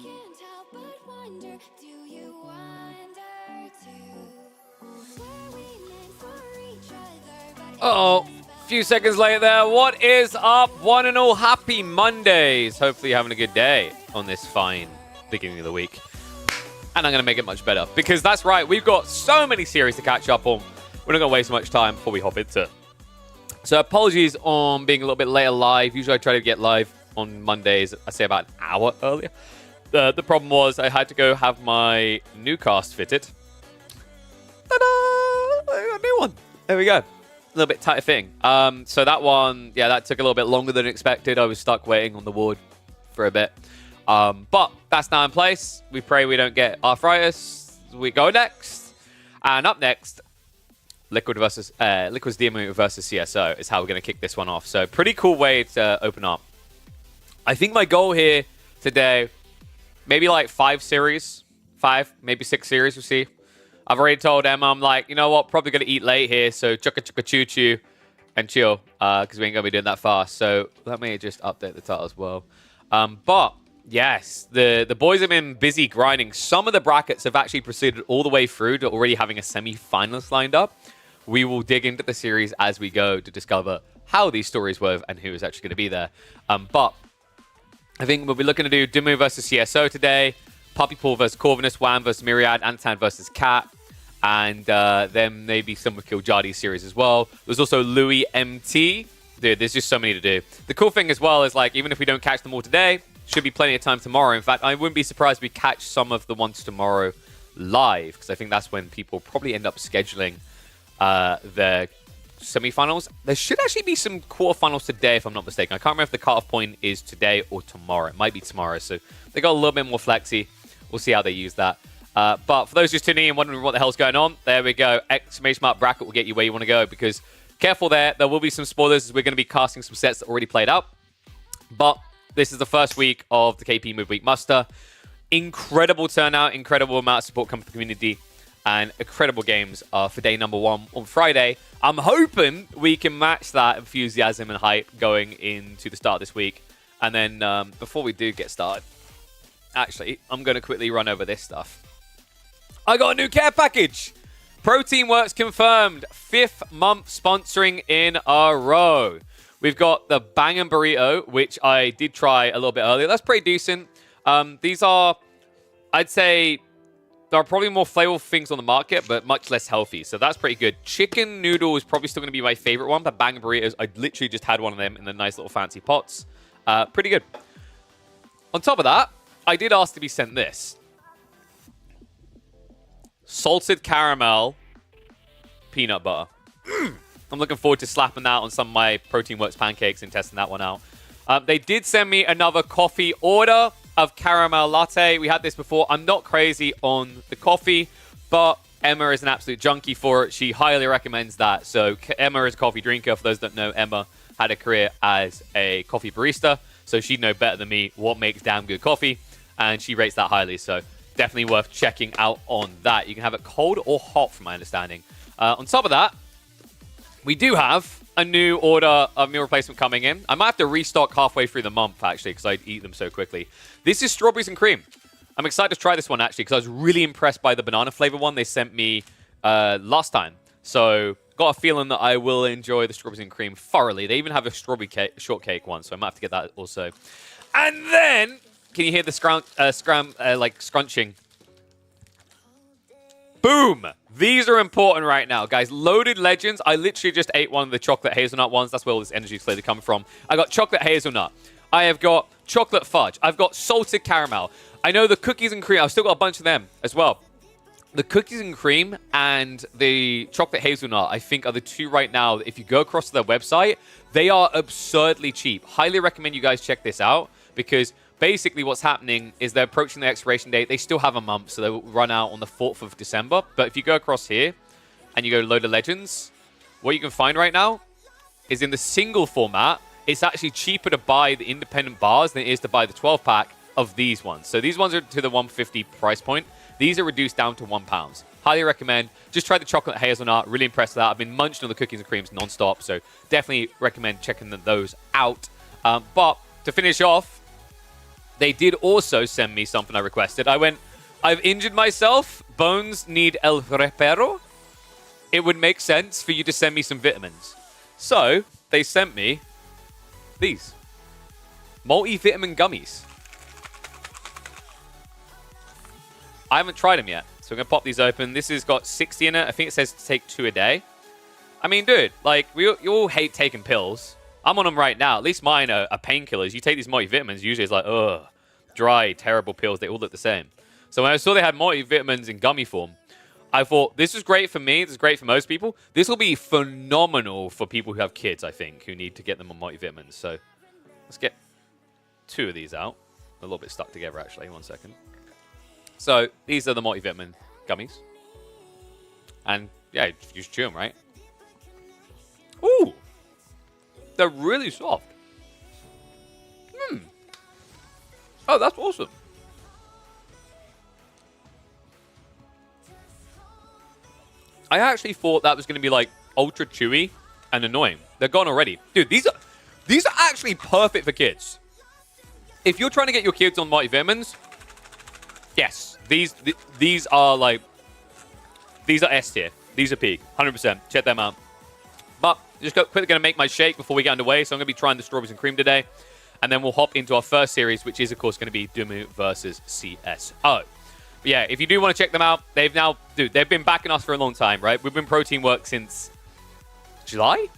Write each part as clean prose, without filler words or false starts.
can't help but wonder, do you wonder too? Were we meant for each other? But Uh-oh. A few seconds later there. What is up, one and all? Happy Mondays. Hopefully you're having a good day on this fine beginning of the week. And I'm going to make it much better. Because that's right, we've got so many series to catch up on. We're not going to waste much time before we hop into it. So apologies on being a little bit later live. Usually I try to get live on Mondays, I say about an hour earlier. The problem was I had to go have my new cast fitted. Ta-da! I got a new one. There we go. A little bit tighter fitting. So that one, yeah, that took a little bit longer than expected. I was stuck waiting on the ward for a bit. But that's now in place. We pray we don't get arthritis. We go next. And up next, Liquid's DeMu versus CSO is how we're going to kick this one off. So pretty cool way to open up. I think my goal here today, maybe like 5 series. 5, maybe 6 series, we'll see. I've already told Emma, I'm like, you know what, probably going to eat late here, so chugga choo choo and chill, because we ain't going to be doing that fast. So let me just update the title as well. But, yes, the boys have been busy grinding. Some of the brackets have actually proceeded all the way through to already having a semi-finalist lined up. We will dig into the series as we go to discover how these stories wove and who is actually going to be there. But I think we'll be looking to do DeMu versus CSO today, Puppy Pool versus Corvinus, Wham versus Myriad, Anan versus Cat. And then maybe some with KillJ series as well. There's also Louis MT. Dude, there's just so many to do. The cool thing as well is, like, even if we don't catch them all today, should be plenty of time tomorrow. In fact, I wouldn't be surprised if we catch some of the ones tomorrow live, because I think that's when people probably end up scheduling their semifinals. There should actually be some quarterfinals today, if I'm not mistaken. I can't remember if the cutoff point is today or tomorrow. It might be tomorrow, so they got a little bit more flexy. We'll see how they use that. But for those just tuning in and wondering what the hell's going on, there we go. Exclamation mark bracket will get you where you want to go, because careful there will be some spoilers as we're going to be casting some sets that already played out. But this is the first week of the KP Midweek muster. Incredible turnout, incredible amount of support coming from the community, and incredible games for day number 1 on Friday. I'm hoping we can match that enthusiasm and hype going into the start this week. And then before we do get started, actually, I'm going to quickly run over this stuff. I got a new care package. Protein Works confirmed. 5th month sponsoring in a row. We've got the Bangin' Burrito, which I did try a little bit earlier. That's pretty decent. These are, I'd say, there are probably more flavorful things on the market, but much less healthy. So that's pretty good. Chicken noodle is probably still going to be my favorite one. But Bangin' Burritos, I literally just had one of them in the nice little fancy pots. Pretty good. On top of that, I did ask to be sent this. Salted caramel peanut butter. I'm looking forward to slapping that on some of my Protein Works pancakes and testing that one out. They did send me another coffee order of caramel latte. We had this before. I'm not crazy on the coffee, but Emma is an absolute junkie for it. She highly recommends that. So Emma is a coffee drinker. For those that don't know, Emma had a career as a coffee barista, so she'd know better than me what makes damn good coffee, and she rates that highly. So definitely worth checking out on that. You can have it cold or hot, from my understanding. On top of that, we do have a new order of meal replacement coming in. I might have to restock halfway through the month, actually, because I eat them so quickly. This is strawberries and cream. I'm excited to try this one, actually, because I was really impressed by the banana flavor one they sent me last time. So got a feeling that I will enjoy the strawberries and cream thoroughly. They even have a strawberry shortcake one, so I might have to get that also. And then, can you hear the scrunching? Boom! These are important right now, guys. Loaded Legends. I literally just ate one of the chocolate hazelnut ones. That's where all this energy is clearly coming from. I got chocolate hazelnut. I have got chocolate fudge. I've got salted caramel. I know the cookies and cream. I've still got a bunch of them as well. The cookies and cream and the chocolate hazelnut, I think, are the two right now. If you go across to their website, they are absurdly cheap. Highly recommend you guys check this out, because basically what's happening is they're approaching the expiration date. They still have a month, so they'll run out on the 4th of December. But if you go across here and you go to Loaded Legends, what you can find right now is in the single format, it's actually cheaper to buy the independent bars than it is to buy the 12-pack of these ones. So these ones are to the 150 price point. These are reduced down to £1. Highly recommend. Just try the chocolate hazelnut. Really impressed with that. I've been munching on the cookies and creams non-stop, so definitely recommend checking those out. But to finish off, they did also send me something I requested. I went, I've injured myself. Bones need el repero. It would make sense for you to send me some vitamins. So they sent me these multivitamin gummies. I haven't tried them yet, so I'm going to pop these open. This has got 60 in it. I think it says to take 2 a day. I mean, dude, like, you all hate taking pills. I'm on them right now. At least mine are painkillers. You take these multivitamins, usually it's like, ugh, dry, terrible pills. They all look the same. So when I saw they had multivitamins in gummy form, I thought, this is great for me. This is great for most people. This will be phenomenal for people who have kids, I think, who need to get them on multivitamins. So let's get 2 of these out. A little bit stuck together, actually. 1 second. So these are the multivitamin gummies. And yeah, you just chew them, right? Ooh. They're really soft. Oh, that's awesome. I actually thought that was going to be like ultra chewy and annoying. They're gone already. Dude, these are actually perfect for kids. If you're trying to get your kids on multivitamins, yes, these are like, these are S tier. These are peak, 100%. Check them out. But just quickly going to make my shake before we get underway. So I'm going to be trying the strawberries and cream today. And then we'll hop into our first series, which is, of course, going to be DeMu versus CSO. But yeah, if you do want to check them out, they've been backing us for a long time, right? We've been Protein Work since July?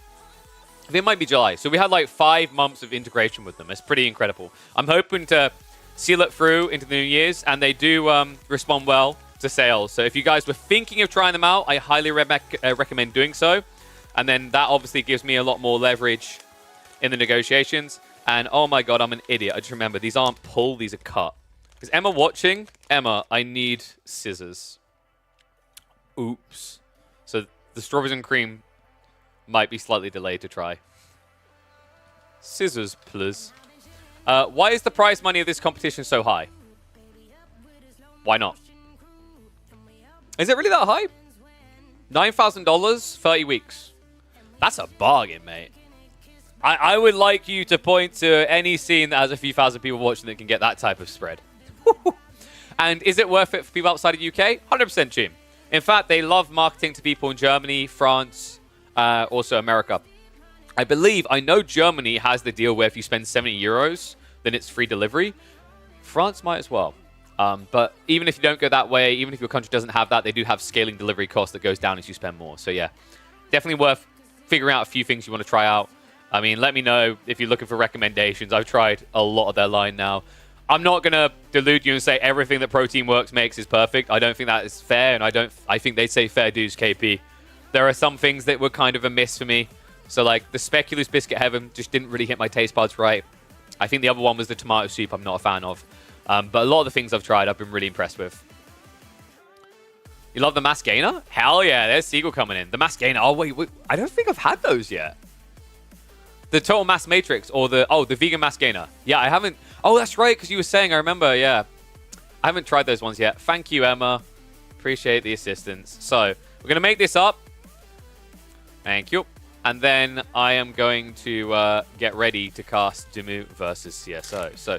I think it might be July. So we had like 5 months of integration with them. It's pretty incredible. I'm hoping to seal it through into the New Year's, and they do respond well to sales. So if you guys were thinking of trying them out, I highly recommend doing so. And then that obviously gives me a lot more leverage in the negotiations. And oh my god, I'm an idiot. I just remember, these aren't pull, these are cut. Is Emma watching? Emma, I need scissors. Oops. So the strawberries and cream might be slightly delayed to try. Scissors, please. Why is the prize money of this competition so high? Why not? Is it really that high? $9,000, 30 weeks. That's a bargain, mate. I would like you to point to any scene that has a few thousand people watching that can get that type of spread. And is it worth it for people outside of the UK? 100% Jim. In fact, they love marketing to people in Germany, France, also America. I know Germany has the deal where if you spend 70 euros, then it's free delivery. France might as well. But even if you don't go that way, even if your country doesn't have that, they do have scaling delivery costs that goes down as you spend more. So yeah, definitely worth figuring out a few things you want to try out. I mean, let me know if you're looking for recommendations. I've tried a lot of their line now. I'm not going to delude you and say everything that Protein Works makes is perfect. I don't think that is fair, and I think they'd say fair dues, KP. There are some things that were kind of a miss for me. So like the Speculoos Biscuit Heaven just didn't really hit my taste buds right. I think the other one was the tomato soup I'm not a fan of. But a lot of the things I've tried, I've been really impressed with. You love the Mass Gainer? Hell yeah, there's Seagull coming in. The Mass Gainer. Oh, wait. I don't think I've had those yet. The Total Mass Matrix or the Vegan Mass Gainer. Yeah, I haven't. Oh, that's right, because you were saying, I remember, yeah. I haven't tried those ones yet. Thank you, Emma. Appreciate the assistance. So, we're going to make this up. Thank you. And then I am going to get ready to cast DeMu versus CSO. So,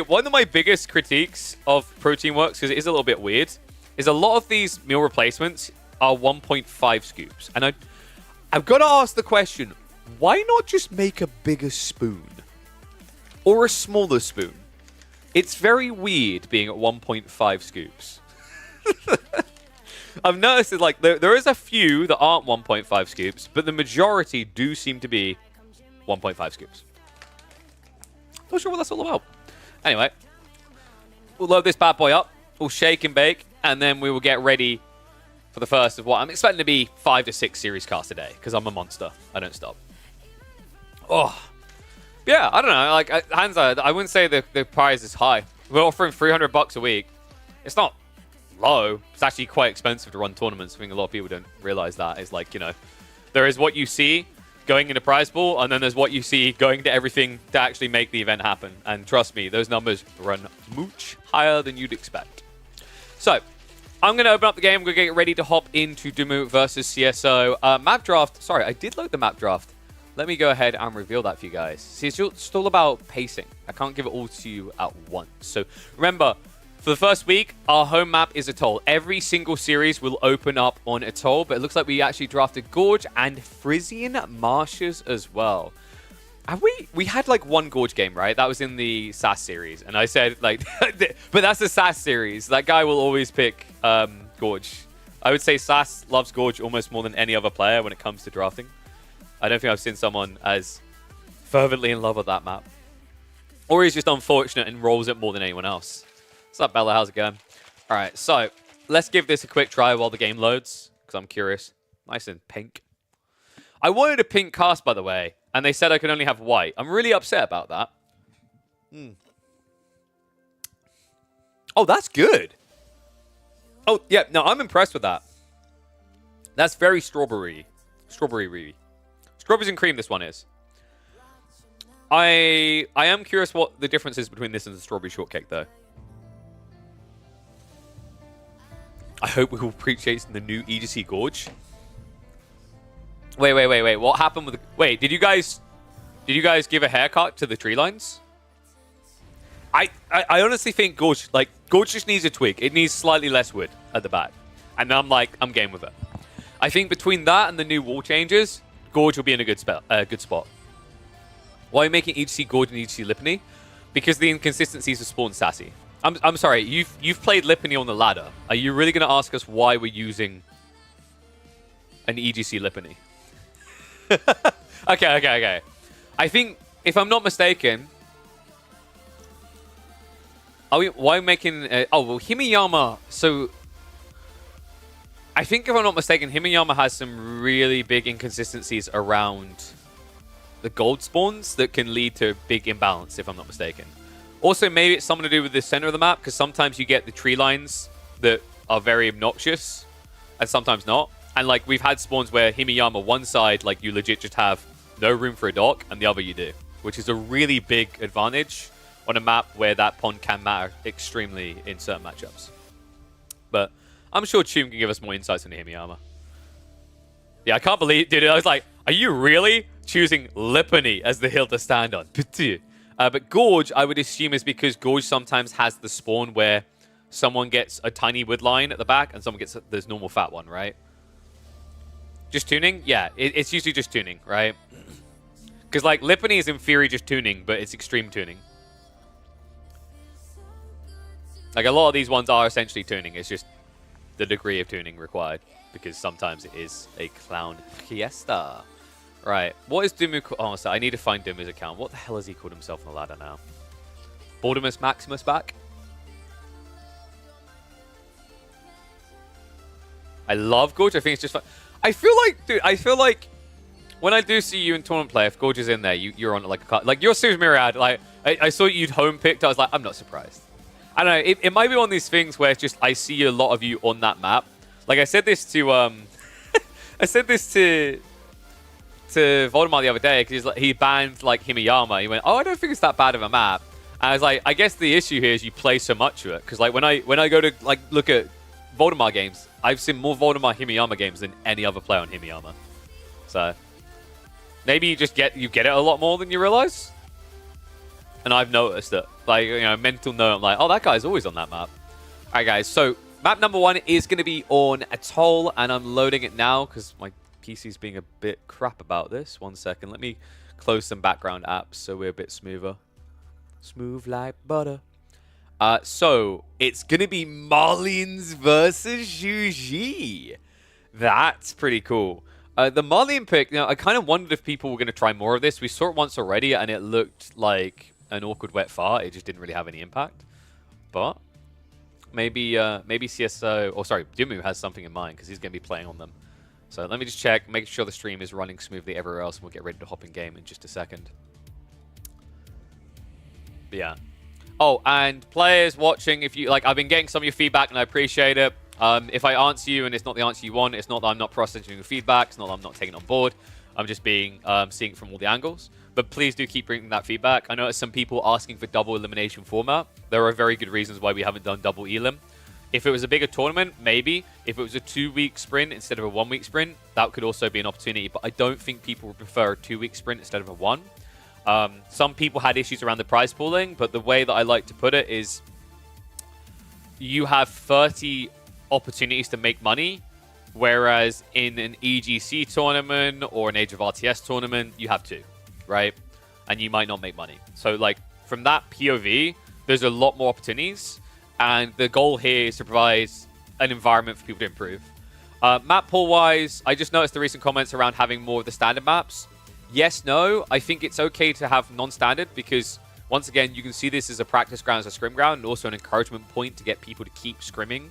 one of my biggest critiques of Protein Works, because it is a little bit weird, is a lot of these meal replacements are 1.5 scoops. And I've got to ask the question, why not just make a bigger spoon? Or a smaller spoon? It's very weird being at 1.5 scoops. I've noticed that like there is a few that aren't 1.5 scoops, but the majority do seem to be 1.5 scoops. Not sure what that's all about. Anyway, we'll load this bad boy up, we'll shake and bake, and then we will get ready for the first of what I'm expecting to be 5 to 6 series casts a day, because I'm a monster. I don't stop. Oh. Yeah, I don't know. Like, Hansa, I wouldn't say the price is high. We're offering $300 a week. It's not low. It's actually quite expensive to run tournaments. I think a lot of people don't realize that. It's like, you know, there is what you see going into prize pool, and then there's what you see going to everything to actually make the event happen. And trust me, those numbers run much higher than you'd expect. So, I'm going to open up the game. We're going to get ready to hop into DeMu versus CSO. Map draft. Sorry, I did load the map draft. let me go ahead and reveal that for you guys. See, it's just all about pacing. I can't give it all to you at once. So remember, for the first week, our home map is Atoll. Every single series will open up on Atoll, but it looks like we actually drafted Gorge and Frisian Marshes as well. Have we had like one Gorge game, right? That was in the SAS series. And I said, like, but that's the SAS series. That guy will always pick Gorge. I would say SAS loves Gorge almost more than any other player when it comes to drafting. I don't think I've seen someone as fervently in love with that map. Or he's just unfortunate and rolls it more than anyone else. What's up, Bella? How's it going? All right, so let's give this a quick try while the game loads, because I'm curious. Nice and pink. I wanted a pink cast, by the way, and they said I could only have white. I'm really upset about that. Oh, that's good. Oh, yeah, no, I'm impressed with that. That's very strawberry. Strawberry. Strawberries and cream, this one is. I am curious what the difference is between this and the strawberry shortcake, though. I hope we will appreciate the new EGC Gorge. Wait. What happened with the... Wait, did you guys give a haircut to the tree lines? I honestly think Gorge just needs a tweak. It needs slightly less wood at the back. And I'm game with it. I think between that and the new wall changes, Gorge will be in a good spot. Why are you making EGC Gorge and EGC Lipany? Because the inconsistencies of Spawn Sassy. I'm sorry, you've played Lipany on the ladder. Are you really going to ask us why we're using an EGC Lipany? Okay. I think, if I'm not mistaken... why are we making... Himiyama... So... I think, if I'm not mistaken, Himiyama has some really big inconsistencies around the gold spawns that can lead to big imbalance, if I'm not mistaken. Also, maybe it's something to do with the center of the map, because sometimes you get the tree lines that are very obnoxious, and sometimes not. And, like, we've had spawns where Himiyama, one side, like, you legit just have no room for a dock, and the other you do, which is a really big advantage on a map where that pond can matter extremely in certain matchups. But I'm sure Chum can give us more insights into Himiyama. Yeah, I can't believe... Dude, I was like, are you really choosing Lipany as the hill to stand on? But Gorge, I would assume, is because Gorge sometimes has the spawn where someone gets a tiny wood line at the back and someone gets this normal fat one, right? Just tuning? Yeah, it's usually just tuning, right? Because, like, Lipany is in theory just tuning, but it's extreme tuning. Like, a lot of these ones are essentially tuning. It's just the degree of tuning required, because sometimes it is a clown fiesta. Right, what is DeMu? Oh, sorry, I need to find DeMu's account. What the hell has he called himself on the ladder now? Bordemus Maximus back? I love Gorge. I think it's just fun. I feel like, dude, when I do see you in tournament play, if Gorge is in there, you're on like a card. Like, you're Super Myriad. Like, I saw you'd home picked. I was like, I'm not surprised. I don't know. It might be one of these things where it's just I see a lot of you on that map. Like, I said this to I said this to Voldemort the other day, because he banned like Himiyama. He went, "Oh, I don't think it's that bad of a map." And I was like, I guess the issue here is you play so much of it. Because like when I go to like look at Voldemort games, I've seen more Voldemort Himiyama games than any other player on Himiyama. So maybe you get it a lot more than you realize. And I've noticed it. Like, you know, mental note, I'm like, oh, that guy's always on that map. All right, guys. So map number 1 is going to be on Atoll, and I'm loading it now because my PC's being a bit crap about this. 1 second. Let me close some background apps so we're a bit smoother. Smooth like butter. So it's going to be Marlians versus Juji. That's pretty cool. The Marlian pick, I kind of wondered if people were going to try more of this. We saw it once already, and it looked like an awkward wet fart. It just didn't really have any impact. But maybe CSO, or sorry, DeMu has something in mind because he's going to be playing on them. So let me just check, make sure the stream is running smoothly everywhere else, and we'll get ready to hop in game in just a second. But yeah. Oh, and players watching, if you like, I've been getting some of your feedback, and I appreciate it. If I answer you and it's not the answer you want, it's not that I'm not processing your feedback. It's not that I'm not taking it on board. I'm just seeing it from all the angles. But please do keep bringing that feedback. I know some people asking for double elimination format. There are very good reasons why we haven't done double elim. If it was a bigger tournament, maybe. If it was a 2-week sprint instead of a 1-week sprint, that could also be an opportunity. But I don't think people would prefer a 2-week sprint instead of a 1. Some people had issues around the prize pooling, but the way that I like to put it is you have 30 opportunities to make money, whereas in an EGC tournament or an Age of RTS tournament, you have 2, right? And you might not make money. So, like, from that POV, there's a lot more opportunities. And the goal here is to provide an environment for people to improve. Map pool-wise, I just noticed the recent comments around having more of the standard maps. Yes, no. I think it's okay to have non-standard because, once again, you can see this as a practice ground, as a scrim ground, and also an encouragement point to get people to keep scrimming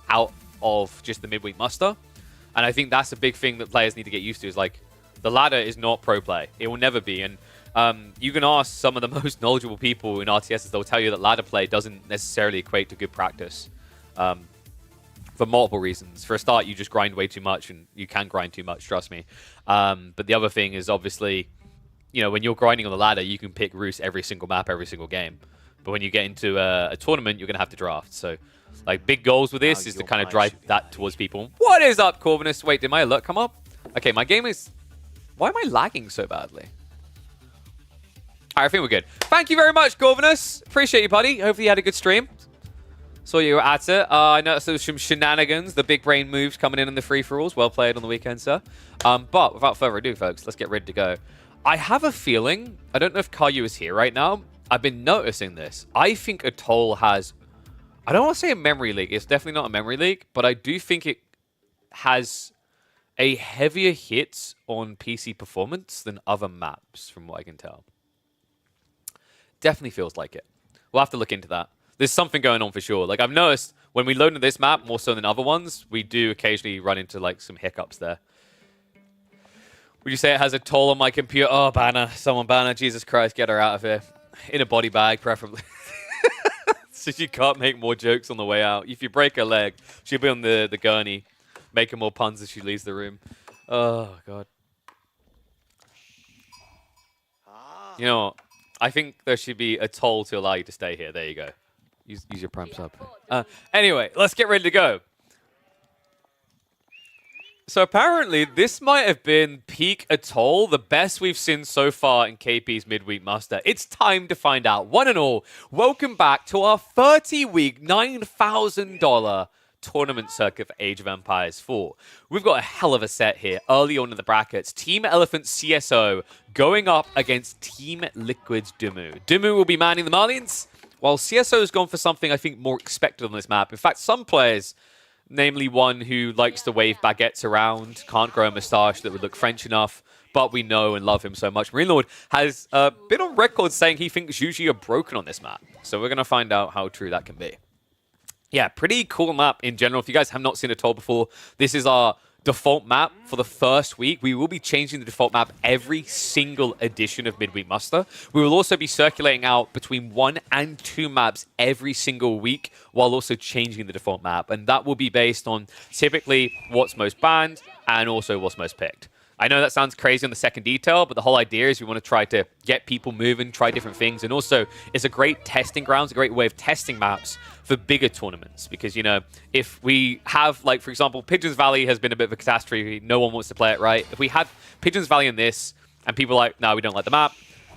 out of just the midweek muster. And I think that's a big thing that players need to get used to is, like, the ladder is not pro play. It will never be. And you can ask some of the most knowledgeable people in RTSs, they'll tell you that ladder play doesn't necessarily equate to good practice for multiple reasons. For a start, you just grind way too much, and you can grind too much, trust me. But the other thing is, obviously, you know, when you're grinding on the ladder, you can pick Roost every single map, every single game. But when you get into a tournament, you're going to have to draft. So, like, big goals with this is to kind of drive that towards people. What is up, Corvinus? Wait, did my alert come up? Okay, my game is... Why am I lagging so badly? I think we're good. Thank you very much, Corvinus. Appreciate you, buddy. Hopefully you had a good stream. Saw you were at it. I noticed there was some shenanigans, the big brain moves coming in the free-for-alls. Well played on the weekend, sir. But without further ado, folks, let's get ready to go. I have a feeling, I don't know if Caillou is here right now. I've been noticing this. I think Atoll has, I don't want to say a memory leak. It's definitely not a memory leak, but I do think it has a heavier hit on PC performance than other maps, from what I can tell. Definitely feels like it. We'll have to look into that. There's something going on for sure. Like, I've noticed when we load into this map, more so than other ones, we do occasionally run into, like, some hiccups there. Would you say it has a toll on my computer? Oh, Banner. Someone Banner. Jesus Christ, get her out of here. In a body bag, preferably. So she can't make more jokes on the way out. If you break her leg, she'll be on the gurney, making more puns as she leaves the room. Oh, God. You know what? I think there should be a toll to allow you to stay here. There you go. Use your prime sub. Anyway, let's get ready to go. So apparently, this might have been peak Atoll, the best we've seen so far in KP's midweek muster. It's time to find out. One and all, welcome back to our 30-week, $9,000 tournament circuit for Age of Empires 4. We've got a hell of a set here early on in the brackets. Team Elephant CSO going up against Team Liquid's DeMu. DeMu will be manning the Marlians, while CSO has gone for something I think more expected on this map. In fact, some players, namely one who likes to wave baguettes around, can't grow a moustache that would look French enough, but we know and love him so much. Marine Lord has been on record saying he thinks Juji are broken on this map. So we're going to find out how true that can be. Yeah, pretty cool map in general. If you guys have not seen Atoll before, this is our default map for the first week. We will be changing the default map every single edition of Midweek Muster. We will also be circulating out between 1 and 2 maps every single week while also changing the default map. And that will be based on typically what's most banned and also what's most picked. I know that sounds crazy on the second detail, but the whole idea is we want to try to get people moving, try different things. And also, it's a great testing ground. It's a great way of testing maps for bigger tournaments. Because, you know, if we have, like, for example, Pigeons Valley has been a bit of a catastrophe. No one wants to play it, right? If we had Pigeons Valley in this, and people are like, no, we don't like the map,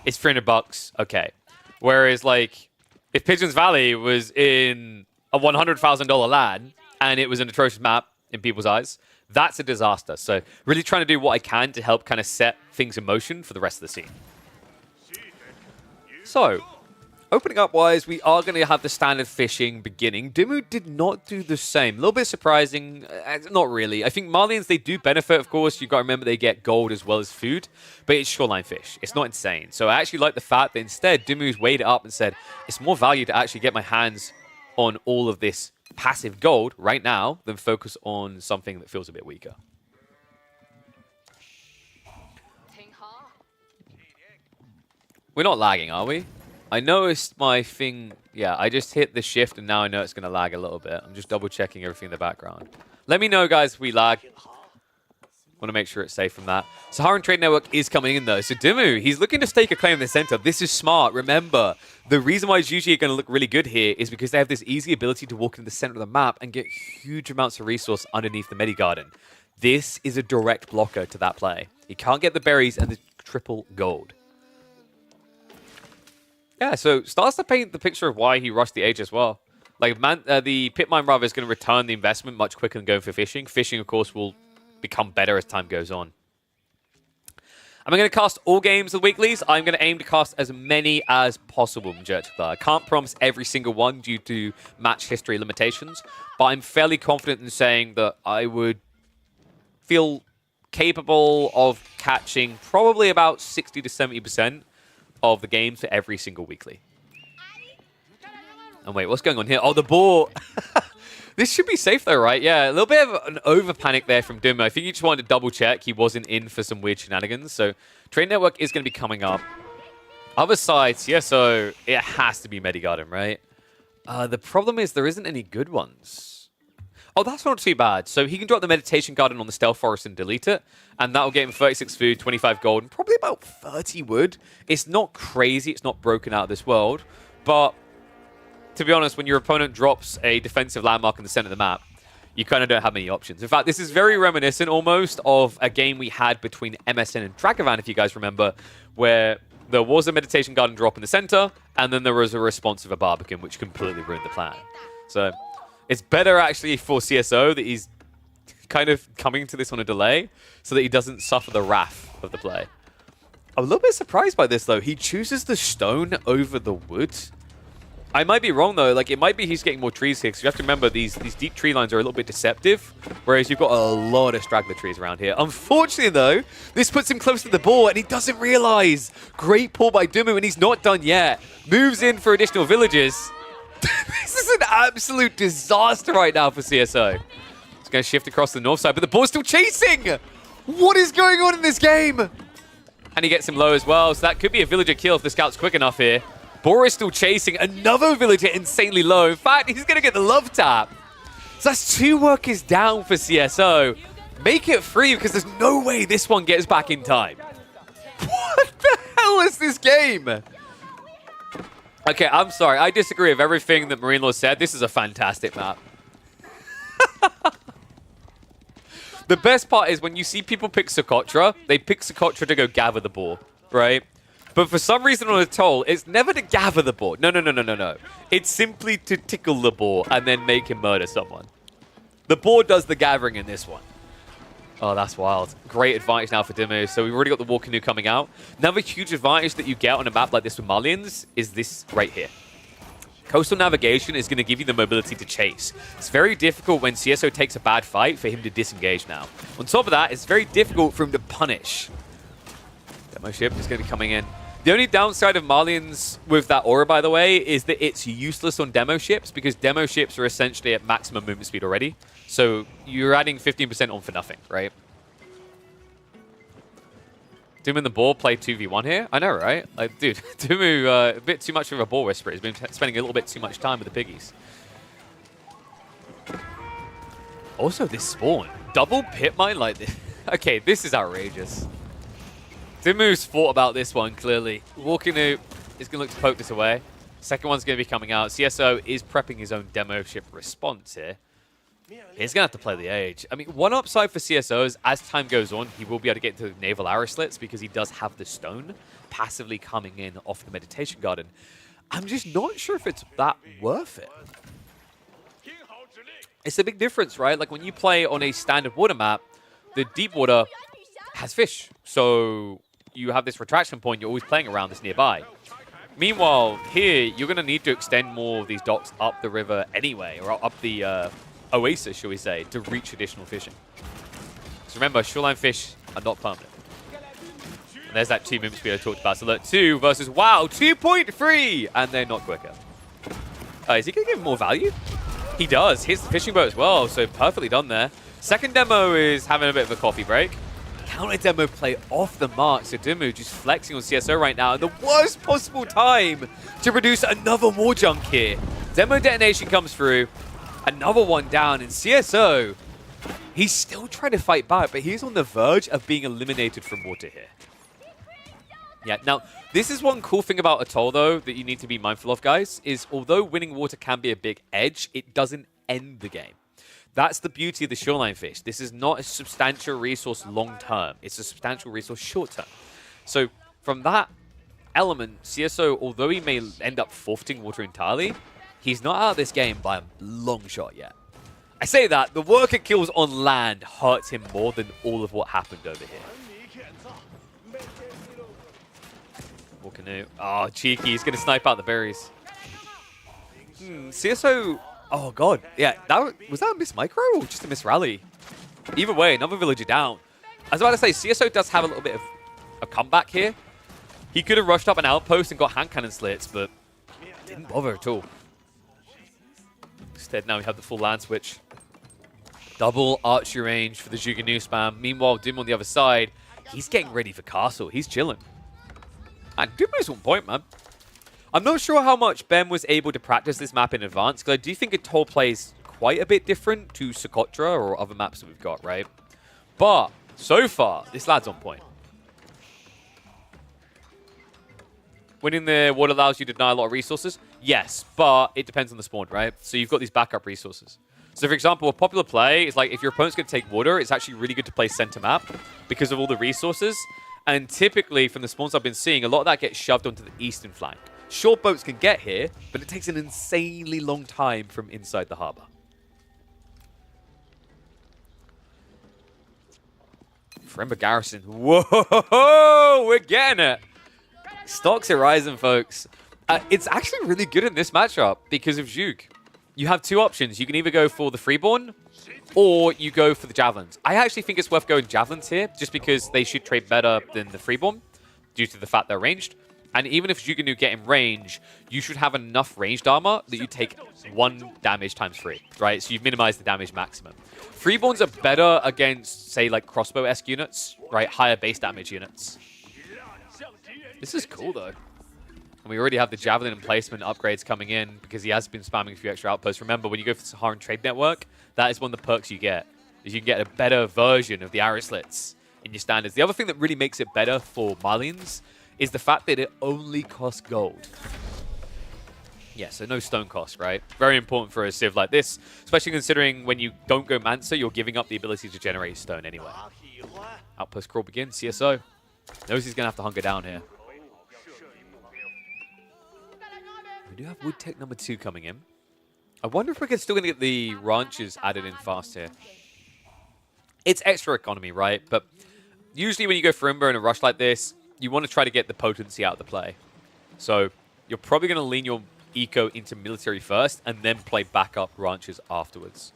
it's $300, okay. Whereas, like, if Pigeons Valley was in a $100,000 LAN, and it was an atrocious map in people's eyes, that's a disaster. So really trying to do what I can to help kind of set things in motion for the rest of the scene. So, opening up wise, we are going to have the standard fishing beginning. DeMu did not do the same. A little bit surprising. Not really. I think Marlians, they do benefit, of course. You've got to remember they get gold as well as food. But it's shoreline fish. It's not insane. So I actually like the fact that instead, DeMu's weighed it up and said, it's more value to actually get my hands on all of this passive gold right now than focus on something that feels a bit weaker. We're not lagging, are we? I noticed my thing. Yeah, I just hit the shift and now I know it's going to lag a little bit. I'm just double checking everything in the background. Let me know, guys, if we lag. Want to make sure it's safe from that. Saharan Trade Network is coming in, though. So DeMu, he's looking to stake a claim in the center. This is smart. Remember, the reason why GG are going to look really good here is because they have this easy ability to walk into the center of the map and get huge amounts of resource underneath the Medi Garden. This is a direct blocker to that play. He can't get the berries and the triple gold. Yeah, so starts to paint the picture of why he rushed the age as well. Like, the pit mine rather is going to return the investment much quicker than going for fishing. Fishing, of course, will become better as time goes on. I'm going to cast all games of the weeklies. I'm going to aim to cast as many as possible. I can't promise every single one due to match history limitations, but I'm fairly confident in saying that I would feel capable of catching probably about 60 to 70% of the games for every single weekly. And wait, what's going on here? Oh, the boar. This should be safe though, right? Yeah, a little bit of an over-panic there from DeMu. I think he just wanted to double-check he wasn't in for some weird shenanigans. So Trade Network is going to be coming up. Other side, CSO, it has to be Medigarden, right? The problem is there isn't any good ones. Oh, that's not too bad. So he can drop the Meditation Garden on the Stealth Forest and delete it. And that'll get him 36 food, 25 gold, and probably about 30 wood. It's not crazy. It's not broken out of this world. But to be honest, when your opponent drops a defensive landmark in the center of the map, you kind of don't have many options. In fact, this is very reminiscent almost of a game we had between MSN and Dragovan, if you guys remember, where there was a Meditation Garden drop in the center, and then there was a response of a Barbican, which completely ruined the plan. So it's better actually for CSO that he's kind of coming to this on a delay so that he doesn't suffer the wrath of the play. I'm a little bit surprised by this, though. He chooses the stone over the wood. I might be wrong, though. Like, it might be he's getting more trees here, because you have to remember these deep tree lines are a little bit deceptive, whereas you've got a lot of straggler trees around here. Unfortunately, though, this puts him close to the ball, and he doesn't realize. Great pull by DeMu, and he's not done yet. Moves in for additional villages. This is an absolute disaster right now for CSO. It's going to shift across the north side, but the ball's still chasing! What is going on in this game? And he gets him low as well, so that could be a villager kill if the scout's quick enough here. Boar is still chasing another villager insanely low. In fact, he's going to get the love tap. So that's 2 workers down for CSO. Make it 3 because there's no way this one gets back in time. What the hell is this game? Okay, I'm sorry. I disagree with everything that Marine Law said. This is a fantastic map. The best part is when you see people pick Socotra, they pick Socotra to go gather the boar, right? But for some reason on a toll, it's never to gather the boar. No. It's simply to tickle the boar and then make him murder someone. The boar does the gathering in this one. Oh, that's wild. Great advantage now for DeMu. So we've already got the war canoe coming out. Another huge advantage that you get on a map like this with Malians is this right here. Coastal navigation is going to give you the mobility to chase. It's very difficult when CSO takes a bad fight for him to disengage now. On top of that, it's very difficult for him to punish. Demo ship is going to be coming in. The only downside of Malians with that aura, by the way, is that it's useless on demo ships because demo ships are essentially at maximum movement speed already. So you're adding 15% on for nothing, right? DeMu and the ball play 2v1 here? I know, right? Like, dude, DeMu, a bit too much of a ball whisperer. He's been spending a little bit too much time with the piggies. Also, this spawn. Double pit mine like this. Okay, this is outrageous. DeMu's thought about this one, clearly. War canoe is going to look to poke this away. Second one's going to be coming out. CSO is prepping his own demo ship response here. He's going to have to play the age. I mean, one upside for CSO is as time goes on, he will be able to get into the naval arrow slits because he does have the stone passively coming in off the Meditation Garden. I'm just not sure if it's that worth it. It's a big difference, right? Like when you play on a standard water map, the deep water has fish. So you have this retraction point, you're always playing around this nearby. Meanwhile, here, you're going to need to extend more of these docks up the river anyway, or up the oasis, shall we say, to reach additional fishing. So remember, shoreline fish are not permanent. And there's that 2 movement speed I talked about. So look, 2 versus, wow, 2.3! And they're not quicker. Is he going to give more value? He does. Here's the fishing boat as well, so perfectly done there. Second demo is having a bit of a coffee break. Counter demo play off the mark, so DeMu just flexing on CSO right now. And the worst possible time to produce another war junk here. Demo detonation comes through. Another one down, and CSO He's still trying to fight back, but he's on the verge of being eliminated from water here. Yeah, now, this is one cool thing about Atoll, though, that you need to be mindful of, guys, is although winning water can be a big edge, it doesn't end the game. That's the beauty of the shoreline fish. This is not a substantial resource long-term. It's a substantial resource short-term. So, from that element, CSO, although he may end up forfeiting water entirely, he's not out of this game by a long shot yet. I say that, the work it kills on land hurts him more than all of what happened over here. Canoe. Oh, cheeky. He's going to snipe out the berries. CSO... Oh, God. Yeah, was that a miss micro or just a miss rally? Either way, another villager down. I was about to say, CSO does have a little bit of a comeback here. He could have rushed up an outpost and got hand cannon slits, but didn't bother at all. Instead, now we have the full land switch. Double archery range for the Juganu spam. Meanwhile, Dim on the other side, he's getting ready for castle. He's chilling. And DeMu's on point, man. I'm not sure how much Ben was able to practice this map in advance, because I do think Atoll plays quite a bit different to Socotra or other maps that we've got, right? But, so far, this lad's on point. Winning the water allows you to deny a lot of resources? Yes, but it depends on the spawn, right? So you've got these backup resources. So, for example, a popular play is like, if your opponent's going to take water, it's actually really good to play center map because of all the resources. And typically, from the spawns I've been seeing, a lot of that gets shoved onto the eastern flank. Short boats can get here, but it takes an insanely long time from inside the harbor. Fremba Garrison. Whoa! We're getting it! Stocks are rising, folks. It's actually really good in this matchup because of Zhug. You have two options. You can either go for the Freeborn, or you go for the Javelins. I actually think it's worth going Javelins here, just because they should trade better than the Freeborn, due to the fact they're ranged. And even if Juganu get in range, you should have enough ranged armor that you take 1 damage times 3, right? So you've minimized the damage maximum. Freeborns are better against, say, like crossbow-esque units, right? Higher base damage units. This is cool, though. And we already have the Javelin emplacement upgrades coming in because he has been spamming a few extra outposts. Remember, when you go for the Saharan Trade Network, that is one of the perks you get. Is you can get a better version of the arrow slits in your standards. The other thing that really makes it better for Malians is the fact that it only costs gold. Yeah, so no stone cost, right? Very important for a civ like this, especially considering when you don't go Mancer, you're giving up the ability to generate stone anyway. Outpost crawl begins. CSO knows he's going to have to hunker down here. We do have wood tech number 2 coming in. I wonder if we're still going to get the ranches added in fast here. It's extra economy, right? But usually when you go for Imber in a rush like this, you want to try to get the potency out of the play. So you're probably going to lean your eco into military first and then play backup ranches afterwards.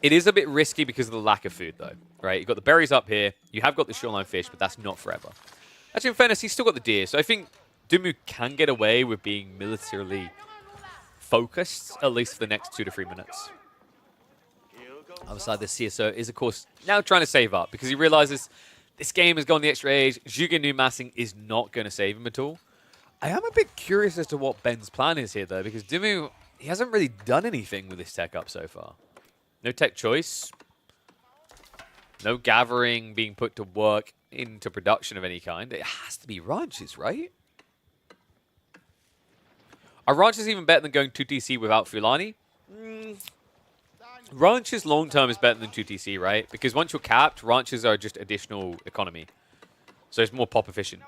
It is a bit risky because of the lack of food, though, right? You've got the berries up here. You have got the shoreline fish, but that's not forever. Actually, in fairness, he's still got the deer. So I think DeMu can get away with being militarily focused, at least for the next 2 to 3 minutes. Other side, the CSO is, of course, now trying to save up because he realizes this game has gone the extra age. Juganu massing is not going to save him at all. I am a bit curious as to what Ben's plan is here, though, because DeMu, he hasn't really done anything with this tech up so far. No tech choice. No gathering being put to work into production of any kind. It has to be ranches, right? Are ranches even better than going 2TC without Fulani? Ranches long-term is better than 2TC, right? Because once you're capped, ranches are just additional economy. So it's more pop efficient.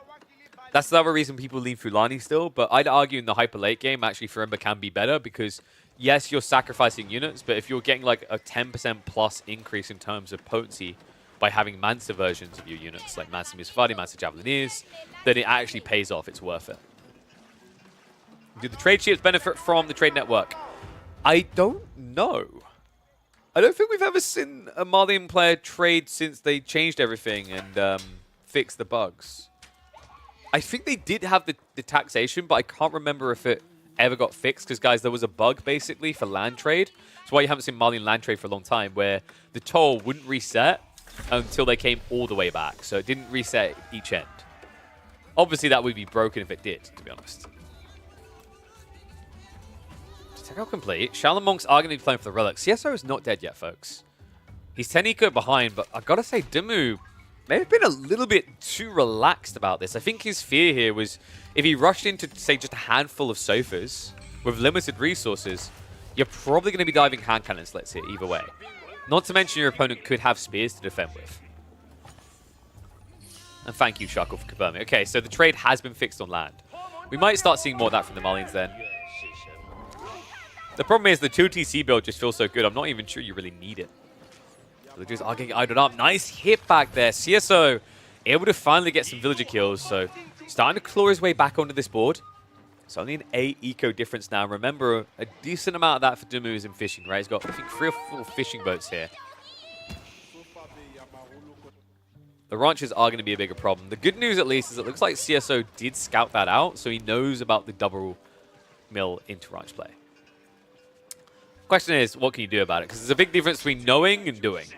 That's the other reason people leave Fulani still, but I'd argue in the hyper late game, actually, Farimba can be better because, yes, you're sacrificing units, but if you're getting like a 10% plus increase in terms of potency by having Mancer versions of your units, like Mancer Musafadi, Mancer Javelineers, then it actually pays off. It's worth it. Do the trade ships benefit from the trade network? I don't know. I don't think we've ever seen a Malian player trade since they changed everything and fixed the bugs. I think they did have the taxation, but I can't remember if it ever got fixed because, guys, there was a bug basically for land trade. That's why you haven't seen Malian land trade for a long time, where the toll wouldn't reset until they came all the way back. So it didn't reset each end. Obviously, that would be broken if it did, to be honest. Check out complete. Shaolin Monks are going to be playing for the relics. CSO is not dead yet, folks. He's 10 eco behind, but I gotta say, DeMu may have been a little bit too relaxed about this. I think his fear here was if he rushed into, say, just a handful of sofas with limited resources, you're probably going to be diving hand cannon slits here either way. Not to mention your opponent could have spears to defend with. And thank you, Sharkle, for confirming. Okay, so the trade has been fixed on land. We might start seeing more of that from the Malians then. The problem is the 2TC build just feels so good, I'm not even sure you really need it. Villagers are getting idled up. Nice hit back there. CSO able to finally get some villager kills, so starting to claw his way back onto this board. It's only an 8 eco difference now. Remember, a decent amount of that for DeMu is in fishing, right? He's got, I think, 3 or 4 fishing boats here. The ranches are going to be a bigger problem. The good news, at least, is it looks like CSO did scout that out, so he knows about the double mill into ranch play. Question is, what can you do about it? Because there's a big difference between knowing and doing.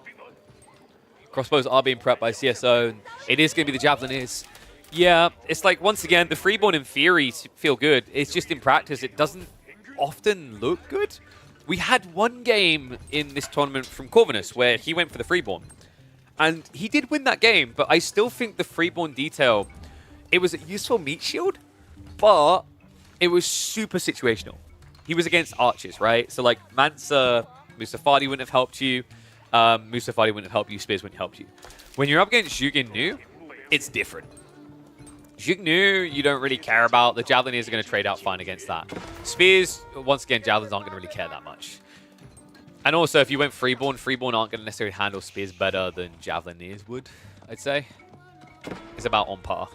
Crossbows are being prepped by CSO, and it is going to be the Javelineers. Yeah, it's like, once again, the Freeborn in theory feel good. It's just in practice, it doesn't often look good. We had one game in this tournament from Corvinus where he went for the Freeborn. And he did win that game, but I still think the Freeborn detail, it was a useful meat shield, but it was super situational. He was against archers, right? So like Mansa, Musafadi wouldn't have helped you. Musafadi wouldn't have helped you. Spears wouldn't help you. When you're up against Zhuge Nu, it's different. Zhuge Nu, you don't really care about. The Javelineers are going to trade out fine against that. Spears, once again, Javelins aren't going to really care that much. And also, if you went Freeborn, Freeborn aren't going to necessarily handle Spears better than Javelineers would, I'd say. It's about on par.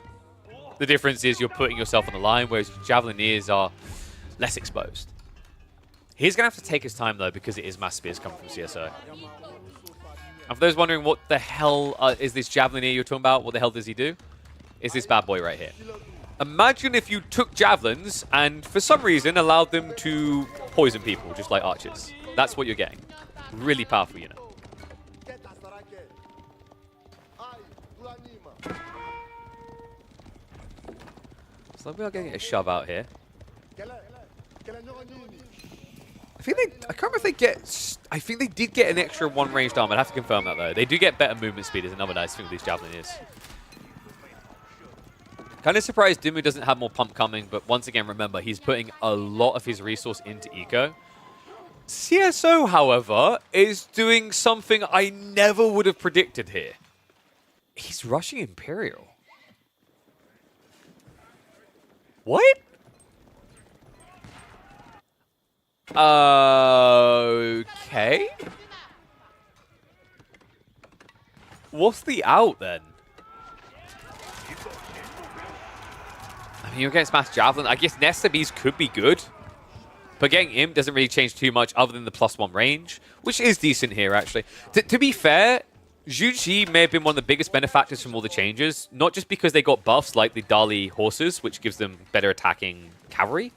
The difference is you're putting yourself on the line, whereas Javelineers are less exposed. He's going to have to take his time, though, because it is mass spears coming from CSO. And for those wondering what the hell is this Javelineer you're talking about, what the hell does he do? Is this bad boy right here. Imagine if you took Javelins and, for some reason, allowed them to poison people, just like archers. That's what you're getting. Really powerful unit. So we are getting a shove out here. I can't remember if they get... I think they did get an extra 1 ranged arm. I'd have to confirm that, though. They do get better movement speed, is another nice thing with these Javelineers. Kind of surprised DeMu doesn't have more pump coming, but once again, remember, he's putting a lot of his resource into eco. CSO, however, is doing something I never would have predicted here. He's rushing Imperial. What? Okay. What's the out then? I mean, you're against Mass Javelin. I guess Nesta Bees could be good. But getting Imp doesn't really change too much other than the +1 range, which is decent here, actually. To be fair, Zhuge may have been one of the biggest benefactors from all the changes, not just because they got buffs like the Dali horses, which gives them better attacking cavalry,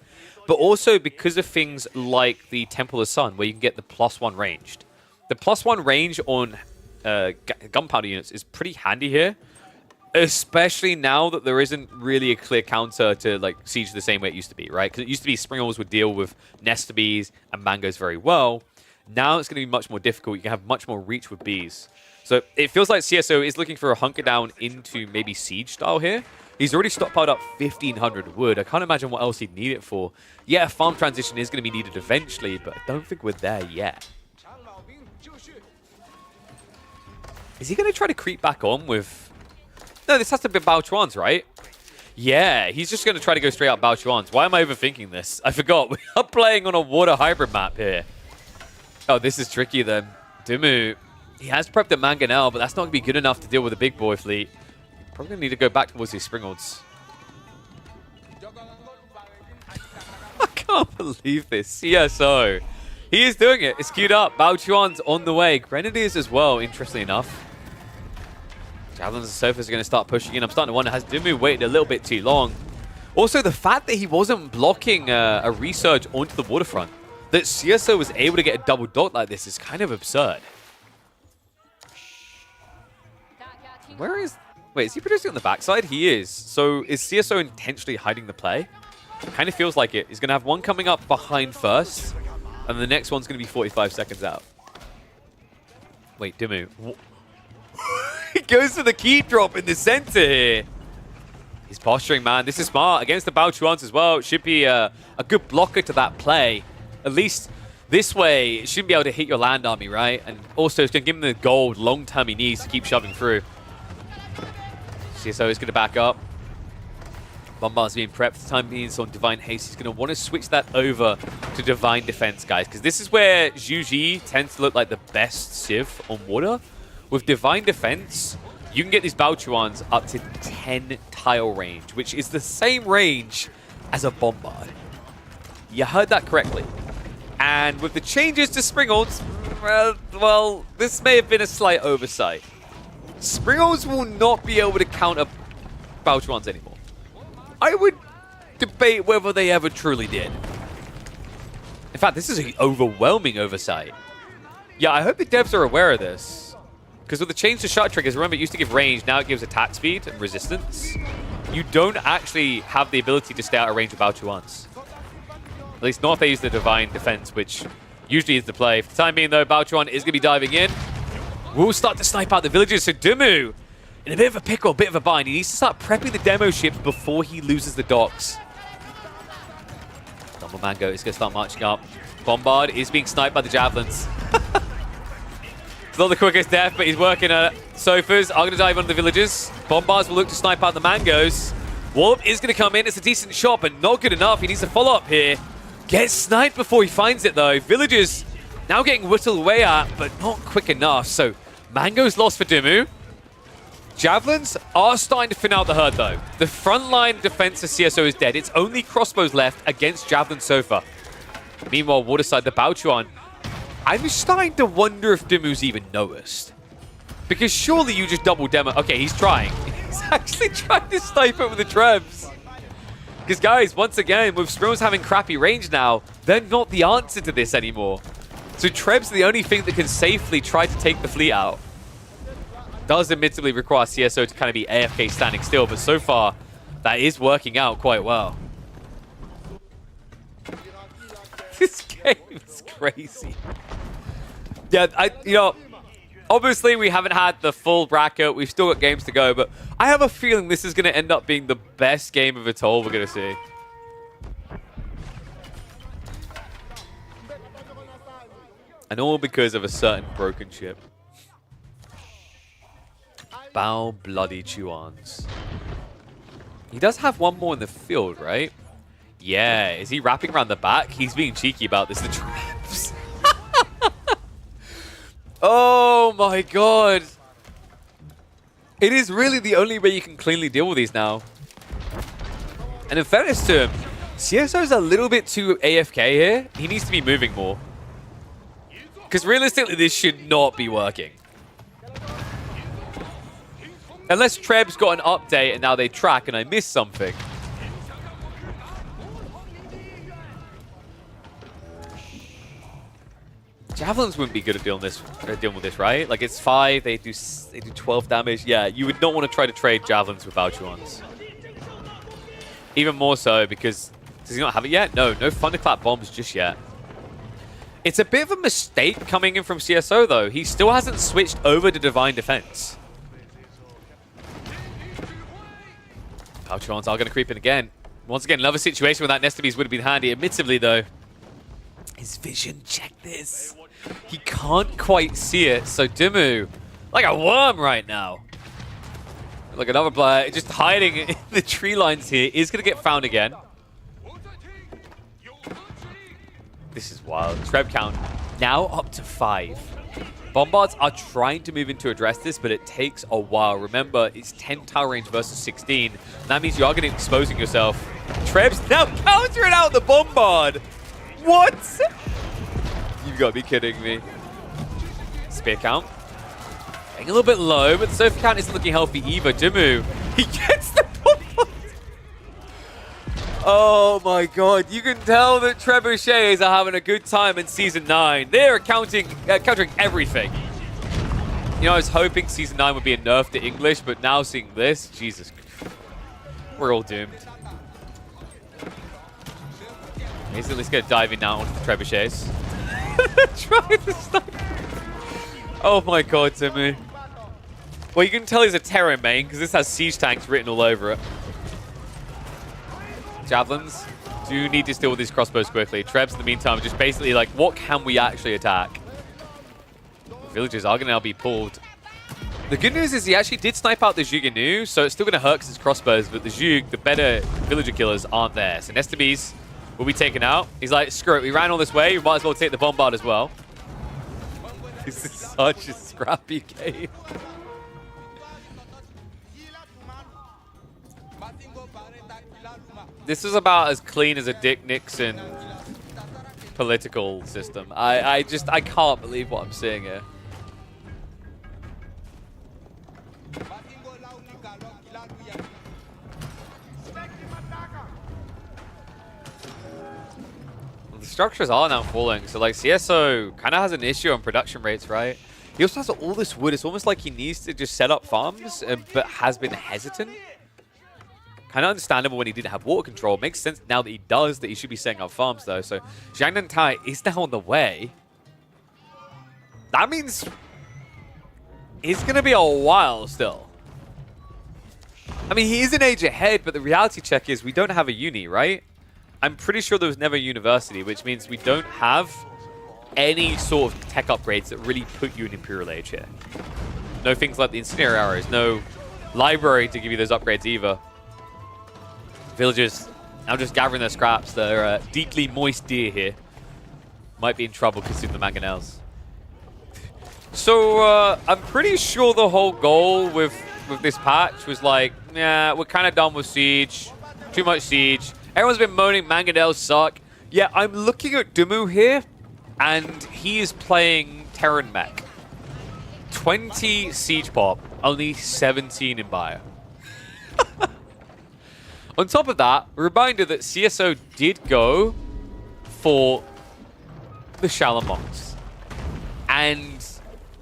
but also because of things like the Temple of Sun, where you can get the +1 ranged. The +1 range on gunpowder units is pretty handy here, especially now that there isn't really a clear counter to like Siege the same way it used to be, right? Because it used to be Springles would deal with Nesta Bees and Mangoes very well. Now it's going to be much more difficult. You can have much more reach with Bees. So it feels like CSO is looking for a hunker down into maybe Siege style here. He's already stockpiled up 1,500 wood. I can't imagine what else he'd need it for. Yeah, farm transition is going to be needed eventually, but I don't think we're there yet. Is he going to try to creep back on with... No, this has to be Bao Chuan's, right? Yeah, he's just going to try to go straight up Bao Chuan's. Why am I overthinking this? I forgot. We are playing on a water hybrid map here. Oh, this is tricky then. DeMu, he has prepped the Mangonel, but that's not going to be good enough to deal with a big boy fleet. Probably going to need to go back towards these Springolds. I can't believe this. CSO. He is doing it. It's queued up. Bao Chuan's on the way. Grenadiers as well, interestingly enough. Javelins and Sofas are going to start pushing in. I'm starting to wonder, has DeMu waited a little bit too long? Also, the fact that he wasn't blocking a resurge onto the waterfront, that CSO was able to get a double dot like this is kind of absurd. Where is... Wait, is he producing on the backside? He is. So is CSO intentionally hiding the play? It kind of feels like it. He's going to have one coming up behind first, and the next one's going to be 45 seconds out. Wait, DeMu. He goes for the keep drop in the center here. He's posturing, man. This is smart. Against the Bao as well. It should be a good blocker to that play. At least this way, it shouldn't be able to hit your land army, right? And also, it's going to give him the gold long-term he needs to keep shoving through. CSO is going to back up. Bombard's being prepped for the time being, so on Divine Haste, he's going to want to switch that over to Divine Defense, guys, because this is where Zhu tends to look like the best Civ on water. With Divine Defense, you can get these Baochuans up to 10 tile range, which is the same range as a Bombard. You heard that correctly. And with the changes to Springholds, well, this may have been a slight oversight. Springholds will not be able to counter Baochuans anymore. I would debate whether they ever truly did. In fact, this is an overwhelming oversight. Yeah, I hope the devs are aware of this. Because with the change to shot triggers, remember it used to give range, now it gives attack speed and resistance. You don't actually have the ability to stay out of range of Baochuans. At least not if they use the Divine Defense, which usually is the play. For the time being, though, Baochuan is going to be diving in. We'll start to snipe out the villagers, so DeMu in a bit of a pickle, a bit of a bind. He needs to start prepping the demo ships before he loses the docks. Double Mango is going to start marching up. Bombard is being sniped by the javelins. It's not the quickest death, but he's working at sofas. I'm going to dive on the villagers. Bombards will look to snipe out the mangoes. Wallop is going to come in. It's a decent shot, but not good enough. He needs a follow-up here. Gets sniped before he finds it, though. Villagers now getting whittled away at, but not quick enough. So mangoes lost for DeMu. Javelins are starting to thin out the herd, though. The frontline defense of CSO is dead. It's only crossbows left against Javelin so far. Meanwhile, waterside, the Baochuan. I'm starting to wonder if DeMu's even noticed. Because surely you just double demo. Okay, he's trying. He's actually trying to snipe it with the Trebs. Because, guys, once again, with Springholds having crappy range now, they're not the answer to this anymore. So Trebs are the only thing that can safely try to take the fleet out. Does admittedly require CSO to kind of be AFK standing still, but so far, that is working out quite well. This game is crazy. Yeah, obviously we haven't had the full bracket. We've still got games to go, but I have a feeling this is going to end up being the best game of it all we're going to see. And all because of a certain broken ship. Bao bloody Chuans. He does have one more in the field, right? Yeah. Is he wrapping around the back? He's being cheeky about this. The traps. Oh my god. It is really the only way you can cleanly deal with these now. And in fairness to him, CSO's a little bit too AFK here. He needs to be moving more. Because realistically, this should not be working. Unless Treb's got an update and now they track and I missed something. Javelins wouldn't be good at dealing with this, right? Like, it's 5, they do 12 damage. Yeah, you would not want to try to trade Javelins with Baochuans. Even more so because... Does he not have it yet? No Thunderclap bombs just yet. It's a bit of a mistake coming in from CSO, though. He still hasn't switched over to Divine Defense. Baochuans are going to creep in again. Once again, another situation where that Nest of Bees would have been handy. Admittedly, though, his vision, check this. He can't quite see it, so DeMu, like a worm right now. Like another player, just hiding in the tree lines here, is going to get found again. This is wild. Treb count now up to 5. Bombards are trying to move in to address this, but it takes a while. Remember, it's 10 tower range versus 16. That means you are going to be exposing yourself. Treb's now countering out the Bombard. What? You've got to be kidding me. Spear count. Getting a little bit low, but the Sofa count isn't looking healthy either. DeMu, he gets the Bombard. Oh my god, you can tell that Trebuchets are having a good time in Season 9. They're countering everything. You know, I was hoping Season 9 would be a nerf to English, but now seeing this, Jesus, we're all doomed. He's at least going to dive in now onto the Trebuchets. Trying to snipe. Oh my god, DeMu. Well, you can tell he's a Terran main because this has siege tanks written all over it. Javelins do need to steal with these crossbows quickly. Trebs, in the meantime, just basically like, what can we actually attack? Villagers are going to now be pulled. The good news is he actually did snipe out the Zhuge, so it's still going to hurt because it's crossbows, but the Zhug, the better villager killers, aren't there. So Nestabees will be taken out. He's like, screw it, we ran all this way, we might as well take the Bombard as well. This is such a scrappy game. This is about as clean as a Dick Nixon political system. I can't believe what I'm seeing here. The structures are now falling, so like CSO kind of has an issue on production rates, right? He also has all this wood. It's almost like he needs to just set up farms, but has been hesitant. Kind of understandable when he didn't have water control. Makes sense now that he does, that he should be setting up farms though. So Jiangnan Tai is now on the way. That means it's going to be a while still. I mean, he is an age ahead, but the reality check is we don't have a uni, right? I'm pretty sure there was never a university, which means we don't have any sort of tech upgrades that really put you in Imperial Age here. No things like the incendiary arrows, no library to give you those upgrades either. Villagers now just gathering their scraps. They're deeply moist deer here. Might be in trouble consuming the mangonels. So I'm pretty sure the whole goal with this patch was like, yeah, we're kind of done with siege. Too much siege. Everyone's been moaning mangonels suck. Yeah, I'm looking at DeMu here, and he is playing Terran Mech. 20 siege pop, only 17 in bio. On top of that, a reminder that CSO did go for the Shalamongs and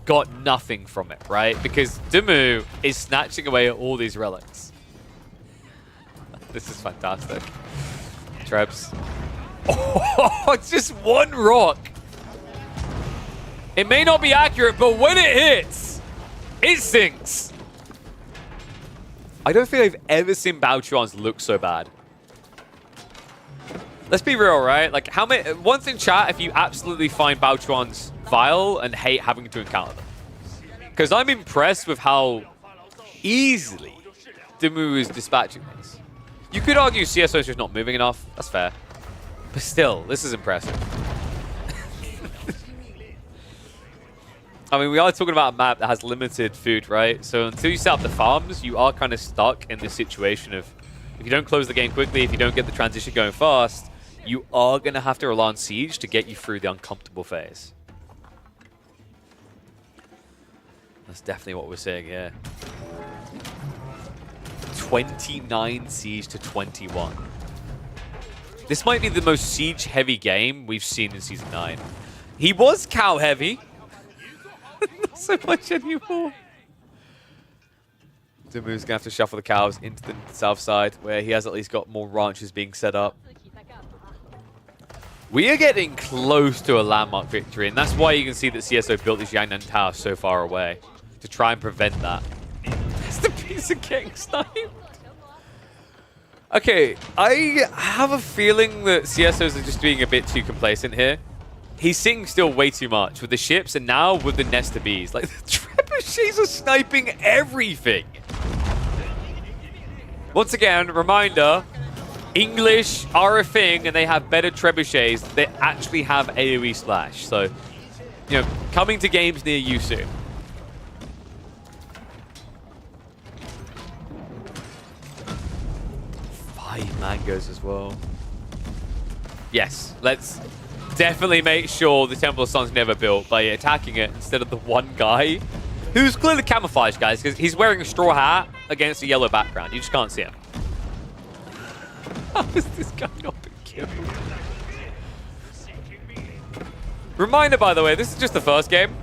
got nothing from it, right? Because DeMu is snatching away at all these relics. This is fantastic. Trebs. Oh, it's just one rock. It may not be accurate, but when it hits, it sinks. I don't think I've ever seen Baochuans look so bad. Let's be real, right? Like, how many? Once in chat, if you absolutely find Baochuans vile and hate having to encounter them, because I'm impressed with how easily DeMu is dispatching these. You could argue CSO is just not moving enough. That's fair, but still, this is impressive. I mean, we are talking about a map that has limited food, right? So until you set up the farms, you are kind of stuck in this situation of, if you don't close the game quickly, if you don't get the transition going fast, you are going to have to rely on siege to get you through the uncomfortable phase. That's definitely what we're seeing here. 29 siege to 21. This might be the most siege-heavy game we've seen in Season 9. He was cow-heavy. Not so much anymore. DeMu's going to have to shuffle the cows into the south side, where he has at least got more ranches being set up. We are getting close to a landmark victory, and that's why you can see that CSO built this Yangnan Tower so far away, to try and prevent that. That's the piece of getting sniped. Okay, I have a feeling that CSOs are just being a bit too complacent here. He's sitting still way too much with the ships, and now with the nest of bees. Like, the trebuchets are sniping everything. Once again, reminder, English are a thing, and they have better trebuchets. They actually have AoE slash. So, you know, coming to games near you soon. Mangoes as well. Yes, let's definitely make sure the Temple of Sun's never built by attacking it instead of the one guy who's clearly camouflaged, guys, because he's wearing a straw hat against a yellow background. You just can't see him. How is this guy not been killed? Reminder, by the way, this is just the first game.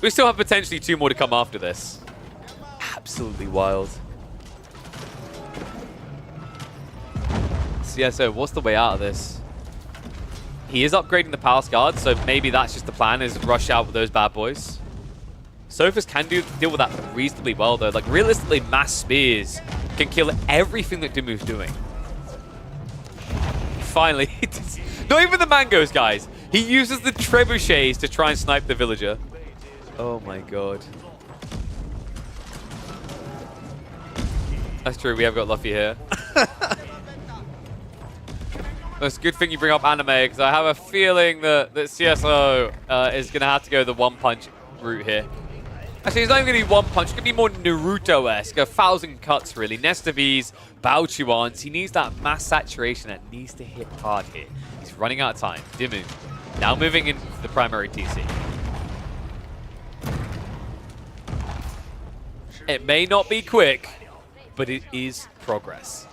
We still have potentially 2 more to come after this. Absolutely wild. CSO, what's the way out of this? He is upgrading the Palace Guard, so maybe that's just the plan, is rush out with those bad boys. Sophus can deal with that reasonably well, though. Like, realistically, mass spears can kill everything that DeMu's doing. Finally, not even the mangoes, guys. He uses the trebuchets to try and snipe the villager. Oh my god. That's true, we have got Luffy here. It's a good thing you bring up anime, because I have a feeling that CSO is going to have to go the one-punch route here. Actually, it's not even going to be one punch. It's going to be more Naruto-esque. 1,000 cuts, really. Nest of V's, Baochuans. He needs that mass saturation that needs to hit hard here. He's running out of time. DeMu now moving into the primary TC. It may not be quick, but it is progress.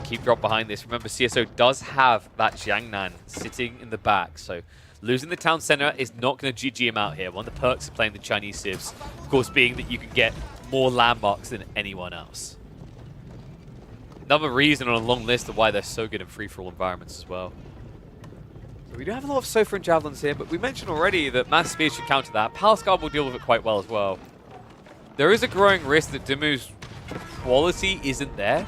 Keep drop behind this. Remember, CSO does have that Jiangnan sitting in the back, so losing the town center is not going to GG him out here. One of the perks of playing the Chinese civs, of course, being that you can get more landmarks than anyone else. Another reason on a long list of why they're so good in free-for-all environments as well. So we do have a lot of Sofa and Javelins here, but we mentioned already that Mass Spear should counter that. Palscard will deal with it quite well as well. There is a growing risk that DeMu's quality isn't there.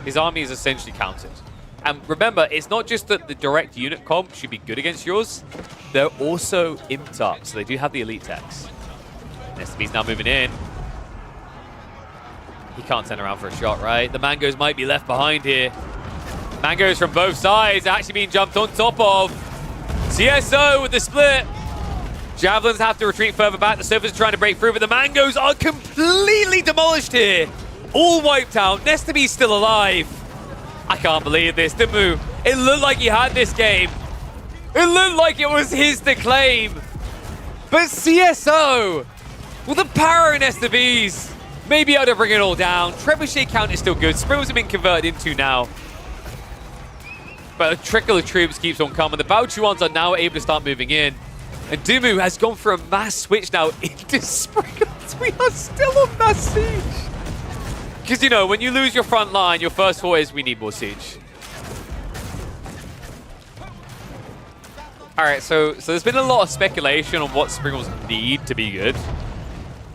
His army is essentially countered. And remember, it's not just that the direct unit comp should be good against yours. They're also imped up, so they do have the elite techs. STB's now moving in. He can't turn around for a shot, right? The mangoes might be left behind here. Mangoes from both sides actually being jumped on top of. CSO with the split. Javelins have to retreat further back. The Surfers are trying to break through, but the mangoes are completely demolished here. All wiped out. Nestabee's still alive. I can't believe this. DeMu, it looked like he had this game. It looked like it was his to claim. But CSO, with the power in STBs, may be able to bring it all down. Trebuchet count is still good. Sprills have been converted into now. But a trickle of troops keeps on coming. The Baochuans are now able to start moving in. And DeMu has gone for a mass switch now into Sprinkles. We are still on mass siege. Because, you know, when you lose your front line, your first thought is, we need more siege. All right, so there's been a lot of speculation on what Sprinkles need to be good.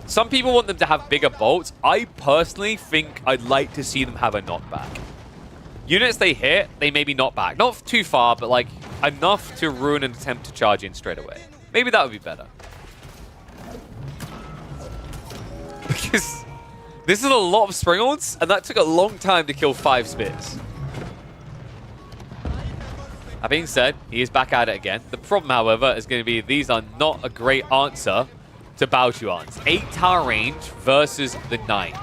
Some people want them to have bigger bolts. I personally think I'd like to see them have a knockback. Units they hit, they maybe knock back. Not too far, but like enough to ruin an attempt to charge in straight away. Maybe that would be better. Because this is a lot of Springles, and that took a long time to kill 5 Spears. That being said, he is back at it again. The problem, however, is going to be these are not a great answer to Baochuans. 8 tower range versus the 9.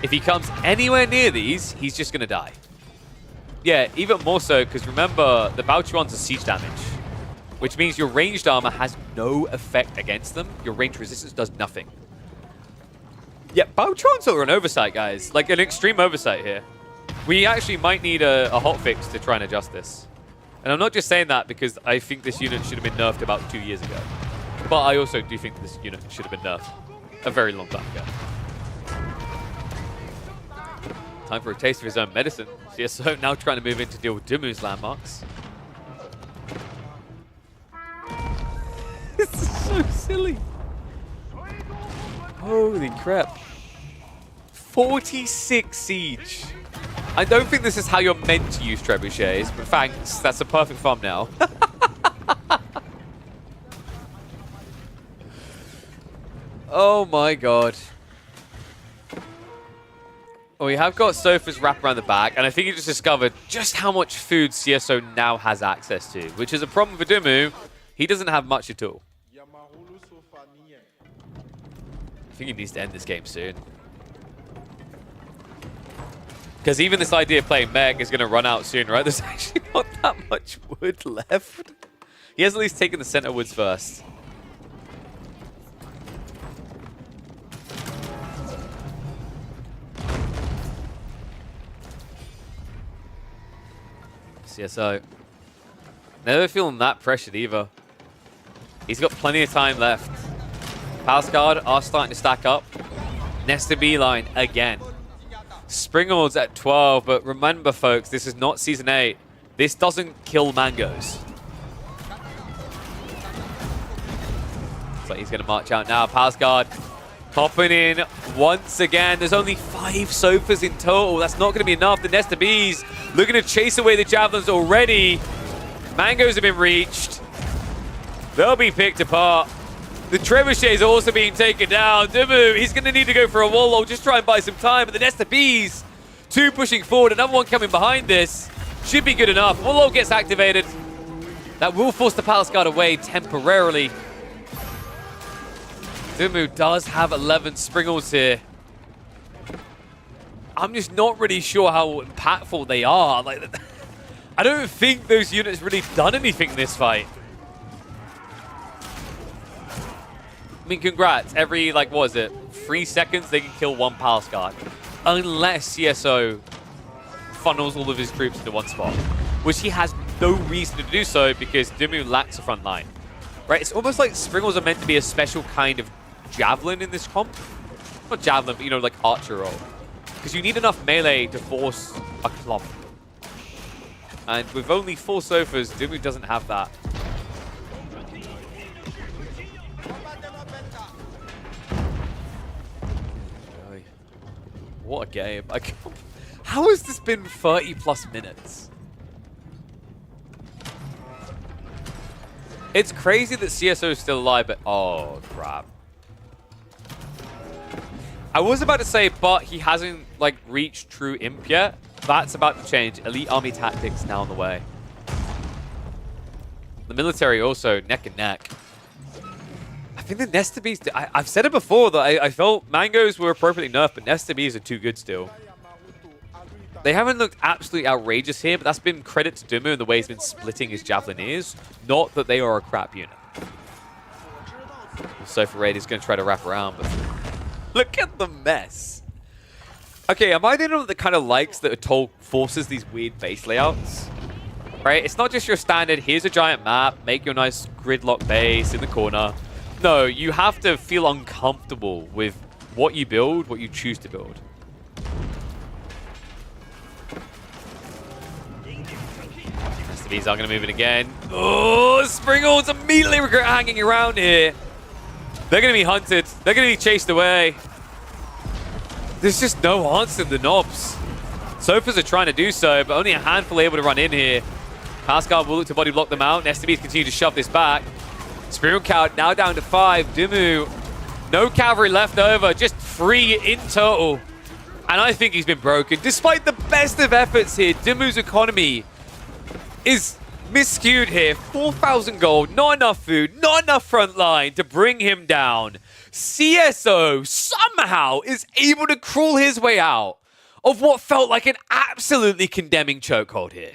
If he comes anywhere near these, he's just going to die. Yeah, even more so, because remember, the Baochuans are siege damage, which means your ranged armor has no effect against them. Your range resistance does nothing. Yeah, Baochuans are an oversight, guys. Like, an extreme oversight here. We actually might need a hotfix to try and adjust this. And I'm not just saying that because I think this unit should have been nerfed about 2 years ago. But I also do think this unit should have been nerfed a very long time ago. Time for a taste of his own medicine. CSO now trying to move in to deal with DeMu's landmarks. This is so silly. Holy crap. 46 siege. I don't think this is how you're meant to use trebuchets, but thanks. That's a perfect thumbnail. Oh my god. Well, we have got Sofa's wrapped around the back, and I think he just discovered just how much food CSO now has access to, which is a problem for DeMu. He doesn't have much at all. I think he needs to end this game soon. Because even this idea of playing mech is going to run out soon, right? There's actually not that much wood left. He has at least taken the center woods first. CSO. Never feeling that pressured either. He's got plenty of time left. Palscard are starting to stack up. Nesta B-line again. Springles at 12, but remember, folks, this is not Season 8. This doesn't kill mangoes. Looks like he's going to march out now. Palsguard popping in once again. There's only 5 sofas in total. That's not going to be enough. The Nest of Bees looking to chase away the Javelins already. Mangoes have been reached. They'll be picked apart. The Trebuchets are also being taken down. DeMu, he's going to need to go for a wall roll, just try and buy some time. But the Nest of Bees, 2 pushing forward, another one coming behind this. Should be good enough. Wall roll gets activated. That will force the Palace Guard away temporarily. DeMu does have 11 Springles here. I'm just not really sure how impactful they are. Like, I don't think those units really done anything in this fight. I mean, congrats. Every, like, what is it? 3 seconds, they can kill 1 Palace Guard. Unless CSO funnels all of his troops into one spot. Which he has no reason to do so because DeMu lacks a front line. Right? It's almost like Springles are meant to be a special kind of javelin in this comp. Not javelin, but, you know, like archer roll. Because you need enough melee to force a clump. And with only 4 sofas, DeMu doesn't have that. What a game. How has this been 30+ minutes? It's crazy that CSO is still alive, but oh, crap. I was about to say, but he hasn't, like, reached true imp yet. That's about to change. Elite army tactics now on the way. The military also neck and neck. I think the Nest of Bees, I've said it before that I felt Mangoes were appropriately nerfed, but Nest of Bees are too good still. They haven't looked absolutely outrageous here, but that's been credit to DeMu and the way he's been splitting his Javelineers. Not that they are a crap unit. Sofa Raid is going to try to wrap around, but look at the mess. Okay, am I the one that kind of likes that Atoll forces these weird base layouts? Right? It's not just your standard, here's a giant map, make your nice gridlock base in the corner. No, you have to feel uncomfortable with what you build, what you choose to build. Bees are going to move it again. Oh, Springles immediately regret hanging around here. They're going to be hunted. They're going to be chased away. There's just no answer to the knobs. Sofas are trying to do so, but only a handful are able to run in here. Pascal will look to body block them out. Nest of Bees continue to shove this back. Springle count now down to 5. DeMu, no cavalry left over, just 3 in total. And I think he's been broken. Despite the best of efforts here, DeMu's economy is miscued here. 4,000 gold, not enough food, not enough front line to bring him down. CSO somehow is able to crawl his way out of what felt like an absolutely condemning chokehold here.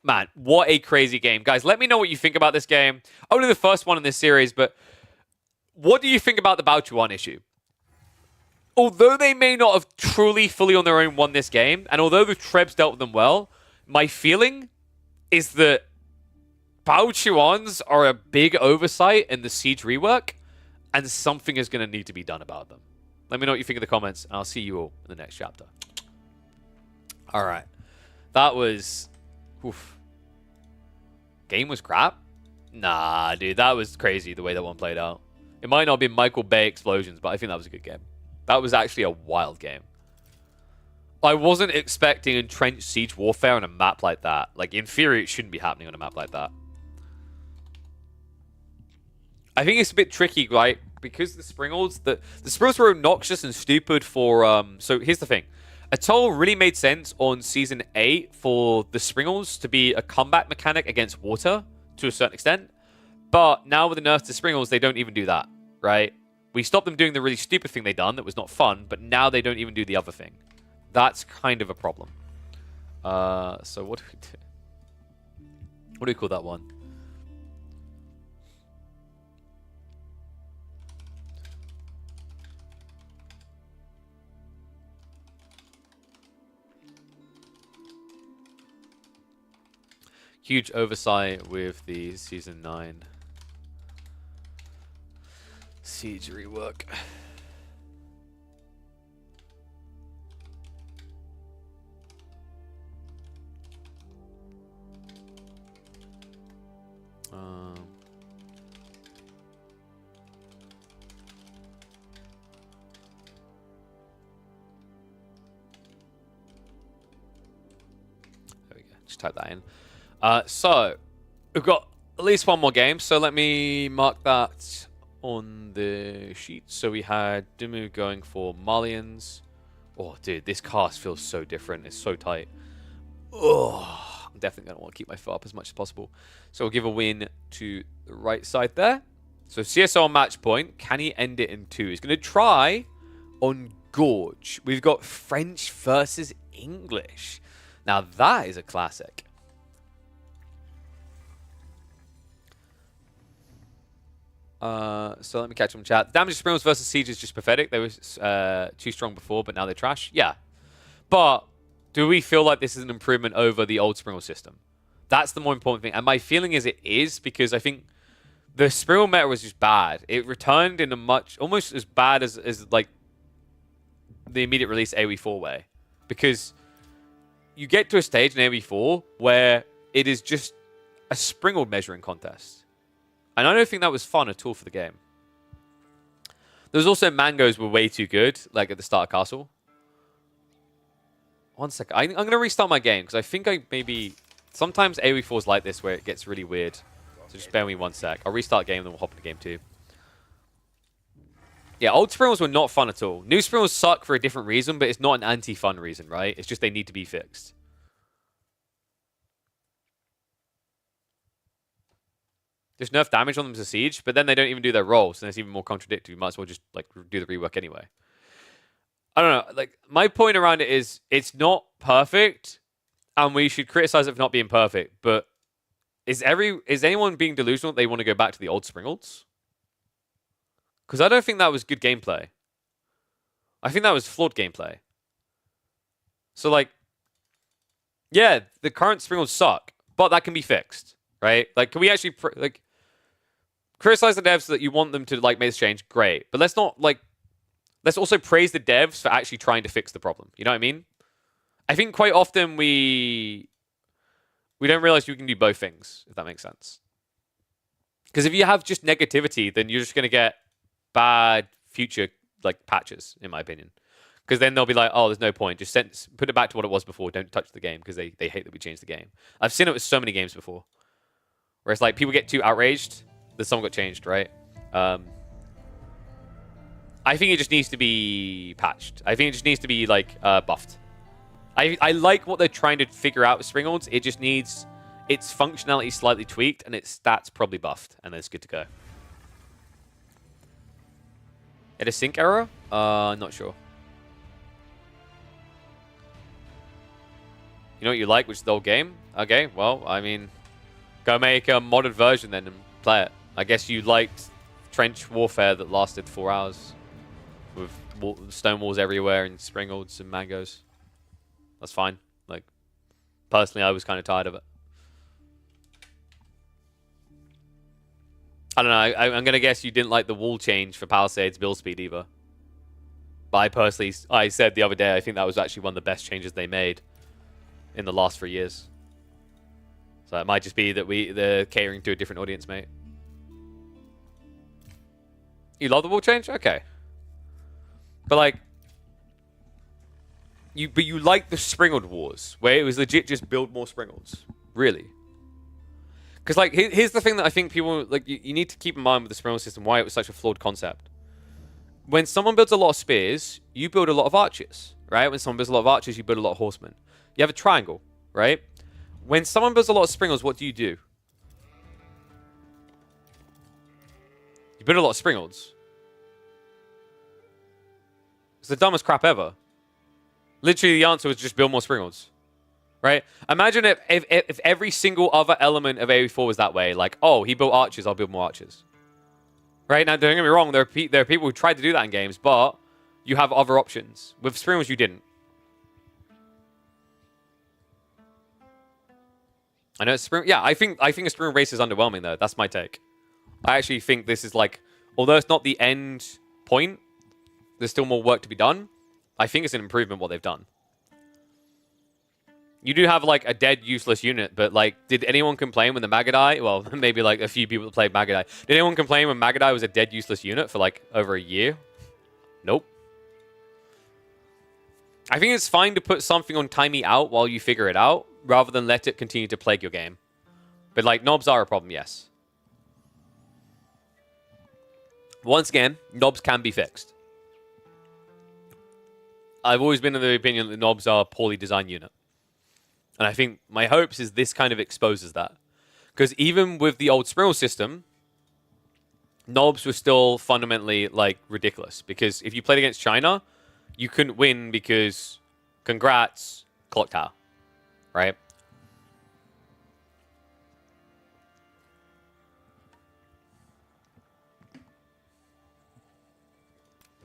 Man, what a crazy game. Guys, let me know what you think about this game. Only the first one in this series, but what do you think about the Baochuan issue? Although they may not have truly, fully on their own won this game, and although the Trebs dealt with them well, my feeling is that Baochuans are a big oversight in the Siege rework, and something is going to need to be done about them. Let me know what you think in the comments, and I'll see you all in the next chapter. All right. That was... Oof. Game was crap? Nah, dude, that was crazy the way that one played out. It might not be Michael Bay explosions, but I think that was a good game. That was actually a wild game. I wasn't expecting entrenched siege warfare on a map like that. Like, in theory, it shouldn't be happening on a map like that. I think it's a bit tricky, right? Because the Springles, the Springles were obnoxious and stupid for... So, here's the thing. Atoll really made sense on Season 8 for the Springles to be a combat mechanic against water, to a certain extent. But now with the nerfs to Springles, they don't even do that, right? We stopped them doing the really stupid thing they done that was not fun, but now they don't even do the other thing. That's kind of a problem. So what do we do? What do we call that one? Huge oversight with the Season 9 Siege rework. type that in. So we've got at least one more game. So let me mark that on the sheet. So we had DeMu going for Malians. Oh, dude, this cast feels so different. It's so tight. Oh, I'm definitely going to want to keep my foot up as much as possible. So we'll give a win to the right side there. So CSO on match point. Can he end it in 2? He's going to try on Gorge. We've got French versus English. Now that is a classic. So let me catch them in chat. Damage Springles versus Siege is just pathetic. They were too strong before, but now they're trash. Yeah. But do we feel like this is an improvement over the old Springle system? That's the more important thing. And my feeling is it is, because I think the Springle meta was just bad. It returned in a much, almost as bad as like the immediate release AoE4 way. Because you get to a stage in AoE4 where it is just a Springle measuring contest. And I don't think that was fun at all for the game. There was also mangoes were way too good, like at the start of Castle. One second. I'm going to restart my game because I think I maybe... Sometimes AoE4 is like this where it gets really weird. So just bear with me 1 sec. I'll restart game and then we'll hop into game 2. Yeah, old Springles were not fun at all. New Springles suck for a different reason, but it's not an anti-fun reason, right? It's just they need to be fixed. Just nerf damage on them to Siege, but then they don't even do their role, so it's even more contradictory. You might as well just like do the rework anyway. I don't know. Like, my point around it is it's not perfect, and we should criticize it for not being perfect. But is anyone being delusional that they want to go back to the old Springles? Because I don't think that was good gameplay. I think that was flawed gameplay. So like, yeah, the current Springles suck, but that can be fixed, right? Like, can we actually like criticize the devs that you want them to like make this change? Great, but let's not like. Let's also praise the devs for actually trying to fix the problem. You know what I mean? I think quite often we don't realize you can do both things, if that makes sense. Because if you have just negativity, then you're just going to get bad future like patches, in my opinion. Because then they'll be like, oh, there's no point. Just put it back to what it was before. Don't touch the game because they hate that we changed the game. I've seen it with so many games before. Where it's like people get too outraged that someone got changed, right? I think it just needs to be patched. I think it just needs to be like buffed. I like what they're trying to figure out with Springles. It just needs its functionality slightly tweaked and its stats probably buffed, and then it's good to go. It a sync error? Not sure. You know what you like, which is the old game? Okay, well, I mean, go make a modded version then and play it. I guess you liked trench warfare that lasted 4 hours. With stone walls everywhere and Springles and mangoes. That's fine. Like, personally, I was kind of tired of it. I don't know. I'm going to guess you didn't like the wall change for Palisades build speed either. But I said the other day, I think that was actually one of the best changes they made in the last 3 years. So it might just be that they're catering to a different audience, mate. You love the wall change? Okay. But like, you like the Springled Wars, where it was legit just build more Springles. Really. Because like, here's the thing that I think people, like, you need to keep in mind with the Springle system, why it was such a flawed concept. When someone builds a lot of spears, you build a lot of archers, right? When someone builds a lot of archers, you build a lot of horsemen. You have a triangle, right? When someone builds a lot of Springles, what do? You build a lot of Springles. It's the dumbest crap ever. Literally, the answer was just build more Springles. Right? Imagine if every single other element of AoE4 was that way. Like, oh, he built archers, I'll build more archers. Right? Now, don't get me wrong, there are people who tried to do that in games, but you have other options. With Springles, you didn't. I know yeah, I think a Springle race is underwhelming, though. That's my take. I actually think this is like, although it's not the end point, there's still more work to be done. I think it's an improvement what they've done. You do have like a dead, useless unit, but like, did anyone complain when the Magadai? Well, maybe like a few people that played Magadai. Did anyone complain when Magadai was a dead, useless unit for like over a year? Nope. I think it's fine to put something on timey out while you figure it out, rather than let it continue to plague your game. But like, knobs are a problem, yes. Once again, knobs can be fixed. I've always been of the opinion that knobs are a poorly designed unit. And I think my hopes is this kind of exposes that. Because even with the old Spiral system, knobs were still fundamentally, like, ridiculous. Because if you played against China, you couldn't win because, congrats, clock tower. Right?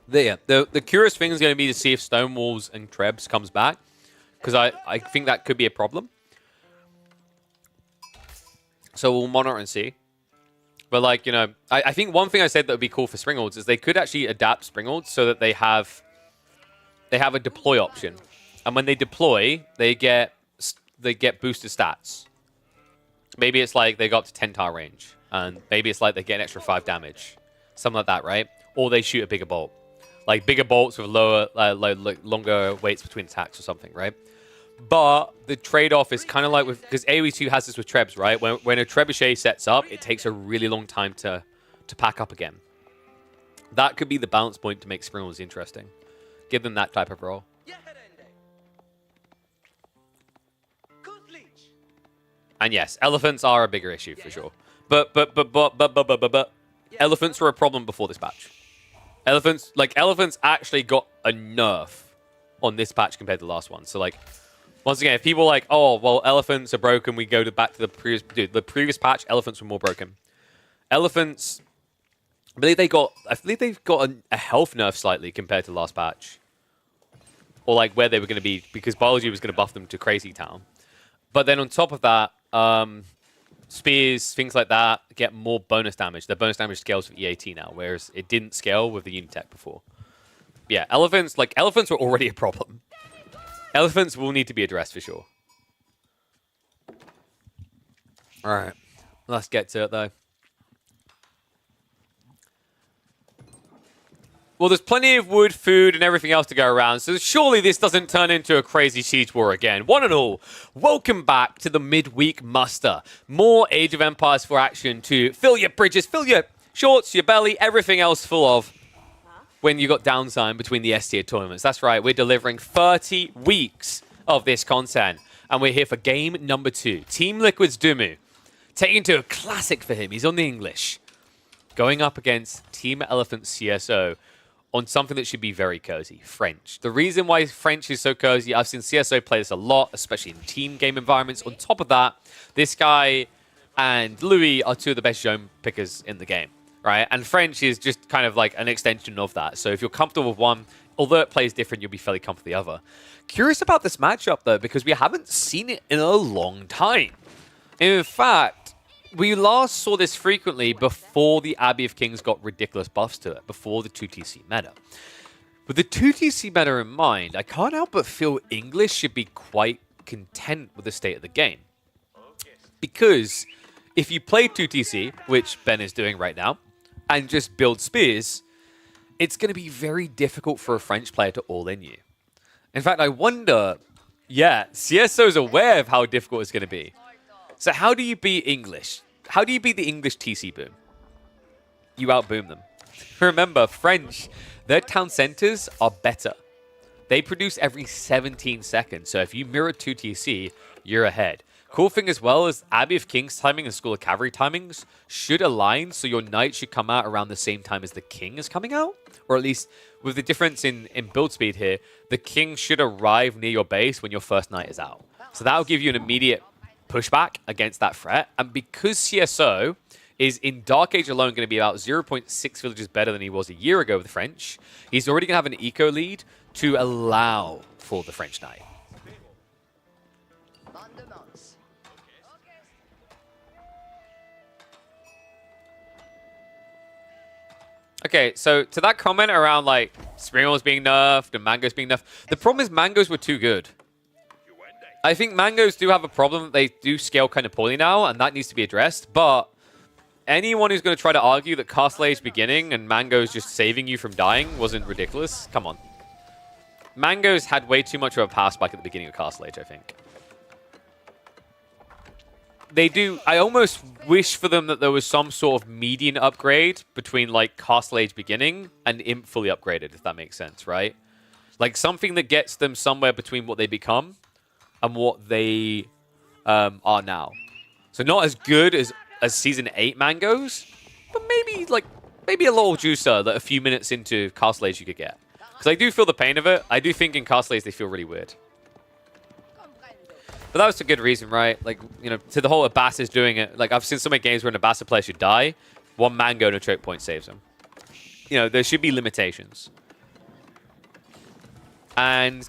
The curious thing is going to be to see if Stonewalls and Trebs comes back. Because I think that could be a problem. So we'll monitor and see. But like, you know, I think one thing I said that would be cool for Springalds is they could actually adapt Springalds so that they have a deploy option. And when they deploy, they get boosted stats. Maybe it's like they got up to 10 tar range. And maybe it's like they get an extra 5 damage. Something like that, right? Or they shoot a bigger bolt. Like bigger bolts with lower, longer waits between attacks or something, right? But the trade-off is kind of like with... Because AoE 2 has this with Trebs, right? When a Trebuchet sets up, it takes a really long time to pack up again. That could be the balance point to make Springalds interesting. Give them that type of role. And yes, elephants are a bigger issue for sure. But elephants were a problem before this patch. Elephants actually got a nerf on this patch compared to the last one. So like, once again, if people are like, oh, well, elephants are broken, we go back to the previous... Dude, the previous patch, elephants were more broken. Elephants... I believe they've got a health nerf slightly compared to the last patch. Or like where they were going to be, because biology was going to buff them to Crazy Town. But then on top of that, spears, things like that, get more bonus damage. Their bonus damage scales with EAT now, whereas it didn't scale with the Unitech before. Yeah, elephants were already a problem. Elephants will need to be addressed for sure. Alright, let's get to it though. Well, there's plenty of wood, food, and everything else to go around, so surely this doesn't turn into a crazy siege war again. One and all, welcome back to the midweek muster. More Age of Empires 4 action to fill your bridges, fill your shorts, your belly, everything else full of when you got downtime between the S-tier tournaments. That's right, we're delivering 30 weeks of this content, and we're here for game number 2. Team Liquid's DeMu, taking to a classic for him. He's on the English, going up against Team Elephant CSO. On something that should be very cozy, French. The reason why French is so cozy, I've seen CSO play this a lot, especially in team game environments. On top of that, this guy and Louis are two of the best zone pickers in the game, right? And French is just kind of like an extension of that. So if you're comfortable with one, although it plays different, you'll be fairly comfortable with the other. Curious about this matchup, though, because we haven't seen it in a long time. In fact, we last saw this frequently before the Abbey of Kings got ridiculous buffs to it, before the 2TC meta. With the 2TC meta in mind, I can't help but feel English should be quite content with the state of the game. Because if you play 2TC, which Ben is doing right now, and just build spears, it's going to be very difficult for a French player to all-in you. In fact, I wonder, yeah, CSO's aware of how difficult it's going to be. So how do you beat English? How do you beat the English TC boom? You outboom them. Remember, French, their town centers are better. They produce every 17 seconds. So if you mirror 2TC, you're ahead. Cool thing as well is Abbey of Kings timing and School of Cavalry timings should align. So your knight should come out around the same time as the king is coming out. Or at least with the difference in build speed here, the king should arrive near your base when your first knight is out. So that'll give you an immediate pushback against that threat. And because CSO is in Dark Age alone going to be about 0.6 villages better than he was a year ago with the French, he's already going to have an eco lead to allow for the French knight. Okay, so to that comment around like Springalds being nerfed and Mangoes being nerfed, the problem is Mangoes were too good. I think Mangoes do have a problem. They do scale kind of poorly now, and that needs to be addressed. But anyone who's going to try to argue that Castle Age beginning and Mangoes just saving you from dying wasn't ridiculous, come on. Mangoes had way too much of a power spike at the beginning of Castle Age, I think. they do. I almost wish for them that there was some sort of median upgrade between like Castle Age beginning and Imp fully upgraded, if that makes sense, right? Like something that gets them somewhere between what they become and what they are now. So not as good as Season 8 mangoes, but maybe a little juicer that a few minutes into Castle Age you could get. Because I do feel the pain of it. I do think in Castle Age they feel really weird. But that was a good reason, right? Like, you know, to the whole Abbas is doing it. Like, I've seen so many games where an Abbas player should die. One mango and a choke point saves him. You know, there should be limitations. And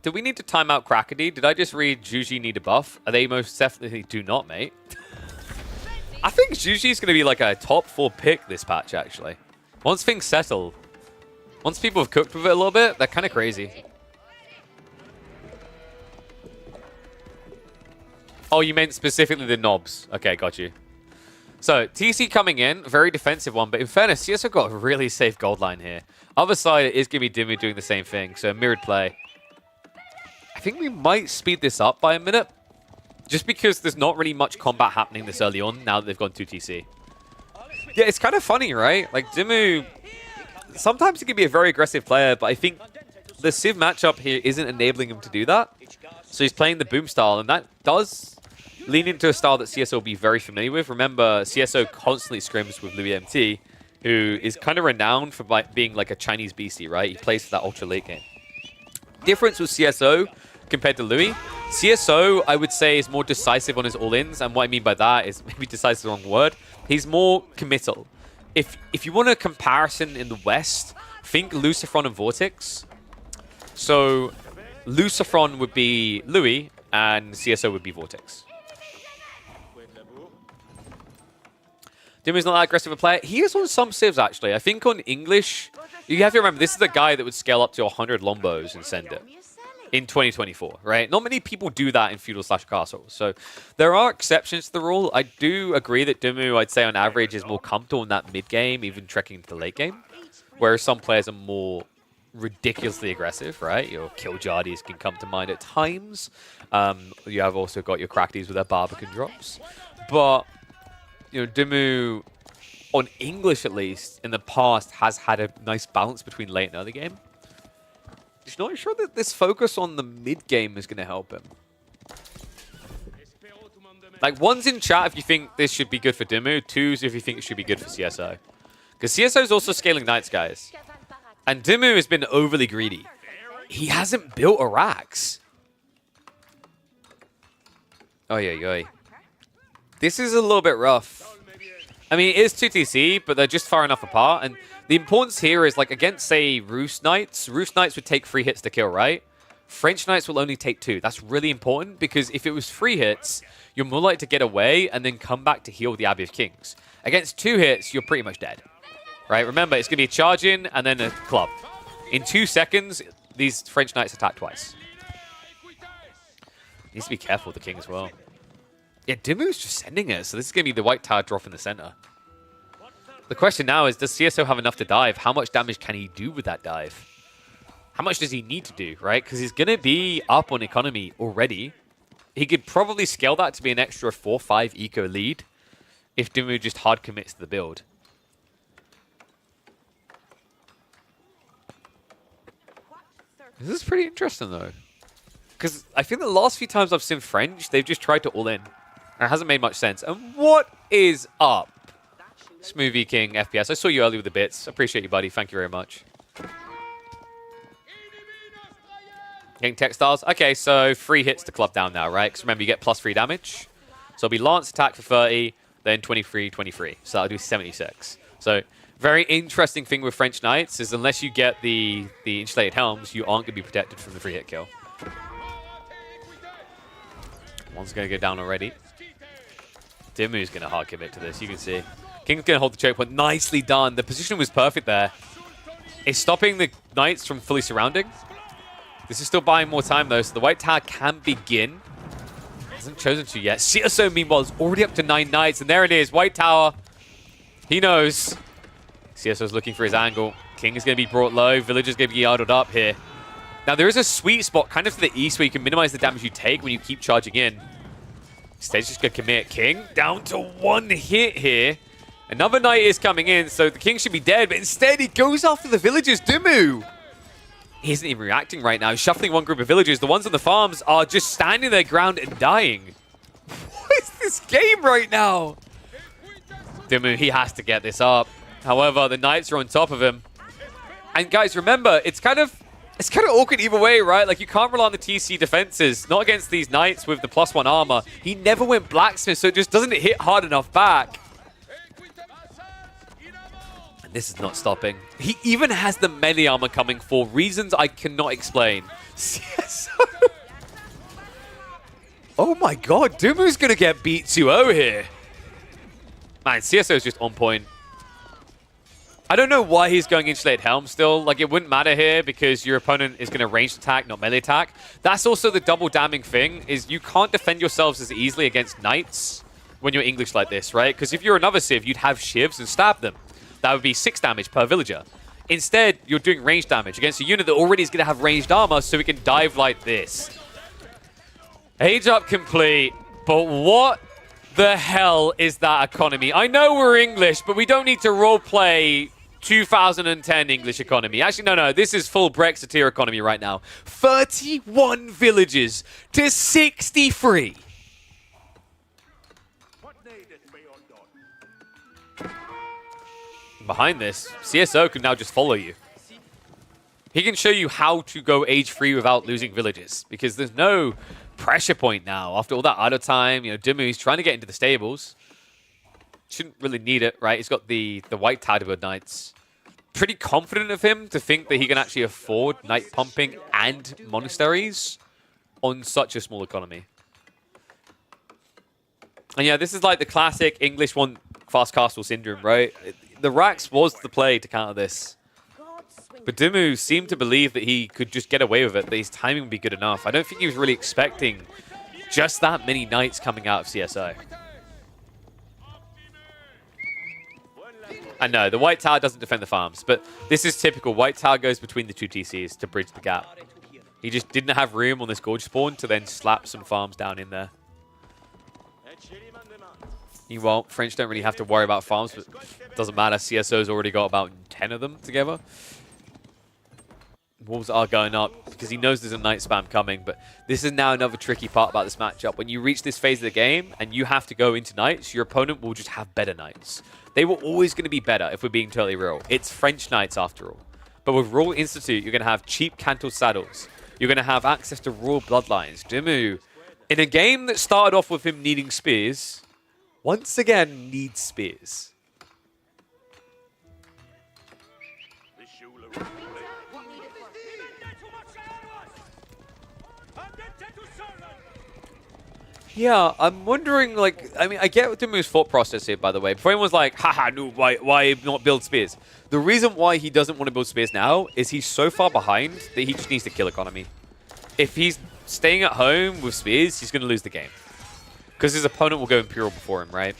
do we need to time out Kraky? Did I just read Juji need a buff? They most definitely do not, mate. I think Juji's going to be like a top 4 pick this patch, actually. Once things settle. Once people have cooked with it a little bit, they're kind of crazy. Oh, you meant specifically the knobs. Okay, got you. So, TC coming in, very defensive one, but in fairness, CSO got a really safe gold line here. Other side is going to be DeMu doing the same thing, so mirrored play. I think we might speed this up by a minute, just because there's not really much combat happening this early on, now that they've gone 2 TC. Yeah, it's kind of funny, right? Like, DeMu, sometimes he can be a very aggressive player, but I think the Civ matchup here isn't enabling him to do that. So he's playing the boom style, and that does lean into a style that CSO will be very familiar with. Remember, CSO constantly scrims with Louis MT, who is kind of renowned for being like a Chinese Beasty, right? He plays for that ultra late game. Difference with CSO compared to Louis. CSO, I would say, is more decisive on his all-ins, and what I mean by that is maybe decisive is the wrong word. He's more committal. If you want a comparison in the West, think Lucifron and Vortex. So Lucifron would be Louis, and CSO would be Vortex. DeMu's not that aggressive a player. He is on some civs, actually. I think on English, you have to remember, this is the guy that would scale up to 100 Lombos and send it in 2024, right? Not many people do that in Feudal/Castle. So there are exceptions to the rule. I do agree that DeMu, I'd say on average, is more comfortable in that mid-game, even trekking into the late game, whereas some players are more ridiculously aggressive, right? Your KillJs can come to mind at times. You have also got your Krakys with their Barbican drops. But you know, DeMu, on English at least, in the past, has had a nice balance between late and early game. Just not sure that this focus on the mid game is going to help him. Like, one's in chat if you think this should be good for DeMu, two's if you think it should be good for CSO. Because CSO is also scaling Knights, guys. And DeMu has been overly greedy. He hasn't built a Rax. Oh, yeah. This is a little bit rough. I mean, it is 2 TC, but they're just far enough apart. And the importance here is, like, against, say, Roost Knights would take 3 hits to kill, right? French Knights will only take 2. That's really important, because if it was 3 hits, you're more likely to get away and then come back to heal with the Abbey of Kings. Against 2 hits, you're pretty much dead. Right? Remember, it's going to be a charge in and then a club. In 2 seconds, these French Knights attack twice. Needs to be careful with the King as well. Yeah, DeMu's just sending it, so this is going to be the white tower drop in the center. The question now is, does CSO have enough to dive? How much damage can he do with that dive? How much does he need to do, right? Because he's going to be up on economy already. He could probably scale that to be an extra 4-5 eco lead if DeMu just hard commits to the build. This is pretty interesting, though. Because I think the last few times I've seen French, they've just tried to all-in. And it hasn't made much sense. And what is up? Smoothie King FPS. I saw you earlier with the bits. Appreciate you, buddy. Thank you very much. Getting textiles. Okay, so 3 hits to club down now, right? Because remember, you get +3 damage. So it'll be Lance attack for 30, then 23, 23. So that'll do 76. So very interesting thing with French Knights is unless you get the insulated helms, you aren't going to be protected from the 3-hit kill. One's going to go down already. DeMu's going to hard commit to this, you can see. King's going to hold the choke point. Nicely done. The position was perfect there. It's stopping the Knights from fully surrounding. This is still buying more time, though, so the white tower can begin. Hasn't chosen to yet. CSO, meanwhile, is already up to 9 Knights, and there it is. White tower. He knows. CSO's looking for his angle. King is going to be brought low. Villager's going to be yarded up here. Now, there is a sweet spot kind of to the east where you can minimize the damage you take when you keep charging in. Instead, just going to commit King down to 1 hit here. Another knight is coming in, so the King should be dead, but instead he goes after the villagers. DeMu! He isn't even reacting right now. He's shuffling one group of villagers. The ones on the farms are just standing their ground and dying. What is this game right now? DeMu, he has to get this up. However, the knights are on top of him. And guys, remember, it's kind of awkward either way, right? Like, you can't rely on the TC defenses. Not against these knights with the +1 armor. He never went blacksmith, so it just doesn't hit hard enough back. And this is not stopping. He even has the melee armor coming for reasons I cannot explain. CSO. Oh my god, DeMu's gonna get beat 2-0 here. Man, CSO is just on point. I don't know why he's going insulated helm still. Like, it wouldn't matter here because your opponent is going to ranged attack, not melee attack. That's also the double damning thing, is you can't defend yourselves as easily against knights when you're English like this, right? Because if you're another civ, you'd have shivs and stab them. That would be 6 damage per villager. Instead, you're doing ranged damage against a unit that already is going to have ranged armor, so we can dive like this. Age up complete, but what the hell is that economy? I know we're English, but we don't need to roleplay 2010 English economy. Actually, no. This is full Brexiteer economy right now. 31 villages to 63. Behind this, CSO can now just follow you. He can show you how to go age-free without losing villages, because there's no pressure point now. After all that idle time, you know, DeMu's trying to get into the stables. Shouldn't really need it, right? He's got the white Tadabird Knights. Pretty confident of him to think that he can actually afford Knight Pumping and Monasteries on such a small economy. And yeah, this is like the classic English want fast castle syndrome, right? The Rax was the play to counter this. But DeMu seemed to believe that he could just get away with it, that his timing would be good enough. I don't think he was really expecting just that many knights coming out of CSO. I know, the White Tower doesn't defend the farms, but this is typical. White Tower goes between the two TCs to bridge the gap. He just didn't have room on this Gorge spawn to then slap some farms down in there. Well, French don't really have to worry about farms, but it doesn't matter. CSO's already got about 10 of them together. Wolves are going up because he knows there's a knight spam coming, but this is now another tricky part about this matchup. When you reach this phase of the game and you have to go into knights, your opponent will just have better knights. They were always going to be better if we're being totally real. It's French knights after all. But with Royal Institute, you're going to have cheap cantled saddles. You're going to have access to royal bloodlines. DeMu, in a game that started off with him needing spears, once again needs spears. Yeah, I'm wondering, like, I mean, I get DeMu's thought process here, by the way. Before anyone's like, haha, no, why not build spears? The reason why he doesn't want to build spears now is he's so far behind that he just needs to kill economy. If he's staying at home with spears, he's going to lose the game. Because his opponent will go Imperial before him, right?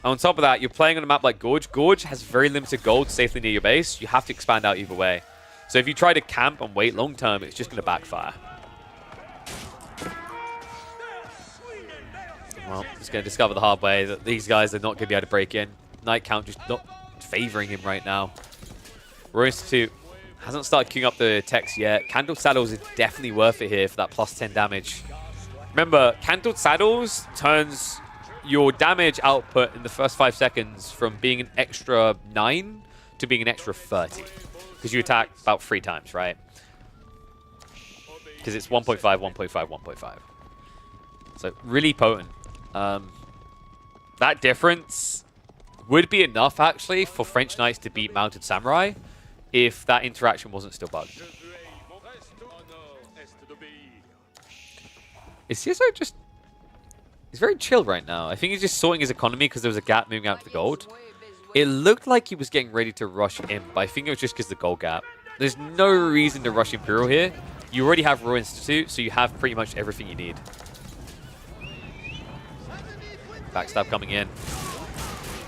And on top of that, you're playing on a map like Gorge. Gorge has very limited gold safely near your base. You have to expand out either way. So if you try to camp and wait long term, it's just going to backfire. Well, he's going to discover the hard way that these guys are not going to be able to break in. Knight count just not favoring him right now. Royal Institute hasn't started queuing up the techs yet. Cantled Saddles is definitely worth it here for that plus 10 damage. Remember, Cantled Saddles turns your damage output in the first 5 seconds from being an extra 9 to being an extra 30. Because you attack about 3 times, right? Because it's 1.5, 1.5, 1.5. So really potent. That difference would be enough, actually, for French Knights to beat Mounted Samurai if that interaction wasn't still bugged. Is CSO just... He's very chill right now. I think he's just sorting his economy because there was a gap moving out to the gold. It looked like he was getting ready to rush in, but I think it was just because of the gold gap. There's no reason to rush Imperial here. You already have Royal Institute, so you have pretty much everything you need. Backstab coming in.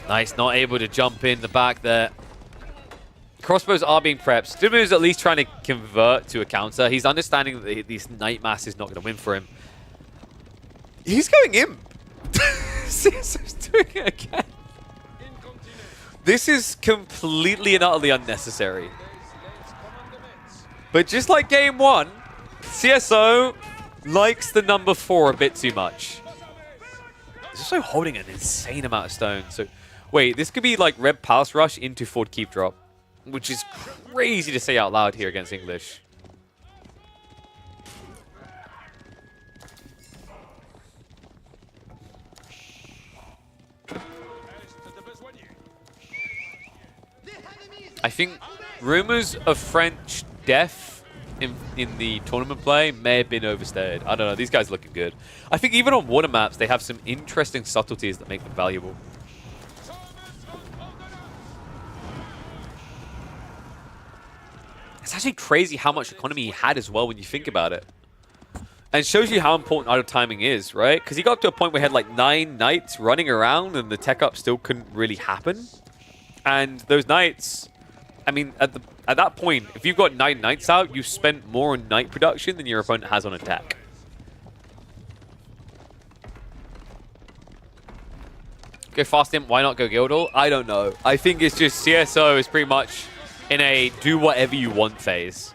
Nice, not able to jump in the back there. Crossbows are being prepped. DeMu's at least trying to convert to a counter. He's understanding that this Knight Mass is not going to win for him. He's going in. CSO's doing it again. This is completely and utterly unnecessary. But just like game 1, CSO likes the number 4 a bit too much. He's also holding an insane amount of stone. So, wait, this could be like Red Palace Rush into Ford Keep Drop, which is crazy to say out loud here against English. I think rumors of French death in the tournament play may have been overstated. I don't know. These guys are looking good. I think even on water maps, they have some interesting subtleties that make them valuable. It's actually crazy how much economy he had as well when you think about it. And it shows you how important idle timing is, right? Because he got to a point where he had like 9 knights running around and the tech up still couldn't really happen. And those knights... I mean, at that point, if you've got 9 knights out, you've spent more on knight production than your opponent has on attack. Go fast in, why not go Guildhall? I don't know. I think it's just CSO is pretty much in a do whatever you want phase.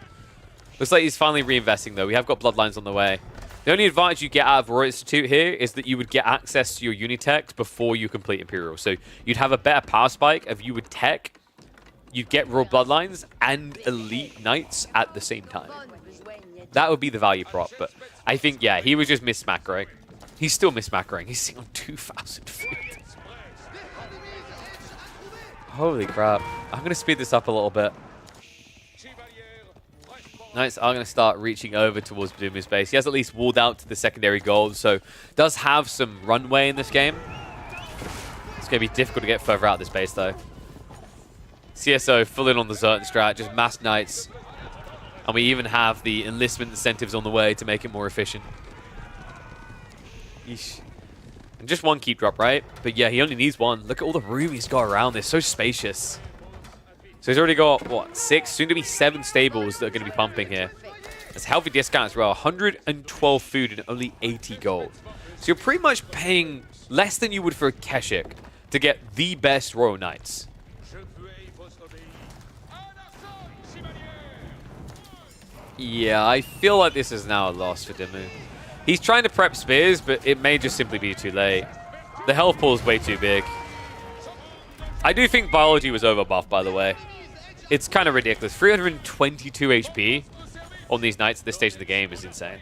Looks like he's finally reinvesting though. We have got Bloodlines on the way. The only advantage you get out of Royal Institute here is that you would get access to your Unitech before you complete Imperial. So you'd have a better power spike if you would tech. You'd get Royal Bloodlines and Elite Knights at the same time. That would be the value prop, but I think, yeah, he was just miss-macroing. He's still miss-macroing. He's sitting on 2,000 food. Holy crap. I'm going to speed this up a little bit. Knights are going to start reaching over towards DeMu's base. He has at least walled out to the secondary gold, so does have some runway in this game. It's going to be difficult to get further out of this base, though. CSO full in on the Zertan strat, just mass knights. And we even have the enlistment incentives on the way to make it more efficient. Yeesh. And just 1 keep drop, right? But yeah, he only needs 1. Look at all the room he's got around this. So spacious. So he's already got, what, 6, soon to be 7 stables that are going to be pumping here. It's healthy discount as well. 112 food and only 80 gold. So you're pretty much paying less than you would for a Keshik to get the best Royal Knights. Yeah, I feel like this is now a loss for DeMu. He's trying to prep spears, but it may just simply be too late. The health pool is way too big. I do think biology was overbuffed, by the way. It's kind of ridiculous. 322 HP on these knights at this stage of the game is insane.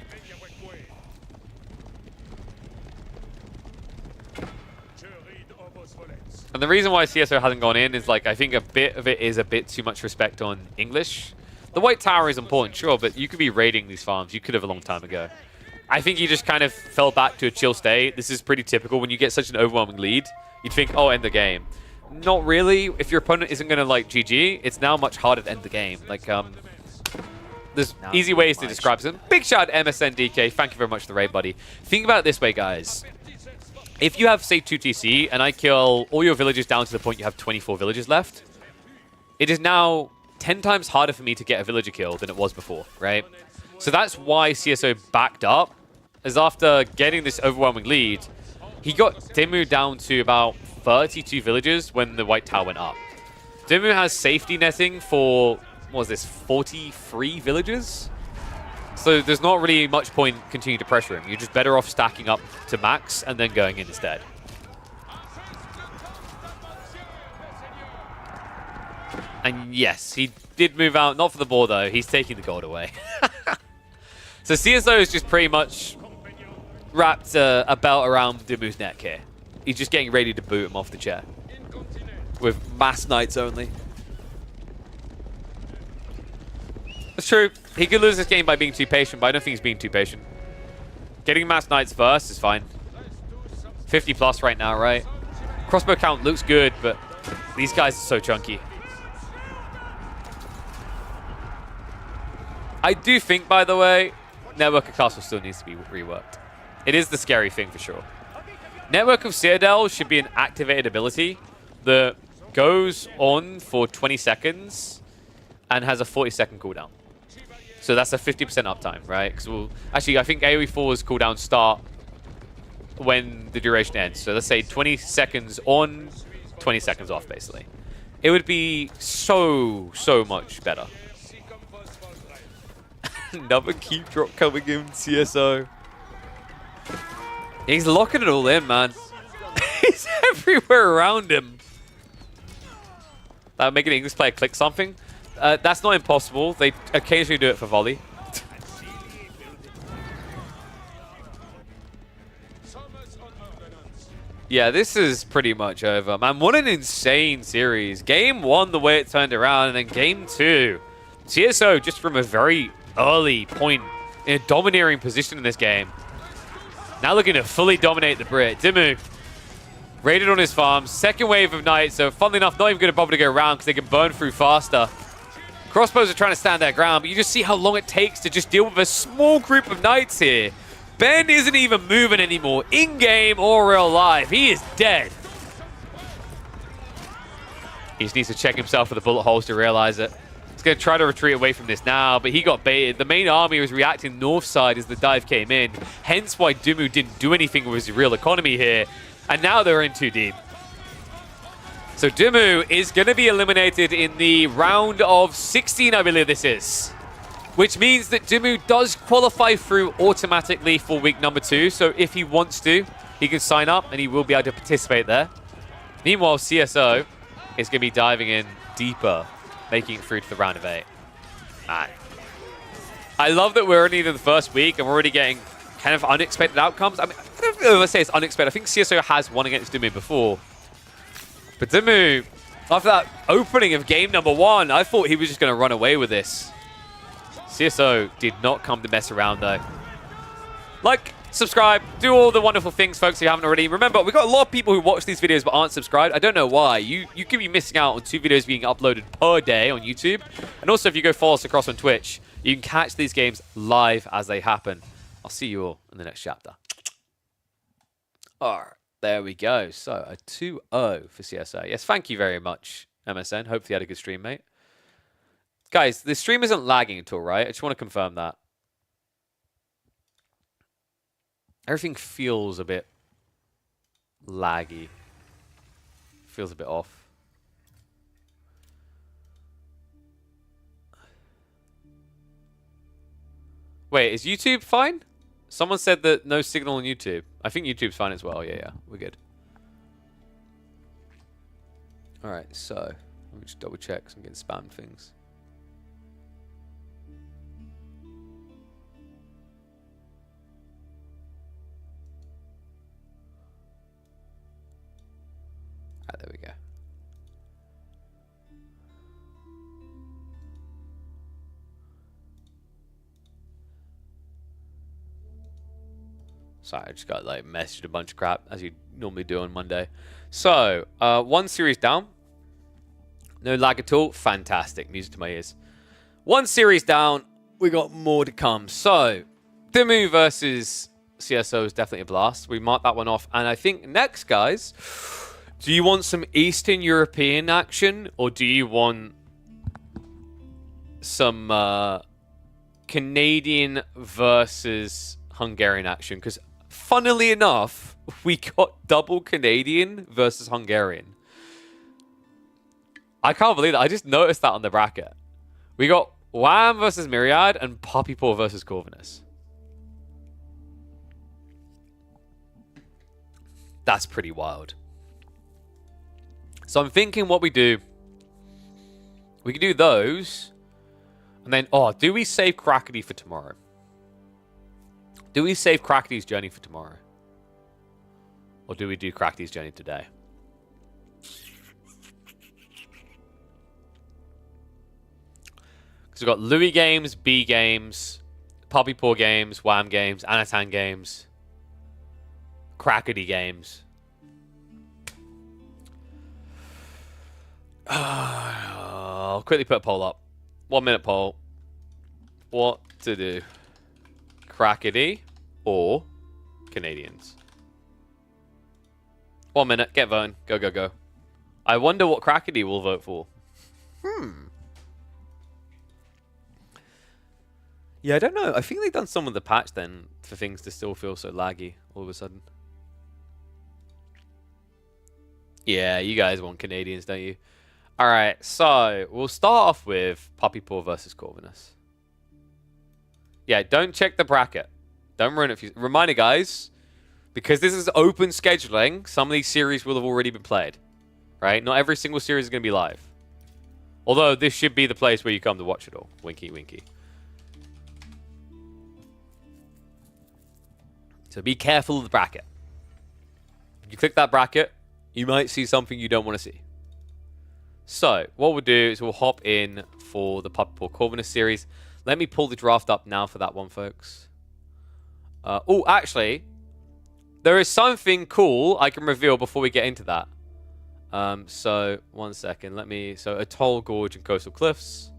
And the reason why CSO hasn't gone in is, like, I think a bit of it is a bit too much respect on English. The White Tower is important, sure, but you could be raiding these farms. You could have a long time ago. I think he just kind of fell back to a chill state. This is pretty typical. When you get such an overwhelming lead, you'd think, oh, end the game. Not really. If your opponent isn't going to, like, GG, it's now much harder to end the game. Like, there's easy ways to describe them. Big shout out to MSNDK. Thank you very much for the raid, buddy. Think about it this way, guys. If you have, say, 2 TC, and I kill all your villagers down to the point you have 24 villagers left, it is now 10 times harder for me to get a villager kill than it was before, right? So that's why CSO backed up, is after getting this overwhelming lead, he got DeMu down to about 32 villagers when the White Tower went up. DeMu has safety netting for, what was this, 43 villagers? So there's not really much point continuing to pressure him. You're just better off stacking up to max and then going in instead. And yes, he did move out. Not for the ball, though. He's taking the gold away. So CSO is just pretty much wrapped a belt around DeMu's neck here. He's just getting ready to boot him off the chair. With mass knights only. It's true. He could lose this game by being too patient, but I don't think he's being too patient. Getting mass knights first is fine. 50 plus right now, right? Crossbow count looks good, but these guys are so chunky. I do think, by the way, Network of Castle still needs to be reworked. It is the scary thing for sure. Network of Citadel should be an activated ability that goes on for 20 seconds and has a 40-second cooldown. So that's a 50% uptime, right? Because actually, I think AoE 4's cooldown start when the duration ends. So let's say 20 seconds on, 20 seconds off, basically. It would be so much better. Another keep drop coming in, CSO. He's locking it all in, man. He's everywhere around him. Make an English player click something. That's not impossible. They occasionally do it for volley. Yeah, this is pretty much over, man. What an insane series. Game 1, the way it turned around, and then Game 2. CSO just from a very early point in a domineering position in this game. Now looking to fully dominate the Brit. DeMu raided on his farm. Second wave of Knights, so funnily enough, not even going to bother to go around because they can burn through faster. Crossbows are trying to stand their ground, but you just see how long it takes to just deal with a small group of Knights here. Ben isn't even moving anymore, in-game or real life. He is dead. He just needs to check himself for the bullet holes to realize it. He's going to try to retreat away from this now, but he got baited. The main army was reacting north side as the dive came in, hence why DeMu didn't do anything with his real economy here. And now they're in too deep. So DeMu is going to be eliminated in the round of 16, I believe this is. Which means that DeMu does qualify through automatically for week number 2. So if he wants to, he can sign up and he will be able to participate there. Meanwhile, CSO is going to be diving in deeper, making it through to the round of 8. Man. I love that we're only in the first week and we're already getting kind of unexpected outcomes. I mean, I don't know if I say it's unexpected. I think CSO has won against DeMu before. But DeMu, after that opening of game number 1, I thought he was just going to run away with this. CSO did not come to mess around, though. Like, subscribe, do all the wonderful things, folks, if you haven't already. Remember, we've got a lot of people who watch these videos but aren't subscribed. I don't know why. You could be missing out on 2 videos being uploaded per day on YouTube. And also, if you go follow us across on Twitch, you can catch these games live as they happen. I'll see you all in the next chapter. All right, there we go. So, a 2-0 for CSO. Yes, thank you very much, MSN. Hopefully you had a good stream, mate. Guys, the stream isn't lagging at all, right? I just want to confirm that. Everything feels a bit laggy. Feels a bit off. Wait, is YouTube fine? Someone said that no signal on YouTube. I think YouTube's fine as well. Yeah, we're good. Alright, so let me just double check because I'm getting spammed things. Ah, there we go. Sorry, I just got like messaged a bunch of crap as you normally do on Monday. So, 1 series down. No lag at all. Fantastic. Music to my ears. 1 series down. We got more to come. So, DeMu versus CSO is definitely a blast. We marked that one off. And I think next, guys, do you want some Eastern European action or do you want some Canadian versus Hungarian action? Because funnily enough, we got double Canadian versus Hungarian. I can't believe that. I just noticed that on the bracket. We got Wham versus Myriad and Poppypaw versus Corvinus. That's pretty wild. So I'm thinking what we do. We can do those. And then, do we save Kraky for tomorrow? Do we save Kraky's journey for tomorrow? Or do we do Kraky's journey today? Because we've got Louis games, B games, Poppypaw games, Wham games, Anan games, Kraky games. I'll quickly put a poll up. 1 minute poll. What to do? Kraky or Canadians? 1 minute. Get voting. Go, go, go. I wonder what Kraky will vote for. Yeah, I don't know. I think they've done some of the patch then for things to still feel so laggy all of a sudden. Yeah, you guys want Canadians, don't you? All right, so we'll start off with Puppy Paw versus Corvinus. Yeah, don't check the bracket. Don't ruin it. Reminder, guys, because this is open scheduling, some of these series will have already been played, right? Not every single series is going to be live. Although this should be the place where you come to watch it all. Winky, winky. So be careful of the bracket. If you click that bracket, you might see something you don't want to see. So what we'll do is we'll hop in for the Puppy Paw Corvinus series. Let me pull the draft up now for that one, folks. Oh, actually, there is something cool I can reveal before we get into that. So, one second. So, Atoll, Gorge, and Coastal Cliffs.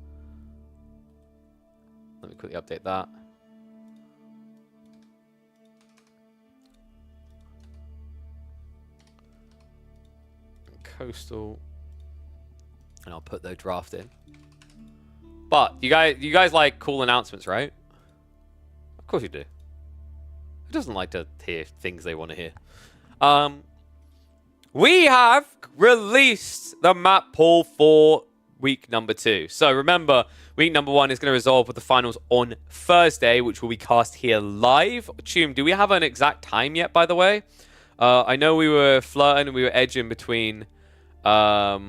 Let me quickly update that. Coastal. And I'll put the draft in. But, you guys like cool announcements, right? Of course you do. Who doesn't like to hear things they want to hear? We have released the map pool for week number 2. So remember, week number 1 is going to resolve with the finals on Thursday, which will be cast here live. Chum, do we have an exact time yet, by the way? I know we were flirting and we were edging between... what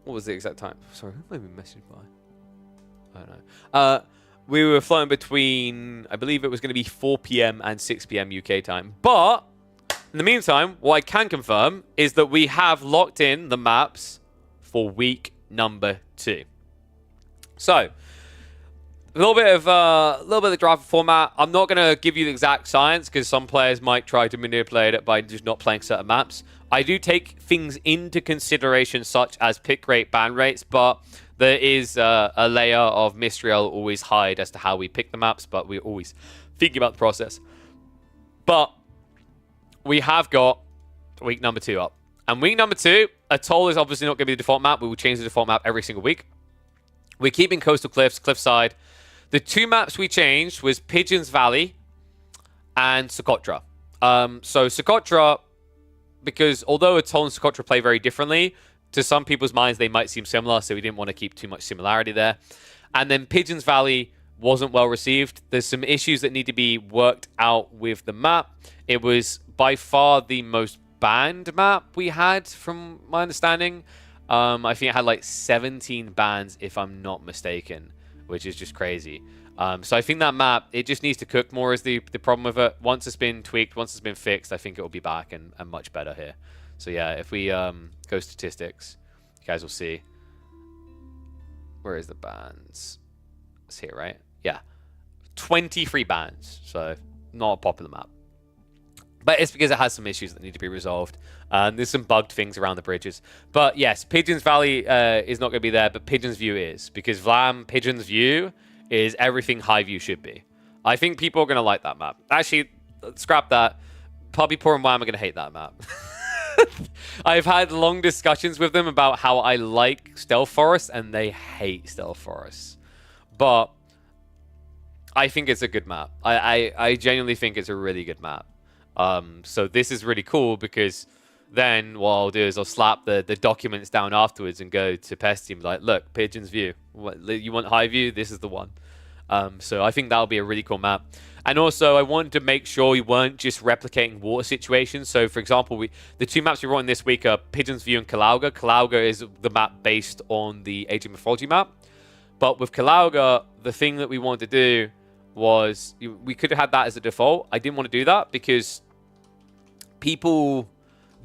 was the exact time? Sorry, who am I messaged by? I don't know. We were flirting between, I believe it was going to be 4 p.m. and 6 p.m. UK time. But... in the meantime, what I can confirm is that we have locked in the maps for week number 2. So, a little bit of the draft format. I'm not going to give you the exact science because some players might try to manipulate it by just not playing certain maps. I do take things into consideration such as pick rate, ban rates, but there is a layer of mystery I'll always hide as to how we pick the maps, but we're always thinking about the process. But we have got week number 2 up. And week number 2, Atoll is obviously not going to be the default map. We will change the default map every single week. We're keeping Coastal Cliffs, Cliffside. The 2 maps we changed was Pigeons Valley and Socotra. So Socotra, because although Atoll and Socotra play very differently, to some people's minds they might seem similar, so we didn't want to keep too much similarity there. And then Pigeons Valley wasn't well received. There's some issues that need to be worked out with the map. It was by far the most banned map we had, from my understanding. I think it had like 17 bans, if I'm not mistaken, which is just crazy. So I think that map, it just needs to cook more is the problem with it. Once it's been tweaked, once it's been fixed, I think it will be back and much better here. So yeah, if we go statistics, you guys will see. Where is the bans? It's here, right? Yeah. 23 bans, so not a popular map. But it's because it has some issues that need to be resolved. There's some bugged things around the bridges. But yes, Pigeons Valley is not going to be there, but Pigeons View is. Because Vlam Pigeons View is everything High View should be. I think people are going to like that map. Actually, scrap that. Puppy Paw and Wham are going to hate that map. I've had long discussions with them about how I like Stealth Forest, and they hate Stealth Forest. But I think it's a good map. I genuinely think it's a really good map. So this is really cool because then what I'll do is I'll slap the documents down afterwards and go to Beasty and be like, look, Pigeons View. You want High View? This is the one. So I think that'll be a really cool map. And also, I wanted to make sure we weren't just replicating water situations. So, for example, the 2 maps we run this week are Pigeons View and Kalauga. Kalauga is the map based on the Age of Mythology map. But with Kalauga, the thing that we wanted to do was we could have had that as a default. I didn't want to do that because people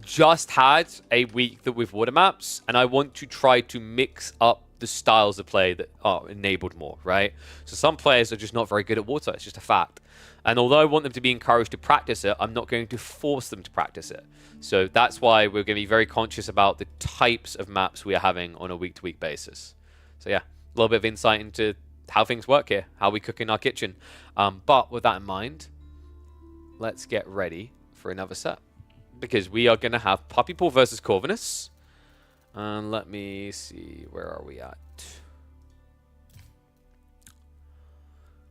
just had a week that with water maps, and I want to try to mix up the styles of play that are enabled more, right? So some players are just not very good at water. It's just a fact. And although I want them to be encouraged to practice it, I'm not going to force them to practice it. So that's why we're going to be very conscious about the types of maps we are having on a week-to-week basis. So yeah, a little bit of insight into how things work here, how we cook in our kitchen. But with that in mind, let's get ready for another set. Because we are going to have Puppy Paw versus Corvinus. And let me see, where are we at?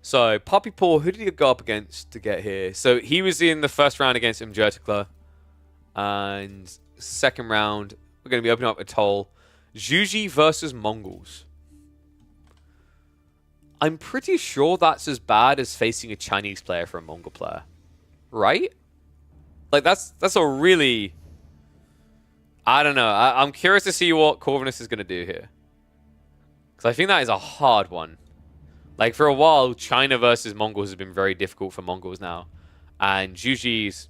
So, Puppy Paw, who did he go up against to get here? So, he was in the first round against Mjertikla. And second round, we're going to be opening up Atoll. Juji versus Mongols. I'm pretty sure that's as bad as facing a Chinese player for a Mongol player. Right? Like, that's a really... I don't know. I'm curious to see what Corvinus is going to do here. Because I think that is a hard one. Like, for a while, China versus Mongols has been very difficult for Mongols now. And Juji's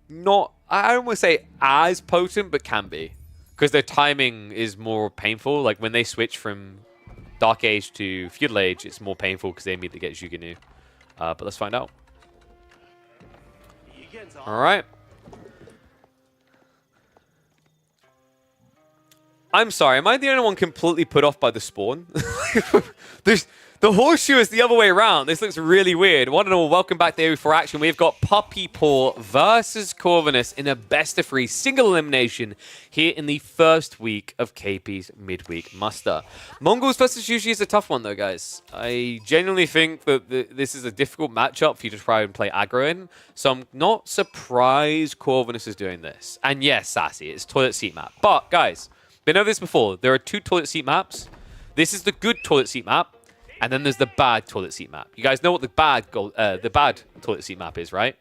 not, I don't want to say as potent, but can be. Because their timing is more painful. Like, when they switch from Dark Age to Feudal Age, it's more painful because they immediately get Zhuge-Nu. But let's find out. All right. I'm sorry, am I the only one completely put off by the spawn? The horseshoe is the other way around. This looks really weird. One and all, welcome back to for action. We've got Puppy Paw versus Corvinus in a best-of-3 single elimination here in the first week of KP's midweek muster. Mongols versus Juji is a tough one, though, guys. I genuinely think that this is a difficult matchup for you to try and play aggro in, so I'm not surprised Corvinus is doing this. And yes, Sassy, it's toilet seat map. But, guys, been over this before. There are 2 toilet seat maps. This is the good toilet seat map. And then there's the bad toilet seat map. You guys know what the bad toilet seat map is, right?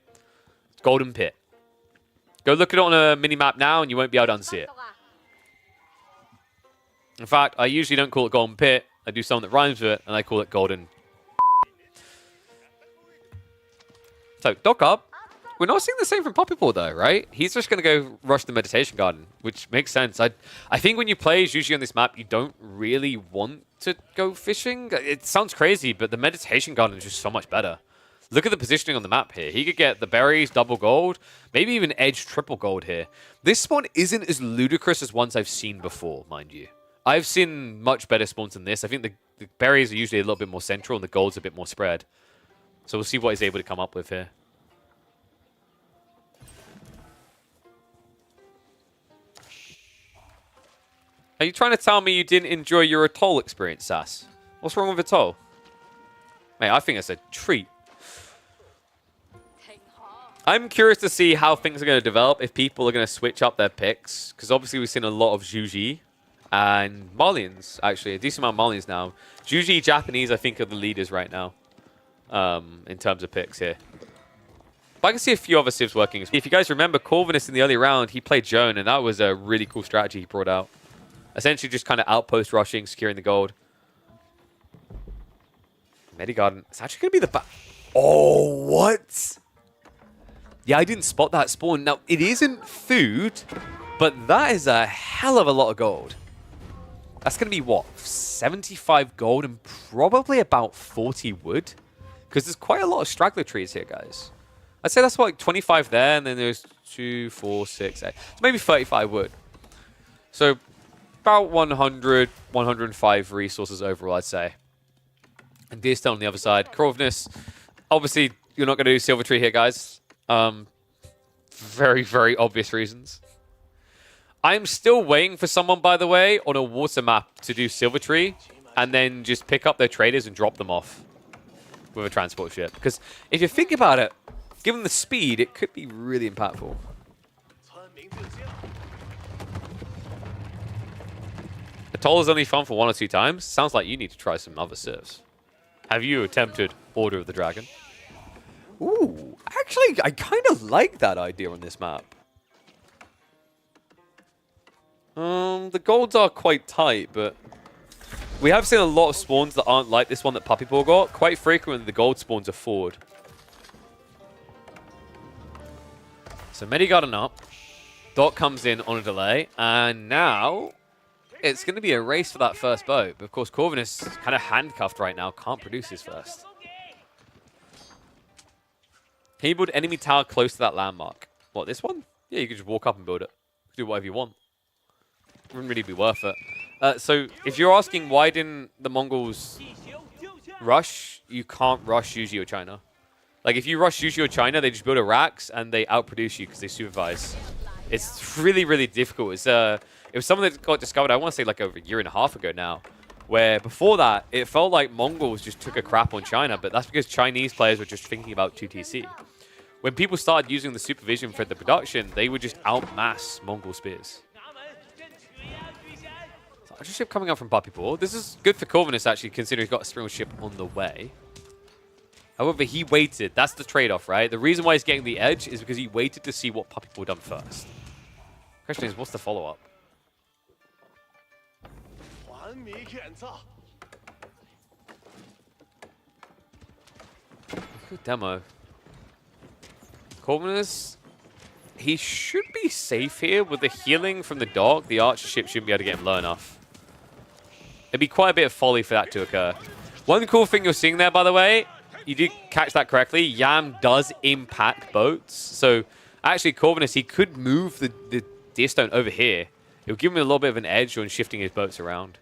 It's Golden Pit. Go look at it on a mini-map now, and you won't be able to unsee it. In fact, I usually don't call it Golden Pit. I do something that rhymes with it, and I call it Golden. So, Doc Up. We're not seeing the same from Puppy Paw, though, right? He's just going to go rush the Meditation Garden, which makes sense. I think when you play usually on this map, you don't really want to go fishing. It sounds crazy, but the Meditation Garden is just so much better. Look at the positioning on the map here. He could get the berries, double gold, maybe even edge triple gold here. This spawn isn't as ludicrous as ones I've seen before, mind you. I've seen much better spawns than this. I think the berries are usually a little bit more central and the gold's a bit more spread. So we'll see what he's able to come up with here. Are you trying to tell me you didn't enjoy your Atoll experience, Sass? What's wrong with Atoll? Mate, I think it's a treat. I'm curious to see how things are going to develop, if people are going to switch up their picks. Because obviously we've seen a lot of Juji and Malians, actually. A decent amount of Malians now. Juji, Japanese, I think, are the leaders right now in terms of picks here. But I can see a few other civs working. If you guys remember, Corvinus in the early round, he played Joan, and that was a really cool strategy he brought out. Essentially just kind of outpost rushing, securing the gold. Medigarden. It's actually going to be the... Oh, what? Yeah, I didn't spot that spawn. Now, it isn't food, but that is a hell of a lot of gold. That's going to be, what, 75 gold and probably about 40 wood? Because there's quite a lot of straggler trees here, guys. I'd say that's like 25 there, and then there's 2, 4, 6, 8. So maybe 35 wood. So... about 100, 105 resources overall, I'd say. And Deerstone on the other side. Corvinus, obviously, you're not going to do Silver Tree here, guys. Very, very obvious reasons. I'm still waiting for someone, by the way, on a water map to do Silver Tree and then just pick up their traders and drop them off with a transport ship. Because if you think about it, given the speed, it could be really impactful. Atoll is only fun for 1 or 2 times. Sounds like you need to try some other civs. Have you attempted Order of the Dragon? Ooh, actually, I kind of like that idea on this map. The golds are quite tight, but we have seen a lot of spawns that aren't like this one that Puppy Paw got. Quite frequently, the gold spawns are forward. So Medigarden up. Doc comes in on a delay, and now... it's going to be a race for that first boat. But of course, Corvinus is kind of handcuffed right now. Can't produce his first. Can you build enemy tower close to that landmark? What, this one? Yeah, you could just walk up and build it. Do whatever you want. Wouldn't really be worth it. So, if you're asking why didn't the Mongols rush, you can't rush Juji or China. Like, if you rush Juji or China, they just build a racks and they outproduce you because they supervise. It's really, really difficult. It was something that got discovered, I want to say, like over a year and a half ago now, where before that, it felt like Mongols just took a crap on China, but that's because Chinese players were just thinking about 2TC. when people started using the supervision for the production, they would just outmass Mongol spears. So Archer ship coming up from Puppy Paw. This is good for Corvinus, actually, considering he's got a Spring ship on the way. However, he waited. That's the trade-off, right? The reason why he's getting the edge is because he waited to see what Puppy Paw done first. Question is, what's the follow-up? Good demo. Corvinus, he should be safe here with the healing from the dog. The archer ship shouldn't be able to get him low enough. It'd be quite a bit of folly for that to occur. One cool thing you're seeing there, by the way, you did catch that correctly. Yam does impact boats. So actually, Corvinus, he could move the Deer Stone over here. It'll give him a little bit of an edge on shifting his boats around.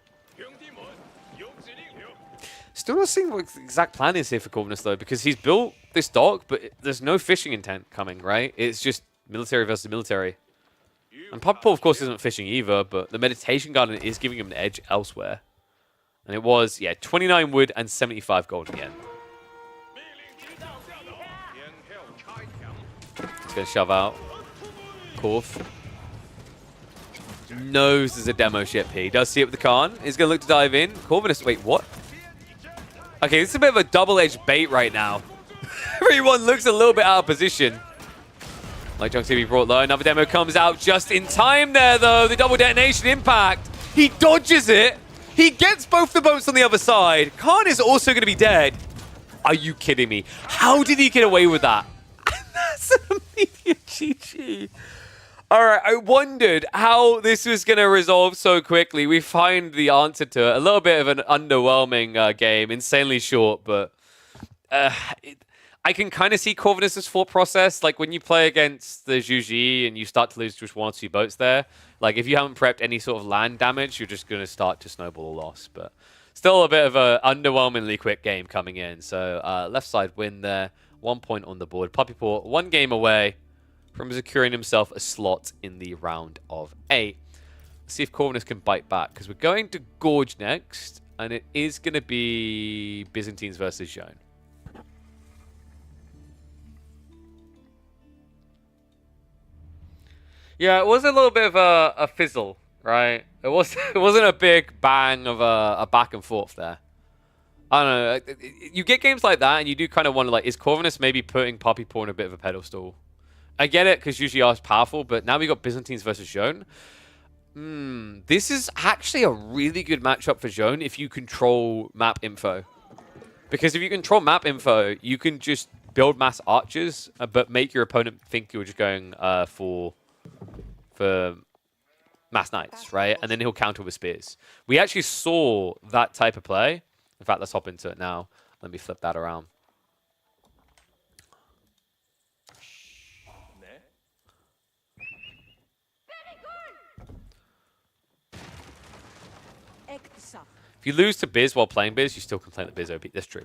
Still not seeing what the exact plan is here for Corvinus, though, because he's built this dock, but there's no fishing intent coming, right? It's just military versus military. And Puppy Paw, of course, isn't fishing either, but the Meditation Garden is giving him an edge elsewhere. And it was, yeah, 29 wood and 75 gold again. He's going to shove out. Korf. Knows there's a demo ship here. He does see it with the Khan. He's going to look to dive in. Corvinus, wait, what? Okay, this is a bit of a double-edged bait right now. Everyone looks a little bit out of position. Like Junk TV brought low. Another demo comes out just in time there, though. The double detonation impact. He dodges it. He gets both the boats on the other side. Khan is also going to be dead. Are you kidding me? How did he get away with that? And that's an immediate GG. All right, I wondered how this was going to resolve so quickly. We find the answer to it. A little bit of an underwhelming game, insanely short, but I can kind of see Corvinus' thought process. Like when you play against the Zhuji and you start to lose just one or two boats there, like if you haven't prepped any sort of land damage, you're just going to start to snowball a loss. But still a bit of an underwhelmingly quick game coming in. So left side win there, 1 point on the board. Puppy Paw, 1 game away from securing himself a slot in the round of 8. Let's see if Corvinus can bite back, because we're going to Gorge next, and it is going to be Byzantines versus Zhone. Yeah, it was a little bit of a fizzle, right? It wasn't a big bang of a back and forth there. I don't know. You get games like that, and you do kind of wonder, like, is Corvinus maybe putting Puppy Paw in a bit of a pedestal? I get it, because usually are powerful, but now we got Byzantines versus Zhone. This is actually a really good matchup for Zhone if you control map info. Because if you control map info, you can just build mass archers, but make your opponent think you're just going for mass knights, right? And then he'll counter with spears. We actually saw that type of play. In fact, let's hop into it now. Let me flip that around. If you lose to Biz while playing Biz, you still complain that Biz OP. That's true.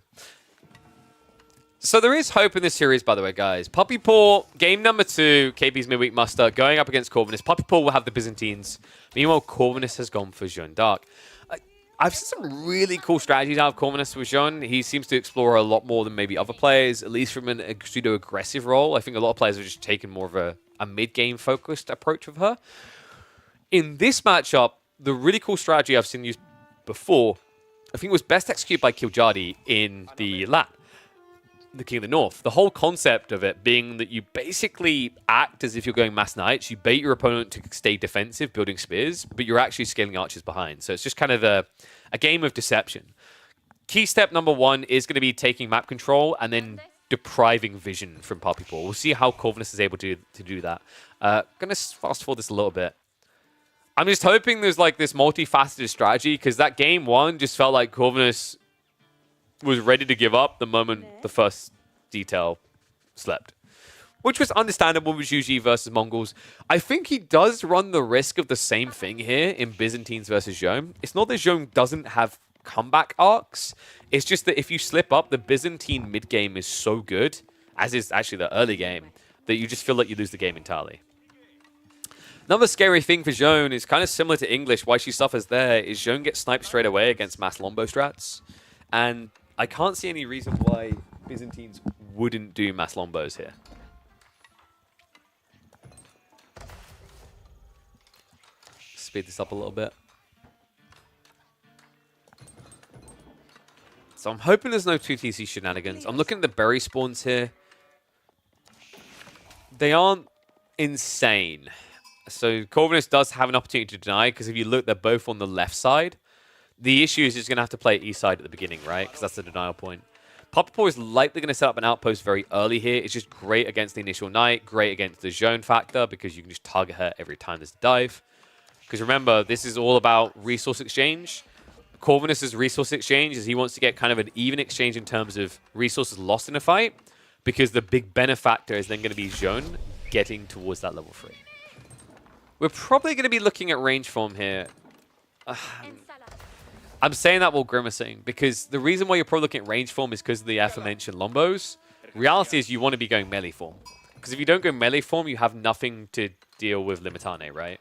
So there is hope in this series, by the way, guys. Puppy Paw, game number 2, KP's midweek muster, going up against Corvinus. Puppy Paw will have the Byzantines. Meanwhile, Corvinus has gone for Zhone Dark. I've seen some really cool strategies out of Corvinus with Zhone. He seems to explore a lot more than maybe other players, at least from a pseudo-aggressive role. I think a lot of players have just taken more of a mid-game focused approach with her. In this matchup, the really cool strategy I've seen used before, I think it was best executed by KillJ in the LAT, the King of the North. The whole concept of it being that you basically act as if you're going mass knights, you bait your opponent to stay defensive, building spears, but you're actually scaling archers behind. So it's just kind of a game of deception. Key step number 1 is going to be taking map control and then depriving vision from Puppy Paw. We'll see how Corvinus is able to do that. Going to fast forward this a little bit. I'm just hoping there's like this multifaceted strategy, because that game 1 just felt like Corvinus was ready to give up the moment the first detail slept. Which was understandable with Zhuji versus Mongols. I think he does run the risk of the same thing here in Byzantines versus Zhone. It's not that Zhone doesn't have comeback arcs. It's just that if you slip up, the Byzantine mid-game is so good, as is actually the early game, that you just feel like you lose the game entirely. Another scary thing for Zhone is kind of similar to English. Why she suffers there is Zhone gets sniped straight away against mass Lombo strats. And I can't see any reason why Byzantines wouldn't do mass Lombos here. speed this up a little bit. So I'm hoping there's no 2TC shenanigans. I'm looking at the berry spawns here. They aren't insane. So Corvinus does have an opportunity to deny, because if you look, they're both on the left side. The issue is he's going to have to play east side at the beginning, right? Because that's the denial point. Papapour is likely going to set up an outpost very early here. It's just great against the initial knight, great against the zone factor, because you can just target her every time there's a dive. Because remember, this is all about resource exchange. Corvinus' resource exchange is he wants to get kind of an even exchange in terms of resources lost in a fight, because the big benefactor is then going to be zone getting towards that level 3. We're probably going to be looking at range form here. I'm saying that while grimacing, because the reason why you're probably looking at range form is because of the aforementioned lombos. Reality is you want to be going melee form. Because if you don't go melee form, you have nothing to deal with Limitane, right?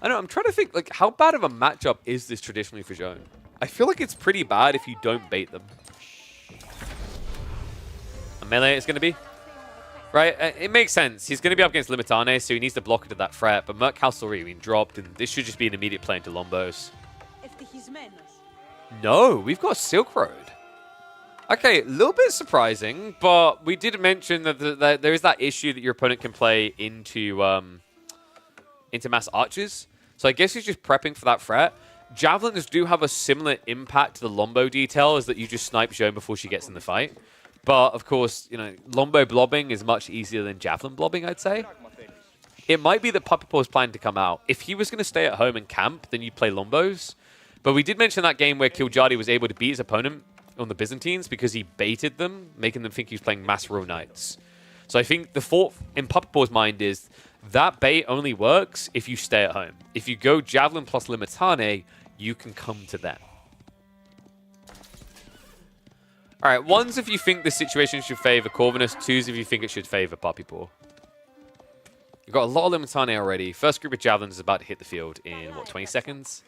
I know, I'm trying to think, like, how bad of a matchup is this traditionally for Zhone? I feel like it's pretty bad if you don't bait them. A melee is going to be? Right? It makes sense. He's going to be up against Limitane, so he needs to block into that threat. But Merc House already been dropped, and this should just be an immediate play into Lombos. No, we've got Silk Road. Okay, a little bit surprising, but we did mention that there is that issue that your opponent can play into mass archers. So I guess he's just prepping for that threat. Javelins do have a similar impact to the Lombo detail, is that you just snipe Zhone before she gets in the fight. But, of course, you know, Lombo blobbing is much easier than Javelin blobbing, I'd say. It might be that Papapour's planning to come out. If he was going to stay at home and camp, then you'd play Lombos. But we did mention that game where KillJ was able to beat his opponent on the Byzantines because he baited them, making them think he was playing Mass Row Knights. So I think the thought in Papapour's mind is that bait only works if you stay at home. If you go Javelin plus Limitane, you can come to them. All right, ones if you think the situation should favor Corvinus, twos if you think it should favor Papapour. You've got a lot of Limitane already. First group of Javelins is about to hit the field in, what, 20 seconds?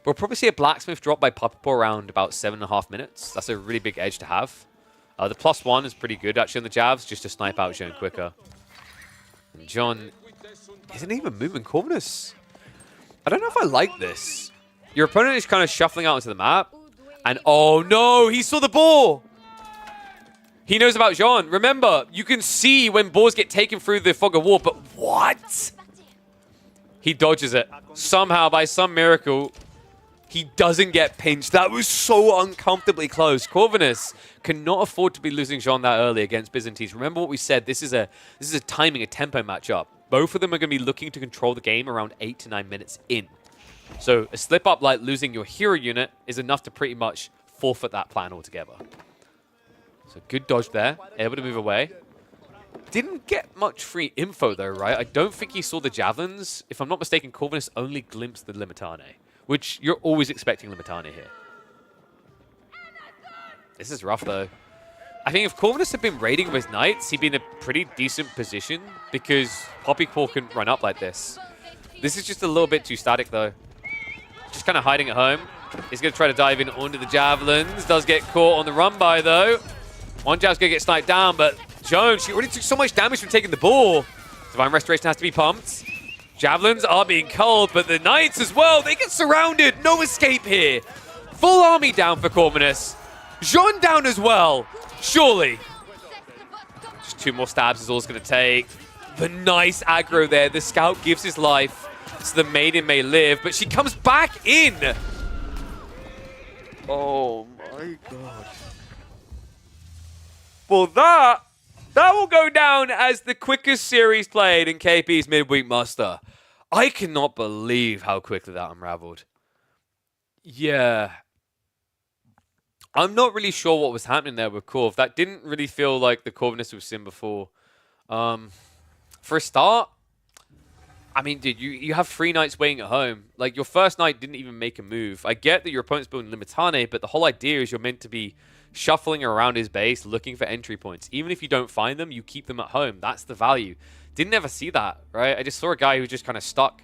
We'll probably see a Blacksmith drop by Papapour around about 7.5 minutes. That's a really big edge to have. The +1 is pretty good, actually, on the Javs, just to snipe out Zhone quicker. And John isn't even moving Corvinus. I don't know if I like this. Your opponent is kind of shuffling out into the map. And, oh no, he saw the ball. He knows about Zhone. Remember, you can see when balls get taken through the fog of war, but what? He dodges it. Somehow, by some miracle, he doesn't get pinched. That was so uncomfortably close. Corvinus cannot afford to be losing Zhone that early against Byzantines. Remember what we said. This is a timing, a tempo matchup. Both of them are going to be looking to control the game around 8 to 9 minutes in. So a slip-up like losing your hero unit is enough to pretty much forfeit that plan altogether. So good dodge there. Able to move away. Didn't get much free info though, right? I don't think he saw the Javelins. If I'm not mistaken, Corvinus only glimpsed the Limitane, which you're always expecting Limitane here. This is rough though. I think if Corvinus had been raiding with his knights, he'd be in a pretty decent position because Papapour couldn't run up like this. This is just a little bit too static though. Just kind of hiding at home. He's going to try to dive in onto the Javelins. Does get caught on the run by, though. One Jav's going to get sniped down, but Zhone, she already took so much damage from taking the ball. Divine Restoration has to be pumped. Javelins are being culled, but the Knights as well. They get surrounded. No escape here. Full army down for Corvinus. Zhone down as well. Surely. Just 2 more stabs is all it's going to take. The nice aggro there. The Scout gives his life. So the maiden may live, but she comes back in. Oh my god. Well, that will go down as the quickest series played in KP's midweek muster. I cannot believe how quickly that unraveled. Yeah. I'm not really sure what was happening there with Corv. That didn't really feel like the Corvinus we've seen before. For a start, I mean, dude, you have 3 knights waiting at home. Like, your first knight didn't even make a move. I get that your opponent's building Limitane, but the whole idea is you're meant to be shuffling around his base, looking for entry points. Even if you don't find them, you keep them at home. That's the value. Didn't ever see that, right? I just saw a guy who was just kind of stuck.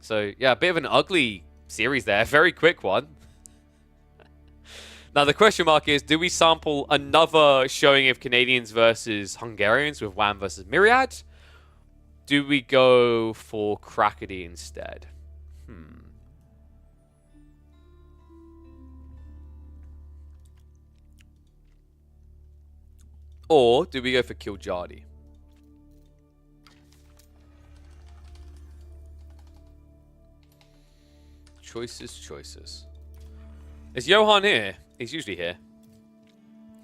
So, yeah, a bit of an ugly series there. Very quick one. Now, the question mark is, do we sample another showing of Canadians versus Hungarians with Wham versus Myriad? do we go for Kraky instead? Or do we go for KillJ? Choices. Is Johan here? He's usually here.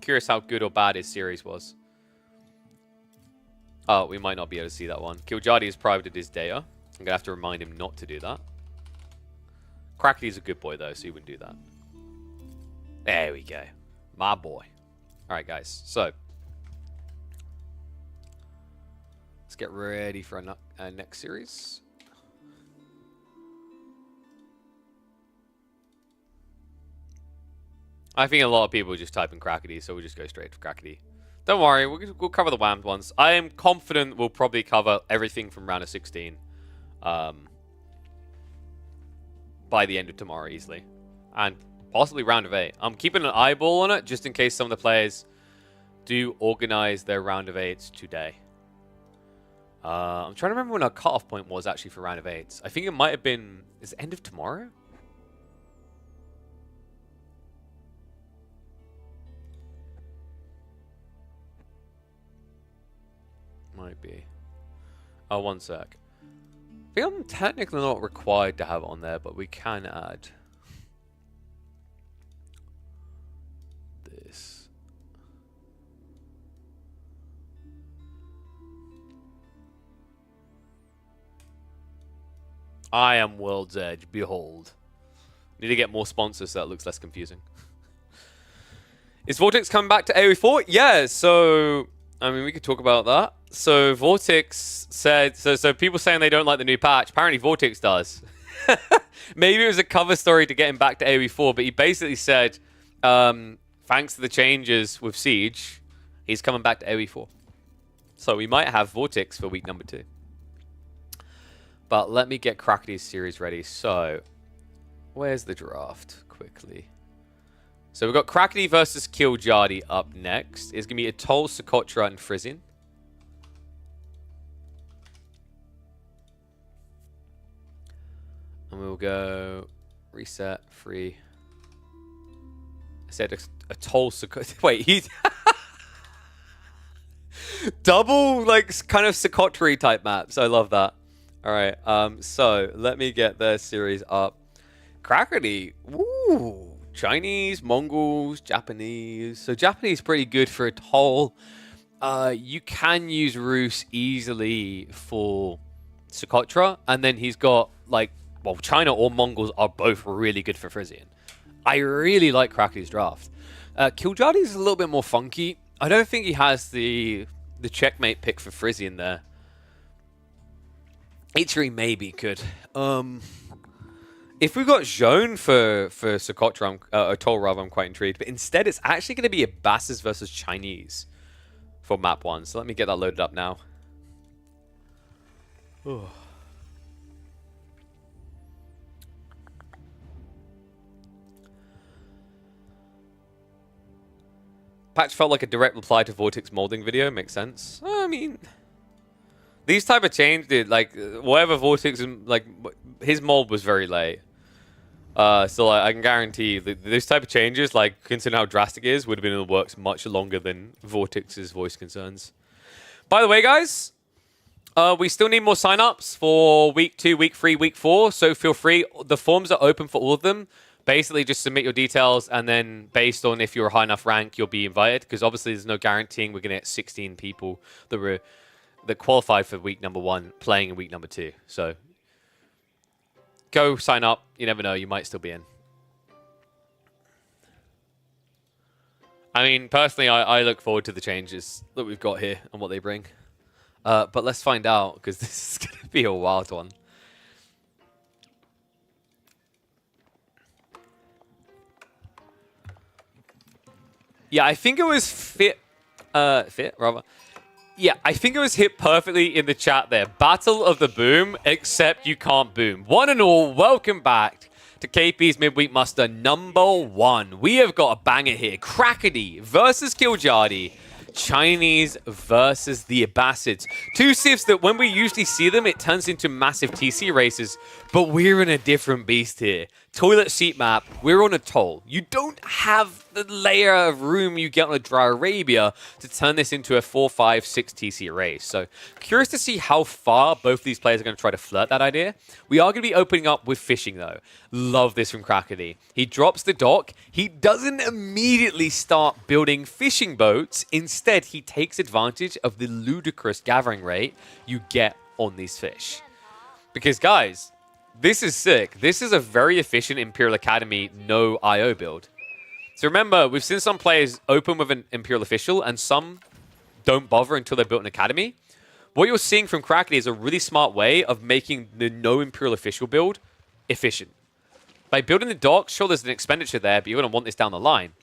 Curious how good or bad his series was. Oh, we might not be able to see that one. KillJ has privated his data. I'm going to have to remind him not to do that. Kraky's a good boy, though, so he wouldn't do that. There we go. My boy. All right, guys. So, let's get ready for our next series. I think a lot of people just type in Kraky, so we'll just go straight for Kraky. Don't worry, we'll cover the whammed ones. I am confident we'll probably cover everything from round of 16 by the end of tomorrow easily. And possibly round of 8. I'm keeping an eyeball on it just in case some of the players do organize their round of 8s today. I'm trying to remember when our cutoff point was actually for round of 8s. I think it might have been... Is it end of tomorrow? Might be. Oh, one sec. I think I'm technically not required to have it on there, but we can add this. I am World's Edge. Behold. Need to get more sponsors so that looks less confusing. Is Vortex coming back to AoE4? Yeah, so... I mean, we could talk about that. So Vortex said, so people saying they don't like the new patch. Apparently Vortex does. Maybe it was a cover story to get him back to AoE4, but he basically said, thanks to the changes with Siege, he's coming back to AoE4. So we might have Vortex for week number 2. But let me get Kraky's series ready. So, where's the draft? Quickly. So we've got Kraky versus KillJ up next. It's going to be Atoll, Socotra, and Frisian. And we'll go reset, free. I said Atoll, Socotra. Wait, he's... double, like, kind of Socotra type maps. I love that. All right, so let me get their series up. Kraky, woo! Chinese, Mongols, Japanese. So Japanese pretty good for Atoll. You can use Rus easily for Socotra. And then he's got, like, well, China or Mongols are both really good for Frisian. I really like Kraky's draft. KillJ is a little bit more funky. I don't think he has the checkmate pick for Frisian there. H3 maybe could. If we got Zhone for Socotra, Atoll rather, I'm quite intrigued. But instead, it's actually going to be Abbasis versus Chinese for map 1. So let me get that loaded up now. Oh. Patch felt like a direct reply to Vortex molding video. Makes sense. I mean, these type of changes, like whatever Vortex, like his mold was very late. So like, I can guarantee that this type of changes, like considering how drastic it is, would have been in the works much longer than Vortex's voice concerns. By the way, guys, we still need more signups for week 2, week 3, week 4. So feel free. The forms are open for all of them. Basically, just submit your details, and then based on if you're a high enough rank, you'll be invited. Because obviously, there's no guaranteeing we're going to get 16 people that qualified for week number 1 playing in week number 2. So go sign up. You never know. You might still be in. I mean, personally, I look forward to the changes that we've got here and what they bring. But let's find out, because this is going to be a wild one. Yeah, I think it was fit, rather. Yeah, I think it was hit perfectly in the chat there. Battle of the Boom, except you can't boom. One and all, welcome back to KP's Midweek Muster number 1. We have got a banger here. Kraky versus KillJ. Chinese versus the Abbasids. Two civs that when we usually see them, it turns into massive TC races, but we're in a different beast here. Toilet seat map, we're on a toll. You don't have the layer of room you get on a Dry Arabia to turn this into a 4, 5, 6 TC race. So curious to see how far both of these players are going to try to flirt that idea. We are going to be opening up with fishing though. Love this from Kraky. He drops the dock. He doesn't immediately start building fishing boats. Instead, he takes advantage of the ludicrous gathering rate you get on these fish. Because guys, this is sick. This is a very efficient Imperial Academy no IO build. So remember, we've seen some players open with an Imperial Official and some don't bother until they've built an Academy. What you're seeing from Kraky is a really smart way of making the no Imperial Official build efficient. By building the dock, sure there's an expenditure there, but you're going to want this down the line.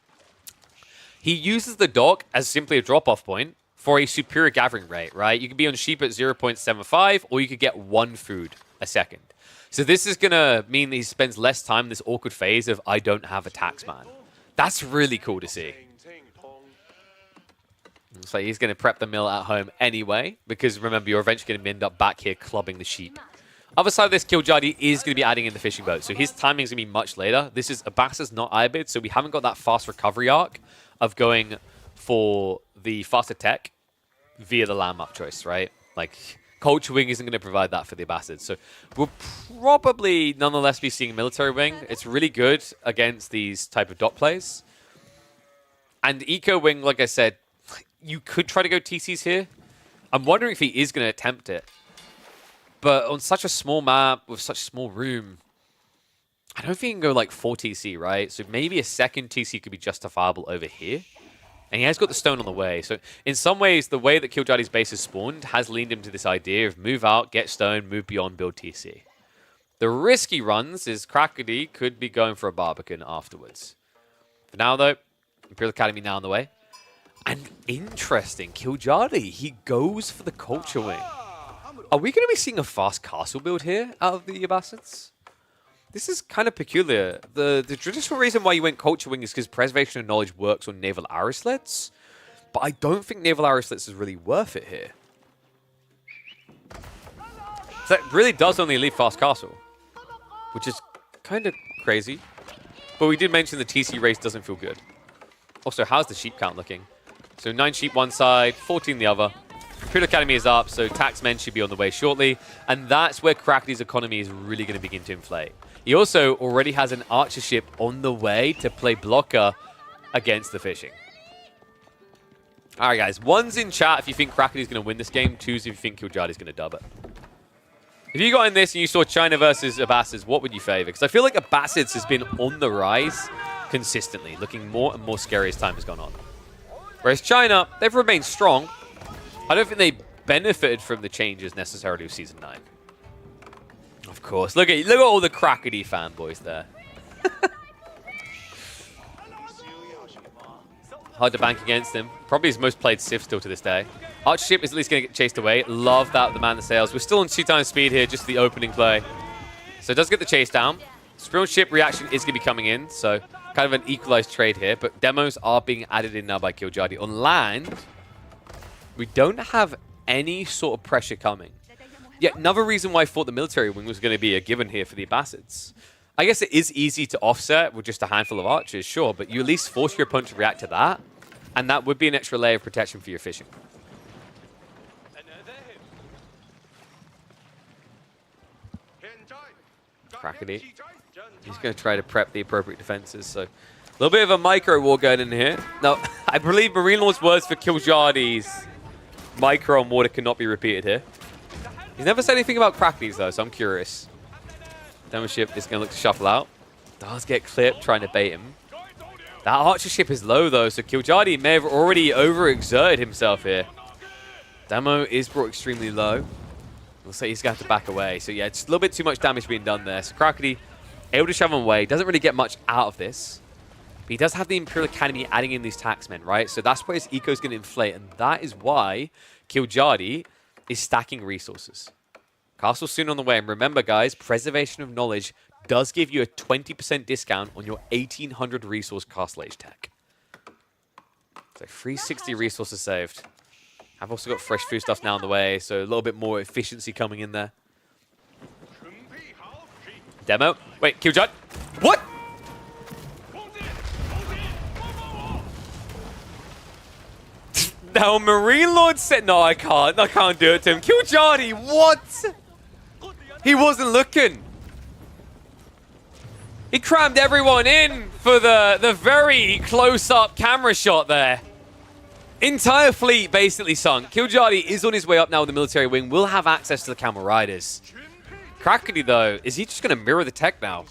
He uses the dock as simply a drop-off point for a superior gathering rate, right? You could be on sheep at 0.75, or you could get 1 food a second. So this is going to mean that he spends less time in this awkward phase of, I don't have a taxman. That's really cool to see. Looks like he's going to prep the mill at home anyway, because remember, you're eventually going to end up back here clubbing the sheep. Other side of this, KillJ is going to be adding in the fishing boat, so his timing's going to be much later. This is Abbasids, not Ibid, so we haven't got that fast recovery arc of going for the faster tech via the landmark choice, right? Like, Culture Wing isn't going to provide that for the Abbasids. So we'll probably nonetheless be seeing Military Wing. It's really good against these type of dot plays. And Eco Wing, like I said, you could try to go TCs here. I'm wondering if he is going to attempt it. But on such a small map, with such small room, I don't think he can go like 4 TC, right? So maybe a second TC could be justifiable over here. And he has got the stone on the way. So in some ways, the way that KillJ's base is spawned has leaned him to this idea of move out, get stone, move beyond, build TC. The risky runs is Kraky could be going for a Barbican afterwards. For now, though, Imperial Academy now on the way. And interesting, KillJ, he goes for the Culture Wing. Are we going to be seeing a fast castle build here out of the Abbasids? This is kind of peculiar. The traditional reason why you went Culture Wing is because Preservation of Knowledge works on Naval Arrow Slits. But I don't think Naval Arrow Slits is really worth it here. So that really does only leave Fast Castle, which is kind of crazy. But we did mention the TC race doesn't feel good. Also, how's the sheep count looking? So 9 sheep one side, 14 the other. Imperial Academy is up, so taxmen should be on the way shortly. And that's where Kraky's economy is really going to begin to inflate. He also already has an archer ship on the way to play blocker against the fishing. All right, guys. 1's in chat if you think Kraky is going to win this game. 2's if you think KillJ is going to dub it. If you got in this and you saw China versus Abbasids, what would you favor? Because I feel like Abbasids has been on the rise consistently, looking more and more scary as time has gone on. Whereas China, they've remained strong. I don't think they benefited from the changes necessarily of Season 9. Of course. Look at all the Kraky fanboys there. Hard to bank against him. Probably his most played Civ still to this day. Archership is at least going to get chased away. Love that, the man that sails. We're still on 2x speed here, just the opening play. So it does get the chase down. Strong ship reaction is going to be coming in, so kind of an equalized trade here. But demos are being added in now by KillJ. On land, we don't have any sort of pressure coming. Yet another reason why I thought the military wing was going to be a given here for the Abbasids. I guess it is easy to offset with just a handful of archers, sure, but you at least force your opponent to react to that, and that would be an extra layer of protection for your fishing. Kraky. He's going to try to prep the appropriate defenses, so a little bit of a micro war going in here. Now, I believe Marine Lord's words for KillJ's micro on water cannot be repeated here. He's never said anything about Kraky's though, so I'm curious. Demo ship is going to look to shuffle out. Does get clipped, trying to bait him. That archer ship is low though, so KillJ may have already overexerted himself here. Demo is brought extremely low. Looks like he's going to have to back away. So yeah, just a little bit too much damage being done there. So Kraky able to shove him away. Doesn't really get much out of this. But he does have the Imperial Academy adding in these taxmen, right? So that's where his eco is going to inflate. And that is why KillJ is stacking resources. Castle soon on the way. And remember, guys, Preservation of Knowledge does give you a 20% discount on your 1800 resource castle age tech. So 360 resources saved. I've also got fresh food stuff now on the way, so a little bit more efficiency coming in there. Demo. Wait, KillJ. What? Now Marine Lord said, no, I can't do it to him. KillJ, what? He wasn't looking. He crammed everyone in for the very close-up camera shot there. Entire fleet basically sunk. KillJ is on his way up now with the military wing. Will have access to the camel riders. Kraky, though, is he just going to mirror the tech now?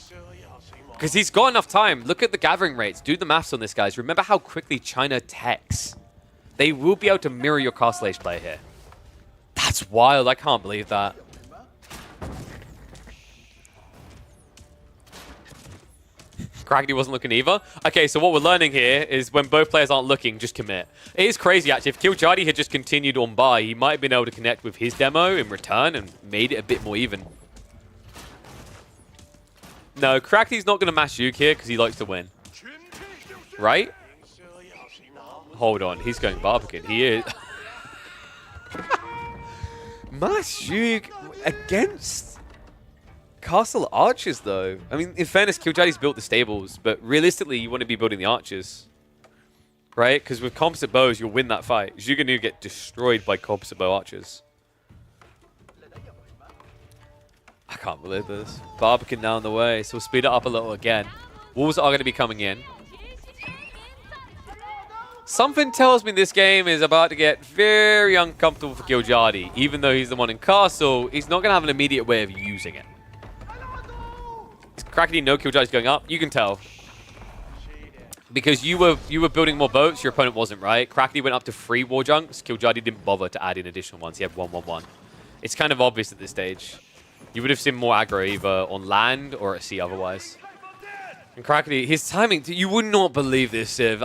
Because he's got enough time. Look at the gathering rates. Do the maths on this, guys. Remember how quickly China techs. They will be able to mirror your Castle Age play here. That's wild. I can't believe that. Kraky wasn't looking either. Okay, so what we're learning here is when both players aren't looking, just commit. It is crazy, actually. If KillJ had just continued on by, he might have been able to connect with his demo in return and made it a bit more even. No, Kraky's not going to mash Yuke here because he likes to win. Right? Hold on, he's going Barbican. He is. Mash Yuke against Castle Archers, though. I mean, in fairness, KillJ's built the stables, but realistically, you want to be building the archers. Right? Because with composite bows, you'll win that fight. You're going to get destroyed by composite bow archers. I can't believe this. Barbican down the way, so we'll speed it up a little again. Wolves are going to be coming in. Something tells me this game is about to get very uncomfortable for KillJ. Even though he's the one in Castle, he's not going to have an immediate way of using it. Kraky, no KillJ is going up. You can tell. Because you were building more boats, your opponent wasn't, right? Kraky went up to 3 war junks. KillJ didn't bother to add in additional ones. He had 1-1-1. It's kind of obvious at this stage. You would have seen more aggro either on land or at sea otherwise. And Kraky, his timing, you would not believe this, Civ.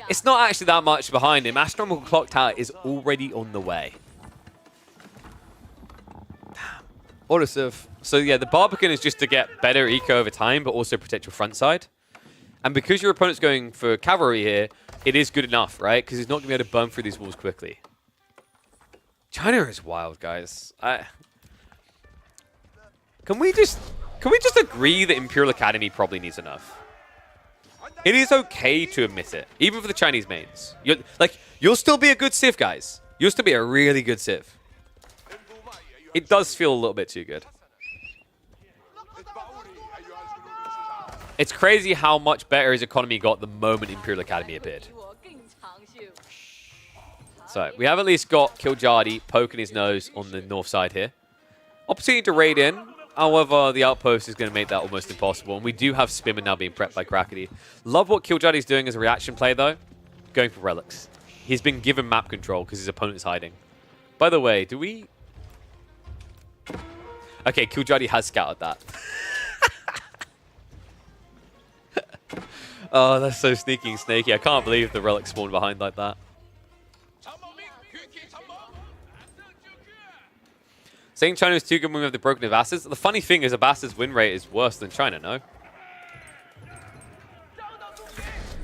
It's not actually that much behind him. Astronomical Clock Tower is already on the way. Damn. What a Civ. So yeah, the Barbican is just to get better eco over time, but also protect your front side. And because your opponent's going for cavalry here, it is good enough, right? Because he's not going to be able to burn through these walls quickly. China is wild, guys. Can we just agree that Imperial Academy probably needs enough? It is okay to admit it, even for the Chinese mains. You'll still be a good Civ, guys. You'll still be a really good Civ. It does feel a little bit too good. It's crazy how much better his economy got the moment Imperial Academy appeared. So, we have at least got KillJ poking his nose on the north side here. Opportunity to raid in. However, the outpost is going to make that almost impossible. And we do have Spimmer now being prepped by Kraky. Love what KillJ is doing as a reaction play, though. Going for relics. He's been given map control because his opponent's hiding. By the way, do we... Okay, KillJ has scouted that. Oh, that's so sneaky and snaky. I can't believe the relic spawned behind like that. Saying China is too good when we have the broken Abbassids. The funny thing is Abbasid's win rate is worse than China, no?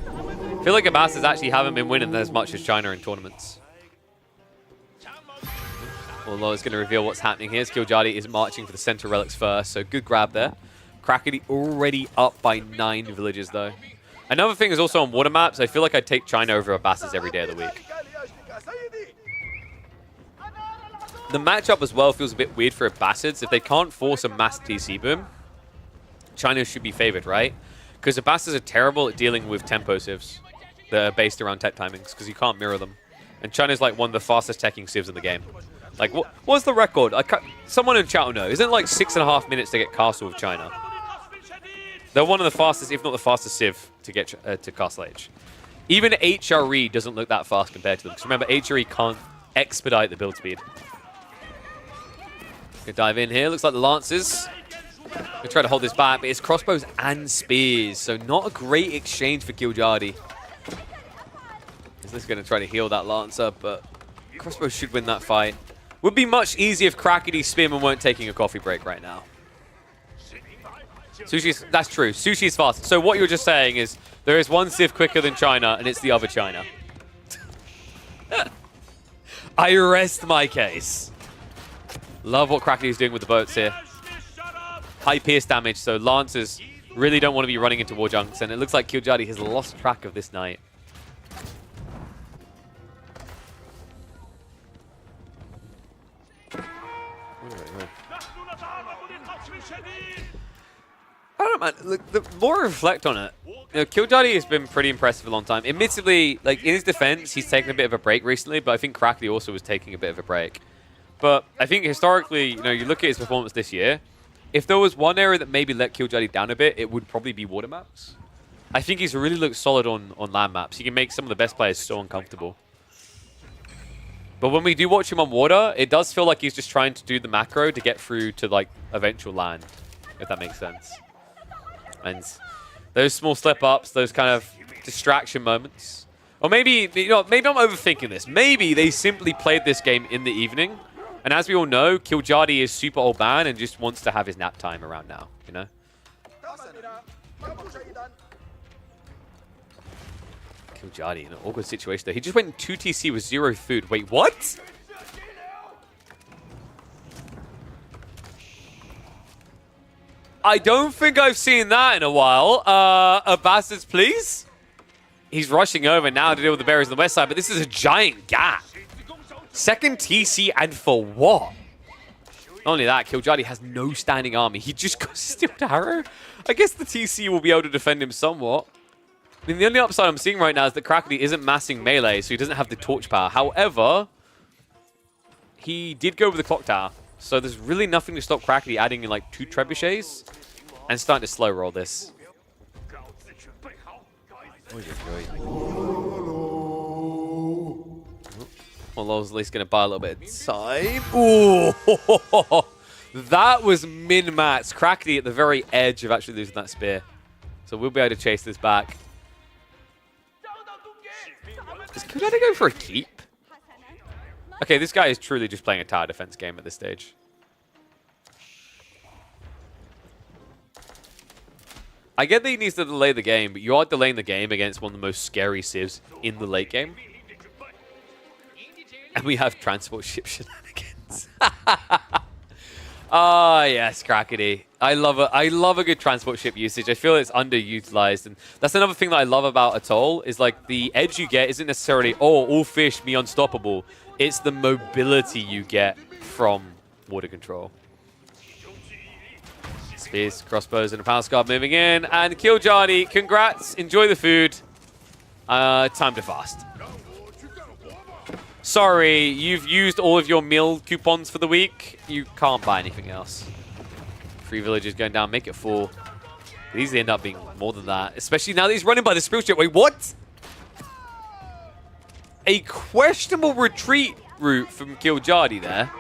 I feel like Abbassids actually haven't been winning as much as China in tournaments. Although it's going to reveal what's happening here. KillJ is marching for the center relics first, so good grab there. Kraky already up by 9 villages, though. Another thing is also on water maps. I feel like I'd take China over Abbassids every day of the week. The matchup as well feels a bit weird for Abbassids. If they can't force a mass TC boom, China should be favored, right? Because Abbassids are terrible at dealing with tempo civs that are based around tech timings because you can't mirror them. And China's like one of the fastest teching civs in the game. Like, what's the record? Someone in chat will know. Isn't it like 6.5 minutes to get Castle with China? They're one of the fastest, if not the fastest civ to get to Castle Age. Even HRE doesn't look that fast compared to them. Because remember, HRE can't expedite the build speed. Gonna dive in here. Looks like the Lancers. Gonna try to hold this back, but it's crossbows and spears. So not a great exchange for KillJ. Is this gonna try to heal that Lancer? But crossbows should win that fight. Would be much easier if Kraky Spearman weren't taking a coffee break right now. That's true. Sushi's fast. So what you're just saying is there is one civ quicker than China, and it's the other China. I rest my case. Love what Kraky is doing with the boats here. High pierce damage, so Lancers really don't want to be running into war junks, and it looks like KillJ has lost track of this night. I don't know, man. Look, the more I reflect on it, KillJ has been pretty impressive for a long time. Admittedly, like in his defense, he's taken a bit of a break recently, but I think Kraky also was taking a bit of a break. But I think historically, you look at his performance this year, if there was one area that maybe let KillJ down a bit, it would probably be water maps. I think he's really looked solid on land maps. He can make some of the best players so uncomfortable. But when we do watch him on water, it does feel like he's just trying to do the macro to get through to like eventual land, if that makes sense. And those small slip-ups, those kind of distraction moments. Or maybe, maybe I'm overthinking this. Maybe they simply played this game in the evening. And as we all know, KillJ is super old man and just wants to have his nap time around now, you know? KillJ in an awkward situation though. He just went 2 TC with 0 food. Wait, what? I don't think I've seen that in a while. Bastards, please? He's rushing over now to deal with the berries on the west side, but this is a giant gap. Second TC, and for what? Not only that, KillJ has no standing army. He just got stealed arrow. I guess the TC will be able to defend him somewhat. I mean, the only upside I'm seeing right now is that Kraky isn't massing melee, so he doesn't have the torch power. However, he did go with the clock tower. So there's really nothing to stop Kraky adding in like 2 trebuchets and starting to slow roll this. Well, I was at least going to buy a little bit of time. Ooh, that was min-max. Kraky at the very edge of actually losing that spear. So we'll be able to chase this back. Is KillJ going for a keep? Okay, this guy is truly just playing a tower defense game at this stage. I get that he needs to delay the game, but you are delaying the game against one of the most scary civs in the late game. And we have transport ship shenanigans. Ah, yes, Kraky. I love a good transport ship usage. I feel it's underutilized, and that's another thing that I love about Atoll is like the edge you get isn't necessarily all fish me unstoppable. It's the mobility you get from water control. Spears, crossbows, and a power scarf moving in, and KillJ. Congrats, enjoy the food. Time to fast. Sorry, you've used all of your meal coupons for the week. You can't buy anything else. 3 villagers going down, make it 4. Could easily end up being more than that, especially now that he's running by the spill ship. Wait, what? A questionable retreat route from KillJ there.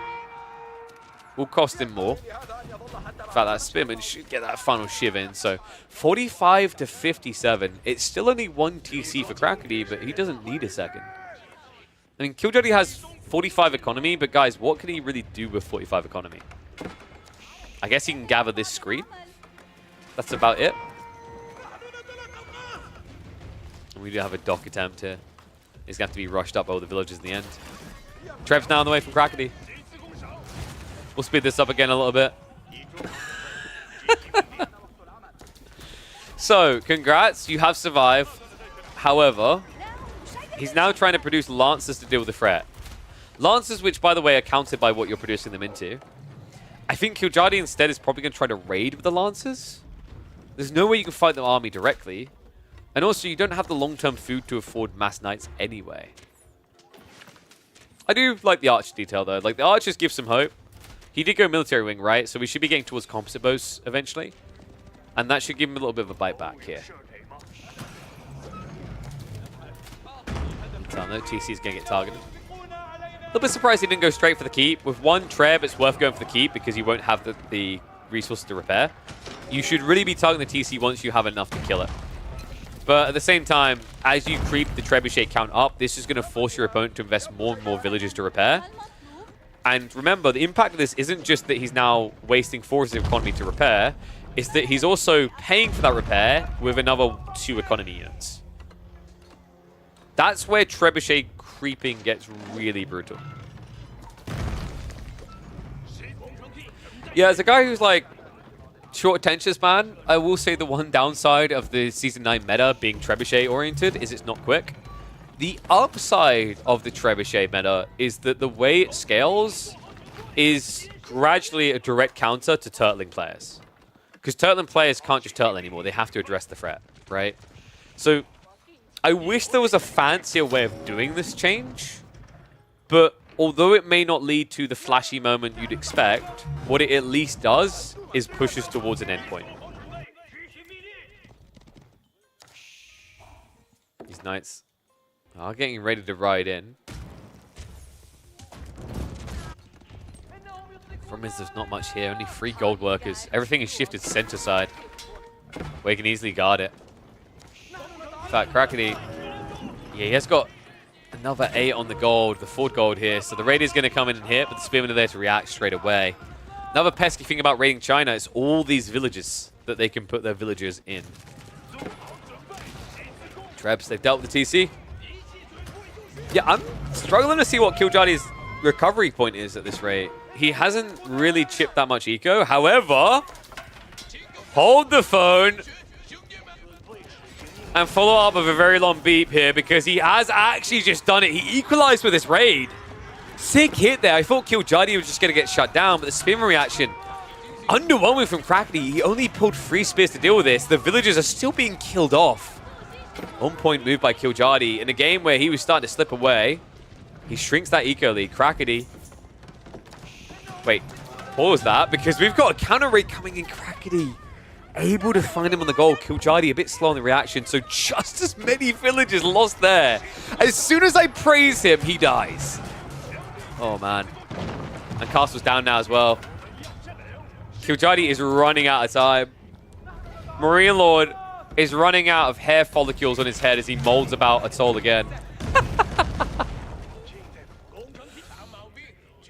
Will cost him more. In fact, that Spearman should get that final shiv in. So 45 to 57. It's still only 1 TC for Kraky, but he doesn't need a second. I mean, KillJ has 45 economy, but guys, what can he really do with 45 economy? I guess he can gather this screen. That's about it. And we do have a dock attempt here. He's going to have to be rushed up by all the villagers in the end. Trev's now on the way from Kraky. We'll speed this up again a little bit. So, congrats. You have survived. However, he's now trying to produce Lancers to deal with the threat. Lancers, which, by the way, are counted by what you're producing them into. I think KillJ instead is probably going to try to raid with the Lancers. There's no way you can fight the army directly. And also, you don't have the long-term food to afford mass knights anyway. I do like the archer detail, though. Like, the archers give some hope. He did go military wing, right? So we should be getting towards composite bows eventually. And that should give him a little bit of a bite back here. So no TC is going to get targeted. A little bit surprised he didn't go straight for the keep. With 1 Treb, it's worth going for the keep because you won't have the resources to repair. You should really be targeting the TC once you have enough to kill it. But at the same time, as you creep the trebuchet count up, this is going to force your opponent to invest more and more villages to repair. And remember, the impact of this isn't just that he's now wasting 4 of his economy to repair, it's that he's also paying for that repair with another 2 economy units. That's where trebuchet creeping gets really brutal. Yeah, as a guy who's like short attention span, I will say the one downside of the Season 9 meta being Trebuchet oriented is it's not quick. The upside of the Trebuchet meta is that the way it scales is gradually a direct counter to turtling players. Because turtling players can't just turtle anymore, they have to address the threat, right? So I wish there was a fancier way of doing this change, but although it may not lead to the flashy moment you'd expect, what it at least does is pushes towards an endpoint. These knights are getting ready to ride in. Problem is there's not much here, only 3 gold workers. Everything is shifted center side, where you can easily guard it. In fact, Kraky, yeah, he has got another 8 on the gold, the 4th gold here. So the raid is going to come in and hit, but the spearmen are there to react straight away. Another pesky thing about raiding China is all these villages that they can put their villagers in. Trebs, they've dealt with the TC. Yeah, I'm struggling to see what KillJ's recovery point is at this rate. He hasn't really chipped that much eco. However, hold the phone and follow up with a very long beep here because he has actually just done it. He equalized with this raid. Sick hit there. I thought KillJ was just going to get shut down, but the spearman reaction, underwhelming from Kraky. He only pulled 3 spears to deal with this. The villagers are still being killed off. On point move by KillJ in a game where he was starting to slip away. He shrinks that eco lead. Kraky. Wait, pause that because we've got a counter raid coming in. Kraky able to find him on the goal. KillJ a bit slow on the reaction, so just as many villagers lost there. As soon as I praise him, he dies. Oh man. And Castle's down now as well. KillJ is running out of time. Marine Lord is running out of hair follicles on his head as he molds about Atoll again.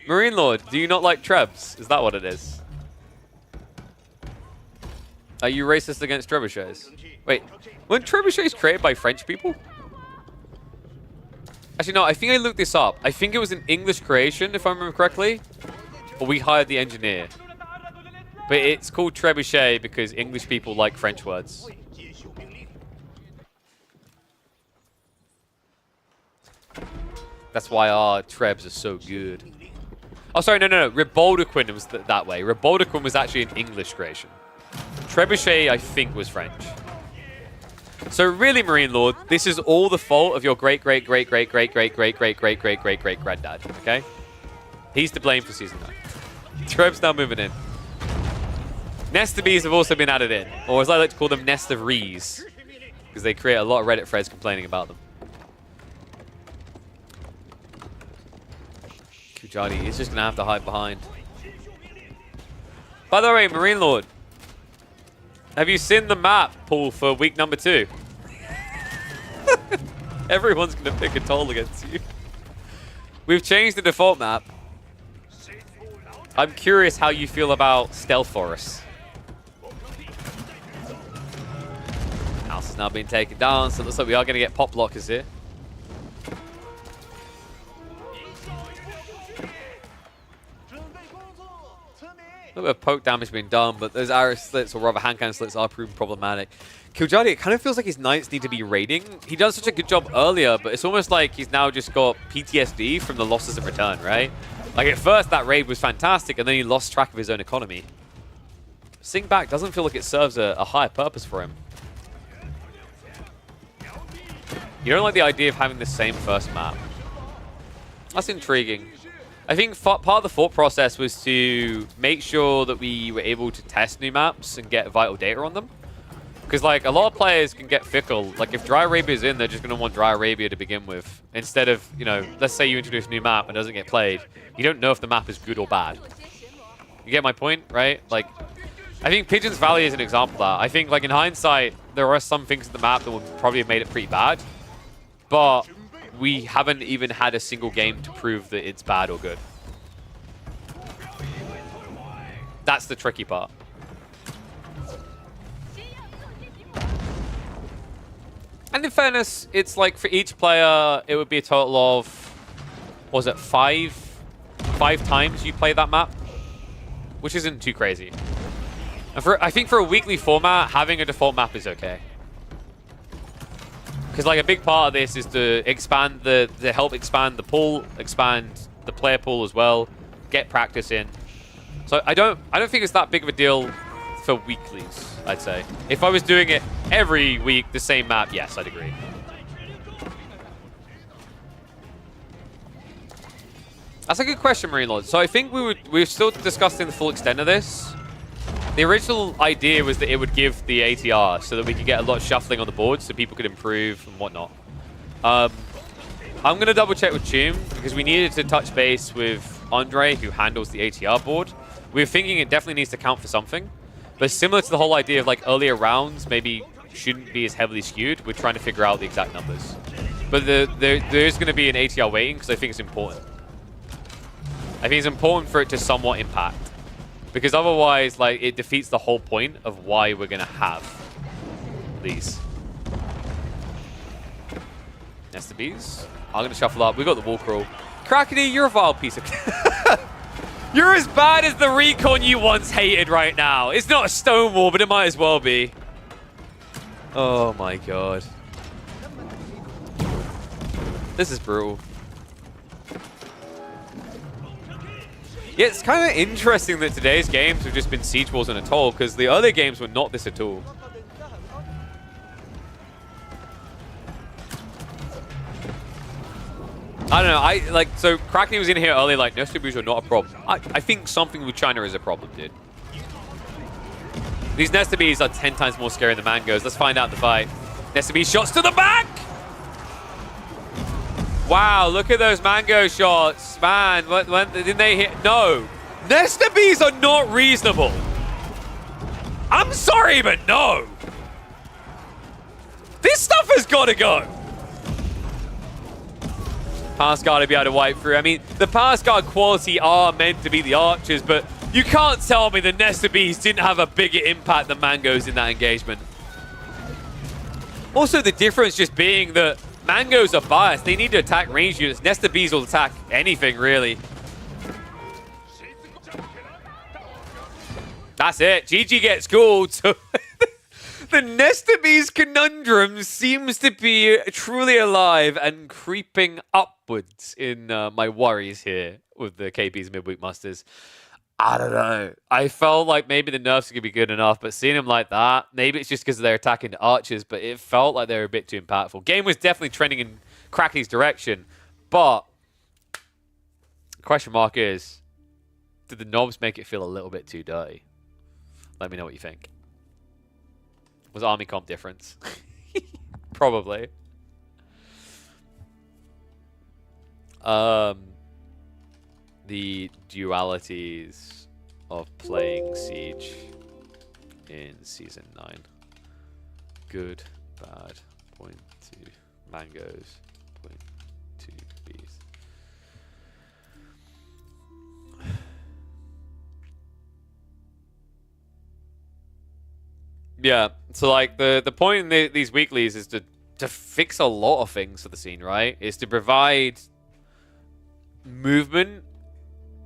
Marine Lord, do you not like Trebs? Is that what it is? Are you racist against trebuchets? Wait, weren't trebuchets created by French people? Actually, no, I think I looked this up. I think it was an English creation, if I remember correctly. Or we hired the engineer. But it's called trebuchet because English people like French words. That's why our trebs are so good. Oh, sorry, no. Reboldequin was that way. Reboldequin was actually an English creation. Trebuchet, I think, was French. So really, Marine Lord, this is all the fault of your great-great-great-great-great-great-great-great-great-great-great-granddad, okay? He's to blame for Season 9. Treb's now moving in. Nest of Bees have also been added in, or as I like to call them, Nest of Rees, because they create a lot of Reddit threads complaining about them. KillJ is just going to have to hide behind. By the way, Marine Lord, have you seen the map pool for week number 2? Everyone's going to pick a toll against you. We've changed the default map. I'm curious how you feel about Stealth Forest. House is now being taken down, so it looks like we are going to get pop blockers here. A little bit of poke damage being done, but those arrow slits, or rather hand cannon slits, are proving problematic. KillJ, it kind of feels like his knights need to be raiding. He does such a good job earlier, but it's almost like he's now just got PTSD from the losses in return, right? Like at first that raid was fantastic, and then he lost track of his own economy. Sing back doesn't feel like it serves a higher purpose for him. You don't like the idea of having the same first map. That's intriguing. I think part of the thought process was to make sure that we were able to test new maps and get vital data on them. Because, like, a lot of players can get fickle. Like, if Dry Arabia's in, they're just going to want Dry Arabia to begin with. Instead of, you know, let's say you introduce a new map and it doesn't get played. You don't know if the map is good or bad. You get my point, right? Like, I think Pigeon's Valley is an example of that. I think, like, in hindsight, there are some things in the map that would probably have made it pretty bad. But we haven't even had a single game to prove that it's bad or good. That's the tricky part. And in fairness, it's like for each player, it would be a total of, was it five times you play that map? Which isn't too crazy. And I think for a weekly format, having a default map is okay. Because like a big part of this is to expand to help expand the pool, expand the player pool as well, get practice in. So I don't think it's that big of a deal for weeklies, I'd say. If I was doing it every week, the same map, yes, I'd agree. That's a good question, Marine Lord. So I think we're still discussing the full extent of this. The original idea was that it would give the ATR so that we could get a lot of shuffling on the board so people could improve and whatnot. I'm going to double check with Tomb because we needed to touch base with Andre, who handles the ATR board. We were thinking it definitely needs to count for something. But similar to the whole idea of like earlier rounds maybe shouldn't be as heavily skewed, we're trying to figure out the exact numbers. But there is going to be an ATR weighting because I think it's important. I think it's important for it to somewhat impact. Because otherwise, like, it defeats the whole point of why we're going to have these. Nest of bees. I'm going to shuffle up. We've got the wall crawl. Kraky, you're a vile piece of... You're as bad as the recon you once hated right now. It's not a stone wall, but it might as well be. Oh my god. This is brutal. Yeah, it's kind of interesting that today's games have just been Siege Wars and Atoll, because the other games were not this at all. I don't know, so Kraky was in here earlier, like, Nest of Bees are not a problem. I think something with China is a problem, dude. These Nest of Bees are 10 times more scary than Mangoes. Let's find out the fight. Nest of Bees shots to the back! Wow, look at those Mango shots. Man, when didn't they hit? No. Nest of Bees are not reasonable. I'm sorry, but no. This stuff has got to go. Pass guard to be able to wipe through. I mean, the pass guard quality are meant to be the archers, but you can't tell me the Nest of Bees didn't have a bigger impact than Mangoes in that engagement. Also, the difference just being that Mangoes are biased. They need to attack range units. Nest of Bees will attack anything, really. That's it. GG gets gold. So the Nest of Bees conundrum seems to be truly alive and creeping upwards in my worries here with the KP's midweek musters. I don't know. I felt like maybe the nerfs could be good enough, but seeing them like that, maybe it's just because they're attacking the archers, but it felt like they were a bit too impactful. Game was definitely trending in Kraky's direction, but the question mark is, did the knobs make it feel a little bit too dirty? Let me know what you think. Was Army Comp difference? Probably. The dualities of playing Siege in Season 9. Good, bad, point to Mangoes, point to Bees. Yeah, so like the point in these weeklies is to fix a lot of things for the scene, right? Is to provide movement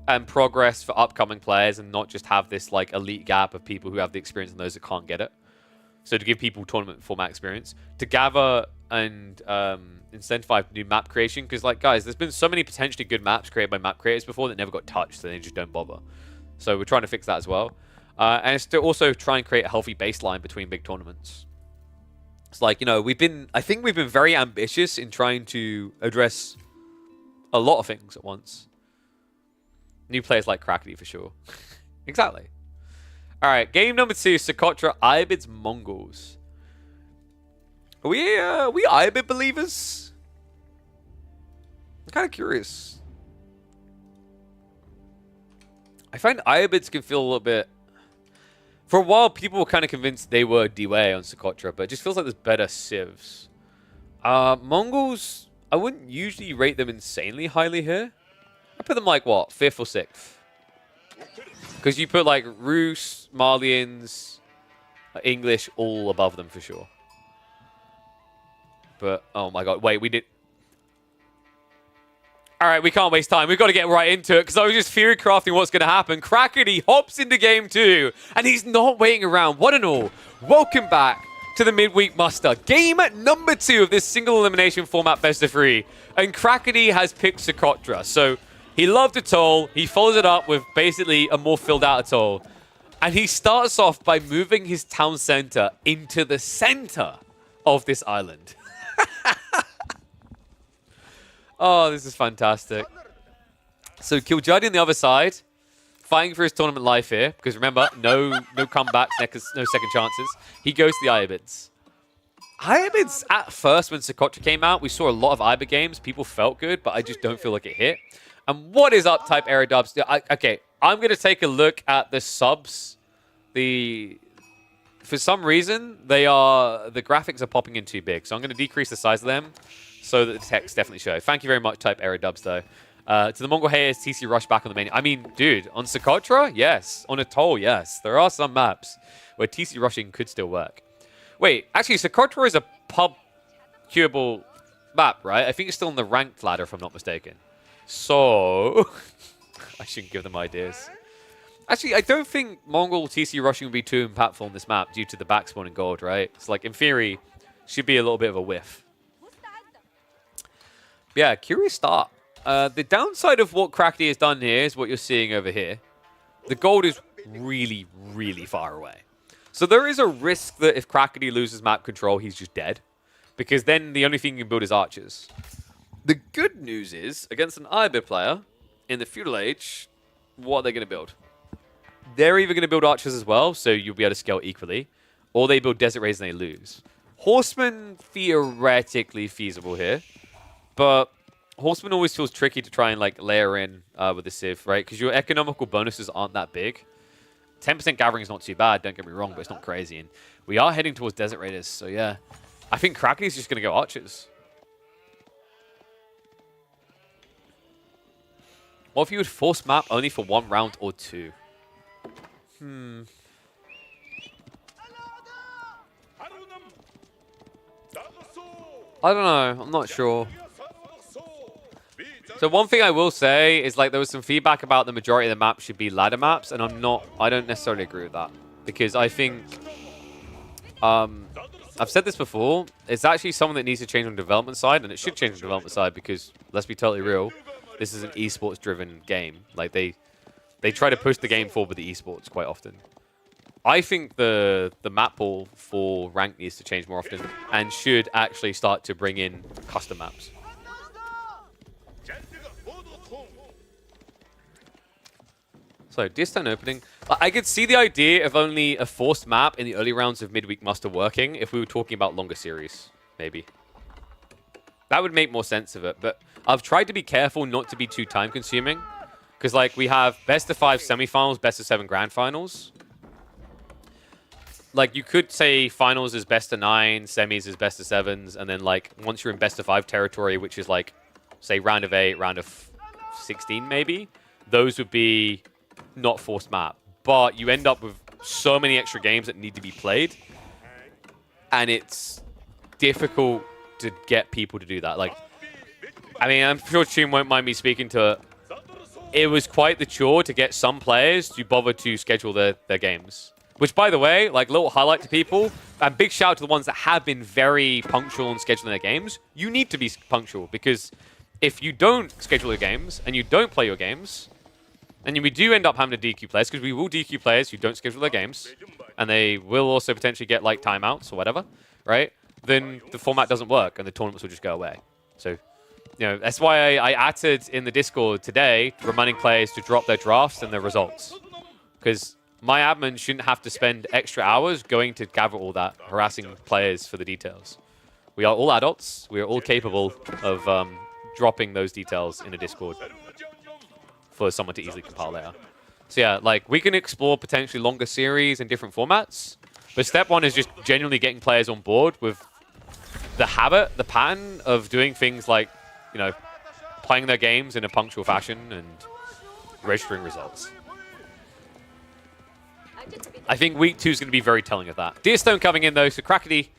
and progress for upcoming players and not just have this like elite gap of people who have the experience and those that can't get it. So to give people tournament format experience, to gather and incentivize new map creation, because like guys, there's been so many potentially good maps created by map creators before that never got touched, so they just don't bother. So we're trying to fix that as well. And it's to also try and create a healthy baseline between big tournaments. It's like, you know, I think we've been very ambitious in trying to address a lot of things at once. New players like Kraky for sure. Exactly. All right, game number 2, Socotra, Ibid's Mongols. Are we Ibid believers? I'm kind of curious. I find Ibids can feel a little bit... For a while, people were kind of convinced they were D-Way on Socotra, but it just feels like there's better civs. Mongols, I wouldn't usually rate them insanely highly here. I put them like, what, 5th or 6th? Because you put like Rus, Malians, English all above them for sure. But, oh my god, wait, we did... Alright, we can't waste time. We've got to get right into it, because I was just theory crafting what's going to happen. Kraky hops into game 2, and he's not waiting around. What and all. Welcome back to the midweek muster. Game number 2 of this single elimination format best of 3. And Kraky has picked Socotra. So he loved Atoll. He follows it up with basically a more filled out Atoll. And he starts off by moving his town center into the center of this island. Oh, this is fantastic. So KillJ on the other side, fighting for his tournament life here, because remember, no comebacks, no second chances. He goes to the Iabids. Iabids, at first, when Socotra came out, we saw a lot of Iabid games. People felt good, but I just don't feel like it hit. And what is up, type error dubs? Okay, I'm going to take a look at the subs. For some reason, the graphics are popping in too big. So I'm going to decrease the size of them so that the text definitely shows. Thank you very much, type error dubs, though. To the Mongol Haters, TC Rush back on the menu. I mean, dude, on Socotra, yes. On Atoll, yes. There are some maps where TC rushing could still work. Wait, actually, Socotra is a pub queuable map, right? I think it's still on the ranked ladder, if I'm not mistaken. So, I shouldn't give them ideas. Actually, I don't think Mongol TC rushing would be too impactful on this map due to the backspawn in gold, right? It's like, in theory, should be a little bit of a whiff. Yeah, curious start. The downside of what Kraky has done here is what you're seeing over here. The gold is really, really far away. So there is a risk that if Kraky loses map control, he's just dead. Because then the only thing you can build is archers. The good news is, against an Iabid player in the Feudal Age, what are they going to build? They're either going to build archers as well, so you'll be able to scale equally, or they build Desert Rays and they lose. Horseman, theoretically feasible here. But Horseman always feels tricky to try and like layer in with the Civ, right? Because your economical bonuses aren't that big. 10% gathering is not too bad, don't get me wrong, but it's not crazy. And we are heading towards Desert Raiders, so yeah. I think Kraky is just going to go archers. What if you would force map only for 1 round or 2? I don't know. I'm not sure. So one thing I will say is like there was some feedback about the majority of the maps should be ladder maps, and I don't necessarily agree with that, because I think I've said this before, it's actually something that needs to change on the development side, and it should change on the development side because let's be totally real, this is an esports driven game. Like they try to push the game forward with the esports quite often. I think the map pool for rank needs to change more often and should actually start to bring in custom maps. So, Distan opening. I could see the idea of only a forced map in the early rounds of Midweek Muster working if we were talking about longer series, maybe. That would make more sense of it, but I've tried to be careful not to be too time-consuming. Because, like, we have best of 5 semifinals, best of 7 grand finals. Like, you could say finals is best of 9, semis is best of 7s, and then, like, once you're in best of 5 territory, which is, like, say, round of 8, round of 16, maybe, those would be not forced map. But you end up with so many extra games that need to be played, and it's difficult to get people to do that. Like, I mean, I'm sure Chum won't mind me speaking to it. It was quite the chore to get some players to bother to schedule their games. Which, by the way, like, little highlight to people, and big shout out to the ones that have been very punctual in scheduling their games. You need to be punctual, because if you don't schedule your games, and you don't play your games, and we do end up having to DQ players, because we will DQ players who don't schedule their games, and they will also potentially get, like, timeouts or whatever, right? Then the format doesn't work, and the tournaments will just go away. So, you know, that's why I added in the Discord today, reminding players to drop their drafts and their results. Because my admin shouldn't have to spend extra hours going to gather all that, harassing players for the details. We are all adults. We are all capable of dropping those details in a Discord for someone to easily compile later. So yeah, like, we can explore potentially longer series and different formats. But step one is just genuinely getting players on board with the habit, the pattern of doing things like, you know, playing their games in a punctual fashion and registering results. I think week 2 is going to be very telling of that. Deerstone coming in, though, so Kraky,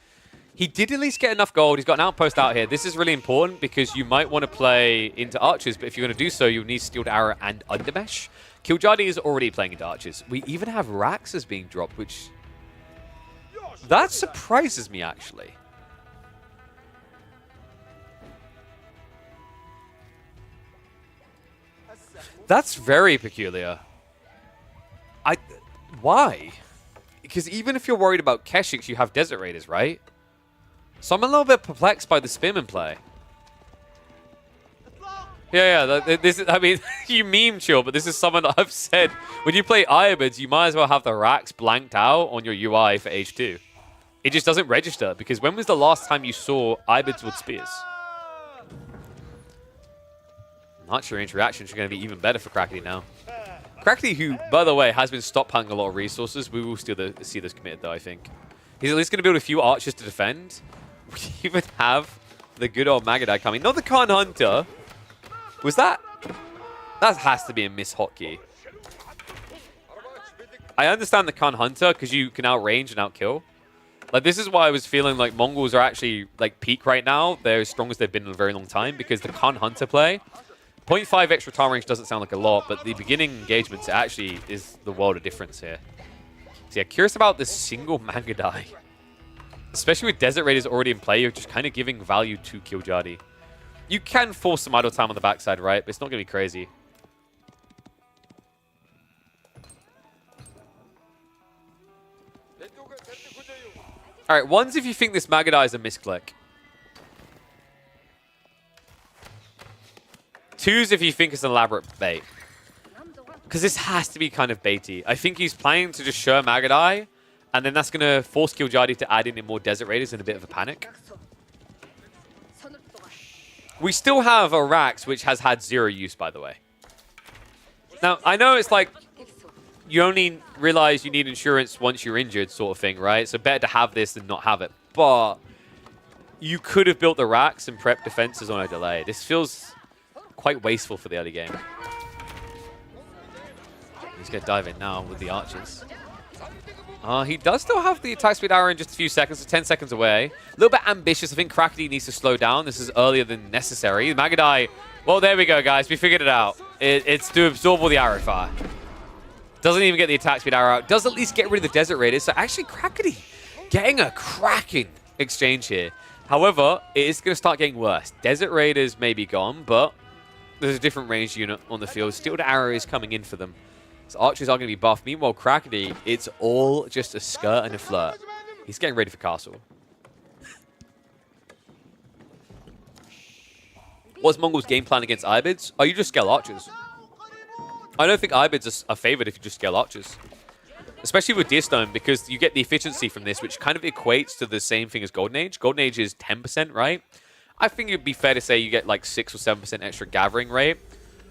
He did at least get enough gold. He's got an outpost out here. This is really important because you might want to play into archers, but if you're going to do so, you'll need Steeled Arrow and Undermesh. KillJ is already playing into archers. We even have Raxas being dropped, which... that surprises me, actually. That's very peculiar. Why? Because even if you're worried about Keshiks, you have Desert Raiders, right? So I'm a little bit perplexed by the Spearman play. Yeah. This is, I mean, you meme chill, but this is something that I've said. When you play Iabids, you might as well have the racks blanked out on your UI for H2. It just doesn't register, because when was the last time you saw Iabids with spears? Archer range reactions are going to be even better for Kraky now. Kraky, who, by the way, has been stockpiling a lot of resources. We will still see this committed, though, I think. He's at least going to build a few archers to defend. We even have the good old Magadai coming. Not the Khan Hunter. Was that? That has to be a miss hotkey. I understand the Khan Hunter because you can outrange and outkill. Like, this is why I was feeling like Mongols are actually, like, peak right now. They're as strong as they've been in a very long time because the Khan Hunter play... 0.5 extra tower range doesn't sound like a lot, but the beginning engagements actually is the world of difference here. So yeah, curious about this single Magadai. Especially with Desert Raiders already in play, you're just kind of giving value to KillJ. You can force some idle time on the backside, right? But it's not going to be crazy. Alright, one's if you think this Magadai is a misclick. Two's if you think it's an elaborate bait. Because this has to be kind of baity. I think he's planning to just show Magadai, and then that's going to force KillJ to add in more Desert Raiders in a bit of a panic. We still have a Rax, which has had 0 use, by the way. Now, I know it's like, you only realize you need insurance once you're injured sort of thing, right? So better to have this than not have it. But you could have built the Rax and prep defenses on a delay. This feels... quite wasteful for the early game. He's going to dive in now with the archers. He does still have the attack speed arrow in just a few seconds, so 10 seconds away. A little bit ambitious. I think Kraky needs to slow down. This is earlier than necessary. Magadai, well, there we go, guys. We figured it out. It's to absorb all the arrow fire. Doesn't even get the attack speed arrow out. Does at least get rid of the Desert Raiders. So actually, Kraky getting a cracking exchange here. However, it is going to start getting worse. Desert Raiders may be gone, but... there's a different range unit on the field. Steeled Arrow is coming in for them. So archers are going to be buffed. Meanwhile, Kraky, it's all just a skirt and a flirt. He's getting ready for castle. What's Mongol's game plan against Iabids? Oh, you just scale archers. I don't think Iabids are favored if you just scale archers. Especially with Deerstone, because you get the efficiency from this, which kind of equates to the same thing as Golden Age. Golden Age is 10%, right? I think it'd be fair to say you get like 6 or 7% extra gathering rate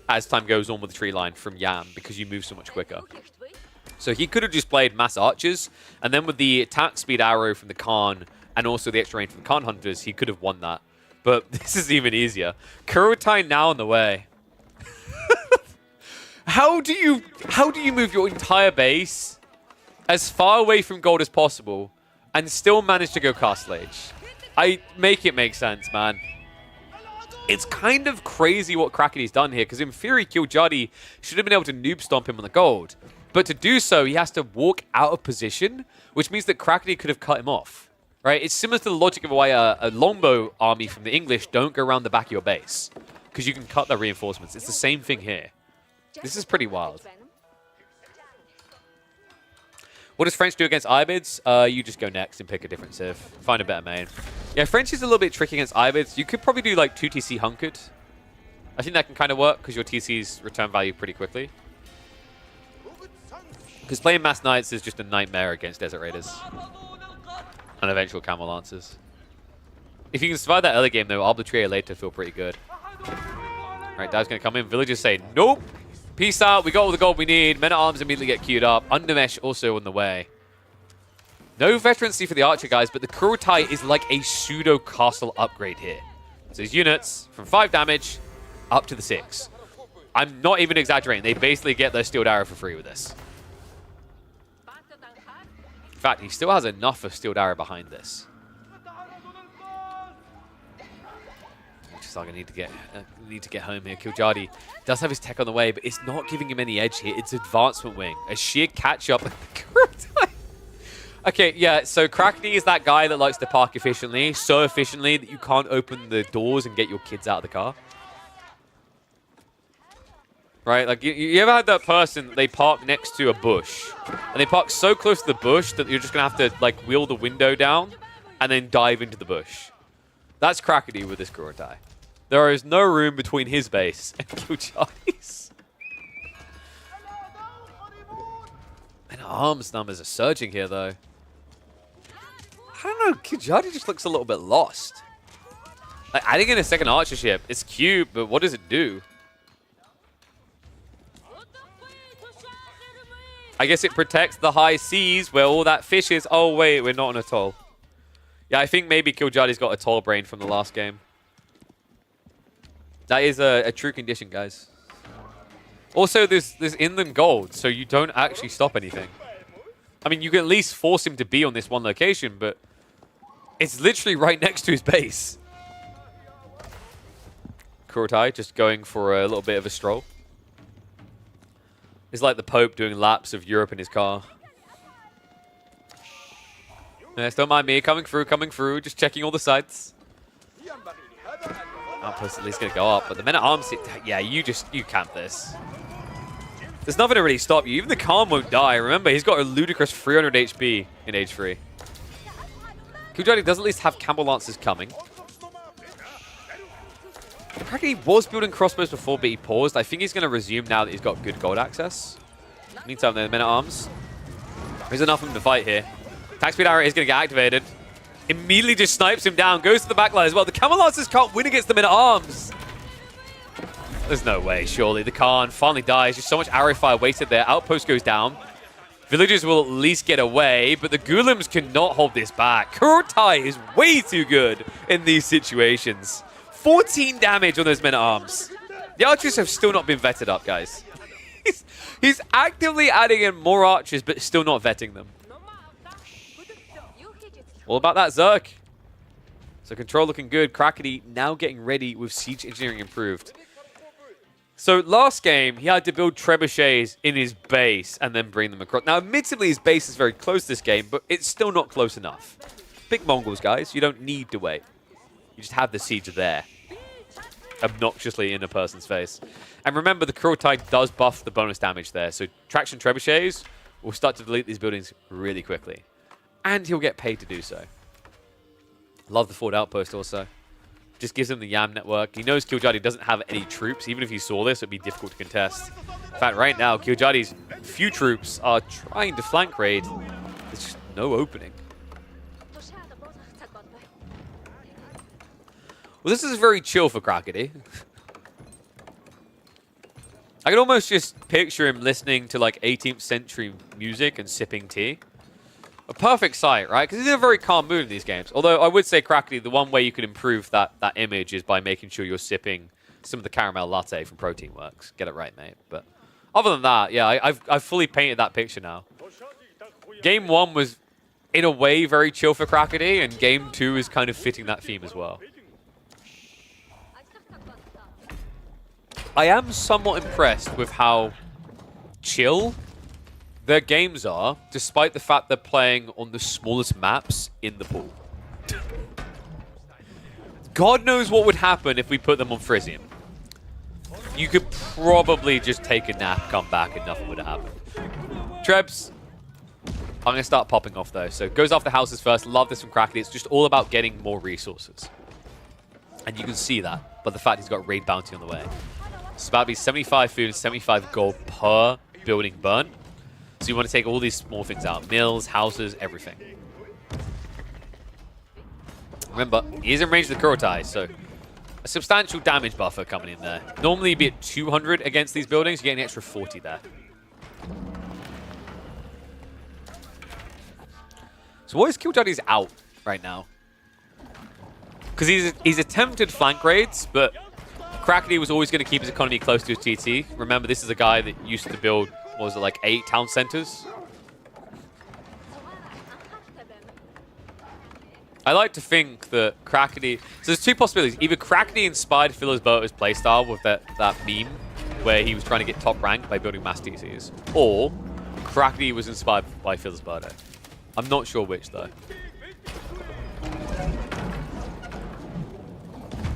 as time goes on with the tree line from Yam because you move so much quicker. So he could have just played mass archers, and then with the attack speed arrow from the Khan and also the extra range from the Khan hunters, he could have won that. But this is even easier. Kurotai now on the way. How do you move your entire base as far away from gold as possible and still manage to go Castle Age? Make it make sense, man. It's kind of crazy what Kraky's done here, because in theory, KillJ should have been able to noob stomp him on the gold. But to do so, he has to walk out of position, which means that Kraky could have cut him off. Right? It's similar to the logic of why a longbow army from the English don't go around the back of your base, because you can cut their reinforcements. It's the same thing here. This is pretty wild. What does French do against Iabids? You just go next and pick a different civ. Find a better main. Yeah, French is a little bit tricky against Iabids. You could probably do like 2 TC hunkered. I think that can kind of work because your TCs return value pretty quickly. Because playing Mass Knights is just a nightmare against Desert Raiders. And eventual Camel Lancers. If you can survive that early game though, Arbitrary later feel pretty good. Alright, Dive's going to come in. Villagers say, nope. Peace out. We got all the gold we need. Men-at-Arms immediately get queued up. Undermesh also on the way. No veterancy for the Archer, guys, but the Kurotai is like a pseudo-castle upgrade here. So his units, from 5 damage up to the 6. I'm not even exaggerating. They basically get their Steeled Arrow for free with this. In fact, he still has enough of Steeled Arrow behind this. just like, I need to get home here. KillJ does have his tech on the way, but it's not giving him any edge here. It's advancement wing. A sheer catch-up. Okay, yeah, so Kraky is that guy that likes to park efficiently, so efficiently that you can't open the doors and get your kids out of the car. Right, like, you ever had that person that they park next to a bush, and they park so close to the bush that you're just going to have to, like, wheel the window down and then dive into the bush. That's Kraky with this Kurotai. There is no room between his base and KillJ's. And arms numbers are surging here, though. I don't know, KillJ just looks a little bit lost. Like, adding in a second archer ship, it's cute, but what does it do? I guess it protects the high seas where all that fish is. Oh, wait, we're not on atoll. Yeah, I think maybe KillJ's got atoll brain from the last game. That is a true condition, guys. Also, there's inland gold, so you don't actually stop anything. I mean, you can at least force him to be on this one location, but it's literally right next to his base. Kurotai just going for a little bit of a stroll. It's like the Pope doing laps of Europe in his car. Yes, don't mind me. Coming through. Just checking all the sites. Outpost at least going to go up, but the men-at-arms, yeah, you camp this. There's nothing to really stop you. Even the Khan won't die. Remember, he's got a ludicrous 300 HP in age 3. KillJ does at least have Campbell Lancers coming. Kraky was building crossbows before, but he paused. I think he's going to resume now that he's got good gold access. Meantime, the men-at-arms. There's enough of him to fight here. Attack speed arrow is going to get activated. Immediately just snipes him down. Goes to the backline as well. The Camel Lancers can't win against the men-at-arms. There's no way, surely. The Khan finally dies. Just so much arrow fire wasted there. Outpost goes down. Villagers will at least get away, but the Ghoulims cannot hold this back. Kurotai is way too good in these situations. 14 damage on those men-at-arms. The archers have still not been vetted up, guys. He's actively adding in more archers, but still not vetting them. All about that Zerk. So control looking good. Kraky now getting ready with siege engineering improved. So last game, he had to build trebuchets in his base and then bring them across. Now, admittedly, his base is very close this game, but it's still not close enough. Big Mongols, guys. You don't need to wait. You just have the siege there. Obnoxiously in a person's face. And remember, the Kurotai does buff the bonus damage there. So traction trebuchets will start to delete these buildings really quickly. And he'll get paid to do so. Love the forward outpost also. Just gives him the YAM network. He knows KillJ doesn't have any troops. Even if he saw this, it would be difficult to contest. In fact, right now, KillJ's few troops are trying to flank raid. There's just no opening. Well, this is very chill for Kraky. I can almost just picture him listening to like 18th century music and sipping tea. A perfect sight, right? Because he's in a very calm mood in these games. Although I would say, Kraky, the one way you can improve that image is by making sure you're sipping some of the caramel latte from Protein Works. Get it right, mate. But other than that, yeah, I've fully painted that picture now. Game 1 was, in a way, very chill for Kraky, and Game 2 is kind of fitting that theme as well. I am somewhat impressed with how chill their games are, despite the fact they're playing on the smallest maps in the pool. God knows what would happen if we put them on Frisium. You could probably just take a nap, come back, and nothing would have happened. Trebs, I'm going to start popping off, though. So goes after houses first. Love this from Kraky. It's just all about getting more resources. And you can see that by the fact he's got raid bounty on the way. It's about to be 75 food and 75 gold per building burnt. So you want to take all these small things out. Mills, houses, everything. Remember, he is in range of the Kurotai, so a substantial damage buffer coming in there. Normally you'd be at 200 against these buildings. You get an extra 40 there. So what is KillJ's out right now? Because he's attempted flank raids, but Kraky was always going to keep his economy close to his TT. Remember, this is a guy that used to build, what was it, like 8 town centers? I like to think that Kraky... So there's two possibilities. Either Kraky inspired Philosberto's playstyle with that meme where he was trying to get top rank by building mass DCs. Or Kraky was inspired by Philosberto. I'm not sure which, though.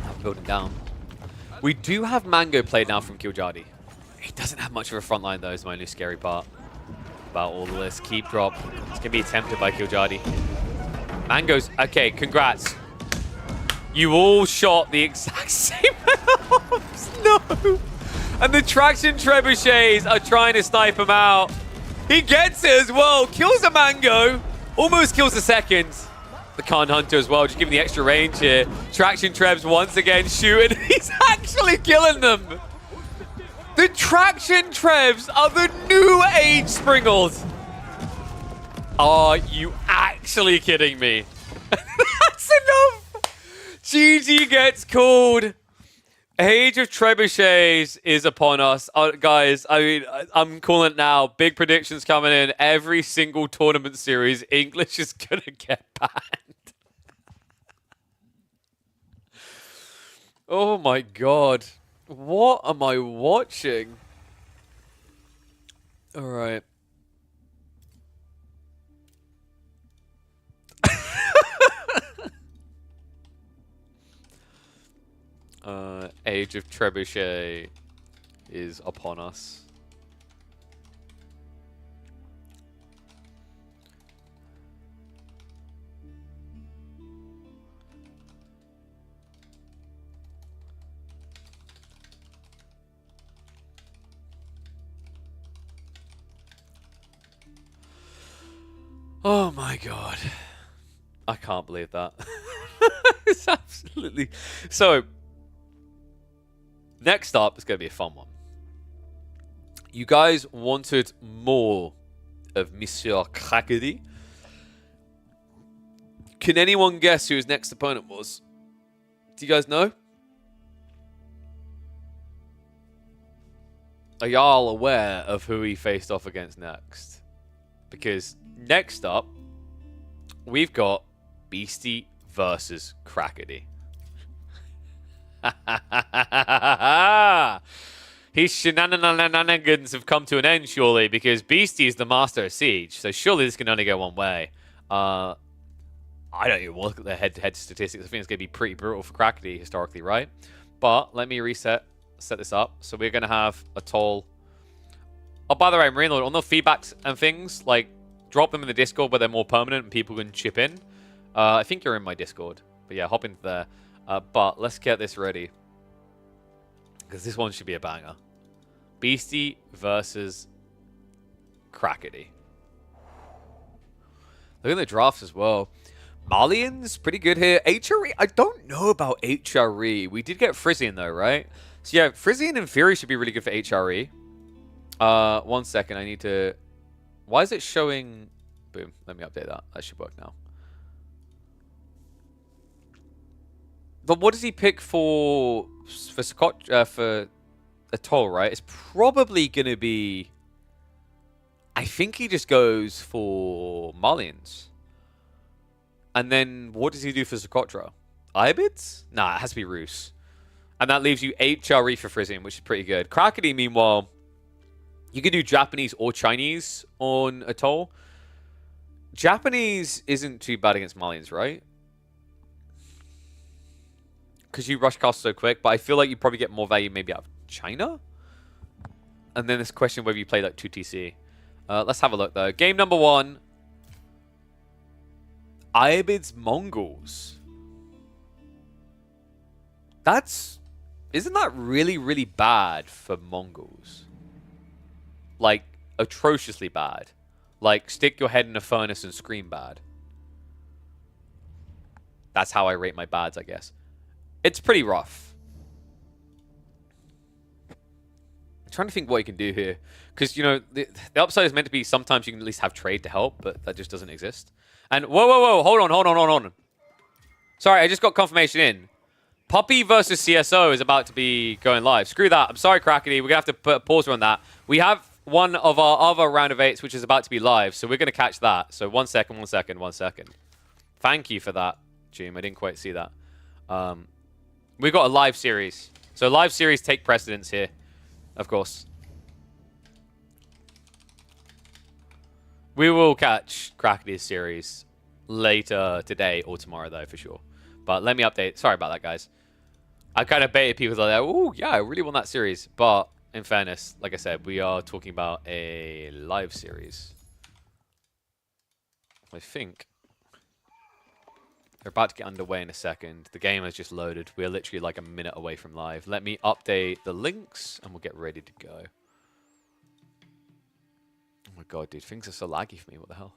I'm building down. We do have Mango played now from KillJ. He doesn't have much of a front line, though, is my only scary part about all of this. Keep drop. It's going to be attempted by KillJ. Mango's... Okay, congrats. You all shot the exact same arms. No. And the traction trebuchets are trying to snipe him out. He gets it as well. Kills a Mango. Almost kills the second. The Khan Hunter as well, just giving the extra range here. Traction Trebs once again shooting. He's actually killing them. The Traction Trebs are the new age Springles. Are you actually kidding me? That's enough. GG gets called. Age of Trebuchets is upon us. Guys, I mean, I'm calling it now. Big predictions coming in. Every single tournament series, English is going to get banned. Oh my god. What am I watching? All right. Age of Trebuchet is upon us. Oh my god. I can't believe that. It's absolutely... So, next up is going to be a fun one. You guys wanted more of Monsieur Kraky. Can anyone guess who his next opponent was? Do you guys know? Are y'all aware of who he faced off against next? Because next up, we've got Beasty versus Kraky. His shenanigans have come to an end, surely, because Beasty is the master of Siege, so surely this can only go one way. I don't even look at the head-to-head statistics. I think it's going to be pretty brutal for Kraky, historically, right? But let me set this up. So we're going to have a tall... Oh, by the way, Marine Lord, on the feedbacks and things, like, drop them in the Discord where they're more permanent and people can chip in. I think you're in my Discord. But yeah, hop into there. But let's get this ready. Because this one should be a banger. Beasty versus Kraky. Look at the drafts as well. Malians, pretty good here. HRE, I don't know about HRE. We did get Frisian though, right? So yeah, Frisian in theory should be really good for HRE. 1 second, I need to... Why is it showing... Boom, let me update that. That should work now. But what does he pick for Atoll, right? It's probably going to be... I think he just goes for Malians. And then what does he do for Socotra? Ibids? Nah, it has to be Rus. And that leaves you HRE for Frisian, which is pretty good. Kraky, meanwhile, you can do Japanese or Chinese on Atoll. Japanese isn't too bad against Malians, right? Because you rush cast so quick, but I feel like you probably get more value maybe out of China. And then this question whether you play like 2TC. Let's have a look though. Game number 1. Ibid's Mongols. Isn't that really, really bad for Mongols? Like, atrociously bad. Like, stick your head in a furnace and scream bad. That's how I rate my bads, I guess. It's pretty rough. I'm trying to think what you can do here. Because, you know, the upside is meant to be sometimes you can at least have trade to help, but that just doesn't exist. And, whoa, hold on. Sorry, I just got confirmation in. Puppy versus CSO is about to be going live. Screw that. I'm sorry, Kraky. We're going to have to put a pause on that. We have one of our other round of 8s, which is about to be live, so we're going to catch that. So 1 second. Thank you for that. Jim. I didn't quite see that. We've got a live series. So live series take precedence here, of course. We will catch Kraky's series later today or tomorrow, though, for sure. But let me update. Sorry about that, guys. I kind of baited people like, oh, yeah, I really want that series. But in fairness, like I said, we are talking about a live series. I think they're about to get underway in a second. The game has just loaded. We're literally like a minute away from live. Let me update the links and we'll get ready to go. Oh my god, dude. Things are so laggy for me. What the hell?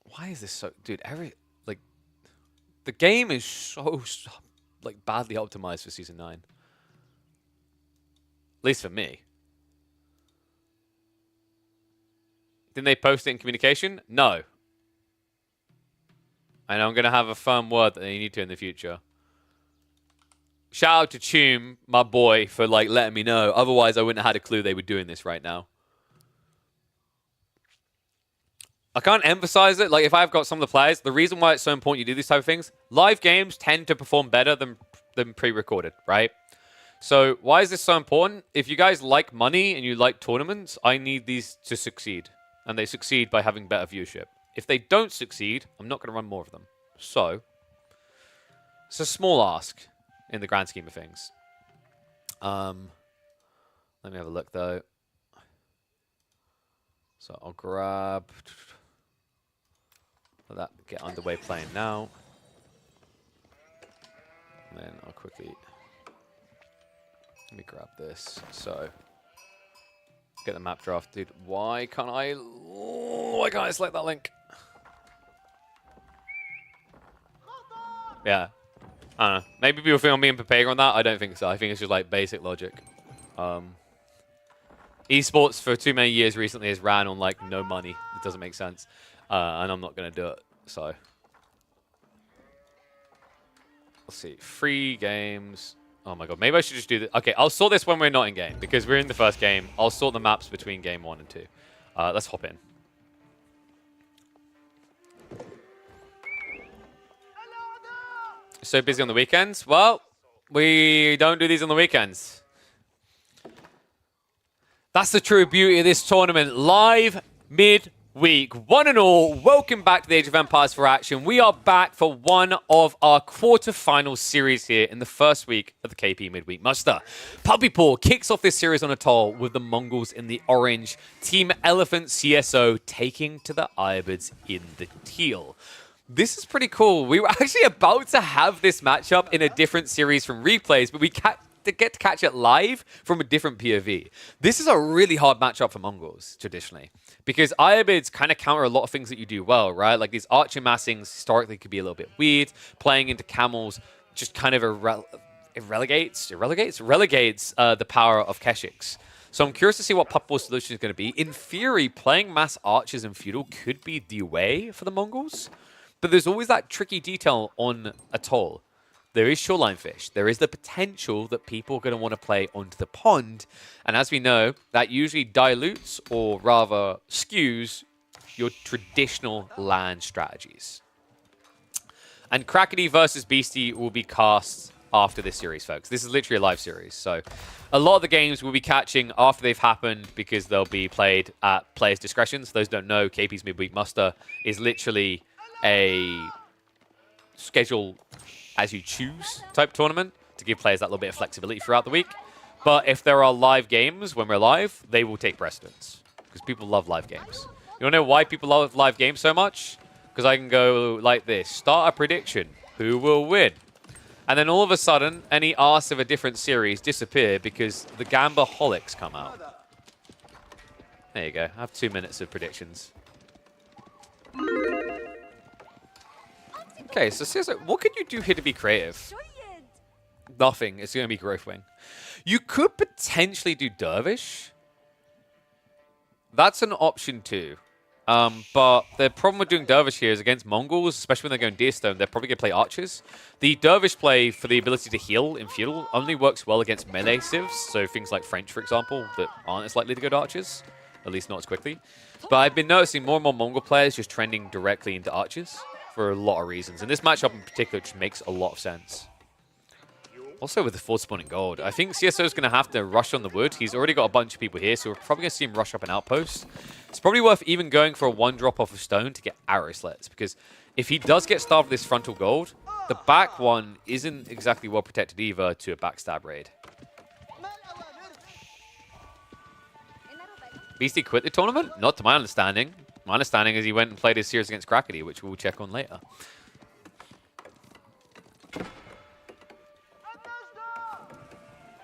Why is this so... Dude, the game is so like, badly optimized for Season 9. At least for me. Didn't they post it in communication? No. And I'm going to have a firm word that they need to in the future. Shout out to Tume, my boy, for like letting me know. Otherwise, I wouldn't have had a clue they were doing this right now. I can't emphasize it. Like, if I've got some of the players, the reason why it's so important you do these type of things, live games tend to perform better than pre-recorded, right? So why is this so important? If you guys like money and you like tournaments, I need these to succeed. And they succeed by having better viewership. If they don't succeed, I'm not going to run more of them. So, it's a small ask in the grand scheme of things. Let me have a look, though. So I'll grab... Let that get underway playing now. And then I'll quickly... Let me grab this. So... Get the map draft, dude. Why can't I select that link? Yeah. I don't know. Maybe people think I'm being prepared on that. I don't think so. I think it's just like basic logic. Esports for too many years recently has ran on like no money. It doesn't make sense. And I'm not going to do it. So. Let's see. Free games. Oh my god, maybe I should just do this. Okay, I'll sort this when we're not in game, because we're in the first game. I'll sort the maps between game 1 and 2. Let's hop in. So busy on the weekends? Well, we don't do these on the weekends. That's the true beauty of this tournament. Live midweek. One and all, welcome back to the Age of Empires for action. We are back for one of our quarterfinal series here in the first week of the KP Midweek Muster. Puppy Paw kicks off this series on Atoll with the Mongols in the orange, Team Elephant CSO taking to the Irobids in the teal. This is pretty cool. We were actually about to have this matchup in a different series from replays, but we get to catch it live from a different POV. This is a really hard matchup for Mongols, traditionally, because Irobids kind of counter a lot of things that you do well, right? Like these archer massings historically could be a little bit weird. Playing into camels just kind of relegates the power of Keshiks. So I'm curious to see what Puppy Paw's solution is going to be. In theory, playing mass archers and feudal could be the way for the Mongols, but there's always that tricky detail on Atoll. There is shoreline fish. There is the potential that people are going to want to play onto the pond. And as we know, that usually dilutes or rather skews your traditional land strategies. And Kraky versus Beasty will be cast after this series, folks. This is literally a live series. So a lot of the games we'll be catching after they've happened because they'll be played at players' discretion. So those who don't know, KP's Midweek Muster is literally a schedule as you choose type tournament to give players that little bit of flexibility throughout the week. But if there are live games when we're live, they will take precedence because people love live games. You want to know why people love live games so much? Because I can go like this. Start a prediction. Who will win? And then all of a sudden, any asks of a different series disappear because the Gambaholics come out. There you go. I have 2 minutes of predictions. Okay, so seriously, what could you do here to be creative? Nothing. It's going to be Growth Wing. You could potentially do Dervish. That's an option too. But the problem with doing Dervish here is against Mongols, especially when they're going Deerstone, they're probably going to play Archers. The Dervish play for the ability to heal in Feudal only works well against melee civs, so things like French, for example, that aren't as likely to go to Archers, at least not as quickly. But I've been noticing more and more Mongol players just trending directly into archers for a lot of reasons. And this matchup in particular just makes a lot of sense. Also with the 4th spawn in gold, I think CSO is going to have to rush on the wood. He's already got a bunch of people here, so we're probably going to see him rush up an outpost. It's probably worth even going for a 1 drop off of stone to get arrow sleds, because if he does get starved with this frontal gold, the back one isn't exactly well protected either to a backstab raid. Beasty quit the tournament? Not to my understanding. My understanding is he went and played his series against Kraky, which we'll check on later.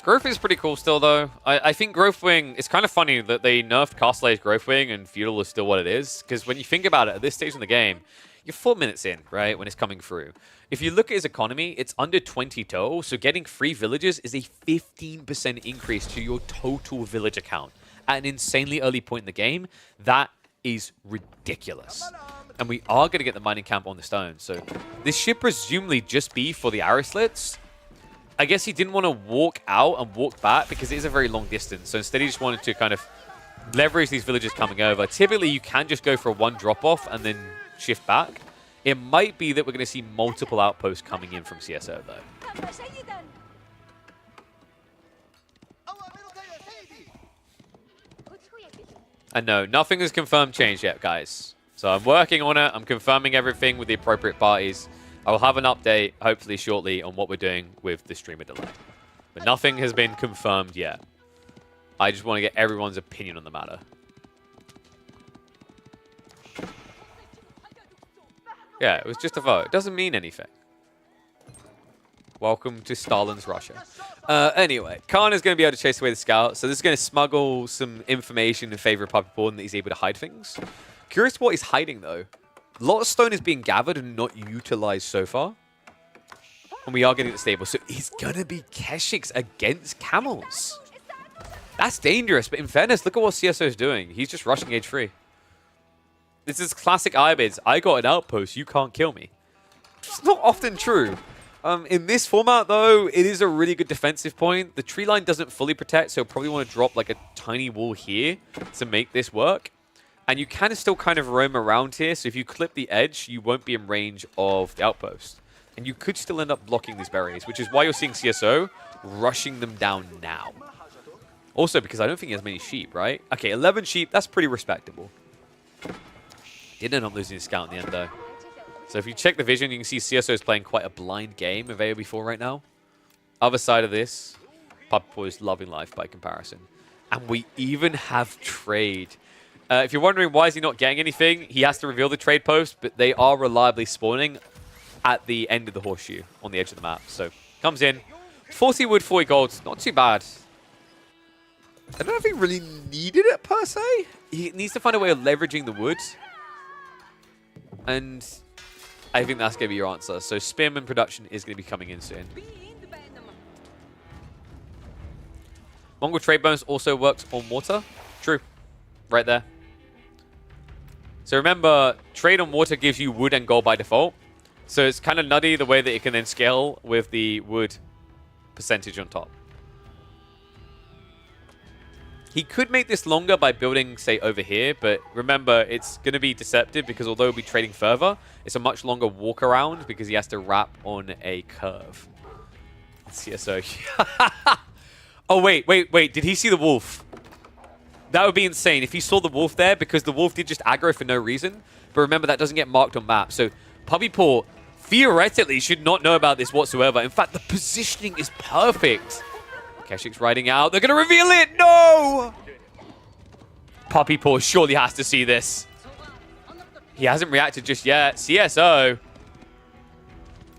Growth is pretty cool still, though. I think Growth Wing, it's kind of funny that they nerfed Castle's Growth Wing and Feudal is still what it is. Because when you think about it, at this stage in the game, you're 4 minutes in, right, when it's coming through. If you look at his economy, it's under 20 total, so getting 3 villages is a 15% increase to your total villager count. At an insanely early point in the game, that is ridiculous. And we are going to get the mining camp on the stone, so this should presumably just be for the arrow slits. I guess he didn't want to walk out and walk back because it is a very long distance. So instead he just wanted to kind of leverage these villagers coming over. Typically you can just go for a 1 drop off and then shift back. It might be that we're going to see multiple outposts coming in from CSO though. And no, nothing is confirmed changed yet, guys. So I'm working on it. I'm confirming everything with the appropriate parties. I will have an update, hopefully shortly, on what we're doing with the streamer delay. But nothing has been confirmed yet. I just want to get everyone's opinion on the matter. Yeah, it was just a vote. It doesn't mean anything. Welcome to Stalin's Russia. Anyway, Khan is going to be able to chase away the scout. So this is going to smuggle some information in favor of Puppy Paw and that he's able to hide things. Curious what he's hiding, though. A lot of stone is being gathered and not utilized so far. And we are getting it stable. So he's going to be Keshiks against camels. That's dangerous. But in fairness, look at what CSO is doing. He's just rushing age 3. This is classic Ibids. I got an outpost. You can't kill me. It's not often true. In this format, though, it is a really good defensive point. The tree line doesn't fully protect, so probably want to drop like a tiny wall here to make this work. And you can still kind of roam around here, so if you clip the edge, you won't be in range of the outpost. And you could still end up blocking these berries, which is why you're seeing CSO rushing them down now. Also, because I don't think he has many sheep, right? Okay, 11 sheep, that's pretty respectable. Did end up losing his scout in the end, though. So if you check the vision, you can see CSO is playing quite a blind game of AoB4 right now. Other side of this, Puppy Paw is loving life by comparison. And we even have trade. If you're wondering why is he not getting anything, he has to reveal the trade post, but they are reliably spawning at the end of the horseshoe on the edge of the map. So comes in, 40 wood, 40 gold, not too bad. I don't know if he really needed it per se. He needs to find a way of leveraging the wood. And I think that's going to be your answer. So Spearman production is going to be coming in soon. Mongol trade bonus also works on water. True. Right there. So remember, trade on water gives you wood and gold by default. So it's kind of nutty the way that it can then scale with the wood percentage on top. He could make this longer by building, say, over here. But remember, it's going to be deceptive because although he'll be trading further, it's a much longer walk around because he has to wrap on a curve. CSO. Oh, wait. Did he see the wolf? That would be insane if he saw the wolf there because the wolf did just aggro for no reason. But remember, that doesn't get marked on map. So Puppy Paw theoretically should not know about this whatsoever. In fact, the positioning is perfect. Keshik's riding out. They're going to reveal it. No! Puppy Paw surely has to see this. He hasn't reacted just yet. CSO.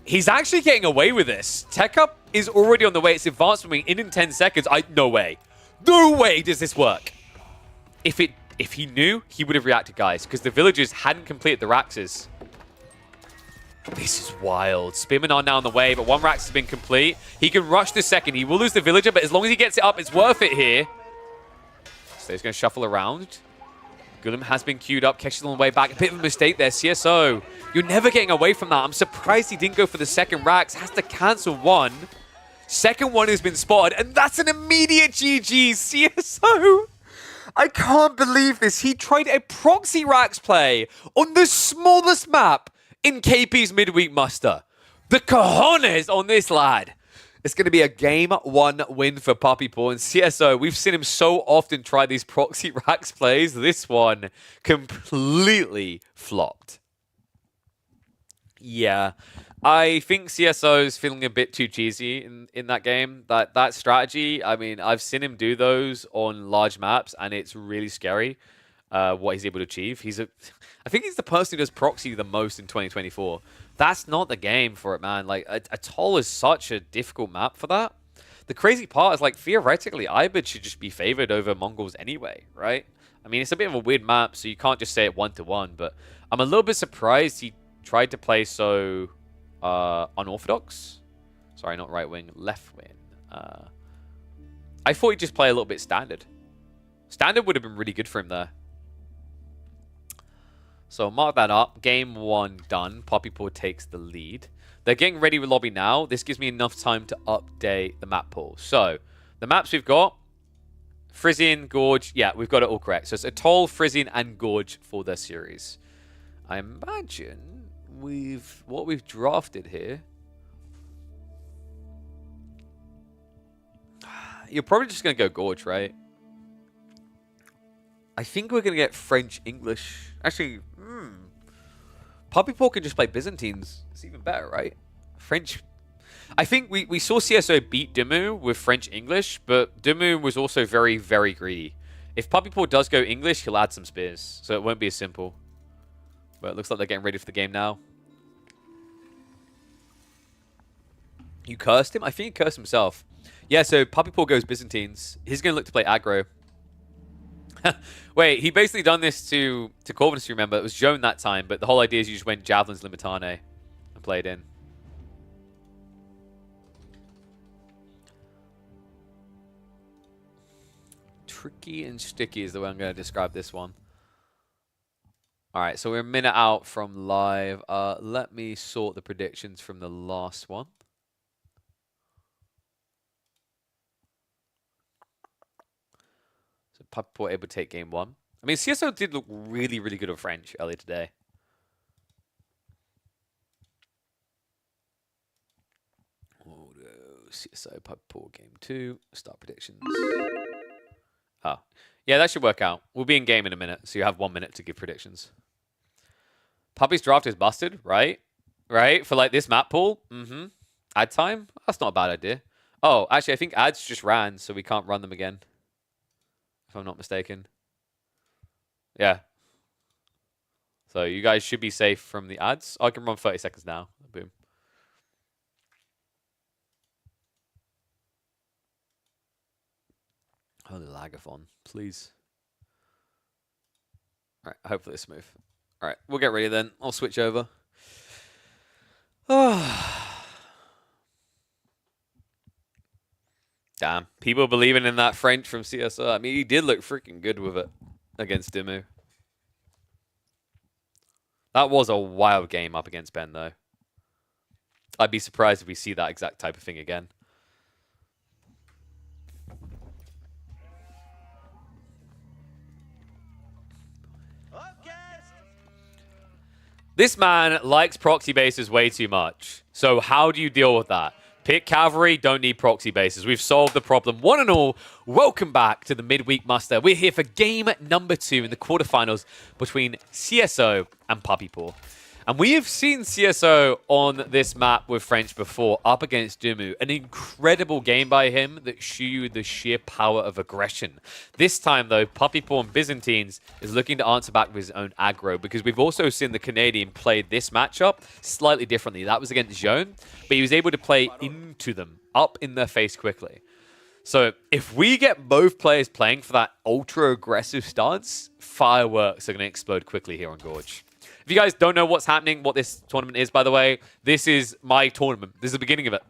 He's actually getting away with this. Tech up is already on the way. It's advanced moving in 10 seconds. No way. No way does this work. If he knew, he would have reacted, guys, because the villagers hadn't completed the Raxes. This is wild. Spearmen are now on the way, but one Rax has been complete. He can rush the second. He will lose the villager, but as long as he gets it up, it's worth it here. So he's going to shuffle around. Gulim has been queued up. Kesh is on the way back. A bit of a mistake there. CSO, you're never getting away from that. I'm surprised he didn't go for the second Rax. Has to cancel one. Second one has been spotted, and that's an immediate GG. CSO. I can't believe this. He tried a proxy racks play on the smallest map in KP's midweek muster. The cojones on this lad. It's going to be a game 1 win for Puppy Paw. And CSO, we've seen him so often try these proxy racks plays. This one completely flopped. Yeah, I think CSO is feeling a bit too cheesy in that game. That strategy, I mean, I've seen him do those on large maps, and it's really scary what he's able to achieve. I think he's the person who does proxy the most in 2024. That's not the game for it, man. Like, Atoll is such a difficult map for that. The crazy part is, like, theoretically, Ibid should just be favored over Mongols anyway, right? I mean, it's a bit of a weird map, so you can't just say it 1-to-1, but I'm a little bit surprised he tried to play so unorthodox. Sorry, not right wing, left wing. I thought he'd just play a little bit standard. Standard would have been really good for him there. So mark that up. Game 1 done. Puppy Paw takes the lead. They're getting ready with lobby now. This gives me enough time to update the map pool. So the maps we've got: Frisian, Gorge. Yeah, we've got it all correct. So it's Atoll, Frisian, and Gorge for their series. I imagine what we've drafted here. You're probably just going to go Gorge, right? I think we're going to get French, English. Actually, Puppy Paw can just play Byzantines. It's even better, right? French. I think we saw CSO beat DeMu with French, English, but DeMu was also very, very greedy. If Puppy Paw does go English, he'll add some spears, so it won't be as simple. But it looks like they're getting ready for the game now. You cursed him? I think he cursed himself. Yeah, so Puppy Paw goes Byzantines. He's going to look to play aggro. Wait, he basically done this to Corvinus, remember? It was Joan that time, but the whole idea is you just went Javelins Limitane and played in. Tricky and sticky is the way I'm going to describe this one. Alright, so we're a minute out from live. Let me sort the predictions from the last one. Puppy Paw able to take game 1. I mean, CSO did look really, really good on French earlier today. Oh, no. CSO, Puppy Paw game 2. Start predictions. Oh. Yeah, that should work out. We'll be in game in a minute, so you have 1 minute to give predictions. Puppy's draft is busted, right? Right? For like this map pool? Ad time? That's not a bad idea. Oh, actually, I think ads just ran, so we can't run them again. If I'm not mistaken. Yeah. So you guys should be safe from the ads. I can run 30 seconds now. Boom. Oh, the lagathon, please. All right, hopefully it's smooth. All right, we'll get ready then. I'll switch over. Damn. People believing in that French from CSO. I mean, he did look freaking good with it against DeMu. That was a wild game up against Ben, though. I'd be surprised if we see that exact type of thing again. This man likes proxy bases way too much. So how do you deal with that? Pick cavalry, don't need proxy bases. We've solved the problem. One and all, welcome back to the midweek muster. We're here for game number 2 in the quarterfinals between CSO and Puppy Paw. And we have seen CSO on this map with French before, up against DeMu. An incredible game by him that showed you the sheer power of aggression. This time, though, Puppy Paw and Byzantines is looking to answer back with his own aggro, because we've also seen the Canadian play this matchup slightly differently. That was against Joan, but he was able to play into them, up in their face quickly. So if we get both players playing for that ultra-aggressive stance, fireworks are going to explode quickly here on Gorge. If you guys don't know what's happening, what this tournament is, by the way, this is my tournament. This is the beginning of it.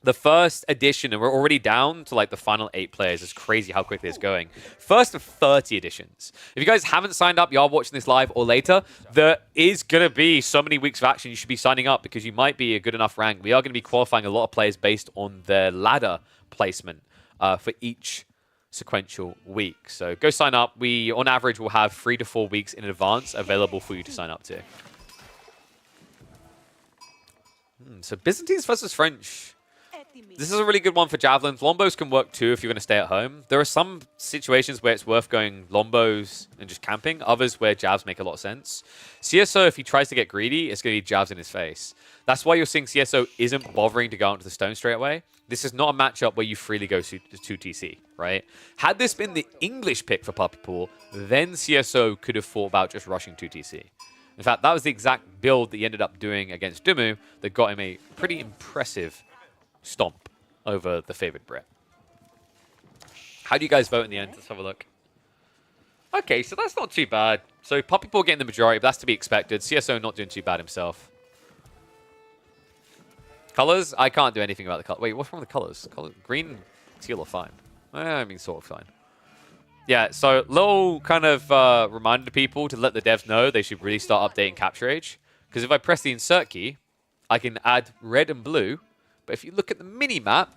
The first edition, and we're already down to like the final 8 players. It's crazy how quickly it's going. First of 30 editions. If you guys haven't signed up, you are watching this live or later, there is going to be so many weeks of action. You should be signing up because you might be a good enough rank. We are going to be qualifying a lot of players based on their ladder placement for each sequential week. So go sign up. We, on average, will have 3 to 4 weeks in advance available for you to sign up to. So Byzantines versus French. This is a really good one for javelins. Lombos can work too if you're going to stay at home. There are some situations where it's worth going lombos and just camping. Others where jabs make a lot of sense. CSO, if he tries to get greedy, it's going to be jabs in his face. That's why you're seeing CSO isn't bothering to go onto the stone straight away. This is not a matchup where you freely go to 2TC, right? Had this been the English pick for Puppy Pool, then CSO could have thought about just rushing 2TC. In fact, that was the exact build that he ended up doing against DeMu that got him a pretty impressive stomp over the favored Brit. How do you guys vote in the end? Let's have a look. Okay, so that's not too bad. So Puppy Pool getting the majority, but that's to be expected. CSO not doing too bad himself. Colors? I can't do anything about the color. Wait, what's wrong with the colors? Green and teal are fine. I mean, sort of fine. Yeah, so little kind of reminder to people to let the devs know they should really start updating capture age. Because if I press the insert key, I can add red and blue. But if you look at the mini-map,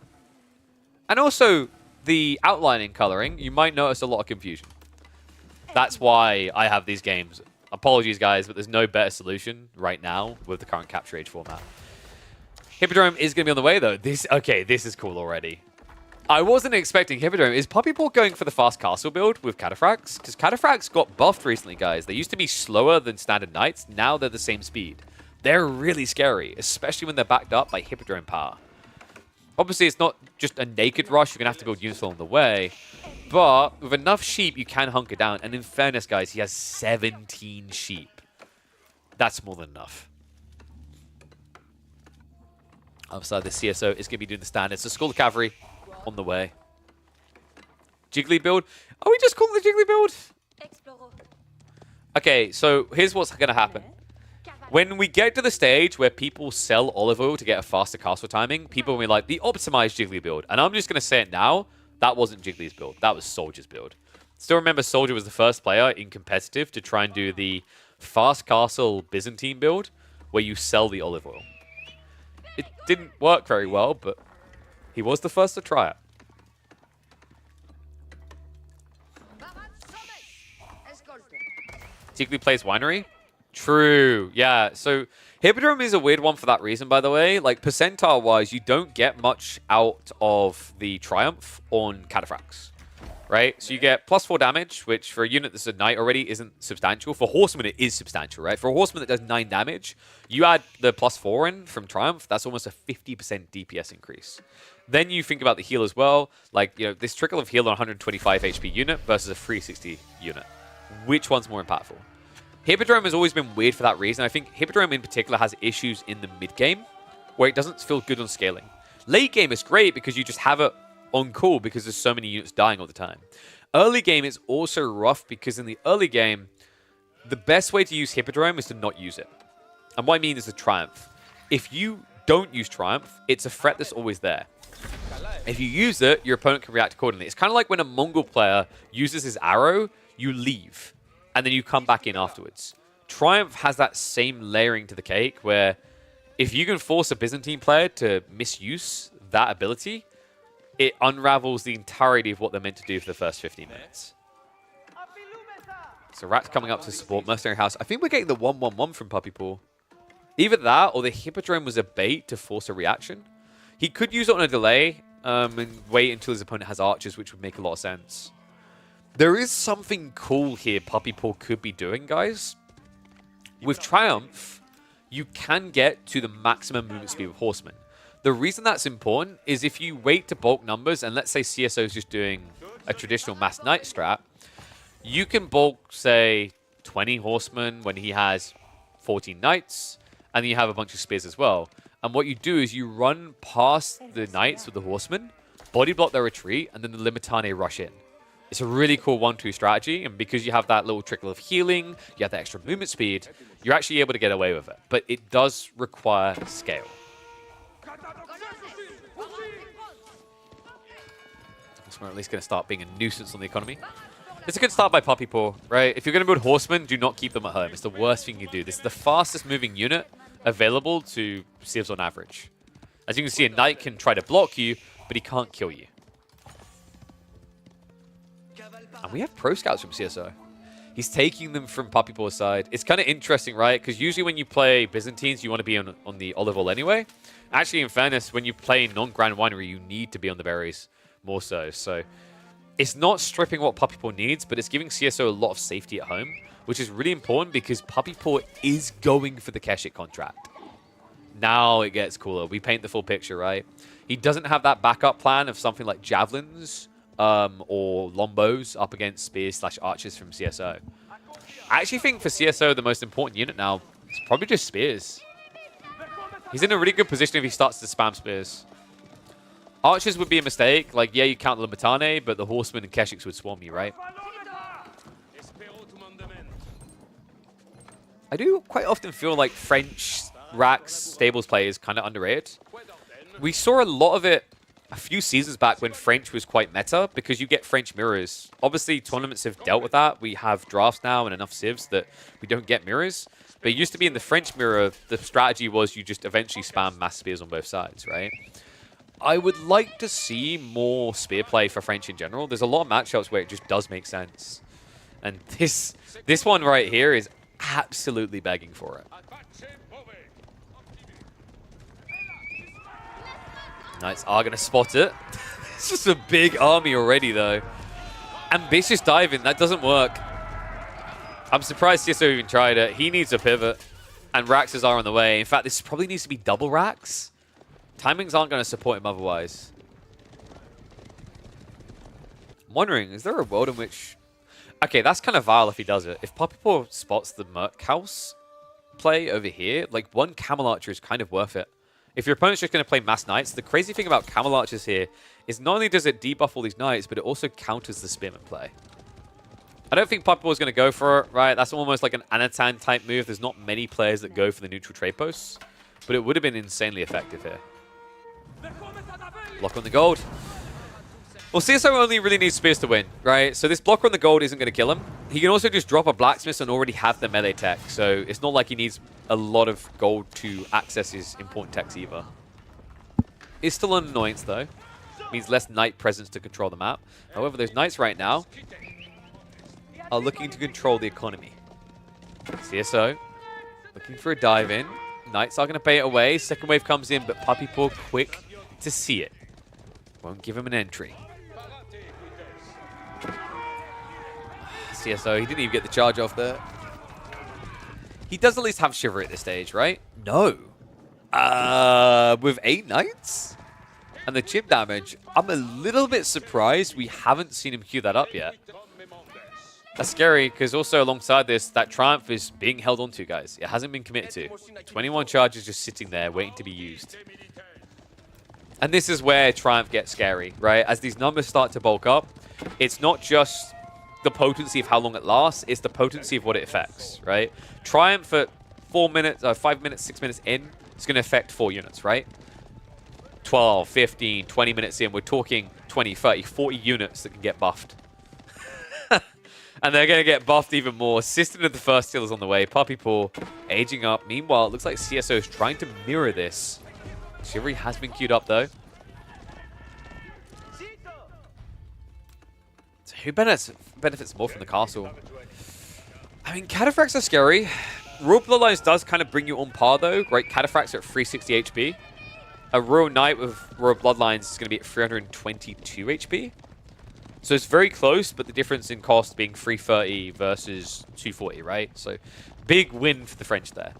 and also the outlining coloring, you might notice a lot of confusion. That's why I have these games. Apologies, guys, but there's no better solution right now with the current capture age format. Hippodrome is going to be on the way, though. This is cool already. I wasn't expecting Hippodrome. Is Puppy Pool going for the fast castle build with Cataphracts? Because Cataphracts got buffed recently, guys. They used to be slower than standard knights. Now they're the same speed. They're really scary, especially when they're backed up by Hippodrome power. Obviously, it's not just a naked rush. You're going to have to build units along the way. But with enough sheep, you can hunker down. And in fairness, guys, he has 17 sheep. That's more than enough. Outside the CSO is going to be doing the standards. So School of Cavalry on the way. Jiggly build. Are we just calling the Jiggly build? Okay, so here's what's going to happen. When we get to the stage where people sell olive oil to get a faster castle timing, people will be like, the optimized Jiggly build. And I'm just going to say it now, that wasn't Jiggly's build. That was Soldier's build. Still remember Soldier was the first player in competitive to try and do the fast castle Byzantine build where you sell the olive oil. It didn't work very well, but he was the first to try it. Jiggly plays Winery? True. Yeah, so Hippodrome is a weird one for that reason, by the way. Like, percentile-wise, you don't get much out of the Triumph on Cataphracts, right? So you get +4 damage, which for a unit that's a knight already isn't substantial. For Horseman, it is substantial, right? For a Horseman that does 9 damage, you add the +4 in from Triumph, that's almost a 50% DPS increase. Then you think about the heal as well. Like, you know, this trickle of heal on 125 HP unit versus a 360 unit. Which one's more impactful? Hippodrome has always been weird for that reason. I think Hippodrome in particular has issues in the mid-game where it doesn't feel good on scaling. Late game is great because you just have it on call because there's so many units dying all the time. Early game is also rough because in the early game, the best way to use Hippodrome is to not use it. And what I mean is the Triumph. If you don't use Triumph, it's a threat that's always there. If you use it, your opponent can react accordingly. It's kind of like when a Mongol player uses his arrow, you leave, and then you come back in afterwards. Triumph has that same layering to the cake, where if you can force a Byzantine player to misuse that ability, it unravels the entirety of what they're meant to do for the first 15 minutes. So Rat's coming up to support Mercenary House. I think we're getting the 1-1-1 from Puppy Pool. Either that, or the Hippodrome was a bait to force a reaction. He could use it on a delay and wait until his opponent has archers, which would make a lot of sense. There is something cool here Puppy Pool could be doing, guys. With Triumph, you can get to the maximum movement speed with Horsemen. The reason that's important is if you wait to bulk numbers, and let's say CSO is just doing a traditional mass knight strat, you can bulk, say, 20 Horsemen when he has 14 knights, and then you have a bunch of spears as well. And what you do is you run past the knights with the Horsemen, body block their retreat, and then the Limitane rush in. It's a really cool 1-2 strategy, and because you have that little trickle of healing, you have the extra movement speed, you're actually able to get away with it. But it does require scale. So we're at least going to start being a nuisance on the economy. It's a good start by Puppy Paw, right? If you're going to build Horsemen, do not keep them at home. It's the worst thing you do. This is the fastest moving unit available to Civs on average. As you can see, a Knight can try to block you, but he can't kill you. And we have pro scouts from CSO. He's taking them from Puppy Paw's side. It's kind of interesting, right? Because usually when you play Byzantines, you want to be on the olive oil anyway. Actually, in fairness, when you play non-Grand Winery, you need to be on the berries more so. So it's not stripping what Puppy Paw needs, but it's giving CSO a lot of safety at home, which is really important because Puppy Paw is going for the Keshik contract. Now it gets cooler. We paint the full picture, right? He doesn't have that backup plan of something like javelins or lombos up against spears/archers from CSO. I actually think for CSO, the most important unit now is probably just spears. He's in a really good position if he starts to spam spears. Archers would be a mistake. Like, yeah, you count the Limitane, but the horsemen and Keshiks would swarm you, right? I do quite often feel like French Rax Stables play is kind of underrated. We saw a lot of it a few seasons back when French was quite meta because you get French mirrors. Obviously, tournaments have dealt with that. We have drafts now and enough civs that we don't get mirrors. But it used to be in the French mirror, the strategy was you just eventually spam mass spears on both sides, right? I would like to see more spear play for French in general. There's a lot of matchups where it just does make sense. And this one right here is absolutely begging for it. Knights are going to spot it. It's just a big army already, though. Ambitious diving, that doesn't work. I'm surprised CSO even tried it. He needs a pivot, and Raxes are on the way. In fact, this probably needs to be double Rax. Timings aren't going to support him otherwise. I'm wondering, is there a world in which... Okay, that's kind of vile if he does it. If Puppy Paw spots the Merc House play over here, like one Camel Archer is kind of worth it. If your opponent's just going to play Mass Knights, the crazy thing about Camel Archers here is not only does it debuff all these Knights, but it also counters the Spearman play. I don't think Puppy Paw is going to go for it, right? That's almost like an Anan type move. There's not many players that go for the neutral trade posts, but it would have been insanely effective here. Block on the gold. Well, CSO only really needs spears to win, right? So this blocker on the gold isn't going to kill him. He can also just drop a blacksmith and already have the melee tech. So it's not like he needs a lot of gold to access his important techs either. It's still an annoyance though. Means less knight presence to control the map. However, those knights right now are looking to control the economy. CSO looking for a dive in. Knights are going to bait it away. Second wave comes in, but Puppy Paw quick to see it. Won't give him an entry. CSO, he didn't even get the charge off there. He does at least have Shiver at this stage, right? No. With 8 Knights? And the chip damage, I'm a little bit surprised we haven't seen him queue that up yet. That's scary, because also alongside this, that Triumph is being held onto, guys. It hasn't been committed to. 21 charges just sitting there, waiting to be used. And this is where Triumph gets scary, right? As these numbers start to bulk up, it's not just the potency of how long it lasts, it's the potency of what it affects, right? Triumph at 5 minutes, 6 minutes in, it's going to affect 4 units, right? 12, 15, 20 minutes in, we're talking 20, 30, 40 units that can get buffed. And they're going to get buffed even more. Assistant of the first steal is on the way. Puppy Paw aging up. Meanwhile, it looks like CSO is trying to mirror this. Chivalry has been queued up, though. So who benefits more from the castle? I mean, Cataphracts are scary. Royal Bloodlines does kind of bring you on par, though. Right, Cataphracts are at 360 HP. A Royal Knight with Royal Bloodlines is going to be at 322 HP. So it's very close, but the difference in cost being 330 versus 240, right? So big win for the French there.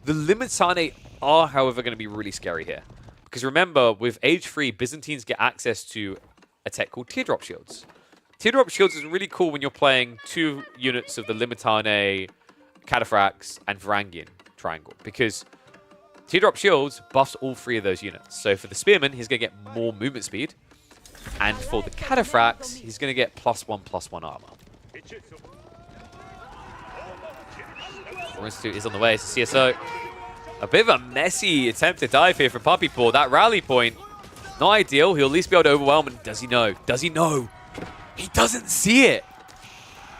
The Limitane are, however, going to be really scary here. Because remember, with Age 3, Byzantines get access to a tech called Teardrop Shields. Teardrop Shields is really cool when you're playing 2 units of the Limitane, Cataphracts, and Varangian triangle. Because Teardrop Shields buffs all 3 of those units. So for the Spearman, he's going to get more movement speed. And for the Cataphracts, he's going to get +1/+1 armor. Institute is on the way. So CSO, a bit of a messy attempt to dive here from Puppy Paw. That rally point, not ideal. He'll at least be able to overwhelm. And does he know? Does he know? He doesn't see it.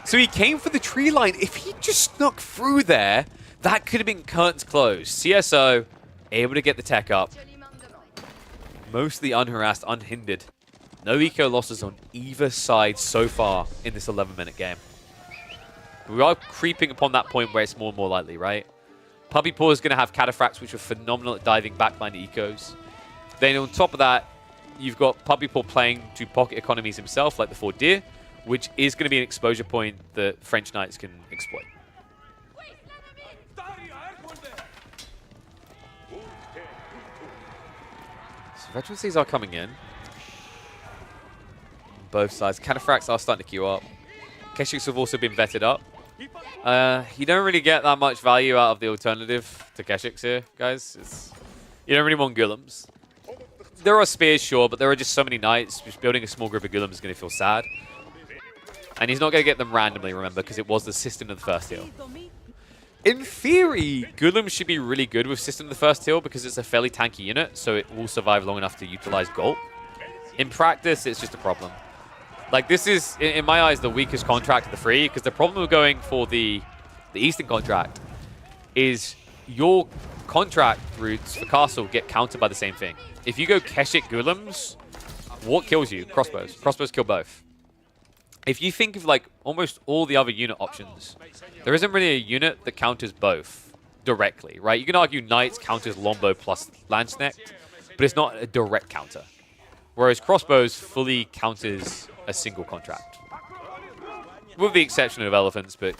So he came for the tree line. If he just snuck through there, that could have been curtains closed. CSO able to get the tech up. Mostly unharassed, unhindered. No eco losses on either side so far in this 11-minute game. We are creeping upon that point where it's more and more likely, right? Puppy Paw is going to have Cataphracts, which are phenomenal at diving backline ecos. Then on top of that, you've got Puppy Paw playing to pocket economies himself, like the Ford Deer, which is going to be an exposure point that French Knights can exploit. So Veterancies are coming in. Both sides. Cataphracts are starting to queue up. Keshiks have also been vetted up. You don't really get that much value out of the alternative to Keshiks here, guys. You don't really want Golems. There are spears, sure, but there are just so many knights. Just building a small group of Golems is going to feel sad. And he's not going to get them randomly, remember, because it was the system of the first heal. In theory, Golem should be really good with system of the first heal because it's a fairly tanky unit, so it will survive long enough to utilize Gulp. In practice, it's just a problem. Like, this is, in my eyes, the weakest contract of the three, because the problem with going for the Eastern contract is your contract routes for castle get countered by the same thing. If you go Keshik Golems, what kills you? Crossbows. Crossbows kill both. If you think of, like, almost all the other unit options, there isn't really a unit that counters both directly, right? You can argue Knights counters Lombo plus Landsneck, but it's not a direct counter. Whereas Crossbows fully counters a single contract. With the exception of Elephants, but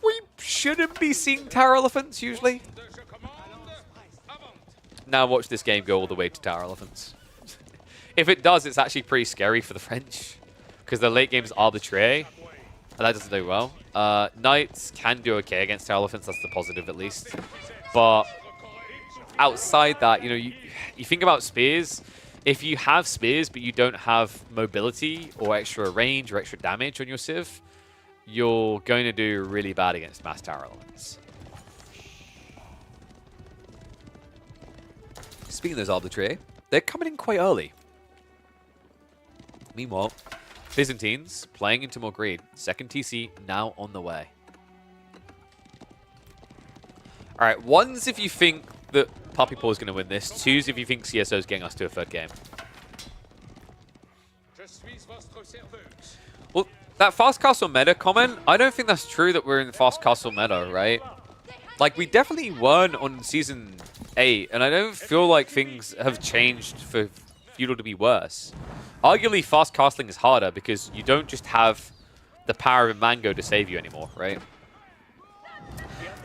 we shouldn't be seeing Tower Elephants, usually. Now watch this game go all the way to Tower Elephants. If it does, it's actually pretty scary for the French, because the late game's arbitrary, and that doesn't do well. Knights can do okay against Tower Elephants, that's the positive at least. But outside that, you know, you think about spears. If you have spears, but you don't have mobility or extra range or extra damage on your Civ, you're going to do really bad against mass tower elements. Speaking of those arbitrary, they're coming in quite early. Meanwhile, Byzantines playing into more greed. Second TC now on the way. All right, one's if you think that Puppy Paw is going to win this. Two's if you think CSO is getting us to a third game. Well, that fast castle meta comment, I don't think that's true that we're in fast castle meta, right? Like, we definitely weren't on Season 8, and I don't feel like things have changed for Feudal to be worse. Arguably, fast castling is harder because you don't just have the power of a mango to save you anymore, right?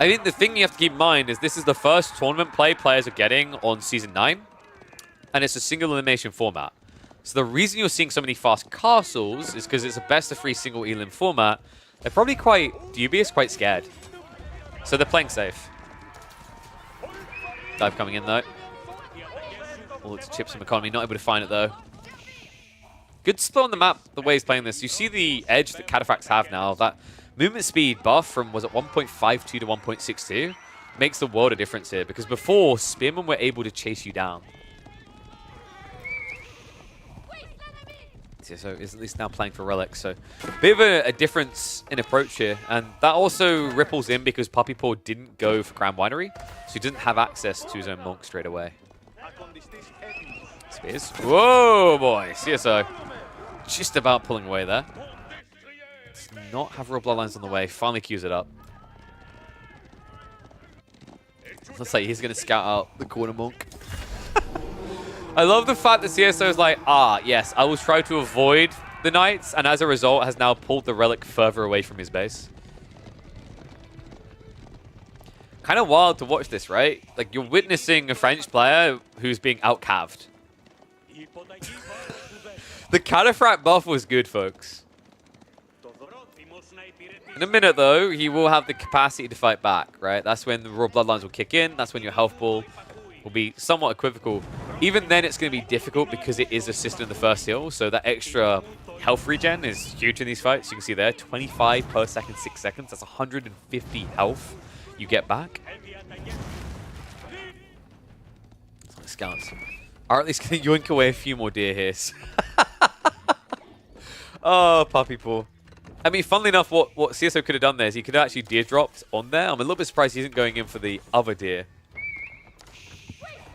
I think the thing you have to keep in mind is this is the first tournament play players are getting on Season 9, and it's a single elimination format. So the reason you're seeing so many fast castles is because it's a best-of-3 single elim format. They're probably quite dubious, quite scared. So they're playing safe. Dive coming in, though. All to chip some economy, not able to find it, though. Good split on the map, the way he's playing this. You see the edge that Cataphracts have now. That movement speed buff from, was it 1.52 to 1.62? Makes the world of difference here, because before, Spearmen were able to chase you down. So is at least now playing for Relics, so a bit of a difference in approach here, and that also ripples in because Puppy Paw didn't go for Grand Winery, so he didn't have access to his own Monk straight away. Spears. Whoa, boy. CSO just about pulling away there. Does not have real bloodlines on the way. Finally queues it up. Looks like he's going to scout out the corner Monk. I love the fact that CSO is like, yes, I will try to avoid the Knights, and as a result has now pulled the Relic further away from his base. Kind of wild to watch this, right? Like, you're witnessing a French player who's being out-caved. The Cataphract buff was good, folks. In a minute, though, he will have the capacity to fight back, right? That's when the raw bloodlines will kick in. That's when your health ball will be somewhat equivocal. Even then, it's going to be difficult because it is assisted in the first heal. So that extra health regen is huge in these fights. You can see there, 25 per second, 6 seconds. That's 150 health you get back. Scouts are at least going to yoink away a few more deer here. Oh, Puppy Paw. I mean, funnily enough, what CSO could have done there is he could have actually deer dropped on there. I'm a little bit surprised he isn't going in for the other deer.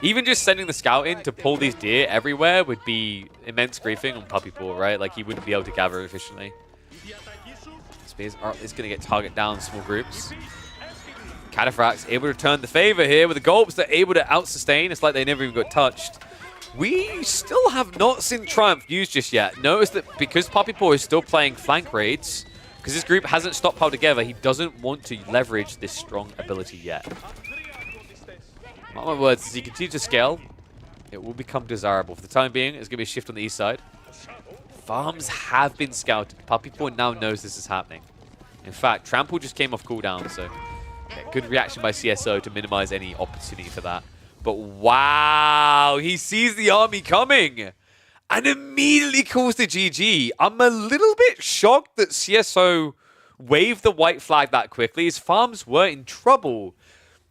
Even just sending the scout in to pull these deer everywhere would be immense griefing on Puppy Paw, right? Like, he wouldn't be able to gather efficiently. Spears is going to get target down in small groups. Cataphracts able to turn the favor here with the gulps. They're able to out-sustain. It's like they never even got touched. We still have not seen Triumph used just yet. Notice that because Puppy Paw is still playing flank raids, because this group hasn't stockpiled together, he doesn't want to leverage this strong ability yet. Mark my words, as he continues to scale, it will become desirable. For the time being, it's going to be a shift on the east side. Farms have been scouted. Puppy Paw now knows this is happening. In fact, Trample just came off cooldown, so yeah, good reaction by CSO to minimize any opportunity for that. But wow, he sees the army coming and immediately calls the GG. I'm a little bit shocked that CSO waved the white flag that quickly. His farms were in trouble.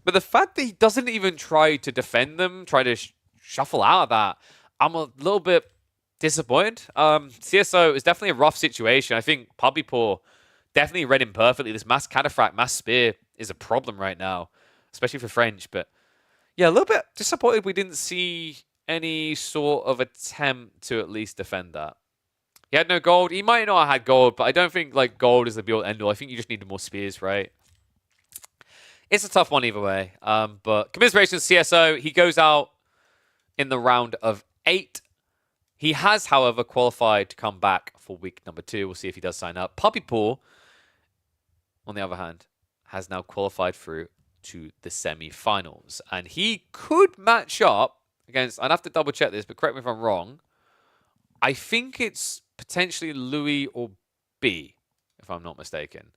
But the fact that he doesn't even try to defend them, try to shuffle out of that, I'm a little bit disappointed. CSO is definitely a rough situation. I think Puppy Paw definitely read him perfectly. This mass cataphract, mass spear is a problem right now, especially for French. But yeah, a little bit disappointed we didn't see any sort of attempt to at least defend that. He had no gold. He might not have had gold, but I don't think like gold is the be-all end-all. I think you just needed more spears, right? It's a tough one either way. But commiserations, CSO, he goes out in the round of 8. He has, however, qualified to come back for week number 2. We'll see if he does sign up. Puppy Paw, on the other hand, has now qualified through to the semi-finals. And he could match up against, I'd have to double check this, but correct me if I'm wrong. I think it's potentially Louis or B, if I'm not mistaken.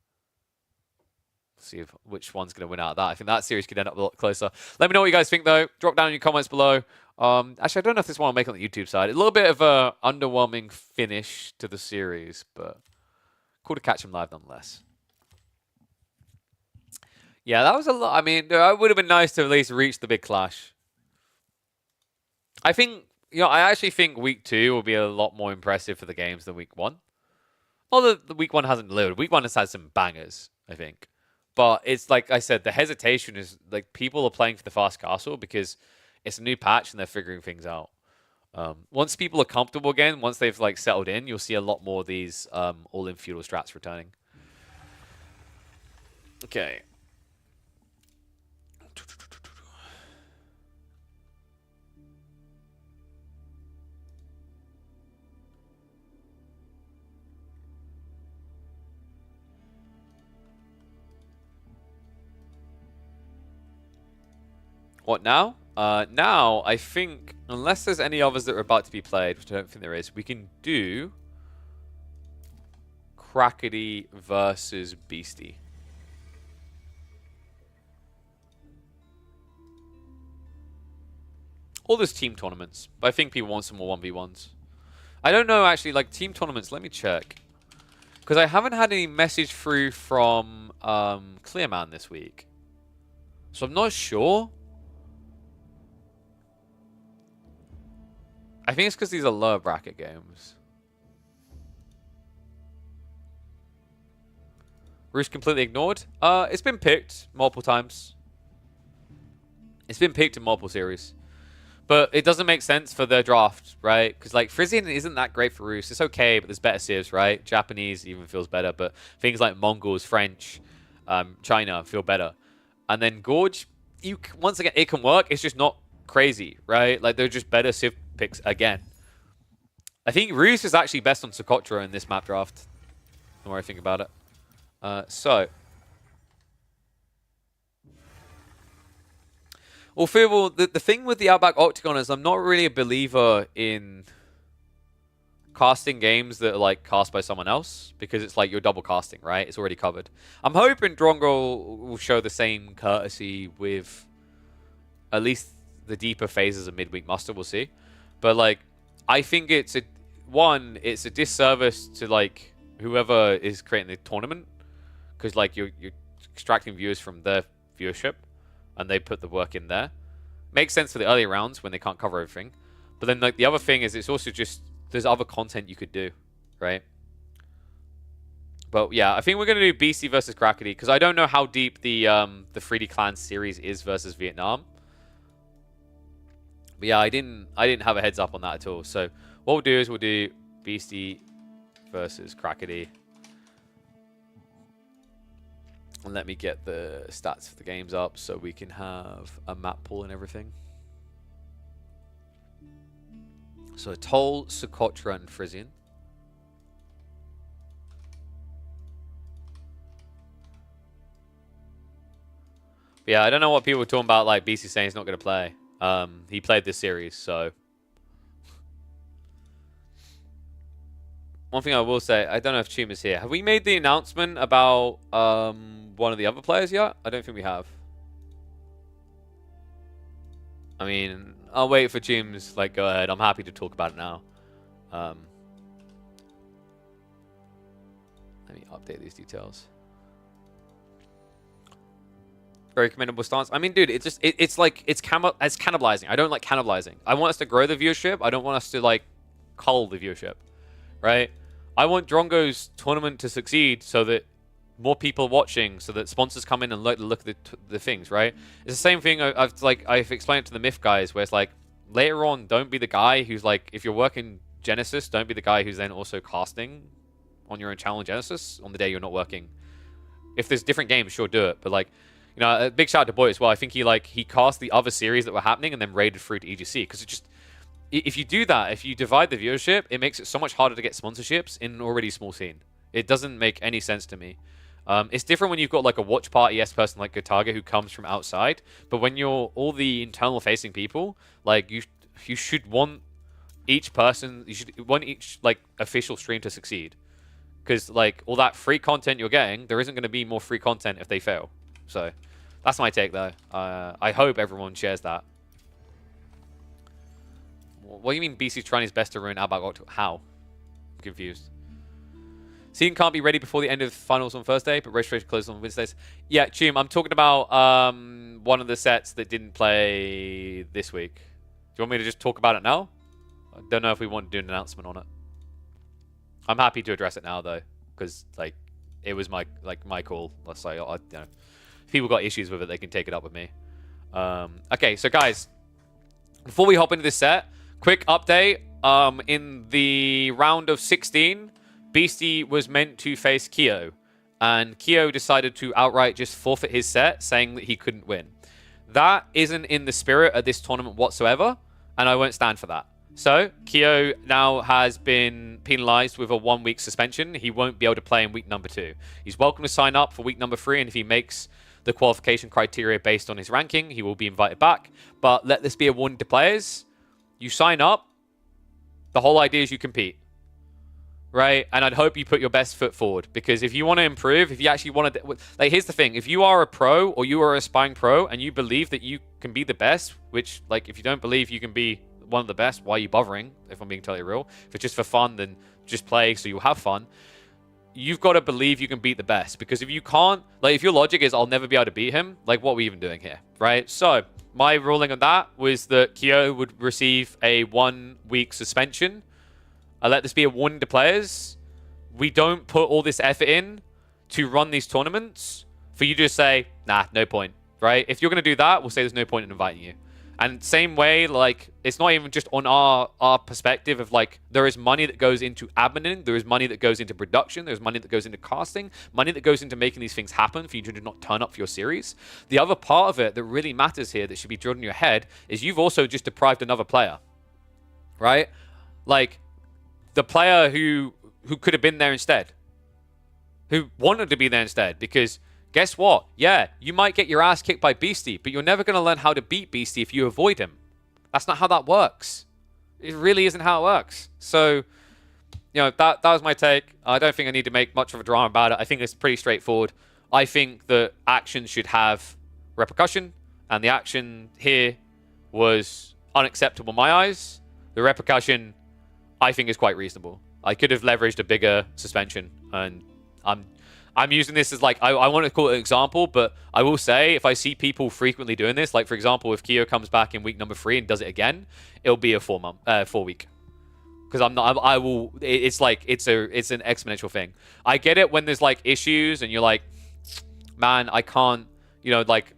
See which one's going to win out of that. I think that series could end up a lot closer. Let me know what you guys think, though. Drop down in your comments below. Actually, I don't know if this one will make it on the YouTube side. A little bit of a underwhelming finish to the series, but cool to catch him live nonetheless. Yeah, that was a lot. I mean, it would have been nice to at least reach the big clash. I think, I actually think week 2 will be a lot more impressive for the games than week 1. Although the week 1 hasn't delivered. Week 1 has had some bangers, I think. But it's like I said, the hesitation is like people are playing for the fast castle because it's a new patch and they're figuring things out. Once people are comfortable again, once they've like settled in, you'll see a lot more of these all-in feudal strats returning. Okay. What now? Now, I think, unless there's any others that are about to be played, which I don't think there is, we can do Kraky versus Beasty. All those team tournaments, but I think people want some more 1v1s. I don't know, actually, like, team tournaments, let me check. Because I haven't had any message through from Clearman this week. So I'm not sure. I think it's because these are lower bracket games. Roost completely ignored. It's been picked multiple times. It's been picked in multiple series. But it doesn't make sense for their draft, right? Because, like, Frisian isn't that great for Roost. It's okay, but there's better civs, right? Japanese even feels better, but things like Mongols, French, China feel better. And then Gorge, once again, it can work. It's just not crazy, right? Like, they're just better civ picks again. I think Roost is actually best on Socotra in this map draft. The more I think about it. Well, the thing with the Outback Octagon is I'm not really a believer in casting games that are like cast by someone else because it's like you're double casting, right? It's already covered. I'm hoping Drongo will show the same courtesy with at least the deeper phases of Midweek Muster. We'll see. But like, I think it's a disservice to like whoever is creating the tournament because like you're extracting viewers from their viewership and they put the work in there. Makes sense for the early rounds when they can't cover everything. But then like the other thing is it's also just there's other content you could do, right? But yeah, I think we're gonna do Beasty versus Kraky because I don't know how deep the 3D Clan series is versus Vietnam. But yeah, I didn't have a heads up on that at all. So what we'll do is we'll do Beasty versus Kraky. And let me get the stats for the games up so we can have a map pool and everything. So Toll, Socotra, and Frisian. But yeah, I don't know what people were talking about, like Beasty saying he's not going to play. He played this series, so. One thing I will say, I don't know if Chum is here. Have we made the announcement about one of the other players yet? I don't think we have. I mean, I'll wait for Chum's, like, go ahead. I'm happy to talk about it now. Let me update these details. Very commendable stance. I mean, dude, it's just it's like it's cannibalizing. I don't like cannibalizing. I want us to grow the viewership. I don't want us to like cull the viewership, right? I want Drongo's tournament to succeed so that more people are watching, so that sponsors come in and look at the things, right? It's the same thing. I've explained it to the Myth guys, where it's like later on, don't be the guy who's like, if you're working Genesis, don't be the guy who's then also casting on your own channel in Genesis on the day you're not working. If there's different games, sure, do it, but like. You know, a big shout out to Boy as well. I think he cast the other series that were happening and then raided through to EGC. Because it just, if you do that, if you divide the viewership, it makes it so much harder to get sponsorships in an already small scene. It doesn't make any sense to me. It's different when you've got like a watch party-esque person like Gotaga who comes from outside. But when you're all the internal facing people, like you should want each person, you should want each like official stream to succeed. Because like all that free content you're getting, there isn't going to be more free content if they fail. So that's my take, though. I hope everyone shares that. What do you mean Beasty's trying his best to ruin Albag? How? I'm confused. Season can't be ready before the end of finals on Thursday, but registration closes on Wednesdays. Yeah, Chum, I'm talking about one of the sets that didn't play this week. Do you want me to just talk about it now? I don't know if we want to do an announcement on it. I'm happy to address it now, though, because like it was my call. Let's say, you know. If people got issues with it, they can take it up with me. Okay, so guys, before we hop into this set, quick update. In the round of 16, Beasty was meant to face Kyo, and Kyo decided to outright just forfeit his set, saying that he couldn't win. That isn't in the spirit of this tournament whatsoever, and I won't stand for that. So, Kyo now has been penalized with a 1-week suspension. He won't be able to play in week number 2. He's welcome to sign up for week number 3, and if he makes the qualification criteria based on his ranking, he will be invited back. But let this be a warning to players. You sign up, the whole idea is you compete, right? And I'd hope you put your best foot forward, because if you want to improve, if you actually want to, like, here's the thing. If you are a pro or you are an aspiring pro and you believe that you can be the best, which, like, if you don't believe you can be one of the best, why are you bothering? If I'm being totally real. If it's just for fun, then just play so you'll have fun. You've got to believe you can beat the best, because if you can't, like, if your logic is I'll never be able to beat him, like, what are we even doing here, right? So my ruling on that was that Kyo would receive a 1-week suspension. I let this be a warning to players. We don't put all this effort in to run these tournaments for you to just say, nah, no point, right? If you're going to do that, we'll say there's no point in inviting you. And same way, like, it's not even just on our perspective of, like, there is money that goes into admin, there is money that goes into production, there's money that goes into casting, money that goes into making these things happen for you to not turn up for your series. The other part of it that really matters here that should be drilled in your head is you've also just deprived another player, right? Like, the player who could have been there instead, who wanted to be there instead, because guess what? Yeah, you might get your ass kicked by Beasty, but you're never going to learn how to beat Beasty if you avoid him. That's not how that works. It really isn't how it works. So, you know, that was my take. I don't think I need to make much of a drama about it. I think it's pretty straightforward. I think that actions should have repercussion, and the action here was unacceptable in my eyes. The repercussion, I think, is quite reasonable. I could have leveraged a bigger suspension, and I'm using this as, like, I want to call it an example, but I will say if I see people frequently doing this, like, for example, if Kyo comes back in week number 3 and does it again, it'll be a 4-week. Because it's like, it's an exponential thing. I get it when there's, like, issues and you're like, man, I can't, you know, like,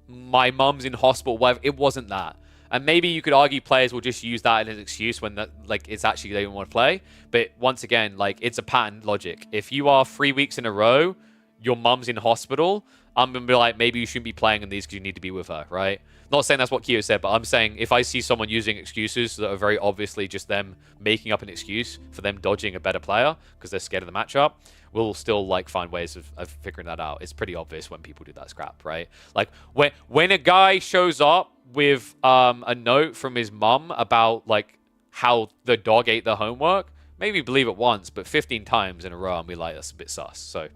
my mum's in hospital, whatever. It wasn't that. And maybe you could argue players will just use that as an excuse when that, like, it's actually they don't want to play. But once again, like, it's a pattern logic. If you are 3 weeks in a row, your mum's in hospital, I'm going to be like, maybe you shouldn't be playing in these because you need to be with her, right? Not saying that's what Kyo said, but I'm saying if I see someone using excuses that are very obviously just them making up an excuse for them dodging a better player because they're scared of the matchup, we'll still like find ways of figuring that out. It's pretty obvious when people do that scrap, right? Like when a guy shows up with a note from his mum about like how the dog ate the homework, maybe believe it once, but 15 times in a row and be like, that's a bit sus. So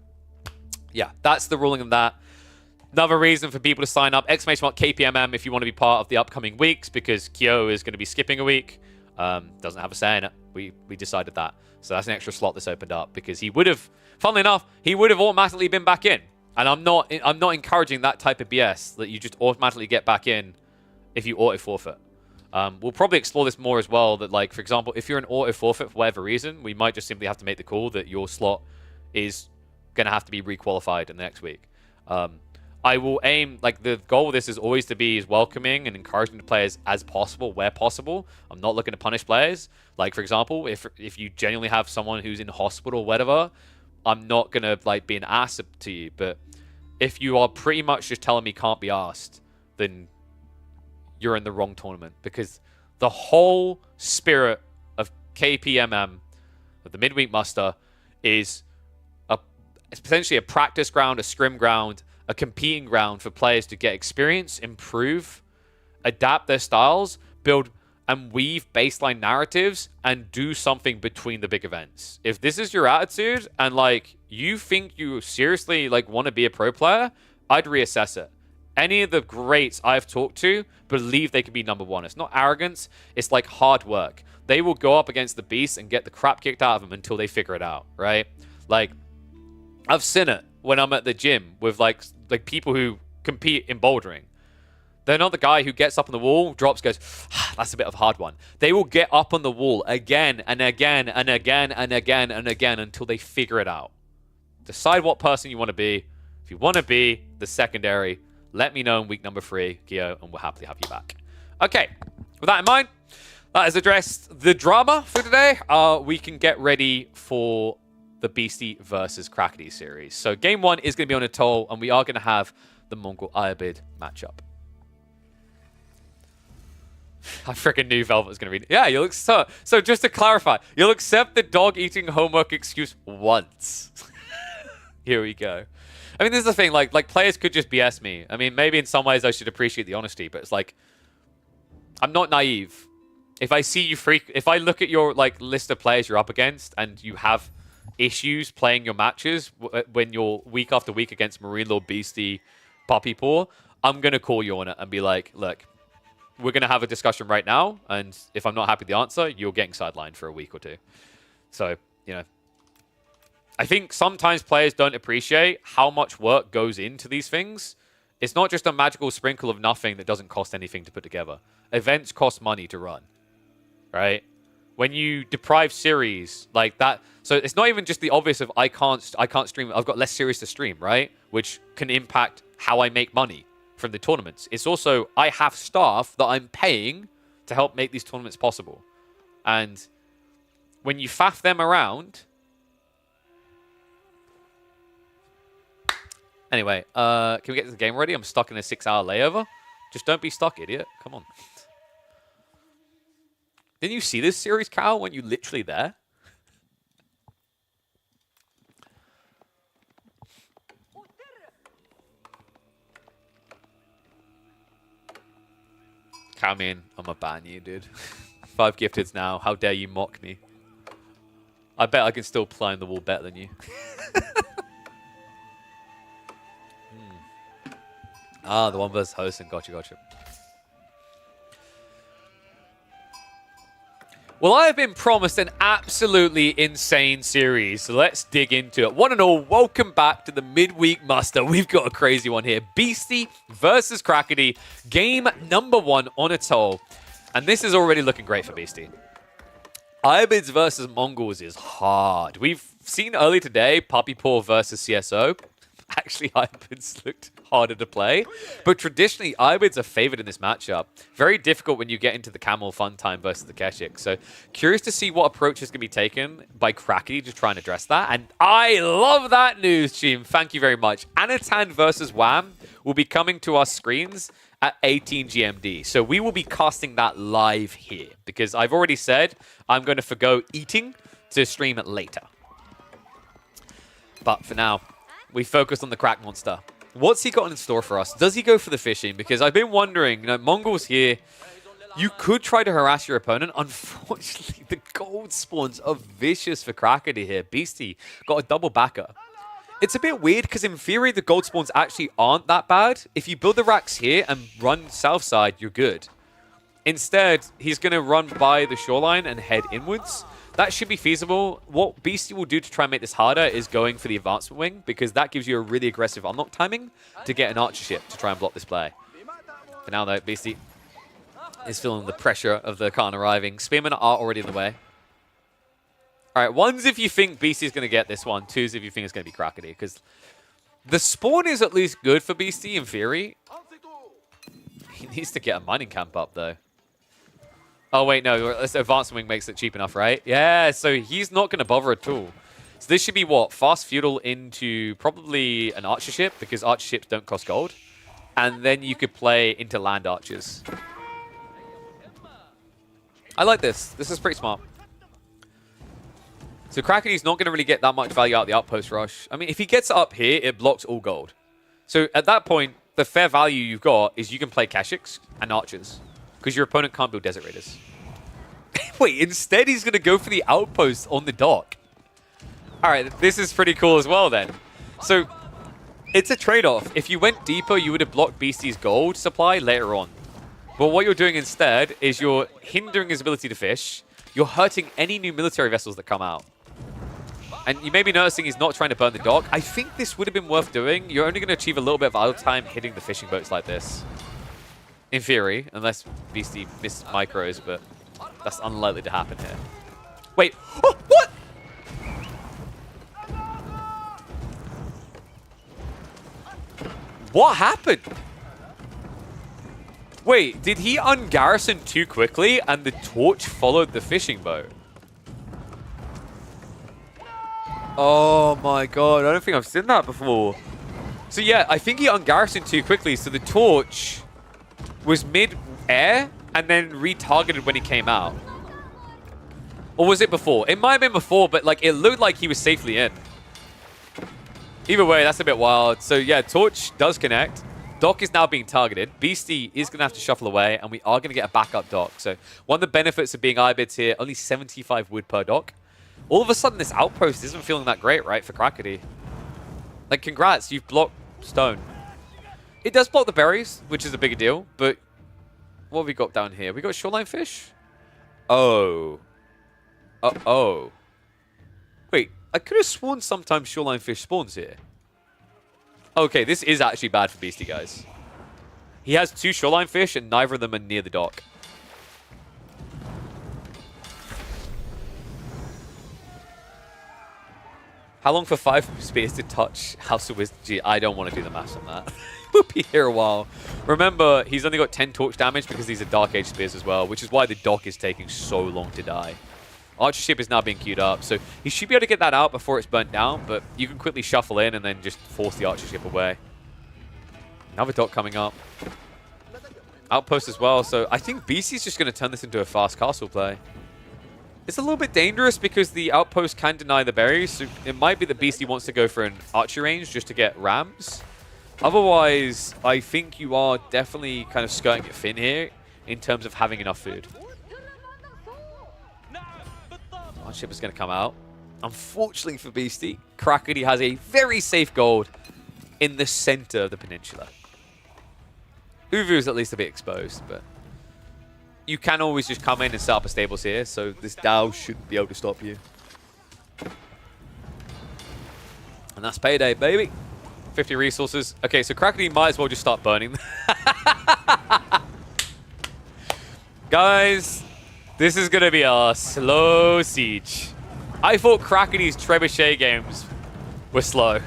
yeah, that's the ruling of that. Another reason for people to sign up, !KPMM if you want to be part of the upcoming weeks, because Kyo is going to be skipping a week. Doesn't have a say in it. We decided that. So that's an extra slot that's opened up, because he would have, funnily enough, he would have automatically been back in. And I'm not encouraging that type of BS, that you just automatically get back in if you auto-forfeit. We'll probably explore this more as well, that like, for example, if you're an auto-forfeit for whatever reason, we might just simply have to make the call that your slot is going to have to be requalified in the next week. I will aim, like, the goal of this is always to be as welcoming and encouraging to players as possible, where possible. I'm not looking to punish players. Like, for example, if you genuinely have someone who's in hospital or whatever, I'm not going to, like, be an ass to you. But if you are pretty much just telling me can't be asked, then you're in the wrong tournament. Because the whole spirit of KPMM, of the midweek muster, is it's potentially a practice ground, a scrim ground, a competing ground for players to get experience, improve, adapt their styles, build and weave baseline narratives, and do something between the big events. If this is your attitude and like you think you seriously like want to be a pro player, I'd reassess it. Any of the greats I've talked to believe they can be number one. It's not arrogance, it's like hard work. They will go up against the beast and get the crap kicked out of them until they figure it out, right? Like, I've seen it when I'm at the gym with like people who compete in bouldering. They're not the guy who gets up on the wall, drops, goes, that's a bit of a hard one. They will get up on the wall again and again and again and again and again until they figure it out. Decide what person you want to be. If you want to be the secondary, let me know in week number 3, Gio, and we'll happily have you back. Okay, with that in mind, that has addressed the drama for today. We can get ready for the Beasty versus Kraky series. So game 1 is going to be on a toll, and we are going to have the Mongol Iabid matchup. I freaking knew Velvet was going to read. Yeah, you'll so just to clarify, you'll accept the dog eating homework excuse once. Here we go. I mean, this is the thing. Like players could just BS me. I mean, maybe in some ways I should appreciate the honesty, but it's like I'm not naive. If I see you if I look at your like list of players you're up against, and you have issues playing your matches when you're week after week against Marine Lord, Beasty, Puppy Paw, I'm going to call you on it and be like, look, we're going to have a discussion right now, and if I'm not happy with the answer, you're getting sidelined for a week or 2. So, you know, I think sometimes players don't appreciate how much work goes into these things. It's not just a magical sprinkle of nothing that doesn't cost anything to put together. Events cost money to run, right? When you deprive series like that, so it's not even just the obvious of I can't stream. I've got less series to stream, right? Which can impact how I make money from the tournaments. It's also I have staff that I'm paying to help make these tournaments possible, and when you faff them around. Anyway, can we get to the game already? I'm stuck in a 6-hour layover. Just don't be stuck, idiot. Come on. Didn't you see this series, Cal? Weren't you literally there? Come in. I'm a ban you, dude. 5 gifteds now. How dare you mock me? I bet I can still climb the wall better than you. Ah, the one versus hosting. Gotcha. Well, I have been promised an absolutely insane series, so let's dig into it. One and all, welcome back to the midweek muster. We've got a crazy one here. Beasty versus Kraky, game number 1 on its whole. And this is already looking great for Beasty. Iabids versus Mongols is hard. We've seen early today, Puppy Paw versus CSO. actually Hybrids looked harder to play. But traditionally, Hybrids are favored in this matchup. Very difficult when you get into the Camel fun time versus the Keshik. So curious to see what approach is going to be taken by Kraky to try and address that. And I love that news, team. Thank you very much. Anan versus Wham will be coming to our screens at 18 GMD. So we will be casting that live here because I've already said I'm going to forgo eating to stream it later. But for now, we focus on the Crack Monster. What's he got in store for us? Does he go for the fishing? Because I've been wondering, Mongol's here. You could try to harass your opponent. Unfortunately, the gold spawns are vicious for Kraky here. Beasty got a double backer. It's a bit weird because in theory, the gold spawns actually aren't that bad. If you build the racks here and run south side, you're good. Instead, he's going to run by the shoreline and head inwards. That should be feasible. What Beasty will do to try and make this harder is going for the advancement wing because that gives you a really aggressive unlock timing to get an archer ship to try and block this play. For now, though, Beasty is feeling the pressure of the Khan arriving. Spearmen are already in the way. All right, one's if you think Beasty's going to get this one. Two's if you think it's going to be Kraky because the spawn is at least good for Beasty in theory. He needs to get a mining camp up, though. Oh, wait, no. Advanced wing makes it cheap enough, right? Yeah, so he's not going to bother at all. So this should be what? Fast feudal into probably an archer ship because archer ships don't cost gold. And then you could play into land archers. I like this. This is pretty smart. So Kraky's not going to really get that much value out of the outpost rush. I mean, if he gets it up here, it blocks all gold. So at that point, the fair value you've got is you can play Keshiks and archers. Because your opponent can't build Desert Raiders. Wait, instead he's going to go for the outpost on the dock. Alright, this is pretty cool as well then. So, it's a trade-off. If you went deeper, you would have blocked Beasty's gold supply later on. But what you're doing instead is you're hindering his ability to fish. You're hurting any new military vessels that come out. And you may be noticing he's not trying to burn the dock. I think this would have been worth doing. You're only going to achieve a little bit of idle time hitting the fishing boats like this. In theory, unless Beasty missed micros, but that's unlikely to happen here. Wait, oh, what? What happened? Wait, did he ungarrison too quickly and the torch followed the fishing boat? Oh my god, I don't think I've seen that before. So yeah, I think he ungarrisoned too quickly, so the torch was mid-air and then retargeted when he came out. Or was it before? It might have been before, but like it looked like he was safely in. Either way, that's a bit wild. So yeah, torch does connect. Dock is now being targeted. Beasty is going to have to shuffle away, and we are going to get a backup dock. So one of the benefits of being IBIDs here, only 75 wood per dock. All of a sudden, this outpost isn't feeling that great, right, for Kraky. Like, congrats, you've blocked stone. It does block the berries, which is a bigger deal, but what have we got down here? We got shoreline fish? Oh. Uh-oh. Wait, I could have sworn sometimes shoreline fish spawns here. Okay, this is actually bad for Beasty, guys. He has 2 shoreline fish, and neither of them are near the dock. How long for 5 spears to touch House of Wisdom? Gee, I don't want to do the maths on that. We'll be here a while. Remember, he's only got 10 torch damage because these are Dark Age spears as well, which is why the dock is taking so long to die. Archer ship is now being queued up, so he should be able to get that out before it's burnt down, but you can quickly shuffle in and then just force the archer ship away. Another dock coming up. Outpost as well, so I think Beasty's just going to turn this into a fast castle play. It's a little bit dangerous because the outpost can deny the berries, so it might be that Beasty wants to go for an archer range just to get rams. Otherwise, I think you are definitely kind of skirting it thin here in terms of having enough food. Our ship is going to come out. Unfortunately for Beasty, Kraky has a very safe gold in the center of the peninsula. Uvu is at least a bit exposed, but you can always just come in and set up a stables here, so this Dow shouldn't be able to stop you. And that's payday, baby. 50 resources. Okay, so Kraky might as well just start burning. Guys, this is going to be a slow siege. I thought Kraky's trebuchet games were slow.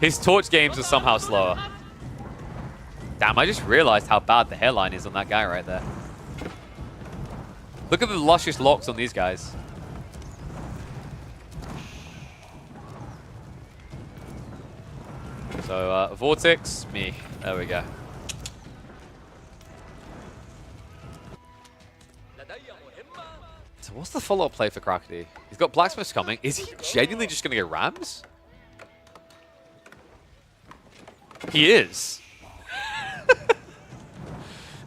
His torch games are somehow slower. Damn, I just realized how bad the hairline is on that guy right there. Look at the luscious locks on these guys. So, Vortex, me. There we go. So what's the follow-up play for Kraky? He's got Blacksmiths coming. Is he genuinely just going to get Rams? He is.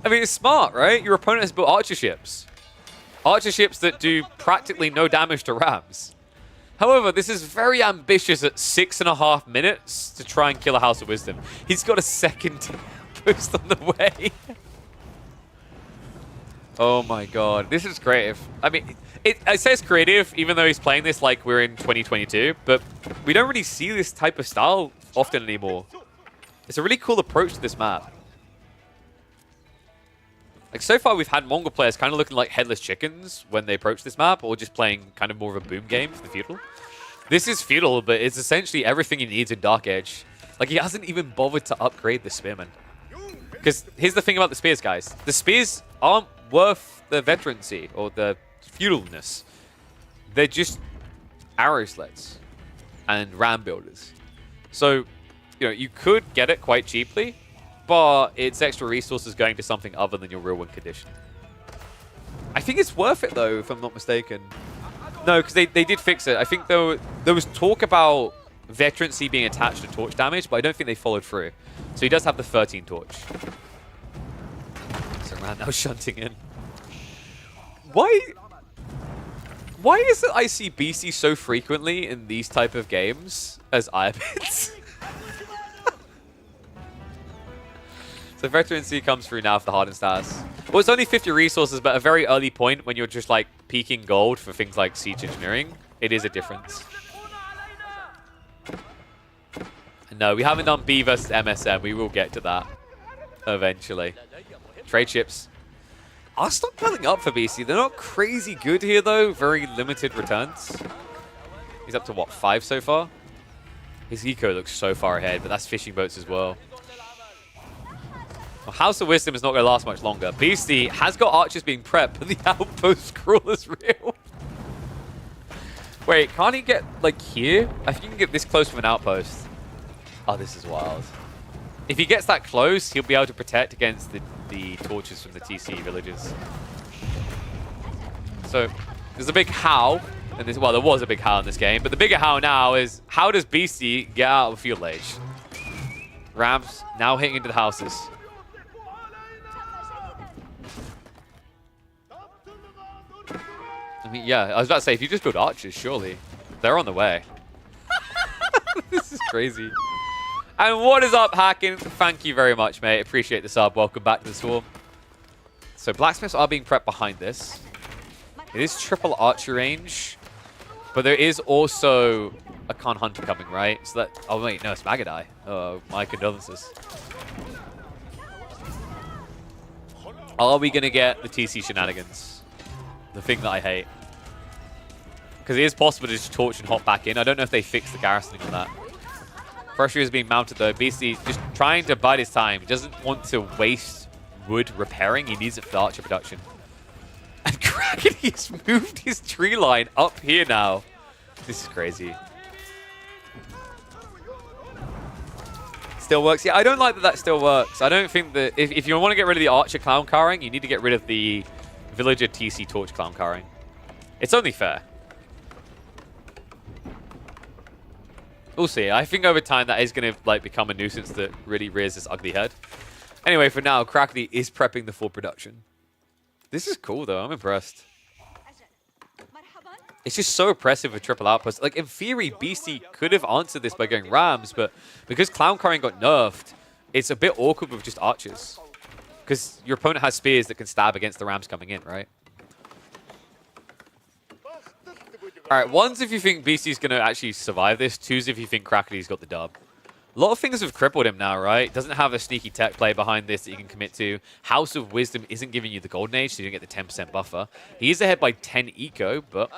I mean, it's smart, right? Your opponent has built archer ships. Archer ships that do practically no damage to Rams. However, this is very ambitious at 6.5 minutes to try and kill a House of Wisdom. He's got a second boost on the way. Oh my god, this is creative. I mean, it says creative, even though he's playing this like we're in 2022, but we don't really see this type of style often anymore. It's a really cool approach to this map. Like, so far we've had Mongol players kind of looking like headless chickens when they approach this map, or just playing kind of more of a boom game for the Feudal. This is Feudal, but it's essentially everything he needs in Dark Edge. Like, he hasn't even bothered to upgrade the Spearman. Because here's the thing about the Spears, guys. The Spears aren't worth the veterancy or the feudalness. They're just arrow sleds and ram builders. So, you know, you could get it quite cheaply, but it's extra resources going to something other than your real win condition. I think it's worth it, though, if I'm not mistaken. No, because they did fix it. I think there was talk about veterancy being attached to torch damage, but I don't think they followed through. So he does have the 13 torch. So Ram now shunting in. Why is it I see Beasty so frequently in these type of games as Ironbits? So veterancy comes through now for the hardened stars. Well, it's only 50 resources, but a very early point when you're just like peaking gold for things like siege engineering, it is a difference. No, we haven't done B versus MSM. We will get to that eventually. Trade ships. I'll stop piling up for BC. They're not crazy good here, though. Very limited returns. He's up to, what, 5 so far? His eco looks so far ahead, but that's fishing boats as well. Well, House of Wisdom is not going to last much longer. Beasty has got archers being prepped, but the outpost scroll is real. Wait, can't he get, like, here? I think you can get this close from an outpost. Oh, this is wild. If he gets that close, he'll be able to protect against the torches from the TC villages. So, there's a big how. And this, well, there was a big how in this game. But the bigger how now is, how does Beasty get out of field age? Rams now hitting into the houses. I mean, yeah, I was about to say, if you just build archers, surely. They're on the way. This is crazy. And what is up, Hacking? Thank you very much, mate. Appreciate the sub. Welcome back to the Swarm. So blacksmiths are being prepped behind this. It is triple archer range, but there is also a Khan Hunter coming, right? So that... Oh, wait, no, it's Magadai. Oh, my condolences. Are we going to get the TC shenanigans? The thing that I hate. Because it is possible to just torch and hop back in. I don't know if they fixed the garrisoning on that. Pressure is being mounted, though. Beasty just trying to bide his time. He doesn't want to waste wood repairing. He needs it for the archer production. And Kraky's moved his tree line up here now. This is crazy. Still works. Yeah, I don't like that that still works. I don't think that... If you want to get rid of the archer clown carring, you need to get rid of the villager TC torch clown carring. It's only fair. We'll see. I think over time that is going to like become a nuisance that really rears this ugly head. Anyway, for now, Kraky is prepping the full production. This is cool, though. I'm impressed. It's just so oppressive with triple outposts. Like, in theory, Beasty could have answered this by going Rams, but because Clown Carrying got nerfed, it's a bit awkward with just archers. Because your opponent has spears that can stab against the Rams coming in, right? Alright, one's if you think Beasty's going to actually survive this. Two's if you think Kraky's got the dub. A lot of things have crippled him now, right? Doesn't have a sneaky tech play behind this that you can commit to. House of Wisdom isn't giving you the Golden Age, so you don't get the 10% buffer. He is ahead by 10 eco, but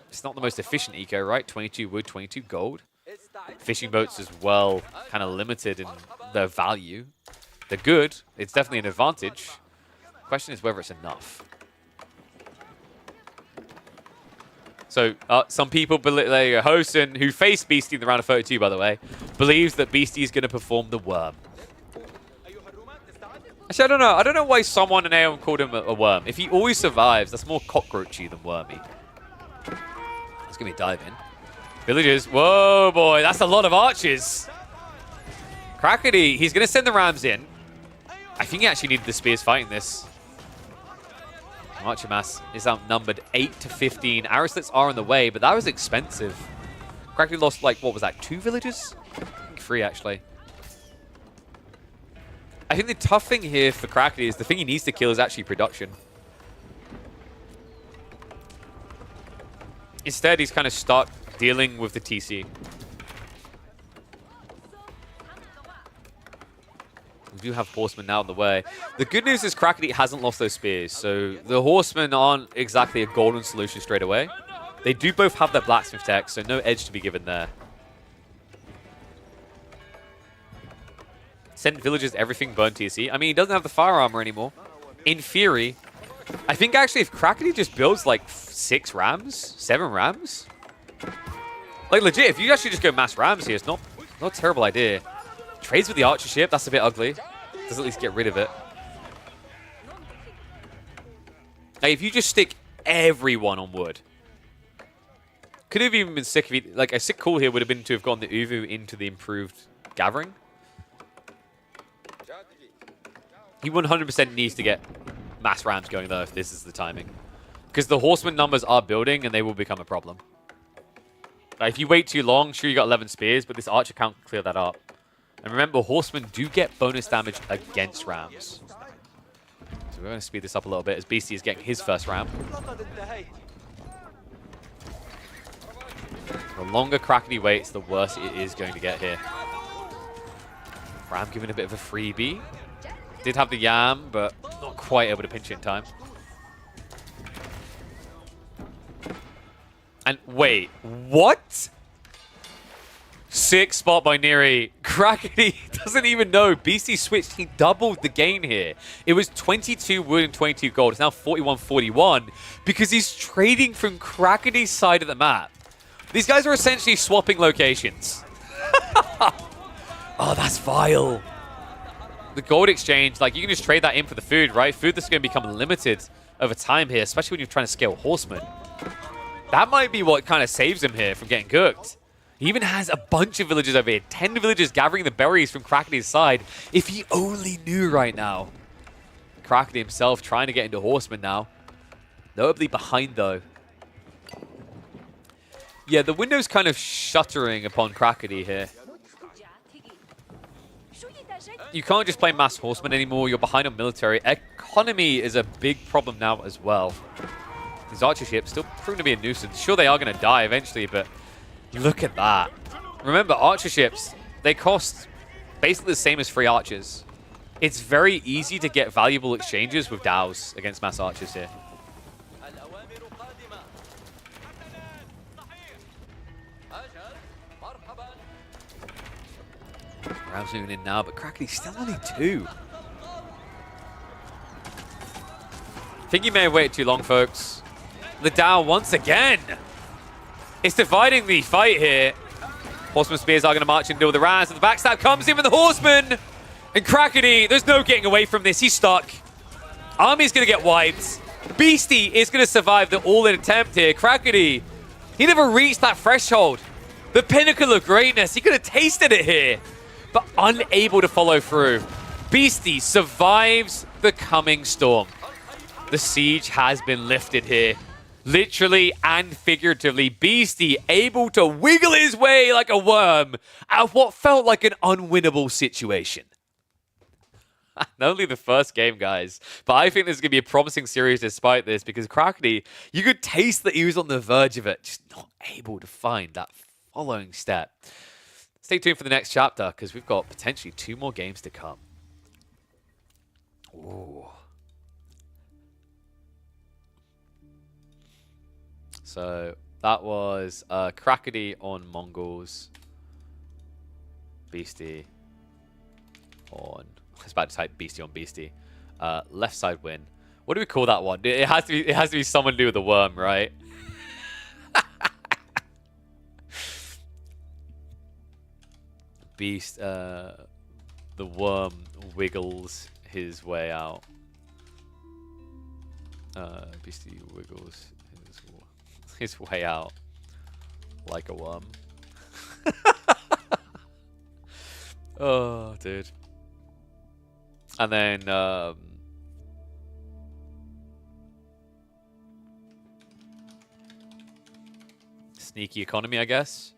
it's not the most efficient eco, right? 22 wood, 22 gold. Fishing boats as well, kind of limited in their value. They're good. It's definitely an advantage. Question is whether it's enough. So some people, like Hosen, who faced Beasty in the round of 32, by the way, believes that Beasty is going to perform the worm. Actually, I don't know. I don't know why someone in Aeon called him a worm. If he always survives, that's more cockroachy than wormy. It's going to be diving. Villagers. Whoa, boy. That's a lot of archers. Kraky, he's going to send the rams in. I think he actually needed the spears fighting this. Archer mass is outnumbered 8 to 15. Arrow slits are on the way, but that was expensive. Kraky lost, like, what was that, 2 villagers? I think 3, actually. I think the tough thing here for Kraky is the thing he needs to kill is actually production. Instead, he's kind of stuck dealing with the TC. We do have horsemen now on the way. The good news is Kraky hasn't lost those spears, so the horsemen aren't exactly a golden solution straight away. They do both have their blacksmith tech, so no edge to be given there. Send villagers everything, burn TC. I mean, he doesn't have the fire armor anymore. In theory, I think actually if Kraky just builds like 6 rams, 7 rams, like legit, if you actually just go mass rams here, it's not a terrible idea. Trades with the archer ship, that's a bit ugly. Does at least get rid of it. Like, if you just stick everyone on wood. Could have even been sick if he, like, a sick call here would have been to have gotten the Uvu into the improved gathering. He 100% needs to get mass rams going, though, if this is the timing. Because the horseman numbers are building, and they will become a problem. Like, if you wait too long, sure, you got 11 spears, but this archer can't clear that up. And remember, horsemen do get bonus damage against rams. So we're going to speed this up a little bit as Beasty is getting his first ram. The longer Kraky waits, the worse it is going to get here. Ram giving a bit of a freebie. Did have the yam, but not quite able to pinch it in time. And wait, what? 6 spot by Neri. Kraky doesn't even know. Beasty switched. He doubled the gain here. It was 22 wood and 22 gold. It's now 41-41 because he's trading from Kraky's side of the map. These guys are essentially swapping locations. Oh, that's vile. The gold exchange, like, you can just trade that in for the food, right? Food that's going to become limited over time here, especially when you're trying to scale horsemen. That might be what kind of saves him here from getting cooked. He even has a bunch of villagers over here. 10 villagers gathering the berries from Kraky's side. If he only knew right now. Kraky himself trying to get into horsemen now. Notably behind, though. Yeah, the window's kind of shuttering upon Kraky here. You can't just play mass horsemen anymore. You're behind on military. Economy is a big problem now as well. These archer ships still proving to be a nuisance. Sure, they are going to die eventually, but look at that. Remember, archer ships, they cost basically the same as free archers. It's very easy to get valuable exchanges with DAOs against mass archers here. Ram's moving in now, but Kraky's still only 2. I think he may have waited too long, folks. The DAO once again. It's dividing the fight here. Horseman spears are going to march and deal with the Rams. And the backstab comes in with the Horseman. And Kraky, there's no getting away from this. He's stuck. Army's going to get wiped. Beasty is going to survive the all-in attempt here. Kraky, he never reached that threshold. The pinnacle of greatness. He could have tasted it here, but unable to follow through. Beasty survives the coming storm. The siege has been lifted here. Literally and figuratively, Beasty able to wiggle his way like a worm out of what felt like an unwinnable situation. Not only the first game, guys, but I think this is going to be a promising series despite this, because Kraky, you could taste that he was on the verge of it, just not able to find that following step. Stay tuned for the next chapter, because we've got potentially 2 more games to come. Ooh. So that was Kraky on Mongols. Beasty on. I was about to type Beasty on Beasty. Left side win. What do we call that one? It has to be. It has to be someone to do with the worm, right? Beast. The worm wiggles his way out. Beasty wiggles his way out like a worm. Oh, dude. And then sneaky economy, I guess.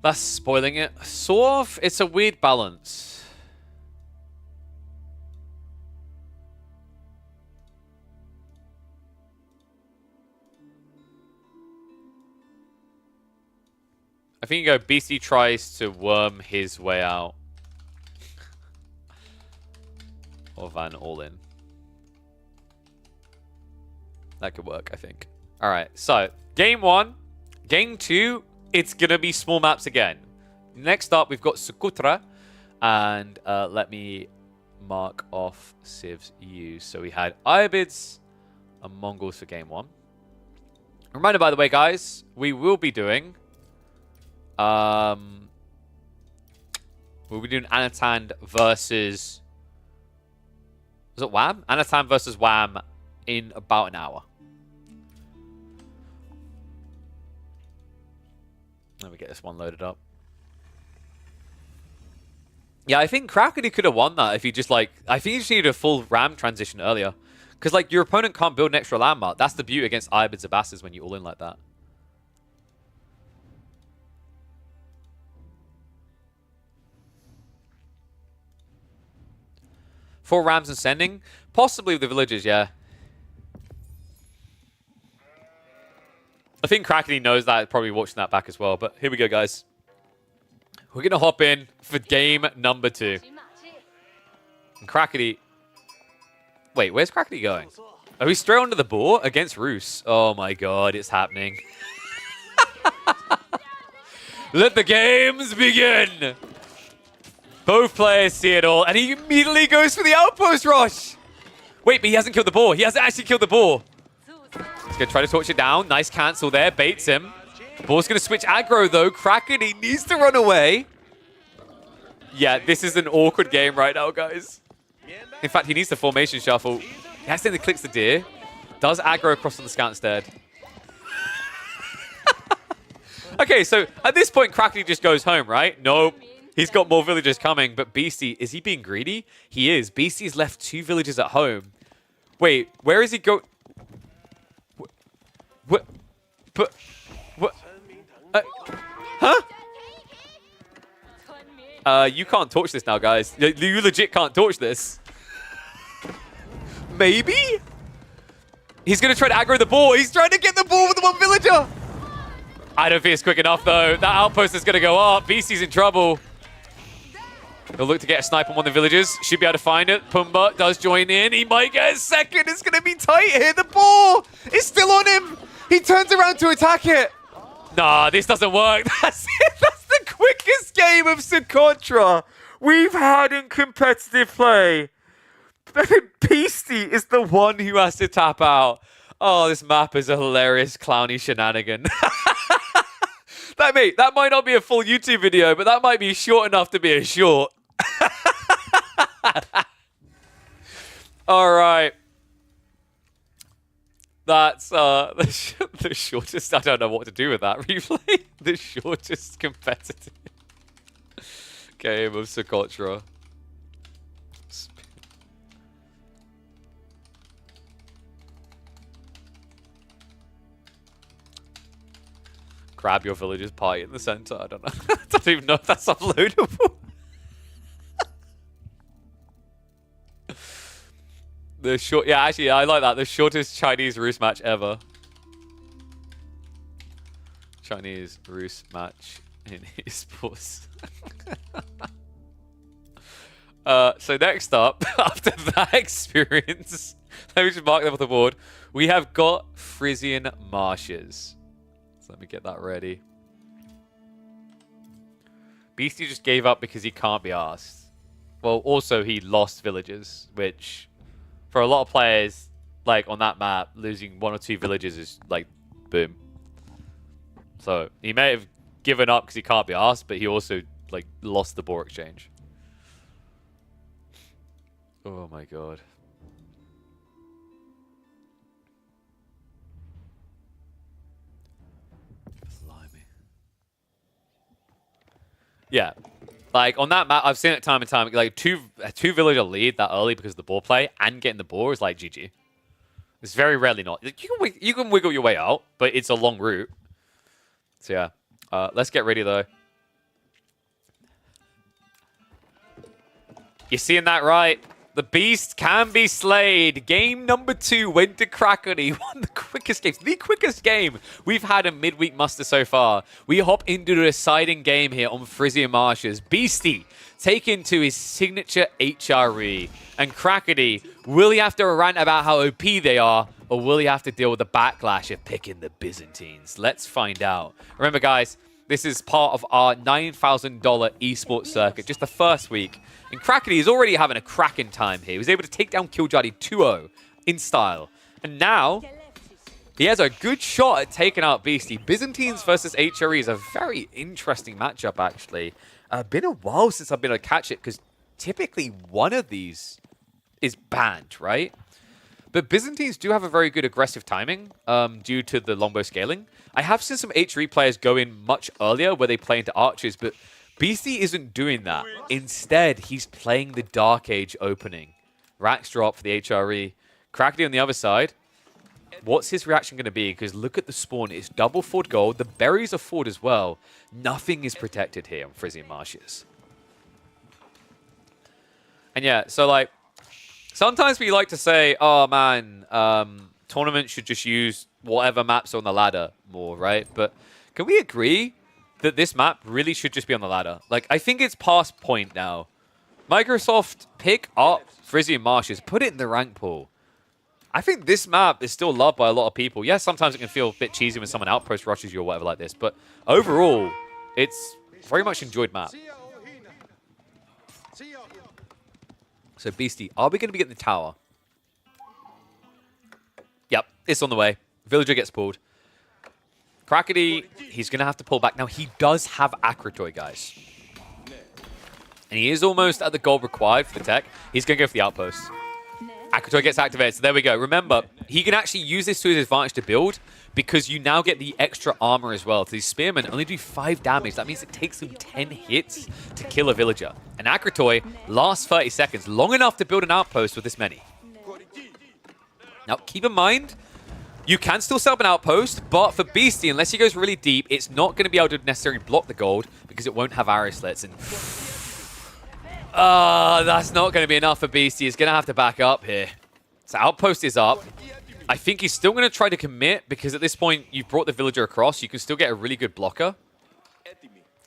That's spoiling it. Sort of. It's a weird balance. I think you go Beasty tries to worm his way out. Or Van all in. That could work, I think. Alright, so game 1. Game 2, it's going to be small maps again. Next up, we've got Sukutra. And let me mark off Civ's use. So we had Ibids and Mongols for game 1. Reminder, by the way, guys, we will be doing... we'll be doing Anan versus... Was it Wham? Anan versus Wham in about an hour. Let me get this one loaded up. Yeah, I think Kraky could have won that if he just like... I think he just needed a full ram transition earlier. Because like your opponent can't build an extra landmark. That's the beauty against Ibids and Bastards when you all in like that. For rams and sending? Possibly with the villagers, yeah. I think Kraky knows that, probably watching that back as well. But here we go, guys. We're going to hop in for game number 2. And Kraky... Wait, where's Kraky going? Oh, he's straight onto the board against Roos. Oh my god, it's happening. Let the games begin! Both players see it all, and he immediately goes for the outpost rush! Wait, but he hasn't killed the boar. He hasn't actually killed the boar. He's going to try to torch it down. Nice cancel there. Baits him. Boar's going to switch aggro, though. Kraky needs to run away. Yeah, this is an awkward game right now, guys. In fact, he needs the formation shuffle. He accidentally clicks the deer. Does aggro across on the scout instead. Okay, so at this point, Kraky just goes home, right? Nope. He's got more villagers coming, but Beasty, is he being greedy? He is. Beasty's left 2 villagers at home. Wait, where is he go? What? But what? Huh? You can't torch this now, guys. You legit can't torch this. Maybe? He's going to try to aggro the ball. He's trying to get the ball with the 1 villager. I don't think it's quick enough, though. That outpost is going to go up. Beasty's in trouble. He'll look to get a snipe on one of the villagers. Should be able to find it. Pumbaa does join in. He might get a second. It's going to be tight here. The ball is still on him. He turns around to attack it. Nah, this doesn't work. That's it. That's the quickest game of Socotra we've had in competitive play. Beasty is the one who has to tap out. Oh, this map is a hilarious clowny shenanigan. That might not be a full YouTube video, but that might be short enough to be a short. All right. That's the shortest. I don't know what to do with that replay. The shortest competitive game of Socotra. Grab your villager's pie in the center. I don't know. I don't even know if that's uploadable. The short, yeah, actually, I like that. The shortest Chinese Roos match ever. Chinese Roos match in esports. So next up, after that experience, Let me just mark them off the board. We have got Frisian Marshes. So let me get that ready. Beasty just gave up because he can't be asked. Well, also he lost villages, which for a lot of players, like on that map, losing 1 or 2 villages is like, boom. So he may have given up because he can't be asked, but he also like lost the boar exchange. Oh my god. Blimey. Yeah. Like on that map, I've seen it time and time. Like a two villager lead that early because of the boar play and getting the boar is like GG. It's very rarely not. Like, you can wiggle your way out, but it's a long route. So yeah, let's get ready though. You're seeing that right? The beast can be slayed. Game number 2 went to Kraky. One of the quickest games. The quickest game we've had in midweek muster so far. We hop into the deciding game here on Frisian Marshes. Beasty taken to his signature HRE. And Kraky, will he have to rant about how OP they are, or will he have to deal with the backlash of picking the Byzantines? Let's find out. Remember, guys, this is part of our $9,000 esports circuit, just the first week. And Kraky is already having a cracking time here. He was able to take down KillJ 2-0 in style. And now, he has a good shot at taking out Beasty. Byzantines versus HRE is a very interesting matchup, actually. Been a while since I've been able to catch it, because typically one of these is banned, right? But Byzantines do have a very good aggressive timing due to the longbow scaling. I have seen some HRE players go in much earlier where they play into archers, but Beasty isn't doing that. Instead, he's playing the Dark Age opening. Racks drop for the HRE. Kraky on the other side. What's his reaction going to be? Because look at the spawn. It's double forward gold. The berries are forward as well. Nothing is protected here on Frisian Marshes. And yeah, so like, sometimes we like to say, oh man, tournaments should just use whatever maps on the ladder more, right? But can we agree that this map really should just be on the ladder? Like, I think it's past point now. Microsoft, pick up Frisian Marshes, put it in the rank pool. I think this map is still loved by a lot of people. Yes, sometimes it can feel a bit cheesy when someone outpost rushes you or whatever like this, but overall, it's very much enjoyed map. So, Beasty, are we going to be getting the tower? Yep, it's on the way. Villager gets pulled. Kraky, he's going to have to pull back. Now, he does have Akratoy, guys. And he is almost at the gold required for the tech. He's going to go for the outpost. Akratoy gets activated, so there we go. Remember, he can actually use this to his advantage to build because you now get the extra armor as well. So these spearmen only do 5 damage. That means it takes them 10 hits to kill a villager. And Akratoy lasts 30 seconds, long enough to build an outpost with this many. Now, keep in mind, you can still set up an outpost, but for Beasty, unless he goes really deep, it's not going to be able to necessarily block the gold because it won't have arrow slits. And that's not going to be enough for Beasty. He's going to have to back up here. So outpost is up. I think he's still going to try to commit because at this point, you've brought the villager across. You can still get a really good blocker.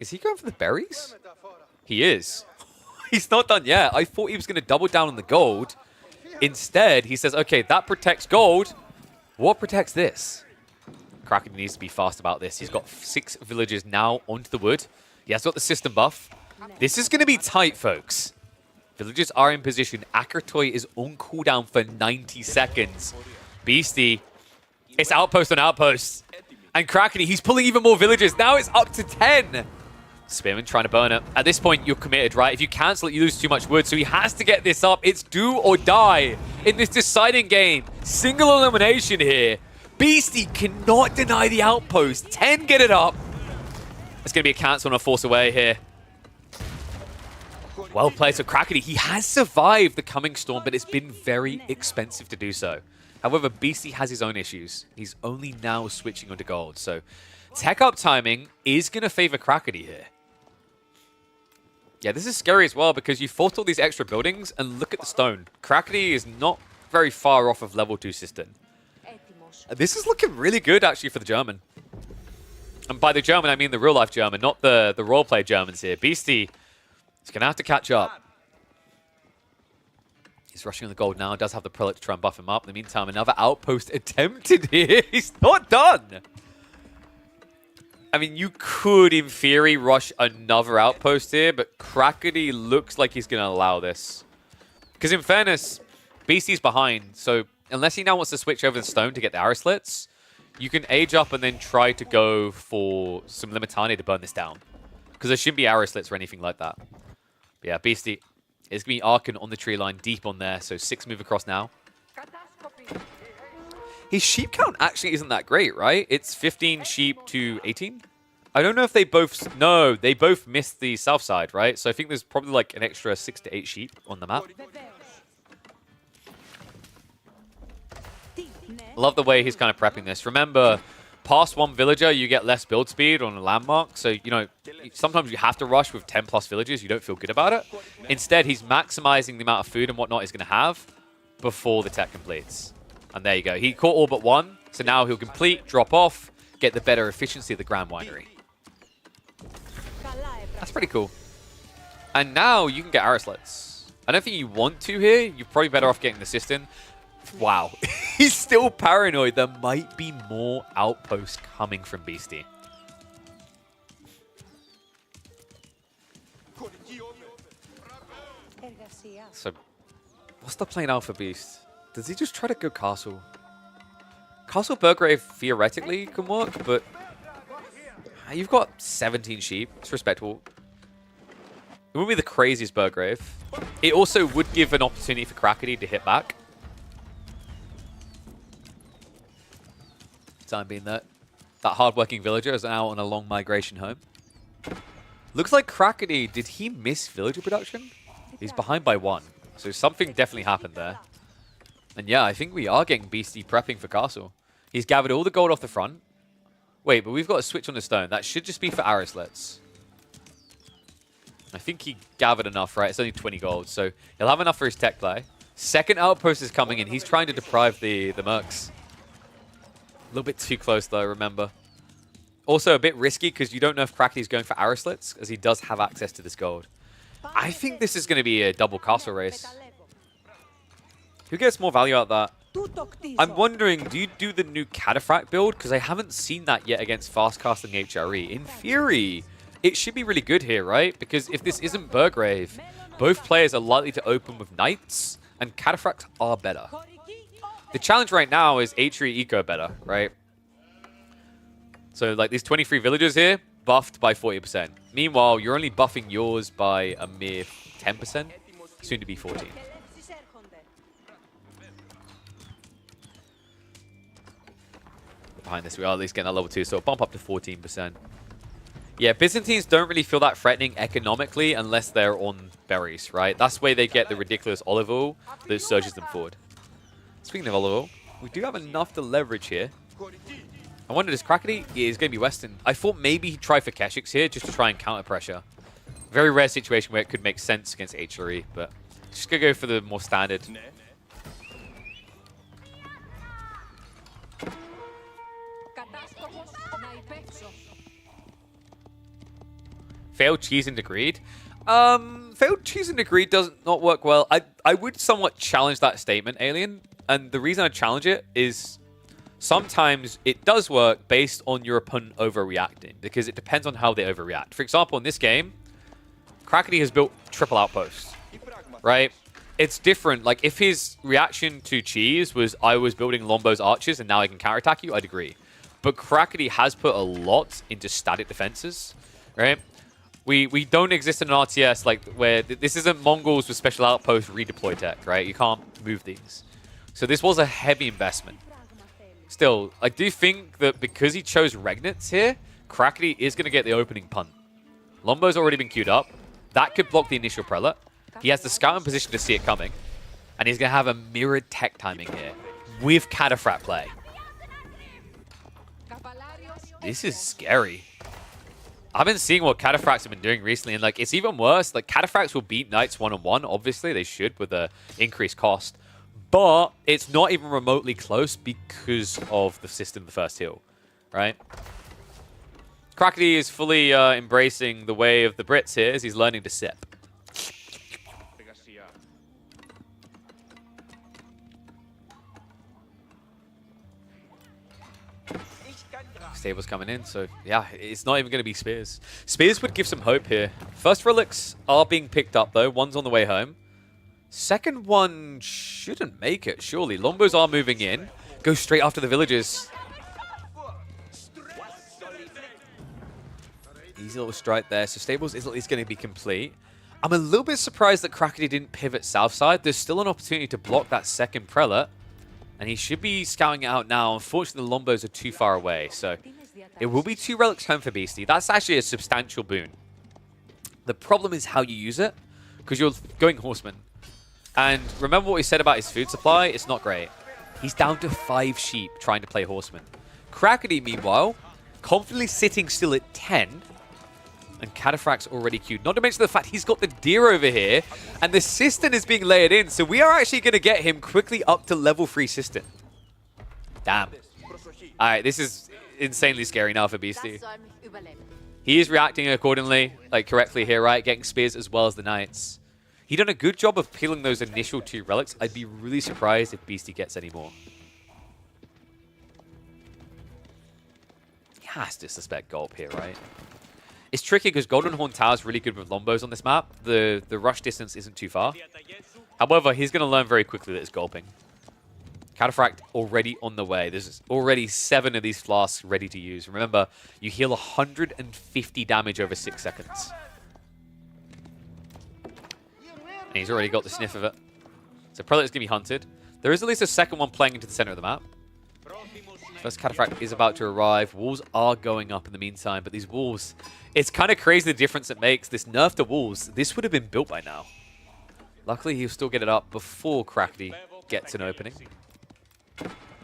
Is he going for the berries? He is. He's not done yet. I thought he was going to double down on the gold. Instead, he says, okay, that protects gold. What protects this? Kraky needs to be fast about this. He's got 6 villagers now onto the wood. He has got the system buff. This is going to be tight, folks. Villagers are in position. Akratoy is on cooldown for 90 seconds. Beasty, it's outpost on outpost. And Kraky, he's pulling even more villagers. Now it's up to 10. Spearman trying to burn it. At this point, you're committed, right? If you cancel it, you lose too much wood. So he has to get this up. It's do or die in this deciding game. Single elimination here. Beasty cannot deny the outpost. 10 get it up. It's going to be a cancel and a force away here. Well played. So Kraky, he has survived the coming storm, but it's been very expensive to do so. However, Beasty has his own issues. He's only now switching onto gold. So tech up timing is going to favor Kraky here. Yeah, this is scary as well because you fought all these extra buildings and look at the stone. Kraky is not very far off of level 2 Cistern. This is looking really good actually for the German. And by the German, I mean the real-life German, not the roleplay Germans here. Beasty is going to have to catch up. He's rushing on the gold now. Does have the prelate to try and buff him up. In the meantime, another outpost attempted here. He's not done. I mean, you could, in theory, rush another outpost here, but Kraky looks like he's going to allow this. Because in fairness, Beasty's behind, so unless he now wants to switch over the stone to get the arrow slits, you can age up and then try to go for some Limitani to burn this down. Because there shouldn't be arrow slits or anything like that. But yeah, Beasty is going to be arcing on the tree line deep on there, so 6 move across now. His sheep count actually isn't that great, right? It's 15 sheep to 18? I don't know if they both... No, they both missed the south side, right? So I think there's probably like an extra 6 to 8 sheep on the map. Love the way he's kind of prepping this. Remember, past one villager, you get less build speed on a landmark. So, you know, sometimes you have to rush with 10 plus villagers. You don't feel good about it. Instead, he's maximizing the amount of food and whatnot he's going to have before the tech completes. And there you go. He caught all but one. So now he'll complete, drop off, get the better efficiency of the Grand Winery. That's pretty cool. And now you can get arrow slits. I don't think you want to here. You're probably better off getting the assistant. Wow. He's still paranoid. There might be more outposts coming from Beasty. So, what's the plan out for Beast? Does he just try to go castle? Castle Burgrave theoretically can work, but you've got 17 sheep. It's respectable. It wouldn't be the craziest Burgrave. It also would give an opportunity for Kraky to hit back. Time being that hardworking villager is now on a long migration home. Looks like Kraky, did he miss villager production? He's behind by 1. So something definitely happened there. And yeah, I think we are getting Beasty prepping for castle. He's gathered all the gold off the front. Wait, but we've got a switch on the stone. That should just be for arrow slits. I think he gathered enough, right? It's only 20 gold, so he'll have enough for his tech play. Second outpost is coming in. He's trying to deprive the mercs. A little bit too close, though, remember. Also, a bit risky because you don't know if Kraky's going for arrow slits, as he does have access to this gold. I think this is going to be a double castle race. Who gets more value out of that? I'm wondering, do you do the new Cataphract build? Because I haven't seen that yet against fast-casting HRE. In theory, it should be really good here, right? Because if this isn't Burgrave, both players are likely to open with Knights, and Cataphracts are better. The challenge right now is HRE eco better, right? So, like, these 23 villagers here, buffed by 40%. Meanwhile, you're only buffing yours by a mere 10%, soon to be 14. Behind this, we are at least getting a level 2, so bump up to 14%. Yeah, Byzantines don't really feel that threatening economically unless they're on berries, right? That's where they get the ridiculous olive oil that surges them forward. Speaking of olive oil, we do have enough to leverage here. I wonder, does Kraky? Yeah, he's going to be Western. I thought maybe he'd try for Keshix here just to try and counter pressure. Very rare situation where it could make sense against HRE, but just going to go for the more standard. Failed cheese and agreed. Failed cheese and agreed does not work well. I would somewhat challenge that statement, Alien. And the reason I challenge it is sometimes it does work based on your opponent overreacting, because it depends on how they overreact. For example, in this game, Kraky has built triple outposts, right? It's different. Like, if his reaction to cheese was, I was building Lombo's archers and now I can counterattack you, I'd agree. But Kraky has put a lot into static defenses, right? We don't exist in an RTS like where this isn't Mongols with special outpost redeploy tech, right? You can't move these. So this was a heavy investment. Still, I do think that because he chose Regnitz here, Kraky is going to get the opening punt. Lombo's already been queued up. That could block the initial prelate. He has the scout in position to see it coming. And he's going to have a mirrored tech timing here with Cataphract play. This is scary. I've been seeing what Cataphracts have been doing recently, and like it's even worse. Like Cataphracts will beat Knights one-on-one. Obviously, they should with the increased cost. But it's not even remotely close because of the system, the first heal, right? Kraky is fully embracing the way of the Brits here as he's learning to sip. Stable's coming in, so yeah, it's not even going to be Spears. Spears would give some hope here. First relics are being picked up, though. One's on the way home. Second one shouldn't make it, surely. Lombos are moving in. Go straight after the villagers. Easy little strike there. So Stables is at least going to be complete. I'm a little bit surprised that Kraky didn't pivot south side. There's still an opportunity to block that second prelate. And he should be scouting it out now. Unfortunately, the Lombos are too far away. So it will be 2 relics home for Beasty. That's actually a substantial boon. The problem is how you use it. Because you're going Horseman. And remember what he said about his food supply? It's not great. He's down to 5 sheep trying to play Horseman. Kraky, meanwhile, confidently sitting still at 10. And Cataphract's already queued. Not to mention the fact he's got the deer over here. And the Siston is being layered in. So we are actually going to get him quickly up to level 3 Siston. Damn. Alright, this is insanely scary now for Beasty. He is reacting accordingly, like correctly here, right? Getting spears as well as the knights. He done a good job of peeling those initial 2 relics. I'd be really surprised if Beasty gets any more. He has to suspect Gulp here, right? It's tricky because Golden Horn Tower is really good with Lombos on this map. The rush distance isn't too far. However, he's going to learn very quickly that it's Gulping. Cataphract already on the way. There's already 7 of these flasks ready to use. Remember, you heal 150 damage over 6 seconds. And he's already got the sniff of it. So Prelate's going to be hunted. There is at least a second one playing into the center of the map. First Cataphract is about to arrive. Walls are going up in the meantime, but these walls... It's kind of crazy the difference it makes. This nerf to walls, this would have been built by now. Luckily, he'll still get it up before Kraky gets an opening.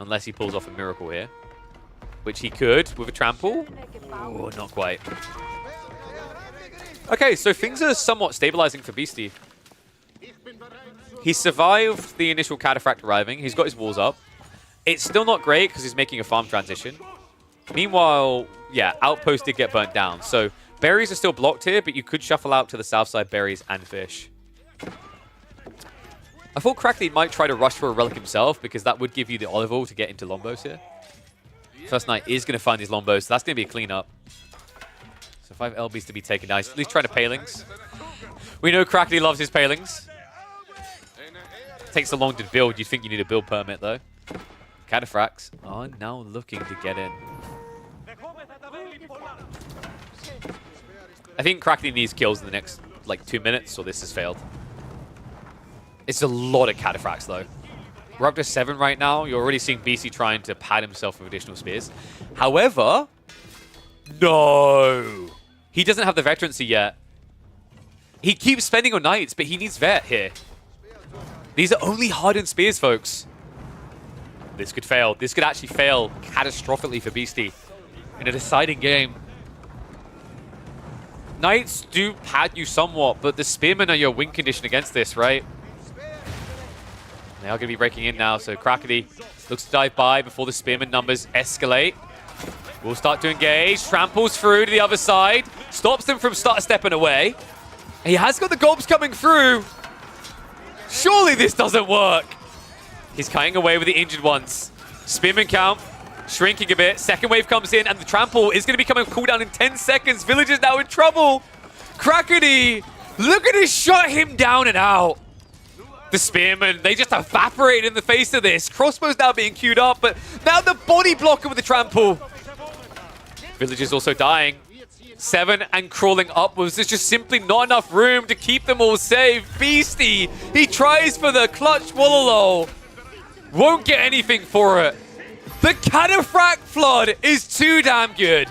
Unless he pulls off a miracle here. Which he could with a trample. Oh, not quite. Okay, so things are somewhat stabilizing for Beasty. He survived the initial Cataphract arriving. He's got his walls up. It's still not great because he's making a farm transition. Meanwhile, yeah, Outpost did get burnt down. So berries are still blocked here, but you could shuffle out to the south side berries and fish. I thought Kraky might try to rush for a relic himself because that would give you the olive oil to get into Lombos here. First Knight is going to find his Lombos, so that's going to be a cleanup. So 5 LBs to be taken down. He's at least trying to Palings. We know Kraky loves his Palings. Takes so long to build. You think you need a build permit, though. Cataphracts are now looking to get in. I think Kraky needs kills in the next, like, 2 minutes, or this has failed. It's a lot of Cataphracts, though. We're up to 7 right now. You're already seeing BC trying to pad himself with additional spears. However, no! He doesn't have the veterancy yet. He keeps spending on knights, but he needs vet here. These are only hardened spears, folks. This could fail. This could actually fail catastrophically for Beasty in a deciding game. Knights do pad you somewhat, but the spearmen are your win condition against this, right? They are going to be breaking in now, so Kraky looks to dive by before the spearmen numbers escalate. Will start to engage, tramples through to the other side, stops them from stepping away. He has got the gulps coming through. Surely this doesn't work. He's cutting away with the injured ones. Spearman count shrinking a bit. Second wave comes in, and the trample is going to be coming cooldown in 10 seconds. Villagers now in trouble. Kraky, look at his shot him down and out. The spearmen, they just evaporate in the face of this. Crossbows now being queued up, but now the body blocker with the trample. Villagers also dying. 7 and crawling upwards. There's just simply not enough room to keep them all safe. Beasty, he tries for the clutch Wololo. Won't get anything for it. The Cataphract Flood is too damn good.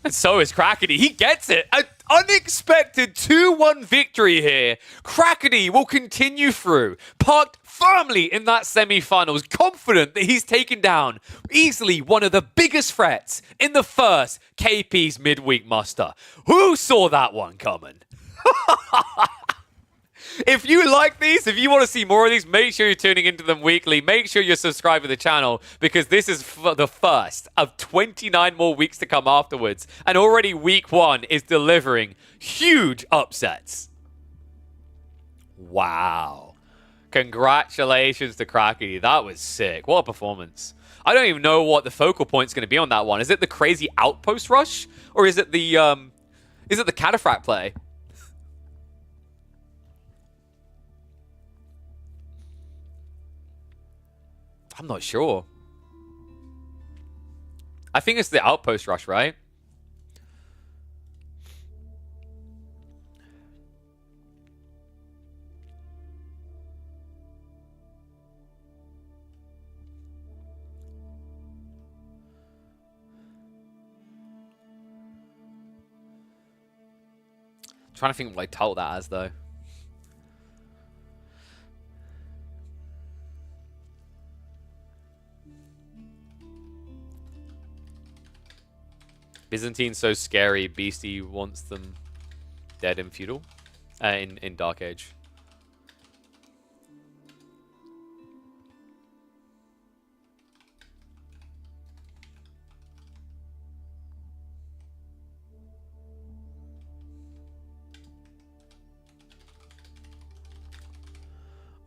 And so is Kraky. He gets it. An unexpected 2-1 victory here. Kraky will continue through, parked firmly in that semi-finals, confident that he's taken down easily one of the biggest threats in the first KP's midweek muster. Who saw that one coming? If you like these, if you want to see more of these, make sure you're tuning into them weekly. Make sure you're subscribed to the channel because this is the first of 29 more weeks to come afterwards. And already week 1 is delivering huge upsets. Wow. Congratulations to Kraky. That was sick. What a performance. I don't even know what the focal point's going to be on that one. Is it the crazy outpost rush? Or is it the cataphract play? I'm not sure. I think it's the outpost rush, right? Trying to think what I told that as, though. Byzantine's so scary, Beasty wants them dead in Feudal. In Dark Age.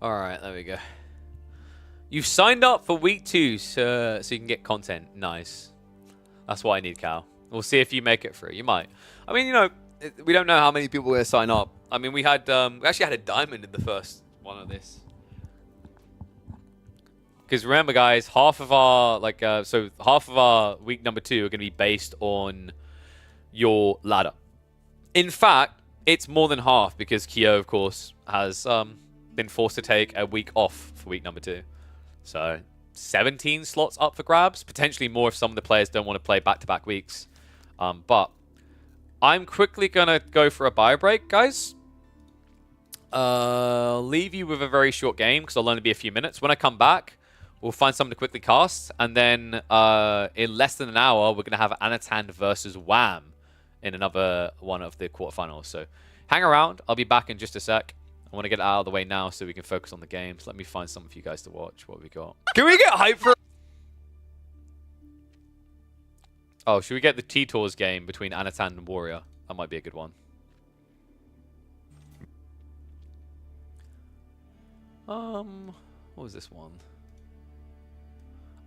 Alright, there we go. You've signed up for week 2 so you can get content. Nice. That's what I need, Cal. We'll see if you make it through. You might. I mean, you know, we don't know how many people are going to sign up. I mean, we actually had a diamond in the first one of this. Because remember, guys, half of our week number 2 are going to be based on your ladder. In fact, it's more than half because KillJ, of course, has been forced to take a week off for week number 2. So 17 slots up for grabs, potentially more if some of the players don't want to play back-to-back weeks. But I'm quickly going to go for a bio break, guys. Leave you with a very short game because I'll only be a few minutes. When I come back, we'll find something to quickly cast. And then in less than an hour, we're going to have Anan versus Wham in another one of the quarterfinals. So hang around. I'll be back in just a sec. I want to get it out of the way now so we can focus on the games. Let me find some for you guys to watch. What we got? Can we get hype for... Oh, should we get the T-Tours game between Anan and Warrior? That might be a good one. What was this one?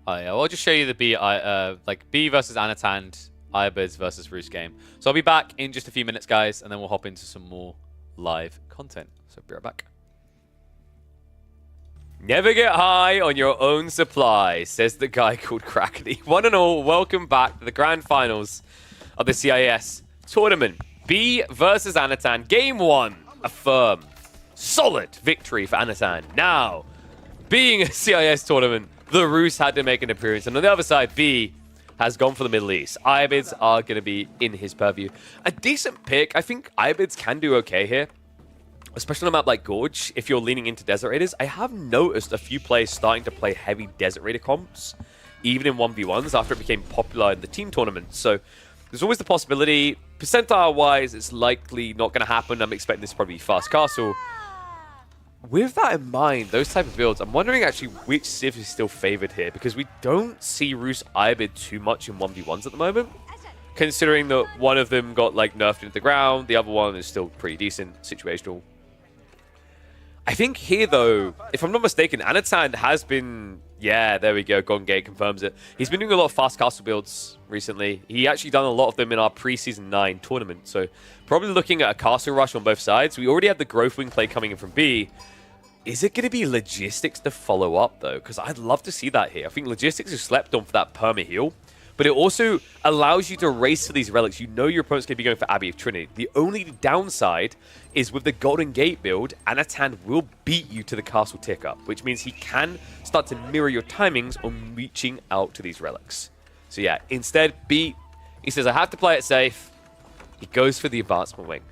Oh yeah, well, I'll just show you the B versus Anan, Ibeds versus Roost game. So I'll be back in just a few minutes, guys, and then we'll hop into some more live content. So be right back. Never get high on your own supply, says the guy called Kraky. One and all, welcome back to the grand finals of the CIS tournament. B versus Anan. Game 1, a firm, solid victory for Anan. Now, being a CIS tournament, the Roos had to make an appearance. And on the other side, B has gone for the Middle East. Ibeds are going to be in his purview. A decent pick. I think Ibeds can do okay here. Especially on a map like Gorge, if you're leaning into Desert Raiders. I have noticed a few players starting to play heavy Desert Raider comps, even in 1v1s after it became popular in the team tournament. So there's always the possibility. Percentile-wise, it's likely not going to happen. I'm expecting this to probably be Fast Castle. With that in mind, those type of builds, I'm wondering actually which Civ is still favored here, because we don't see Roos Ibid too much in 1v1s at the moment. Considering that one of them got like nerfed into the ground, the other one is still pretty decent, situational. I think here, though, if I'm not mistaken, Anan has been... Yeah, there we go. Golden Gate confirms it. He's been doing a lot of fast castle builds recently. He actually done a lot of them in our pre-season 9 tournament. So probably looking at a castle rush on both sides. We already have the growth wing play coming in from B. Is it going to be logistics to follow up, though? Because I'd love to see that here. I think logistics is slept on for that perma heal. But it also allows you to race to these relics. You know your opponent's going to be going for Abbey of Trinity. The only downside is with the Golden Gate build, Anan will beat you to the castle tick up, which means he can start to mirror your timings on reaching out to these relics. So yeah, instead, B, he says, I have to play it safe. He goes for the advancement wing.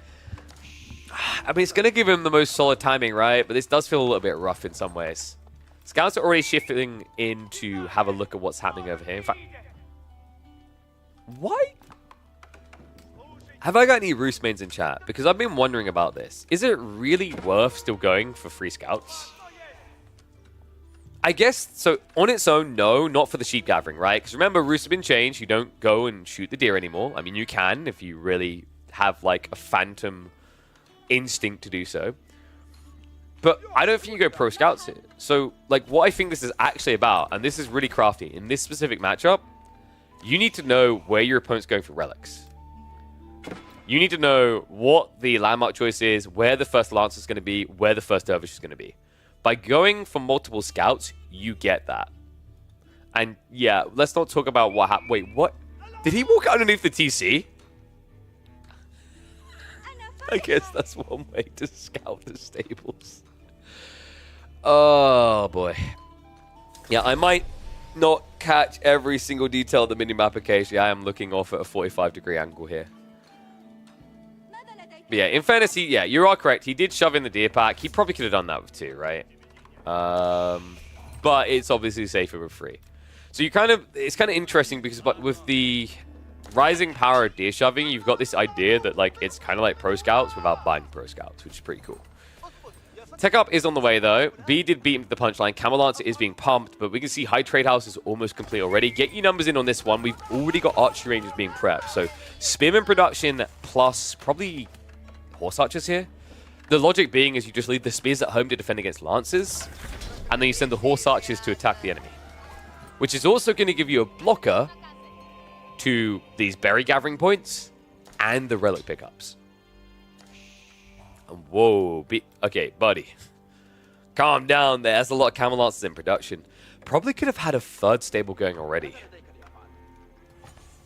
I mean, it's going to give him the most solid timing, right? But this does feel a little bit rough in some ways. Scouts are already shifting in to have a look at what's happening over here. In fact, why? Have I got any Roost mains in chat? Because I've been wondering about this. Is it really worth still going for free scouts? I guess, so on its own, no, not for the sheep gathering, right? Because remember, Roost have been changed. You don't go and shoot the deer anymore. I mean, you can if you really have like a phantom instinct to do so. But I don't think you go pro scouts here. So, like, what I think this is actually about, and this is really crafty, in this specific matchup, you need to know where your opponent's going for relics. You need to know what the landmark choice is, where the first Lancer is going to be, where the first Dervish is going to be. By going for multiple scouts, you get that. And yeah, let's not talk about what happened. Wait, what? Did he walk underneath the TC? I guess that's one way to scout the stables. Oh, boy. Yeah, I might not catch every single detail of the minimap occasionally. I am looking off at a 45-degree angle here. But yeah, in fairness, yeah, you are correct. He did shove in the deer pack. He probably could have done that with 2, right? But it's obviously safer with 3. So it's kind of interesting because with the rising power of deer shoving, you've got this idea that like it's kind of like pro scouts without buying pro scouts, which is pretty cool. Tech up is on the way though. B did beat him to the punchline. Camel Lancer is being pumped, but we can see High Trade House is almost complete already. Get your numbers in on this one. We've already got archery ranges being prepped. So Spearman production plus probably horse archers here. The logic being is you just leave the spears at home to defend against lancers, and then you send the horse archers to attack the enemy, which is also going to give you a blocker to these berry gathering points and the relic pickups. And whoa, okay, buddy. Calm down there. That's a lot of Camel Lancers in production. Probably could have had a 3rd stable going already.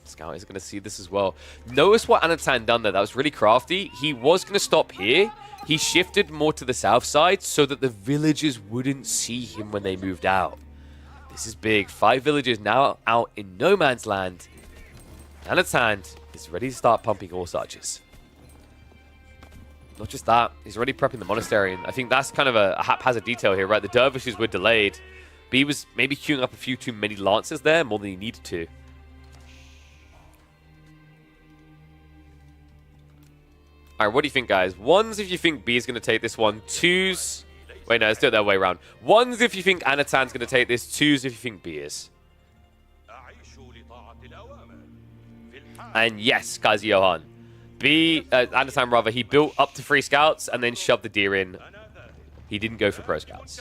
Scout is going to see this as well. Notice what Anan done there. That was really crafty. He was going to stop here. He shifted more to the south side so that the villagers wouldn't see him when they moved out. This is big. 5 villagers now out in no man's land. Anan is ready to start pumping horse archers. Not just that, he's already prepping the monastery, and I think that's kind of a haphazard detail here, right? The dervishes were delayed, but he was maybe queuing up a few too many lancers there, more than he needed to. Alright, what do you think, guys? 1s if you think B is going to take this one. 2s... Wait, no, let's do it that way around. 1s if you think Anan's going to take this. 2s if you think B is. And yes, guys, Johan. Anan rather, he built up to 3 scouts and then shoved the deer in. He didn't go for pro scouts.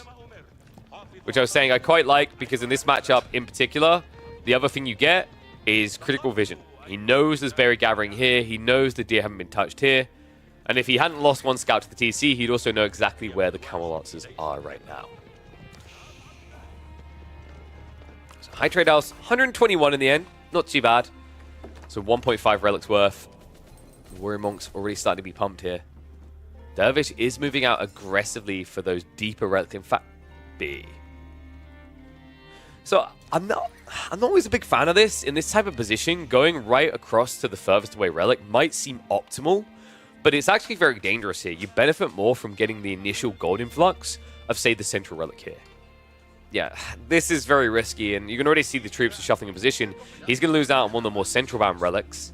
Which I was saying I quite like, because in this matchup in particular, the other thing you get is critical vision. He knows there's berry gathering here. He knows the deer haven't been touched here. And if he hadn't lost 1 scout to the TC, he'd also know exactly where the Camel Lancers are right now. So High Trade House, 121 in the end. Not too bad. So 1.5 relics worth. Warrior Monk's already starting to be pumped here. Dervish is moving out aggressively for those deeper relics. In fact, B. So I'm not always a big fan of this. In this type of position, going right across to the furthest away relic might seem optimal, but it's actually very dangerous here. You benefit more from getting the initial gold influx of, say, the central relic here. Yeah, this is very risky, and you can already see the troops are shuffling in position. He's going to lose out on one of the more central-bound relics.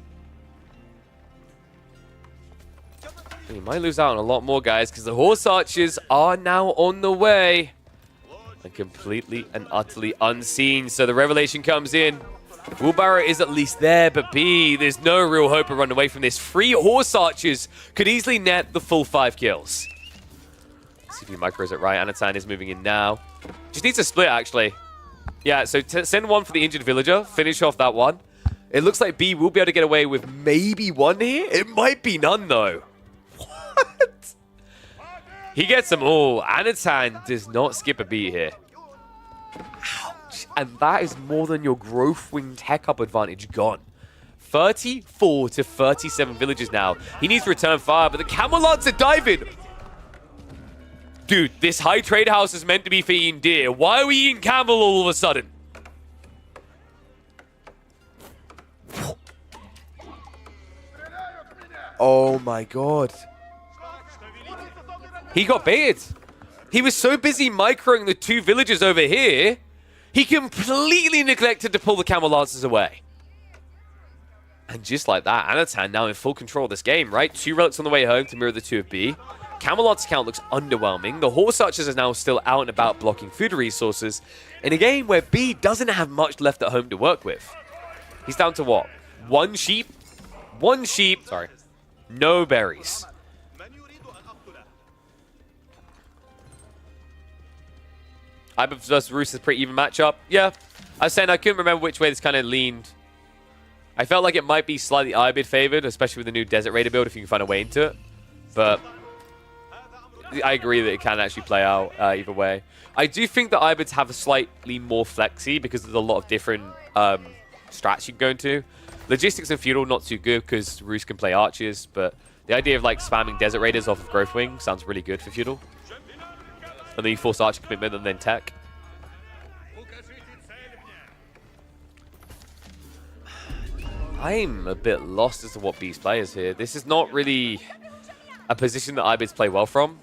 And he might lose out on a lot more, guys, because the horse archers are now on the way. And completely and utterly unseen, so the revelation comes in. Wheelbarrow is at least there, but B, there's no real hope of running away from this. 3 horse archers could easily net the full 5 kills. See if he micros it right. Anan is moving in now. Just needs a split, actually. Yeah, so send 1 for the injured villager. Finish off that one. It looks like B will be able to get away with maybe 1 here. It might be none, though. What? He gets them all. Anan does not skip a beat here. Ouch. And that is more than your growth wing tech up advantage gone. 34 to 37 villagers now. He needs to return fire, but the Camel Lancer diving. Dude, this High Trade House is meant to be for eating deer. Why are we eating camel all of a sudden? Oh my god. He got baited. He was so busy microing the 2 villagers over here, he completely neglected to pull the Camel Lancers away. And just like that, Anan now in full control of this game, right? 2 relics on the way home to mirror the 2 of B. Camel Lancer count looks underwhelming. The horse archers are now still out and about blocking food resources in a game where B doesn't have much left at home to work with. He's down to what? 1 sheep? 1 sheep. Sorry. No berries. Ibid versus Roos is a pretty even matchup. Yeah, I was saying I couldn't remember which way this kind of leaned. I felt like it might be slightly Ibid favored, especially with the new Desert Raider build if you can find a way into it. But I agree that it can actually play out either way. I do think that Ibids have a slightly more flexy because there's a lot of different strats you can go into. Logistics and Feudal not too good because Roos can play archers, but the idea of like spamming Desert Raiders off of Growth Wing sounds really good for Feudal. And then you force archer commitment and then tech. I'm a bit lost as to what Beast plays here. This is not really a position that Ibids play well from.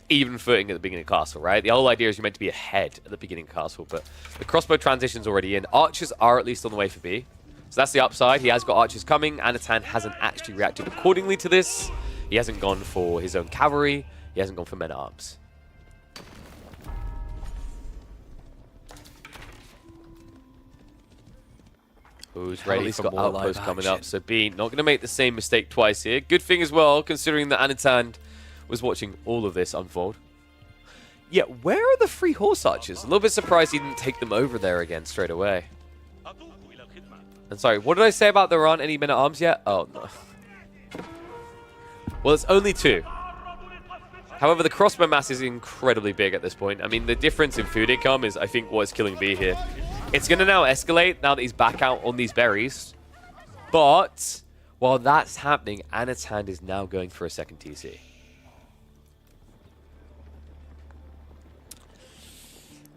Even footing at the beginning of Castle, right? The whole idea is you're meant to be ahead at the beginning of Castle, but the crossbow transition's already in. Archers are at least on the way for B. So that's the upside. He has got archers coming. Anan hasn't actually reacted accordingly to this. He hasn't gone for his own cavalry. He hasn't gone for men-at-arms. Who's ready for more outposts coming up? So B not going to make the same mistake twice here. Good thing as well, considering that Anan was watching all of this unfold. Yeah, where are the 3 horse archers? A little bit surprised he didn't take them over there again straight away. And sorry, what did I say about there aren't any men-at-arms yet? Oh, no. Well, it's only 2. However, the crossbow mass is incredibly big at this point. I mean, the difference in food income is, I think, what is killing B here. It's going to now escalate now that he's back out on these berries. But while that's happening, Anan is now going for a second TC.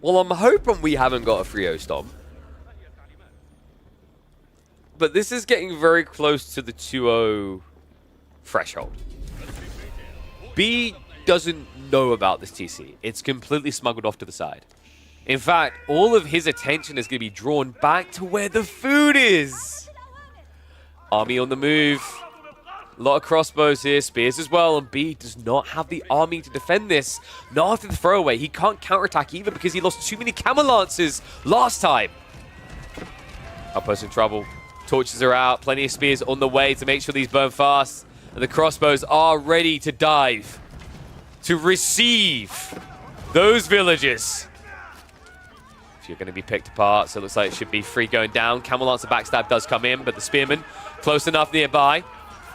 Well, I'm hoping we haven't got a 3-0 stomp. But this is getting very close to the 2-0 threshold. B doesn't know about this TC. It's completely smuggled off to the side. In fact, all of his attention is going to be drawn back to where the food is. Army on the move. A lot of crossbows here, spears as well, and B does not have the army to defend this. Not after the throwaway. He can't counterattack either because he lost too many camel lances last time. Outpost in trouble. Torches are out. Plenty of spears on the way to make sure these burn fast. And the crossbows are ready to dive. To receive those villages. You're going to be picked apart, so it looks like it should be free going down. Camel Lancer backstab does come in, but the Spearman close enough nearby.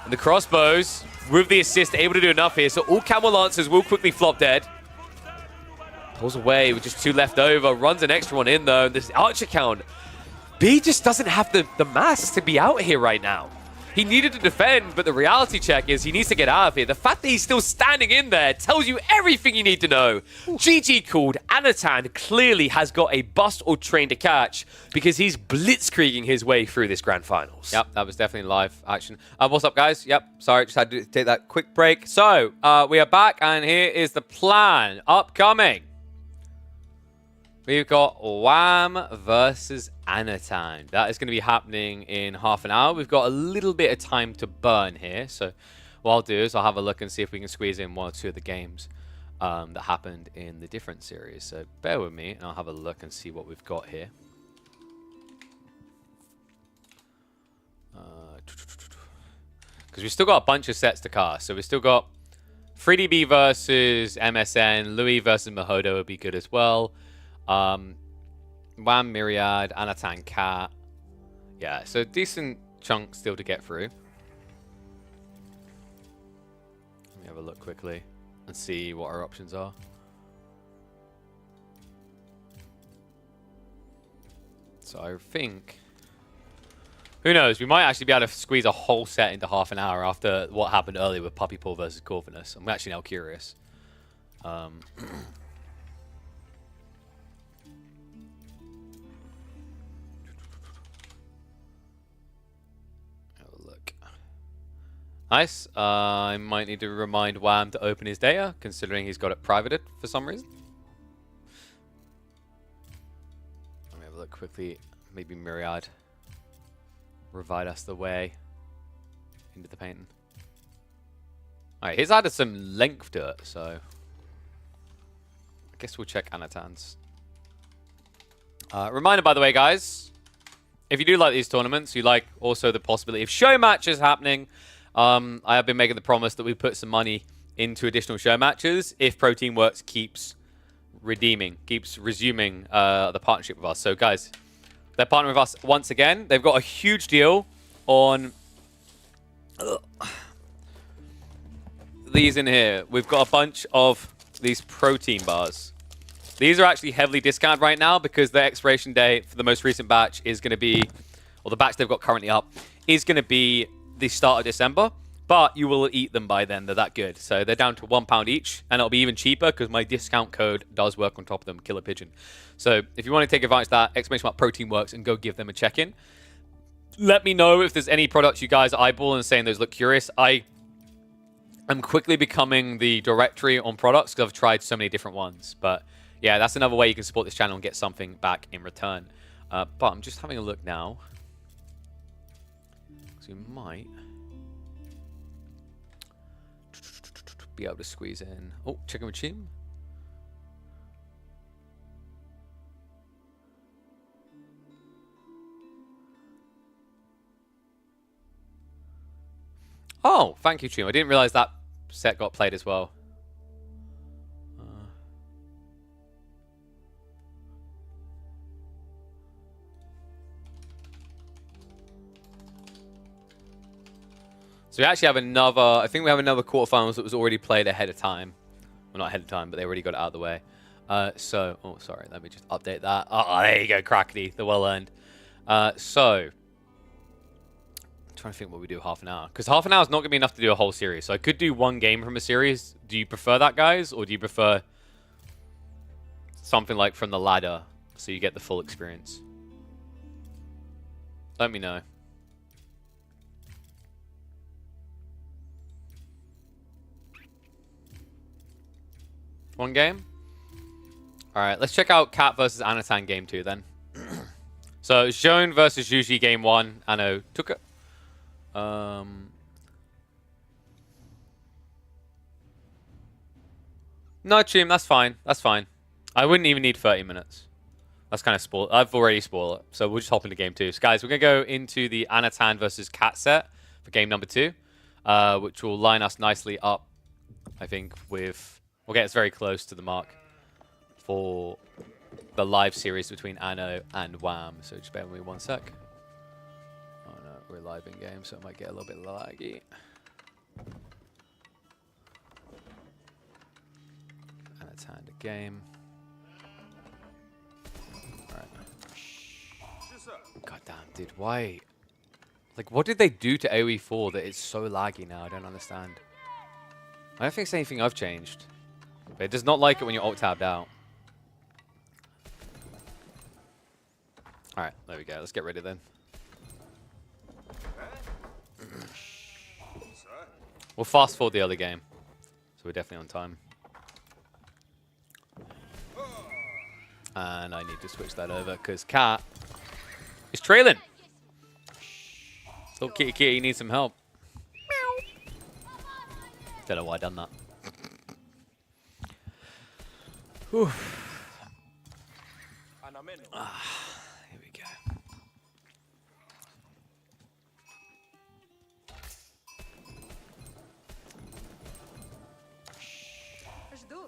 And the crossbows, with the assist, able to do enough here, so all Camel Lancers will quickly flop dead. Pulls away with just 2 left over, runs an extra one in though. This archer count, B just doesn't have the mass to be out here right now. He needed to defend, but the reality check is he needs to get out of here. The fact that he's still standing in there tells you everything you need to know. GG called. Anan clearly has got a bust or train to catch because he's blitzkrieging his way through this grand finals. Yep, that was definitely live action. What's up, guys? Yep, sorry, just had to take that quick break. So, we are back, and here is the plan upcoming. We've got Wham versus Anan. That is going to be happening in half an hour. We've got a little bit of time to burn here. So what I'll do is I'll have a look and see if we can squeeze in 1 or 2 of the games that happened in the different series. So bear with me and I'll have a look and see what we've got here. Because we've still got a bunch of sets to cast. So we've still got 3DB versus MSN. Louis versus Mahodo would be good as well. Wham, Myriad, Anan, Cat. Yeah, so decent chunk still to get through. Let me have a look quickly and see what our options are. So I think... Who knows? We might actually be able to squeeze a whole set into half an hour after what happened earlier with Puppy Paw versus Corvinus. I'm actually now curious. Nice. I might need to remind Wham to open his data, considering he's got it privated for some reason. Let me have a look quickly. Maybe Myriad provide us the way into the painting. Alright, he's added some length to it, so I guess we'll check Anan's. Reminder, by the way, guys, if you do like these tournaments, you like also the possibility of show matches happening. I have been making the promise that we put some money into additional show matches if Pro Team Works keeps redeeming, keeps resuming the partnership with us. So, guys, they're partnering with us once again. They've got a huge deal on these in here. We've got a bunch of these protein bars. These are actually heavily discounted right now because the expiration date for the most recent batch is going to be, or the batch they've got currently up, is going to be the start of December. But you will eat them by then. They're that good. So they're down to £1 each, and it'll be even cheaper because my discount code does work on top of them, Killer Pigeon. So if you want to take advantage of that, exclamation mark protein works, and go give them a check-in. Let me know if there's any products you guys are eyeballing and saying those look curious. I'm quickly becoming the directory on products because I've tried so many different ones. But yeah, that's another way you can support this channel and get something back in return. But I'm just having a look now. So we might be able to squeeze in. Oh, chicken with chim. Oh, thank you, Chim. I didn't realize that set got played as well. So we actually have another, I think we have another quarterfinals that was already played ahead of time. Well, not ahead of time, but they already got it out of the way. Oh, sorry, let me just update that. Oh, there you go, Kraky, the well-earned. I'm trying to think what we do half an hour. Because half an hour is not going to be enough to do a whole series. So I could do one game from a series. Do you prefer that, guys? Or do you prefer something like from the ladder so you get the full experience? Let me know. One game? Alright, let's check out Cat versus Anan game 2 then. So, Zhone versus Yuji game 1. Ano took it. No, Chim, that's fine. That's fine. I wouldn't even need 30 minutes. That's kind of spoiled. I've already spoiled it. So, we'll just hop into game 2. So, guys, we're going to go into the Anan versus Cat set for game number 2. Which will line us nicely up, I think, with... We'll get us very close to the mark for the live series between Ano and Wham. So just bear with me one sec. Oh no, we're live in game, so it might get a little bit laggy. Anan a game. Alright. God damn, dude, why? Like, what did they do to AoE 4 that it's so laggy now? I don't understand. I don't think it's anything I've changed. But it does not like it when you're alt-tabbed out. Alright, there we go. Let's get ready then. We'll fast forward the other game. So we're definitely on time. And I need to switch that over because Cat is trailing. So Kitty Kitty needs some help. Don't know why I done that. Whew. Here we go.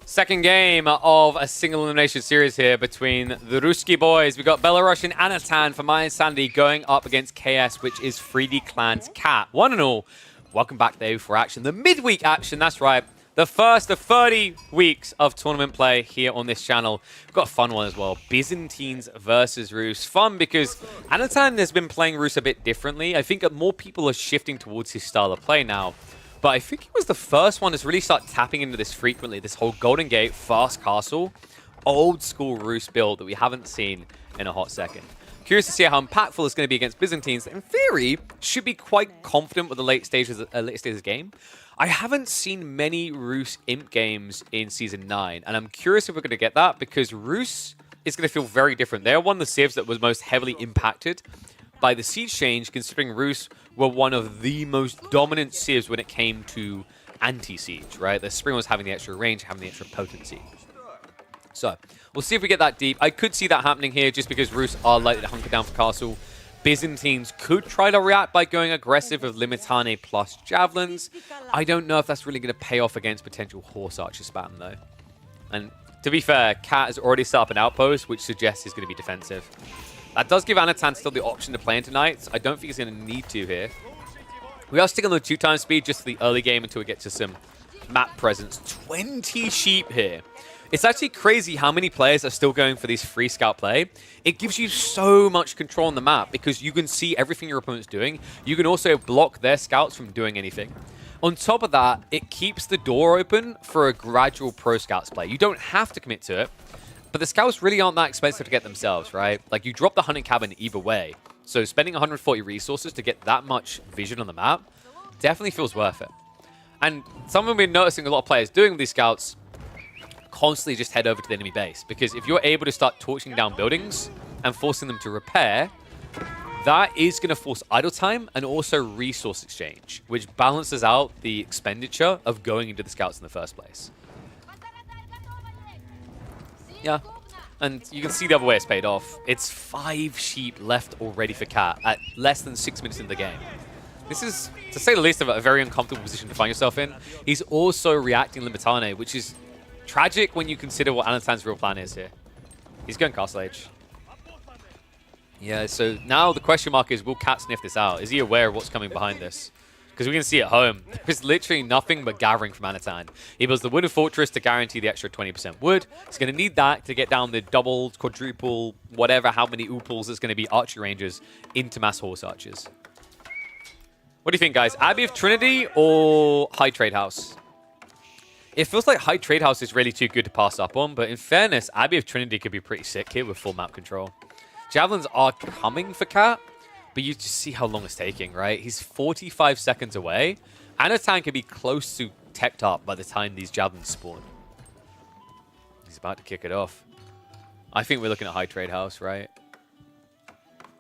Second game of a single elimination series here between the Ruski boys. We got Belarusian Anan for My Insanity going up against KS, which is 3D Clan's Cat. One and all, welcome back though for action. The midweek action, that's right. The first of 30 weeks of tournament play here on this channel. We've got a fun one as well. Byzantines versus Rus. Fun because Anan has been playing Rus a bit differently. I think that more people are shifting towards his style of play now. But I think he was the first one to really start tapping into this frequently. This whole Golden Gate, fast castle, old school Rus build that we haven't seen in a hot second. Curious to see how impactful it's going to be against Byzantines. In theory, should be quite confident with the late stages of the game. I haven't seen many Rus Imp games in Season 9, and I'm curious if we're going to get that, because Rus is going to feel very different. They're one of the civs that was most heavily impacted by the siege change, considering Rus were one of the most dominant civs when it came to anti-siege, right? The Spring was having the extra range, having the extra potency. So, we'll see if we get that deep. I could see that happening here, just because Rus are likely to hunker down for castle. Byzantines could try to react by going aggressive with Limitane plus Javelins. I don't know if that's really going to pay off against potential Horse Archer spam, though. And To be fair, Cat has already set up an outpost, which suggests he's going to be defensive. That does give Anan still the option to play in tonight, so I don't think he's going to need to here. We are sticking on the 2x speed just for the early game until we get to some map presence. 20 sheep here. It's actually crazy how many players are still going for this free scout play. It gives you so much control on the map because you can see everything your opponent's doing. You can also block their scouts from doing anything. On top of that, it keeps the door open for a gradual pro scouts play. You don't have to commit to it, but the scouts really aren't that expensive to get themselves, right? Like, you drop the hunting cabin either way. So spending 140 resources to get that much vision on the map definitely feels worth it. And something we're noticing a lot of players doing with these scouts, constantly just head over to the enemy base. Because if you're able to start torching down buildings and forcing them to repair, that is going to force idle time and also resource exchange, which balances out the expenditure of going into the scouts in the first place. Yeah. And you can see the other way it's paid off. It's 5 sheep left already for Cat at less than 6 minutes into the game. This is, to say the least of it, a very uncomfortable position to find yourself in. He's also reacting Limitane, which is tragic when you consider what Anatan's real plan is here. He's going Castle Age. Yeah, so now the question mark is, will Cat sniff this out? Is he aware of what's coming behind this? Because we can see at home, there's literally nothing but gathering from Anatan. He builds the Wooden Fortress to guarantee the extra 20% wood. He's going to need that to get down the double, quadruple, whatever, how many oopals there's going to be archery rangers into mass horse archers. What do you think, guys? Abbey of Trinity or High Trade House? It feels like High Trade House is really too good to pass up on, but in fairness, Abbey of Trinity could be pretty sick here with full map control. Javelins are coming for Cat, but you just see how long it's taking, right? He's 45 seconds away. Anatan could be close to teched up by the time these javelins spawn. He's about to kick it off. I think we're looking at High Trade House, right?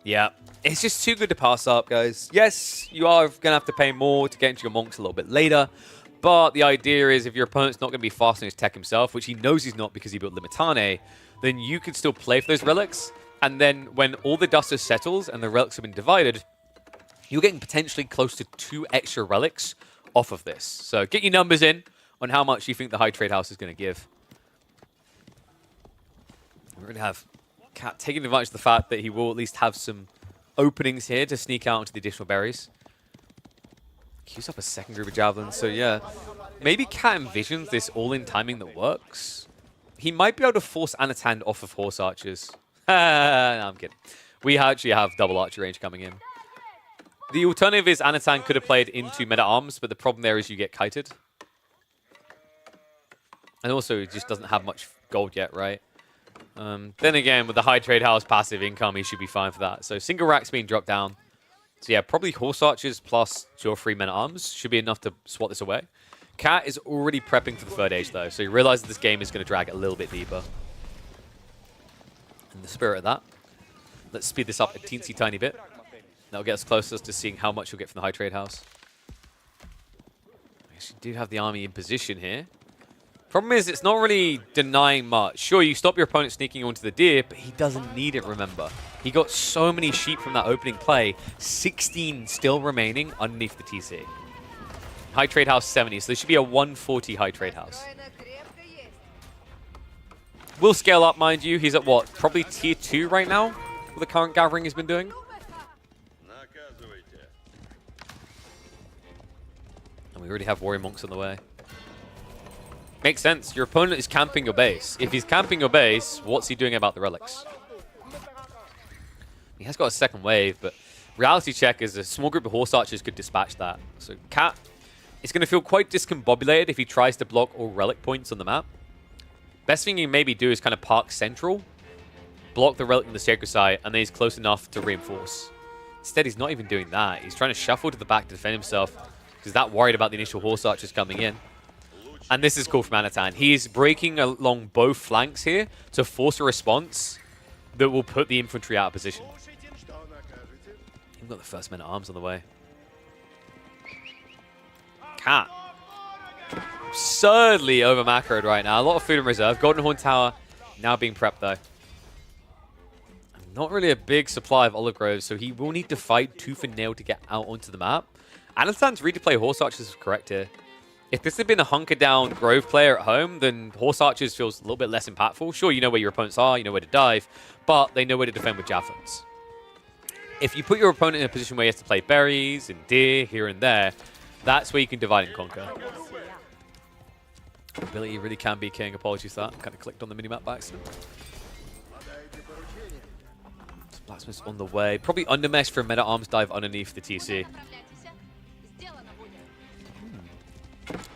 Yeah. It's just too good to pass up, guys. Yes, you are going to have to pay more to get into your monks a little bit later. But the idea is if your opponent's not going to be fast on his tech himself, which he knows he's not because he built Limitane, then you could still play for those relics. And then when all the dust has settled and the relics have been divided, you're getting potentially close to 2 extra relics off of this. So get your numbers in on how much you think the High Trade House is going to give. We're going to have Cat taking advantage of the fact that he will at least have some openings here to sneak out into the additional berries. Queues up a second group of javelins, so yeah. Maybe Cat envisions this all-in timing that works. He might be able to force Anatan off of horse archers. No, I'm kidding. We actually have double archer range coming in. The alternative is Anatan could have played into meta arms, but the problem there is you get kited. And also, he just doesn't have much gold yet, right? Then again, with the High Trade House passive income, he should be fine for that. So single racks being dropped down. So yeah, probably horse archers plus 2 or 3 men at arms should be enough to swat this away. Cat is already prepping for the 3rd age though, so he realizes this game is going to drag a little bit deeper. In the spirit of that, let's speed this up a teensy tiny bit. That'll get us closer to seeing how much you'll get from the High Trade House. We actually do have the army in position here. Problem is, it's not really denying much. Sure, you stop your opponent sneaking onto the deer, but he doesn't need it, remember. He got so many sheep from that opening play, 16 still remaining underneath the TC. High Trade House 70, so there should be a 140 High Trade House. Will scale up, mind you. He's at what? Probably tier 2 right now with the current gathering he's been doing. And we already have warrior monks on the way. Makes sense. Your opponent is camping your base. If he's camping your base, what's he doing about the relics? He has got a second wave, but reality check is a small group of horse archers could dispatch that. So Cat is going to feel quite discombobulated if he tries to block all relic points on the map. Best thing you maybe do is kind of park central, block the relic in the sacred site, and then he's close enough to reinforce. Instead, he's not even doing that. He's trying to shuffle to the back to defend himself because he's that worried about the initial horse archers coming in. And this is cool from Anatan. He's breaking along both flanks here to force a response that will put the infantry out of position. We've got the first men at arms on the way. Cat. Absurdly over macroed right now. A lot of food in reserve. Golden Horn Tower now being prepped though. Not really a big supply of olive groves, so he will need to fight tooth and nail to get out onto the map. Anatan's read to play horse archers is correct here. If this had been a hunker-down Grove player at home, then Horse Archers feels a little bit less impactful. Sure, you know where your opponents are, you know where to dive, but they know where to defend with javelins. If you put your opponent in a position where he has to play berries and deer here and there, that's where you can divide and conquer. Ability really can be king. Apologies for that. Kind of clicked on the minimap by accident. Blacksmith's on the way. Probably undermesh for a meta arms dive underneath the TC.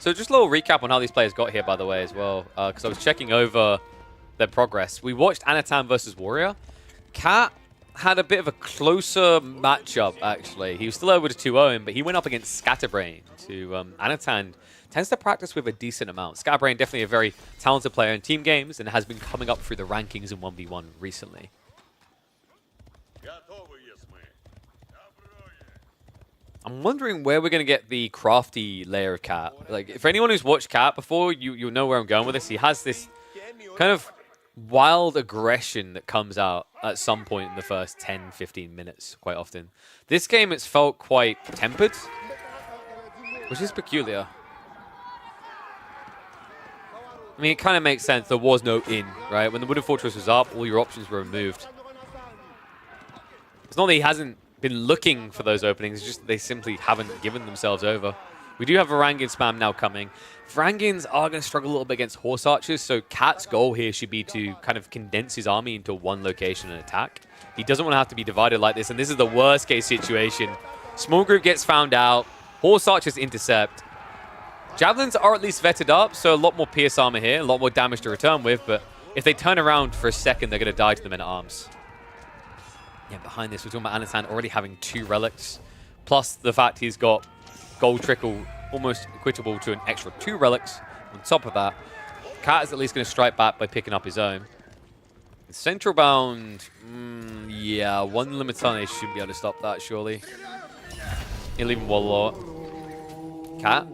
So just a little recap on how these players got here, by the way, as well. Because I was checking over their progress. We watched Anan versus Warrior. Cat had a bit of a closer matchup, actually. He was still over to 2-0 him, but he went up against Scatterbrain, who Anan tends to practice with a decent amount. Scatterbrain definitely a very talented player in team games and has been coming up through the rankings in 1v1 recently. I'm wondering where we're going to get the crafty layer of Cat. Like, for anyone who's watched Cat before, you'll know where I'm going with this. He has this kind of wild aggression that comes out at some point in the first 10, 15 minutes, quite often. This game, it's felt quite tempered, which is peculiar. I mean, it kind of makes sense. There was no in, right? When the Wooden Fortress was up, all your options were removed. It's not that he hasn't been looking for those openings, it's just that they simply haven't given themselves over. We do have Varangian spam now coming. Varangians are going to struggle a little bit against Horse Archers, so Cat's goal here should be to kind of condense his army into one location and attack. He doesn't want to have to be divided like this, and this is the worst case situation. Small group gets found out, Horse Archers intercept. Javelins are at least vetted up, so a lot more pierce armor here, a lot more damage to return with, but if they turn around for a second, they're going to die to the men-at-arms. Yeah, behind this, we're talking about Anan already having 2 relics, plus the fact he's got gold trickle almost equitable to an extra 2 relics. On top of that, Cat is at least going to strike back by picking up his own. Central bound, yeah, 1 Limitane should be able to stop that, surely. He'll even wall lot. Cat.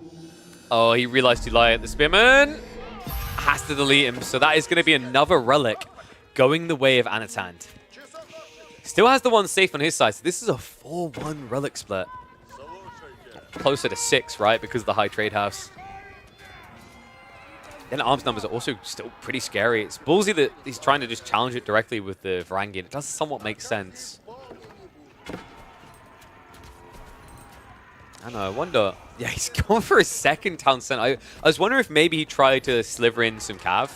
Oh, he realized too late. The Spearman has to delete him, so that is going to be another relic going the way of Anan. Still has the one safe on his side, so this is a 4-1 relic split. Closer to 6, right, because of the high trade house. Then arms numbers are also still pretty scary. It's ballsy that he's trying to just challenge it directly with the Varangian. It does somewhat make sense. I know, I wonder. Yeah, he's going for a second town center. I was wondering if maybe he tried to sliver in some cav.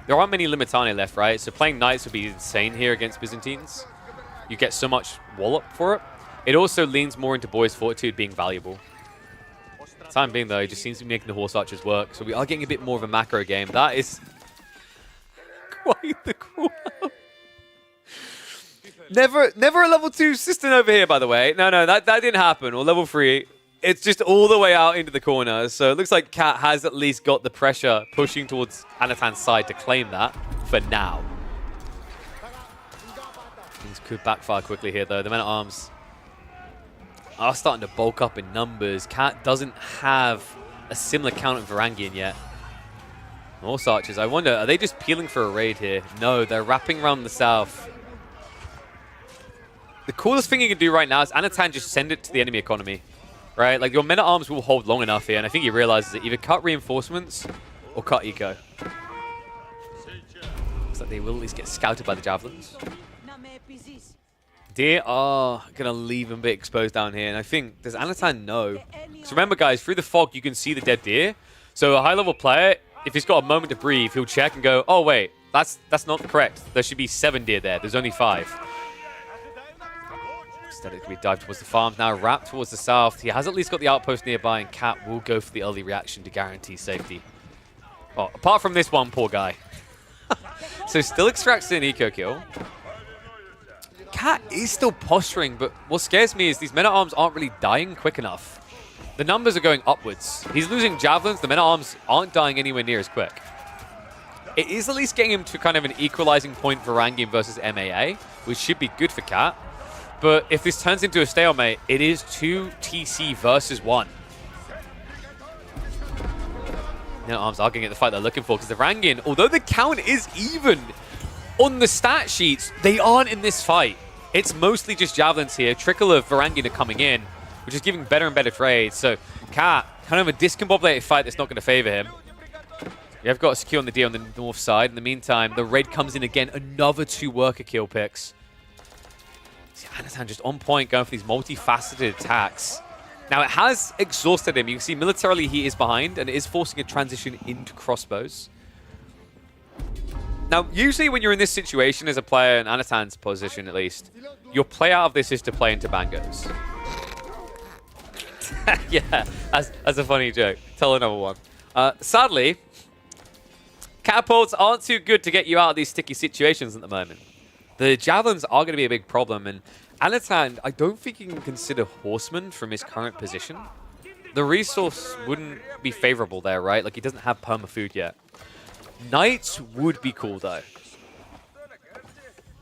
There aren't many Limitane left, right? So playing Knights would be insane here against Byzantines. You get so much wallop for it. It also leans more into Boy's Fortitude being valuable. Time being, though, he just seems to be making the Horse Archers work. So we are getting a bit more of a macro game. That is quite the cool. Never a level 2 Cistern over here, by the way. No, that didn't happen. Or level 3. It's just all the way out into the corner. So it looks like Cat has at least got the pressure pushing towards Anatan's side to claim that for now. Things could backfire quickly here, though. The men-at-arms are starting to bulk up in numbers. Cat doesn't have a similar count of Varangian yet. Horse Archers, I wonder, are they just peeling for a raid here? No, they're wrapping around the south. The coolest thing you can do right now is Anan just send it to the enemy economy. Right? Like, your men-at-arms will hold long enough here, and I think he realizes that either cut reinforcements or cut eco. Looks like they will at least get scouted by the javelins. Deer are going to leave him a bit exposed down here, and I think, does Anan know? So remember, guys, through the fog, you can see the dead deer. So a high-level player, if he's got a moment to breathe, he'll check and go, oh, wait, that's not correct. There should be 7 deer there. There's only 5. Instead, it could be dive towards the farms now, wrapped towards the south. He has at least got the outpost nearby, and Cat will go for the early reaction to guarantee safety. Well, apart from this one, poor guy. So still extracts an eco kill. Cat is still posturing, but what scares me is these men-at-arms aren't really dying quick enough. The numbers are going upwards. He's losing javelins. The men-at-arms aren't dying anywhere near as quick. It is at least getting him to kind of an equalizing point for Varangian versus MAA, which should be good for Cat. But if this turns into a stalemate, it is 2 TC versus 1. Men-at-arms are going to get the fight they're looking for, because the Varangian, although the count is even on the stat sheets, they aren't in this fight. It's mostly just javelins here. Trickle of Varangian are coming in. which is giving better and better trades. So Cat, kind of a discombobulated fight that's not going to favor him. You've got a secure on the D on the north side. In the meantime, the raid comes in again. Another 2 worker kill picks. See, Anan just on point, going for these multifaceted attacks. Now, it has exhausted him. You can see militarily he is behind, and it is forcing a transition into crossbows. Now, usually when you're in this situation as a player, in Anatan's position at least, your play out of this is to play into bangos. Yeah, as a funny joke. Tell another one. Sadly, catapults aren't too good to get you out of these sticky situations at the moment. The javelins are going to be a big problem, and Anan, I don't think you can consider horseman from his current position. The resource wouldn't be favorable there, right? Like, he doesn't have perma-food yet. Knights would be cool, though.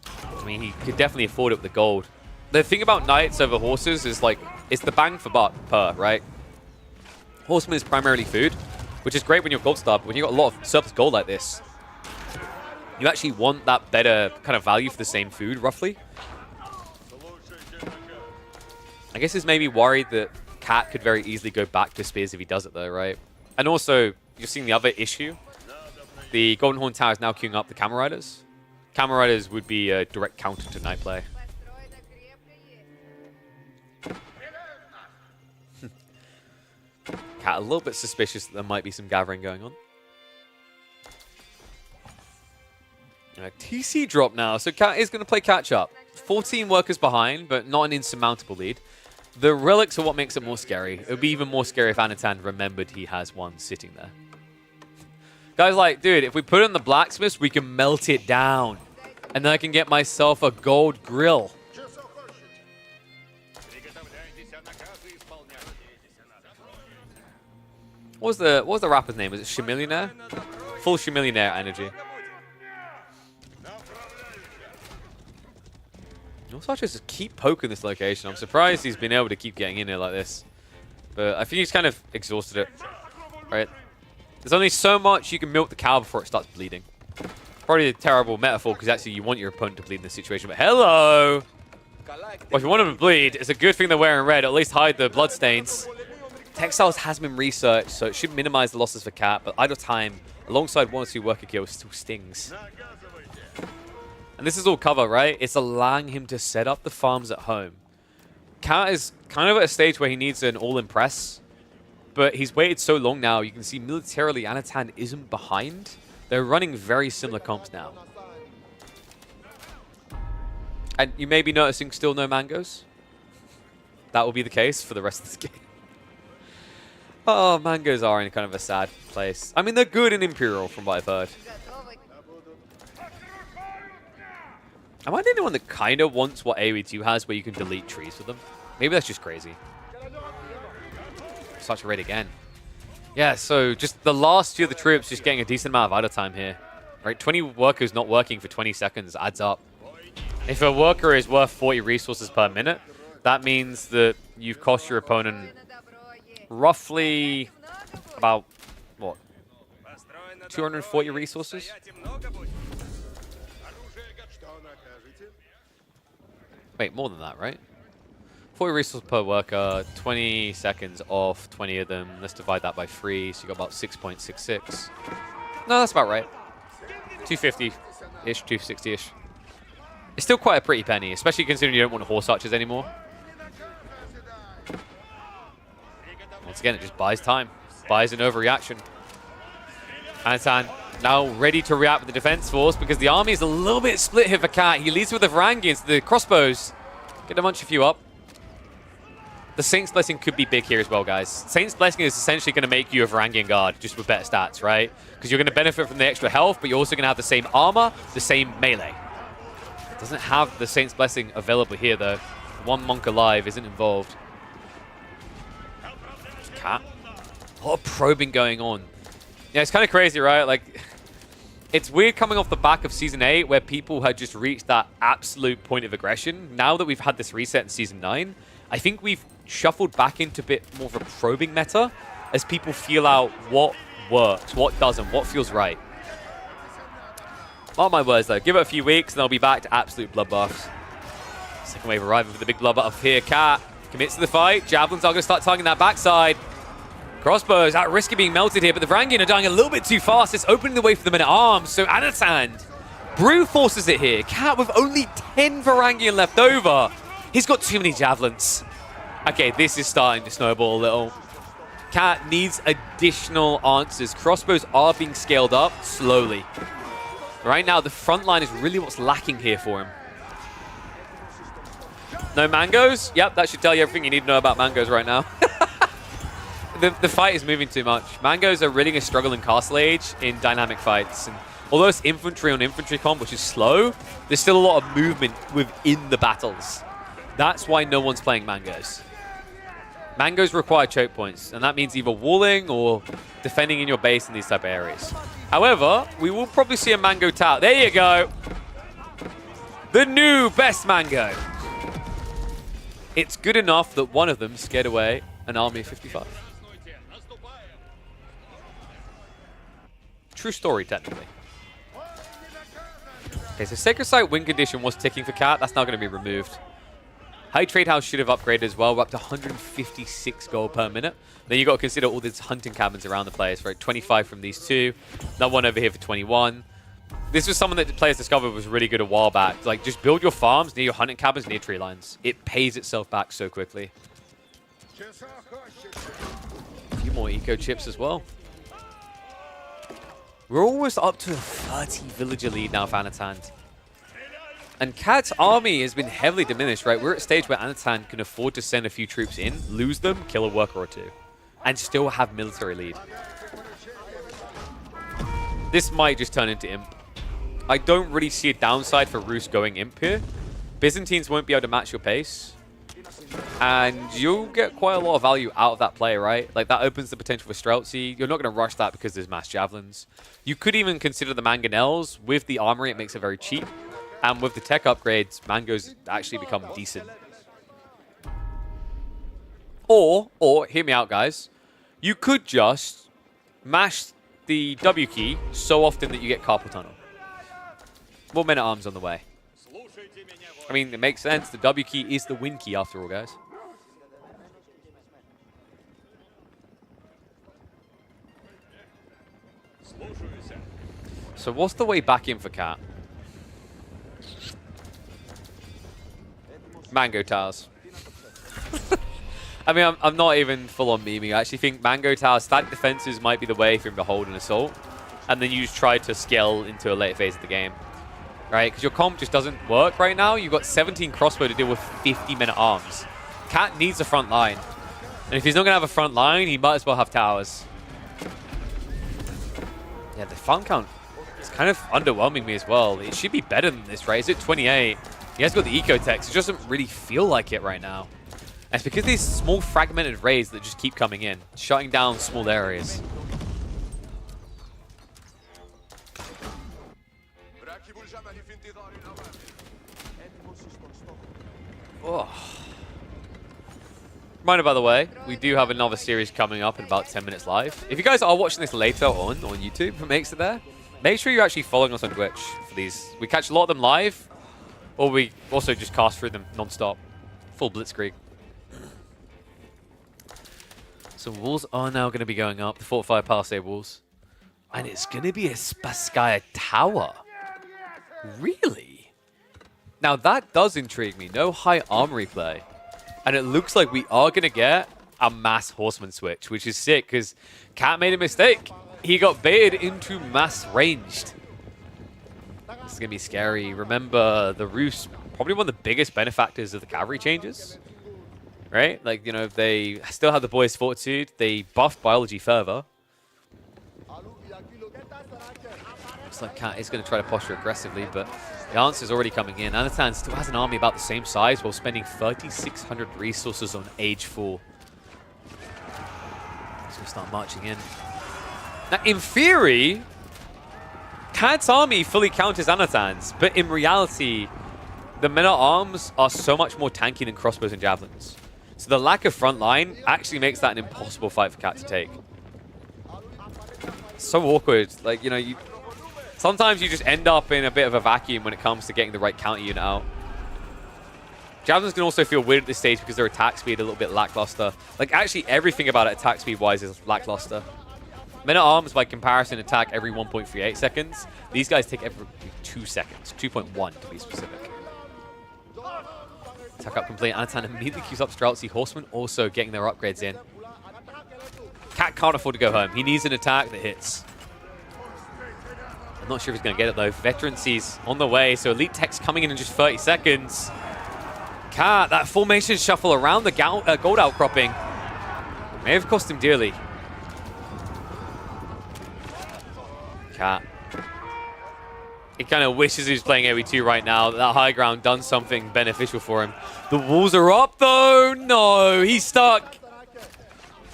I mean, he could definitely afford it with the gold. The thing about knights over horses is, like, it's the bang for buck per, right? Horseman is primarily food, which is great when you're gold star, but when you've got a lot of surplus gold like this, you actually want that better kind of value for the same food, roughly. I guess he's maybe worried that Cat could very easily go back to spears if he does it, though, right? And also, you're seeing the other issue. The Golden Horn Tower is now queuing up the Camel Riders. Camel Riders would be a direct counter to Night Play. Cat a little bit suspicious that there might be some gathering going on. TC drop now, so Cat is going to play catch up. 14 workers behind, but not an insurmountable lead. The relics are what makes it more scary. It would be even more scary if Anan remembered he has one sitting there. Guys like, dude, if we put it in the blacksmith, we can melt it down. And then I can get myself a gold grill. What was the rapper's name? Was it Chamillionaire? Full Chamillionaire energy. Also, just keep poking this location. I'm surprised he's been able to keep getting in here like this. But I think he's kind of exhausted it. Right? There's only so much you can milk the cow before it starts bleeding. Probably a terrible metaphor because actually you want your opponent to bleed in this situation. But hello! Well, if you want him to bleed, it's a good thing they're wearing red. At least hide the bloodstains. Textiles has been researched, so it should minimize the losses for Cat. But idle time, alongside 1 or 2 worker kills, still stings. And this is all cover, right? It's allowing him to set up the farms at home. Cat is kind of at a stage where he needs an all-in press. But he's waited so long now, you can see militarily Anan isn't behind. They're running very similar comps now. And you may be noticing still no mangoes. That will be the case for the rest of this game. Oh, mangoes are in kind of a sad place. I mean, they're good in Imperial from what I've heard. Am I the only one that kind of wants what AoE2 has where you can delete trees with them? Maybe that's just crazy. Such a raid again. Yeah, so just the last few of the troops just getting a decent amount of idle time here. Right, 20 workers not working for 20 seconds adds up. If a worker is worth 40 resources per minute, that means that you've cost your opponent roughly about, what, 240 resources? Wait, more than that, right? 40 resources per worker, 20 seconds off 20 of them. Let's divide that by 3, so you got about 6.66. No, that's about right. 250-ish, 260-ish. It's still quite a pretty penny, especially considering you don't want horse archers anymore. Once again, it just buys time. Buys an overreaction. Anan now ready to react with the defense force because the army is a little bit split here for Cat. He leads with the Varangians, the crossbows. Get a bunch of you up. The Saint's Blessing could be big here as well, guys. Saint's Blessing is essentially going to make you a Varangian guard, just with better stats, right? Because you're going to benefit from the extra health, but you're also going to have the same armor, the same melee. Doesn't have the Saint's Blessing available here, though. One monk alive isn't involved. Cat. A lot of probing going on. Yeah, it's kind of crazy, right? Like, it's weird coming off the back of Season 8 where people had just reached that absolute point of aggression. Now that we've had this reset in Season 9, I think we've shuffled back into a bit more of a probing meta as people feel out what works, what doesn't, what feels right. Mark my words, though. Give it a few weeks and they'll be back to absolute bloodbaths. Second wave arriving for the big bloodbath here. Cat Commits to the fight. Javelins are going to start targeting that backside. Crossbows at risk of being melted here, but the Varangian are dying a little bit too fast. It's opening the way for the men-at-arms. So Anan brute forces it here. Cat with only 10 Varangian left over. He's got too many Javelins. Okay, this is starting to snowball a little. Cat needs additional answers. Crossbows are being scaled up slowly. Right now, the front line is really what's lacking here for him. No mangoes? Yep, that should tell you everything you need to know about mangoes right now. The fight is moving too much. Mangoes are really going to struggle in Castle Age in dynamic fights. And although it's infantry on infantry comp, which is slow, there's still a lot of movement within the battles. That's why no one's playing mangoes. Mangoes require choke points, and that means either walling or defending in your base in these type of areas. However, we will probably see a mango tower. There you go. The new best mango. It's good enough that one of them scared away an army of 55. True story, technically. Okay, so Sacred Site win condition was ticking for Cat. That's now going to be removed. High Trade House should have upgraded as well. We're up to 156 gold per minute. Then you got to consider all these hunting cabins around the place, right? 25 from these two. Another one over here for 21. This was something that the players discovered was really good a while back. Like, just build your farms near your hunting cabins, near tree lines. It pays itself back so quickly. A few more eco chips as well. We're almost up to a 30 villager lead now for Anan. And Cat's army has been heavily diminished, right? We're at a stage where Anan can afford to send a few troops in, lose them, kill a worker or two, and still have military lead. This might just turn into Imp. I don't really see a downside for Rus going Imp here. Byzantines won't be able to match your pace. And you'll get quite a lot of value out of that play, right? Like, that opens the potential for Streltsy. You're not going to rush that because there's mass javelins. You could even consider the Mangonels. With the armory, it makes it very cheap. And with the tech upgrades, Mangoes actually become decent. Or, hear me out, guys. You could just mash the W key so often that you get Carpal Tunnel. More men-at-arms on the way. I mean, it makes sense. The W key is the win key after all, guys. So what's the way back in for Cat? Mango Towers. I mean, I'm not even full-on memeing. I actually think Mango Tower static defenses might be the way for him to hold an assault. And then you just try to scale into a later phase of the game. Right? Because your comp just doesn't work right now. You've got 17 crossbow to deal with 50 men-at-arms. Cat needs a front line. And if he's not going to have a front line, he might as well have towers. Yeah, the farm count is kind of underwhelming me as well. It should be better than this, right? It's at 28. He has got the eco-techs. It doesn't really feel like it right now. And it's because these small fragmented raids that just keep coming in, shutting down small areas. Oh. Reminder, by the way, we do have another series coming up in about 10 minutes live. If you guys are watching this later on YouTube from Makes It There, make sure you're actually following us on Twitch for these. We catch a lot of them live, or we also just cast through them non-stop. Full blitzkrieg. So walls are now going to be going up, the fortified Palisade walls. And it's going to be a Spaskaya tower. Really? Now that does intrigue me. No high armory play. And it looks like we are going to get a mass horseman switch, which is sick because Cat made a mistake. He got baited into mass ranged. This is going to be scary. Remember, the Rus, probably one of the biggest benefactors of the cavalry changes. Right? Like, you know, they still have the boys' fortitude. They buffed biology further. Looks like Cat is going to try to posture aggressively, but the answer's already coming in. Anan still has an army about the same size while spending 3,600 resources on Age 4. He's going to start marching in. Now, in theory, Cat's army fully counters Anan's, but in reality, the men-at-arms are so much more tanky than crossbows and javelins. So the lack of front line actually makes that an impossible fight for Cat to take. So awkward. Like, you know, sometimes you just end up in a bit of a vacuum when it comes to getting the right counter unit out. Javelins can also feel weird at this stage because their attack speed a little bit lackluster. Like, actually, everything about it attack speed-wise is lackluster. Men-at-Arms, by comparison, attack every 1.38 seconds. These guys take every 2 seconds. 2.1 to be specific. Attack up complete. Anan immediately queues up Streltsy. Horsemen also getting their upgrades in. Cat can't afford to go home. He needs an attack that hits. I'm not sure if he's going to get it, though. Veterancy's on the way, so Elite Tech's coming in just 30 seconds. Cat, that formation shuffle around the gold outcropping may have cost him dearly. Cat. He kind of wishes he was playing AoE2 right now. That high ground done something beneficial for him. The walls are up, though. No, he's stuck.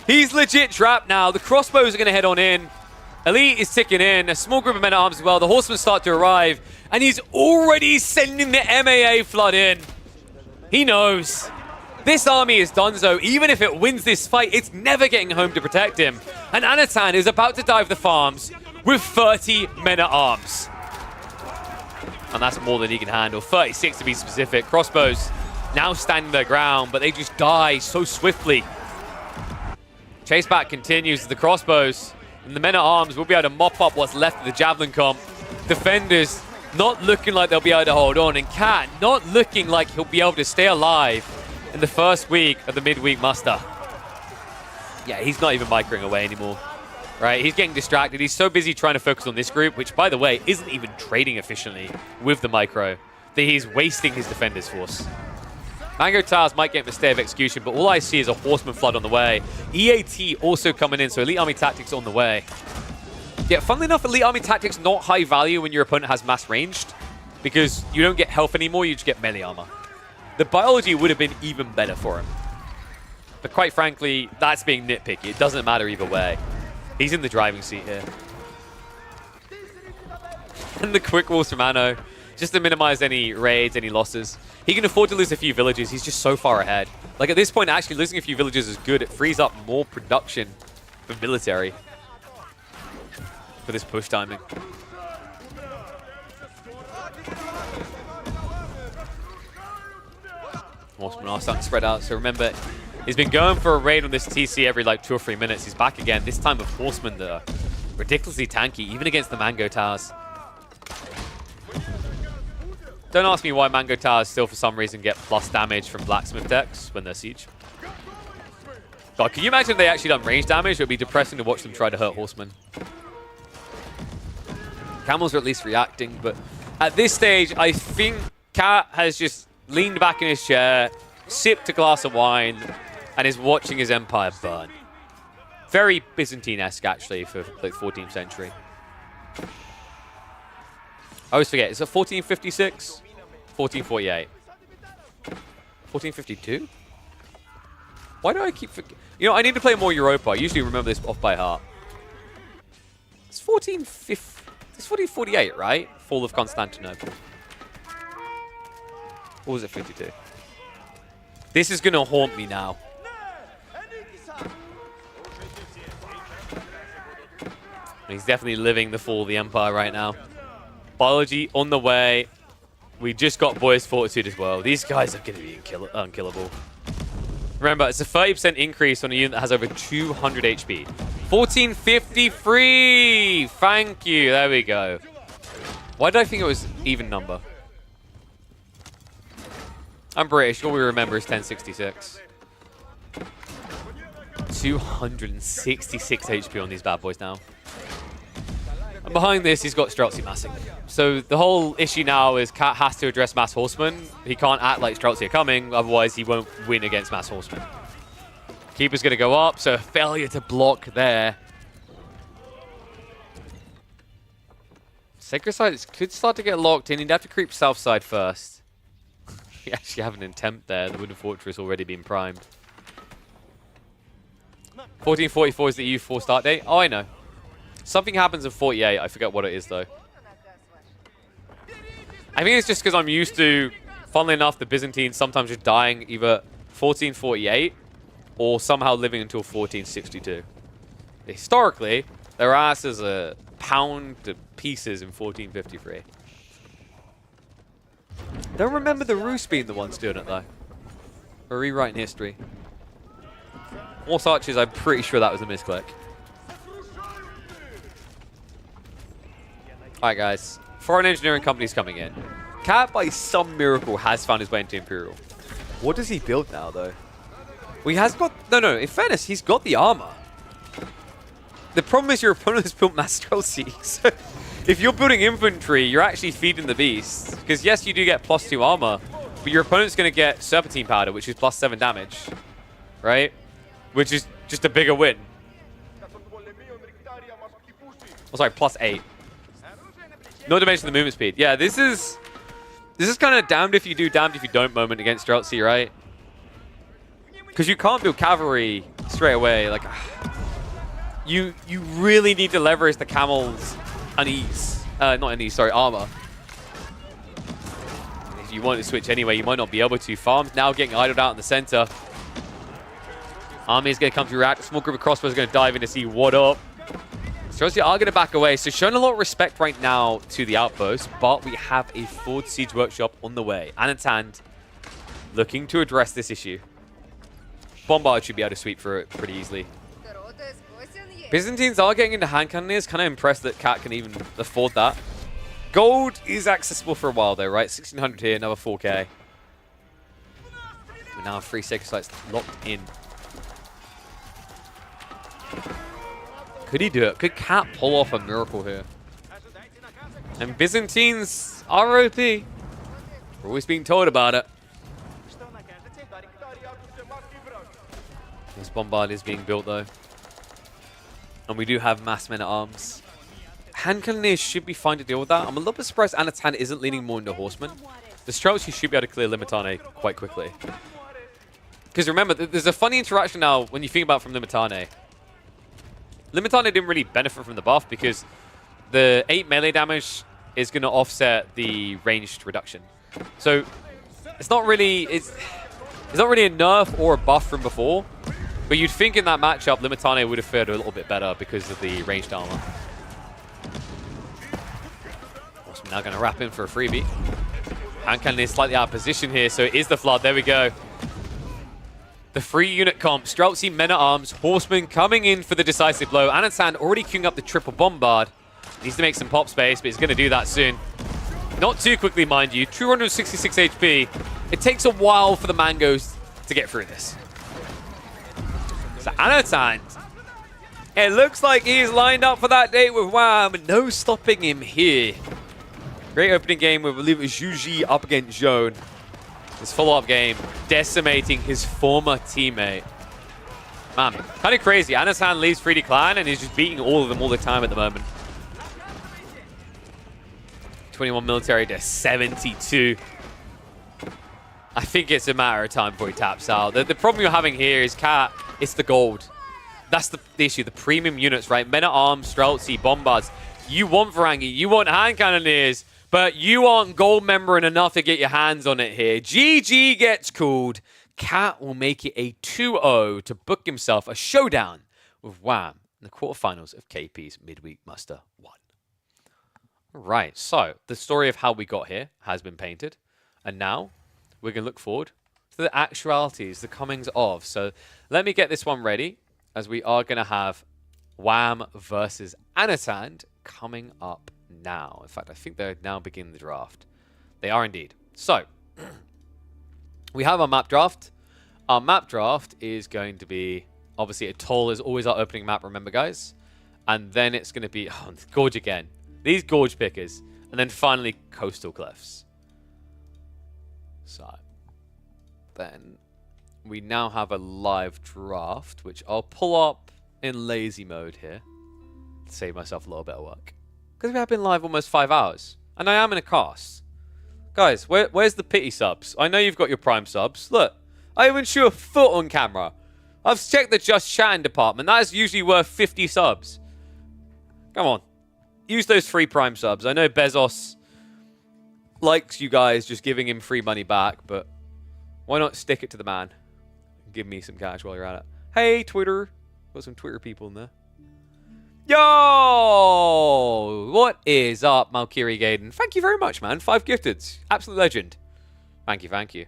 He's legit trapped now. The crossbows are going to head on in. Elite is ticking in. A small group of men-at-arms as well. The horsemen start to arrive. And he's already sending the MAA flood in. He knows. This army is donezo. Even if it wins this fight, it's never getting home to protect him. And Anan is about to dive the farms with 30 men-at-arms. And that's more than he can handle. 36 to be specific. Crossbows now standing their ground, but they just die so swiftly. Chase back continues. The crossbows and the men-at-arms will be able to mop up what's left of the javelin comp. Defenders not looking like they'll be able to hold on. And Cat not looking like he'll be able to stay alive in the first week of the midweek muster. Yeah, he's not even microing away anymore. Right, he's getting distracted. He's so busy trying to focus on this group, which, by the way, isn't even trading efficiently with the micro, that he's wasting his defender's force. Mango Towers might get a stay of execution, but all I see is a horseman flood on the way. EAT also coming in, so Elite Army Tactics on the way. Yeah, funnily enough, Elite Army Tactics not high value when your opponent has mass ranged, because you don't get health anymore, you just get melee armor. The biology would have been even better for him. But quite frankly, that's being nitpicky. It doesn't matter either way. He's in the driving seat here. And the quick walls from Anno, just to minimize any raids, any losses. He can afford to lose a few villages. He's just so far ahead. Like, at this point, actually losing a few villages is good. It frees up more production for military for this push timing. Horsemen are starting to spread out. So remember, he's been going for a raid on this TC every like 2 or 3 minutes. He's back again, this time with horsemen that are ridiculously tanky, even against the Mango Towers. Don't ask me why Mango Towers still, for some reason, get plus damage from blacksmith decks when they're siege. God, can you imagine if they actually done range damage? It would be depressing to watch them try to hurt horsemen. Camels are at least reacting, but at this stage, I think Cat has just leaned back in his chair, sipped a glass of wine, and is watching his empire burn. Very Byzantine-esque, actually, for like 14th century. I always forget, is it 1456? 1448. 1452? Why do I keep forgetting? You know, I need to play more Europa. I usually remember this off by heart. It's 1448, right? Fall of Constantinople. Or was it 52? This is going to haunt me now. He's definitely living the fall of the Empire right now. Biology on the way. We just got Boy's Fortitude as well. These guys are going to be unkillable. Remember, it's a 30% increase on a unit that has over 200 HP. 1453! Thank you. There we go. Why did I think it was even number? I'm British. All we remember is 1066. 266 HP on these bad boys now. And behind this, he's got Streltsy massing. So the whole issue now is Cat has to address mass horsemen. He can't act like Streltsy are coming, otherwise he won't win against mass horsemen. Keeper's going to go up, so a failure to block there. Sacred Side could start to get locked in. He'd have to creep south side first. We actually have an attempt there. The Wooden Fortress already been primed. 1444 is the EU4 start date. Oh, I know. Something happens in 48. I forget what it is, though. I think it's just because I'm used to, funnily enough, the Byzantines sometimes just dying either 1448 or somehow living until 1462. Historically, their asses are pound to pieces in 1453. Don't remember the Roos being the ones doing it, though. We're rewriting history. Horse archers, I'm pretty sure that was a misclick. Alright guys, foreign engineering company's coming in. Cat, by some miracle, has found his way into Imperial. What does he build now, though? Well, he has got... No, in fairness, he's got the armor. The problem is your opponent has built Mastrossi. So if you're building infantry, you're actually feeding the beast. Because yes, you do get +2 armor, but your opponent's going to get Serpentine Powder, which is +7 damage. Right? Which is just a bigger win. Oh, sorry, +8. Not to mention the movement speed. Yeah, this is kind of damned if you do, damned if you don't moment against Streltsy, right? Because you can't build cavalry straight away. Like, you really need to leverage the camel's unease. Not unease, sorry, armor. If you want to switch anyway, you might not be able to. Farm's now getting idled out in the center. Army is going to come to react. A small group of crossbows are going to dive in to see what up. Streltsy are going to back away, so showing a lot of respect right now to the outpost, but we have a Forward Siege Workshop on the way. Anan looking to address this issue. Bombard should be able to sweep through it pretty easily. Byzantines are getting into hand cannoneers. Kind of impressed that Cat can even afford that. Gold is accessible for a while though, right? 1600 here, another 4k. We now have 3 sacred sites locked in. Could he do it? Could Cat pull off a miracle here? And Byzantines are OP. We're always being told about it. This bombard is being built though. And we do have mass men-at-arms. Hand cannoneers should be fine to deal with that. I'm a little bit surprised Anan isn't leaning more into horsemen. The Streltsy should be able to clear Limitane quite quickly. Because remember, there's a funny interaction now when you think about from Limitane. Limitane didn't really benefit from the buff because the 8 melee damage is going to offset the ranged reduction. So it's not really a nerf or a buff from before, but you'd think in that matchup Limitane would have fared a little bit better because of the ranged armor. Awesome, now going to wrap in for a freebie. Hand cannon is slightly out of position here, so it is the flood. There we go. The 3 unit comp, Streltsy, men-at-arms, horsemen coming in for the decisive blow. Anan already queuing up the triple bombard. Needs to make some pop space, but he's going to do that soon. Not too quickly, mind you. 266 HP. It takes a while for the mangoes to get through this. So Anan, it looks like he's lined up for that date with Wham. No stopping him here. Great opening game with, I believe it was Juji up against Zhone. This follow-up game, decimating his former teammate. Man, kind of crazy. Anan leaves 3D Clan and he's just beating all of them all the time at the moment. 21 military to 72. I think it's a matter of time before he taps out. The problem you're having here is Cat, it's the gold. That's the issue, the premium units, right? Men-at-arms, Streltsy, bombards. You want Varangi, you want hand cannoneers, but you aren't gold membering enough to get your hands on it here. GG gets called. Cat will make it a 2-0 to book himself a showdown with Wham in the quarterfinals of KP's Midweek Muster 1. Right, so the story of how we got here has been painted. And now we're going to look forward to the actualities, the comings of. So let me get this one ready, as we are going to have Wham versus Anan coming up now. In fact, I think they're now beginning the draft. They are indeed. So, we have our map draft. Our map draft is going to be, obviously, Atoll is always our opening map, remember, guys? And then it's going to be, oh, Gorge again. These Gorge pickers. And then finally, Coastal Cliffs. So, then we now have a live draft, which I'll pull up in lazy mode here to save myself a little bit of work. Because we have been live almost 5 hours. And I am in a cast. Guys, where's the pity subs? I know you've got your prime subs. Look, I even show a foot on camera. I've checked the just chatting department. That is usually worth 50 subs. Come on. Use those free prime subs. I know Bezos likes you guys just giving him free money back, but why not stick it to the man? Give me some cash while you're at it. Hey, Twitter. Got some Twitter people in there. Yo! What is up, Malkiri Gaiden? Thank you very much, man. 5 gifted. Absolute legend. Thank you, thank you.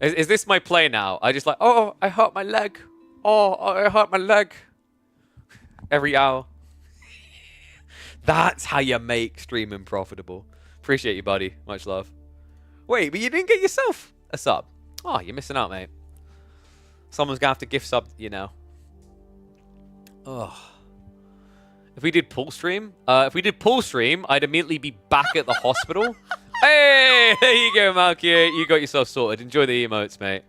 Is this my play now? I just like, oh, I hurt my leg. Oh, I hurt my leg. Every hour. That's how you make streaming profitable. Appreciate you, buddy. Much love. Wait, but you didn't get yourself a sub. Oh, you're missing out, mate. Someone's going to have to gift sub, you know. Oh. If we did pull stream, I'd immediately be back at the hospital. Hey, there you go, Malkia. You got yourself sorted. Enjoy the emotes, mate.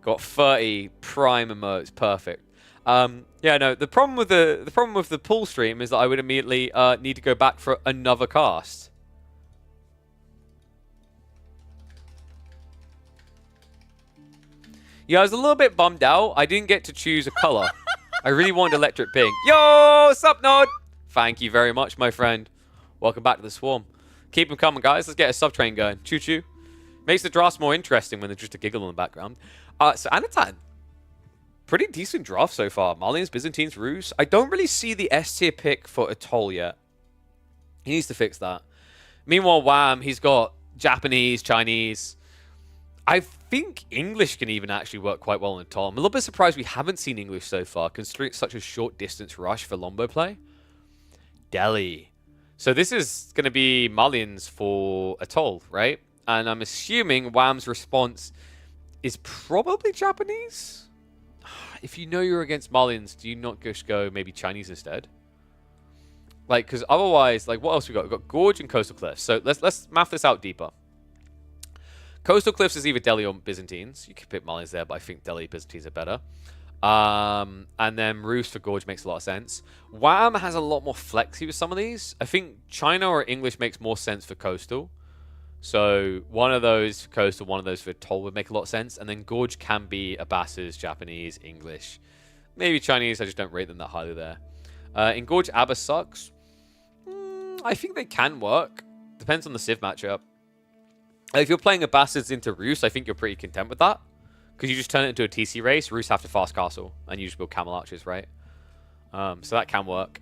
Got 30 prime emotes. Perfect. Yeah, no. The problem with the pull stream is that I would immediately need to go back for another cast. Yeah, I was a little bit bummed out. I didn't get to choose a color. I really wanted electric pink. Yo, sup, Nod? Thank you very much, my friend. Welcome back to the swarm. Keep them coming, guys. Let's get a sub train going. Choo choo. Makes the drafts more interesting when there's just a giggle in the background. So Anan, pretty decent draft so far. Malians, Byzantines, Rus. I don't really see the S tier pick for Atoll yet. He needs to fix that. Meanwhile, Wham, he's got Japanese, Chinese. I think English can even actually work quite well in Atoll. I'm a little bit surprised we haven't seen English so far, considering it's such a short distance rush for Lombo play. Delhi. So this is going to be Malians for Atoll, right? And I'm assuming Wham's response is probably Japanese? If you know you're against Malians, do you not just go maybe Chinese instead? Like, because otherwise, like, what else we got? We've got Gorge and Coastal Cliffs. So let's math this out deeper. Coastal Cliffs is either Delhi or Byzantines. You could pick Malians there, but I think Delhi Byzantines are better. And then Rus for Gorge makes a lot of sense. Wham has a lot more flexy with some of these. I think China or English makes more sense for Coastal. So one of those for Coastal, one of those for Toll would make a lot of sense. And then Gorge can be Abbasis, Japanese, English. Maybe Chinese, I just don't rate them that highly there. In Gorge, Abba sucks. I think they can work. Depends on the Civ matchup. If you're playing Abbasis into Rus, I think you're pretty content with that. Because you just turn it into a TC race. Rus have to fast castle. And you just build camel archers, right? So that can work.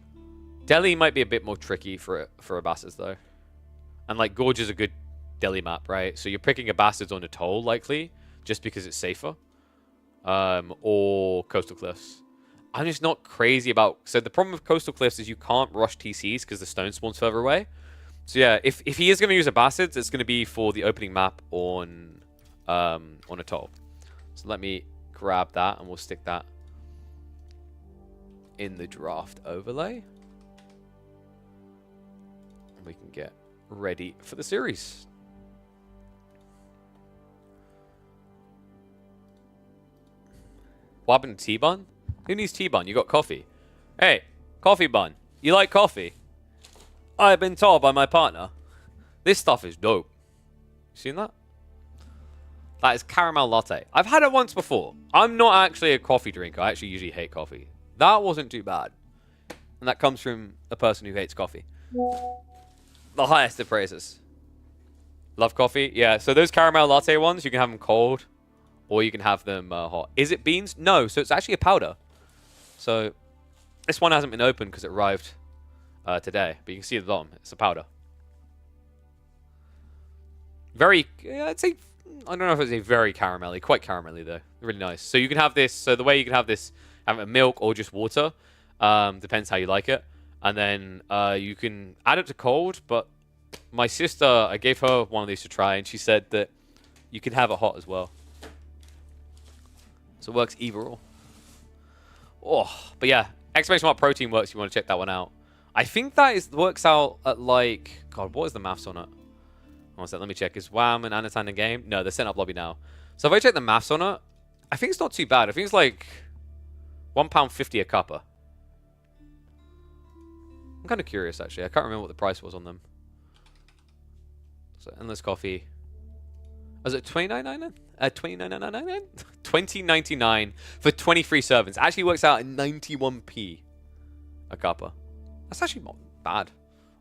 Delhi might be a bit more tricky for Abbasis, though. And, like, Gorge is a good Delhi map, right? So you're picking Abbasis on Atoll, likely. Just because it's safer. Or Coastal Cliffs. I'm just not crazy about... So the problem with Coastal Cliffs is you can't rush TCs because the stone spawn's further away. So yeah, if he is going to use Abbasis, it's going to be for the opening map on Atoll. So let me grab that and we'll stick that in the draft overlay. And we can get ready for the series. What happened to T-Bun? Who needs T-Bun? You got coffee. Hey, coffee bun. You like coffee? I've been told by my partner. This stuff is dope. Seen that? That is caramel latte. I've had it once before. I'm not actually a coffee drinker. I actually usually hate coffee. That wasn't too bad. And that comes from a person who hates coffee. The highest of praises. Love coffee? Yeah, so those caramel latte ones, you can have them cold. Or you can have them hot. Is it beans? No, so it's actually a powder. So this one hasn't been opened because it arrived today. But you can see at the bottom, it's a powder. Very, I'd say, I don't know if it's a very caramelly. Quite caramelly though. Really nice. So you can have this, so the way you can have this, have it milk or just water. Depends how you like it. And then you can add it to cold. But my sister, I gave her one of these to try. And she said that you can have it hot as well. So it works either or. Oh, but yeah, exclamation mark protein works. You want to check that one out. I think that works out at like, God, what is the maths on it? One sec, let me check. Is Wham and Anan in the game? No, they're setting up lobby now. So if I check the maths on it, I think it's not too bad. I think it's like £1.50 a cuppa. I'm kind of curious actually. I can't remember what the price was on them. So endless coffee. Was it $29.99? $29.99? $20.99 for 23 servants. Actually works out at 91p a cuppa. That's actually not bad.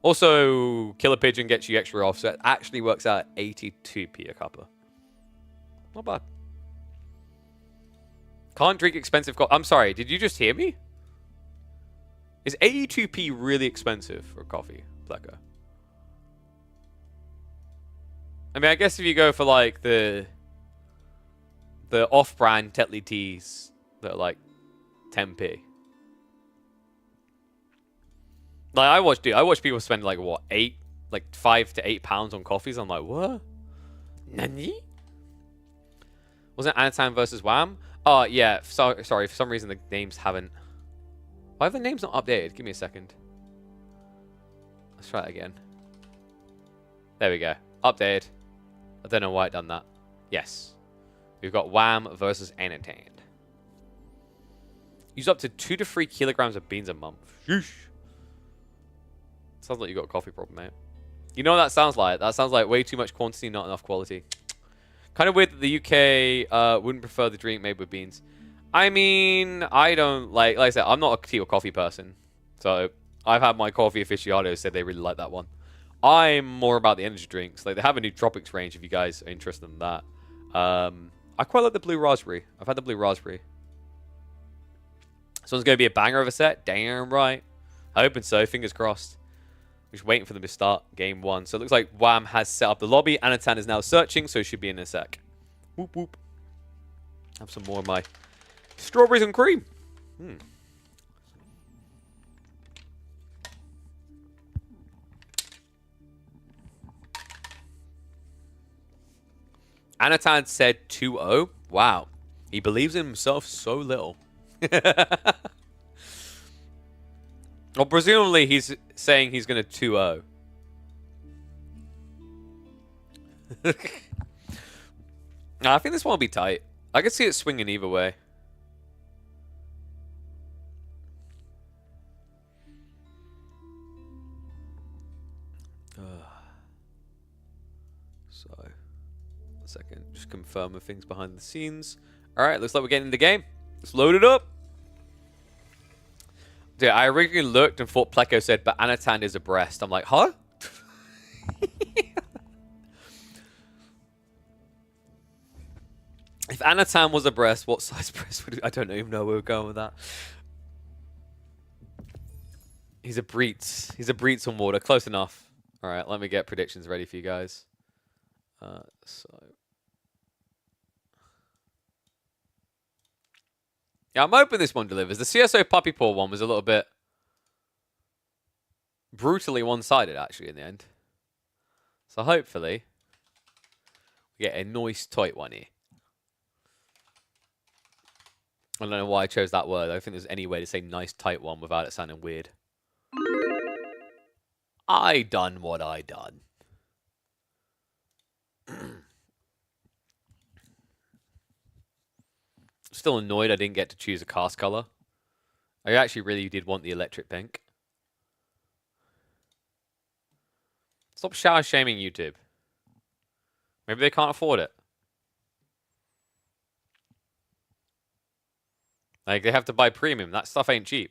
Also, Killer Pigeon gets you extra off, so it actually works out at 82p a cuppa. Not bad. Can't drink expensive coffee. I'm sorry, did you just hear me? Is 82p really expensive for coffee, Pleco? I mean, I guess if you go for like the the off-brand Tetley teas that are like 10p. Like I watch people spend like what, 5 to 8 pounds on coffees. I'm like, what? Nani? Wasn't Anan versus Wham? Oh yeah. Sorry, for some reason the names haven't. Why have the names not updated? Give me a second. Let's try it again. There we go. Updated. I don't know why it done that. Yes. We've got Wham versus Anan. Use up to 2 to 3 kilograms of beans a month. Sheesh. Sounds like you got a coffee problem, mate. You know what that sounds like? That sounds like way too much quantity, not enough quality. Kind of weird that the UK wouldn't prefer the drink made with beans. I mean, I don't like I said, I'm not a tea or coffee person. So I've had my coffee aficionados say they really like that one. I'm more about the energy drinks. Like they have a new Tropics range if you guys are interested in that. I quite like the blue raspberry. I've had the blue raspberry. This one's going to be a banger of a set. Damn right. I hope so. Fingers crossed. We're just waiting for them to start game 1. So it looks like Wham has set up the lobby. Anan is now searching, so it should be in a sec. Whoop, whoop. Have some more of my strawberries and cream. Anan said 2-0. Wow. He believes in himself so little. Well, presumably he's saying he's going to 2-0. I think this one will be tight. I can see it swinging either way. So, 1 second. Just confirming things behind the scenes. All right, looks like we're getting in the game. Let's load it up. Dude, I originally looked and thought Pleco said, but Anan is a breast. I'm like, huh? If Anan was a breast, what size breast would I don't even know where we're going with that. He's a breets. He's a breets on water. Close enough. All right, let me get predictions ready for you guys. Yeah, I'm hoping this one delivers. The CSO Puppy Paw one was a little bit brutally one-sided, actually, in the end. So hopefully we get a nice tight one here. I don't know why I chose that word. I don't think there's any way to say nice tight one without it sounding weird. I done what I done. Still annoyed I didn't get to choose a cast color. I actually really did want the electric pink. Stop shower shaming YouTube. Maybe they can't afford it. Like, they have to buy premium. That stuff ain't cheap.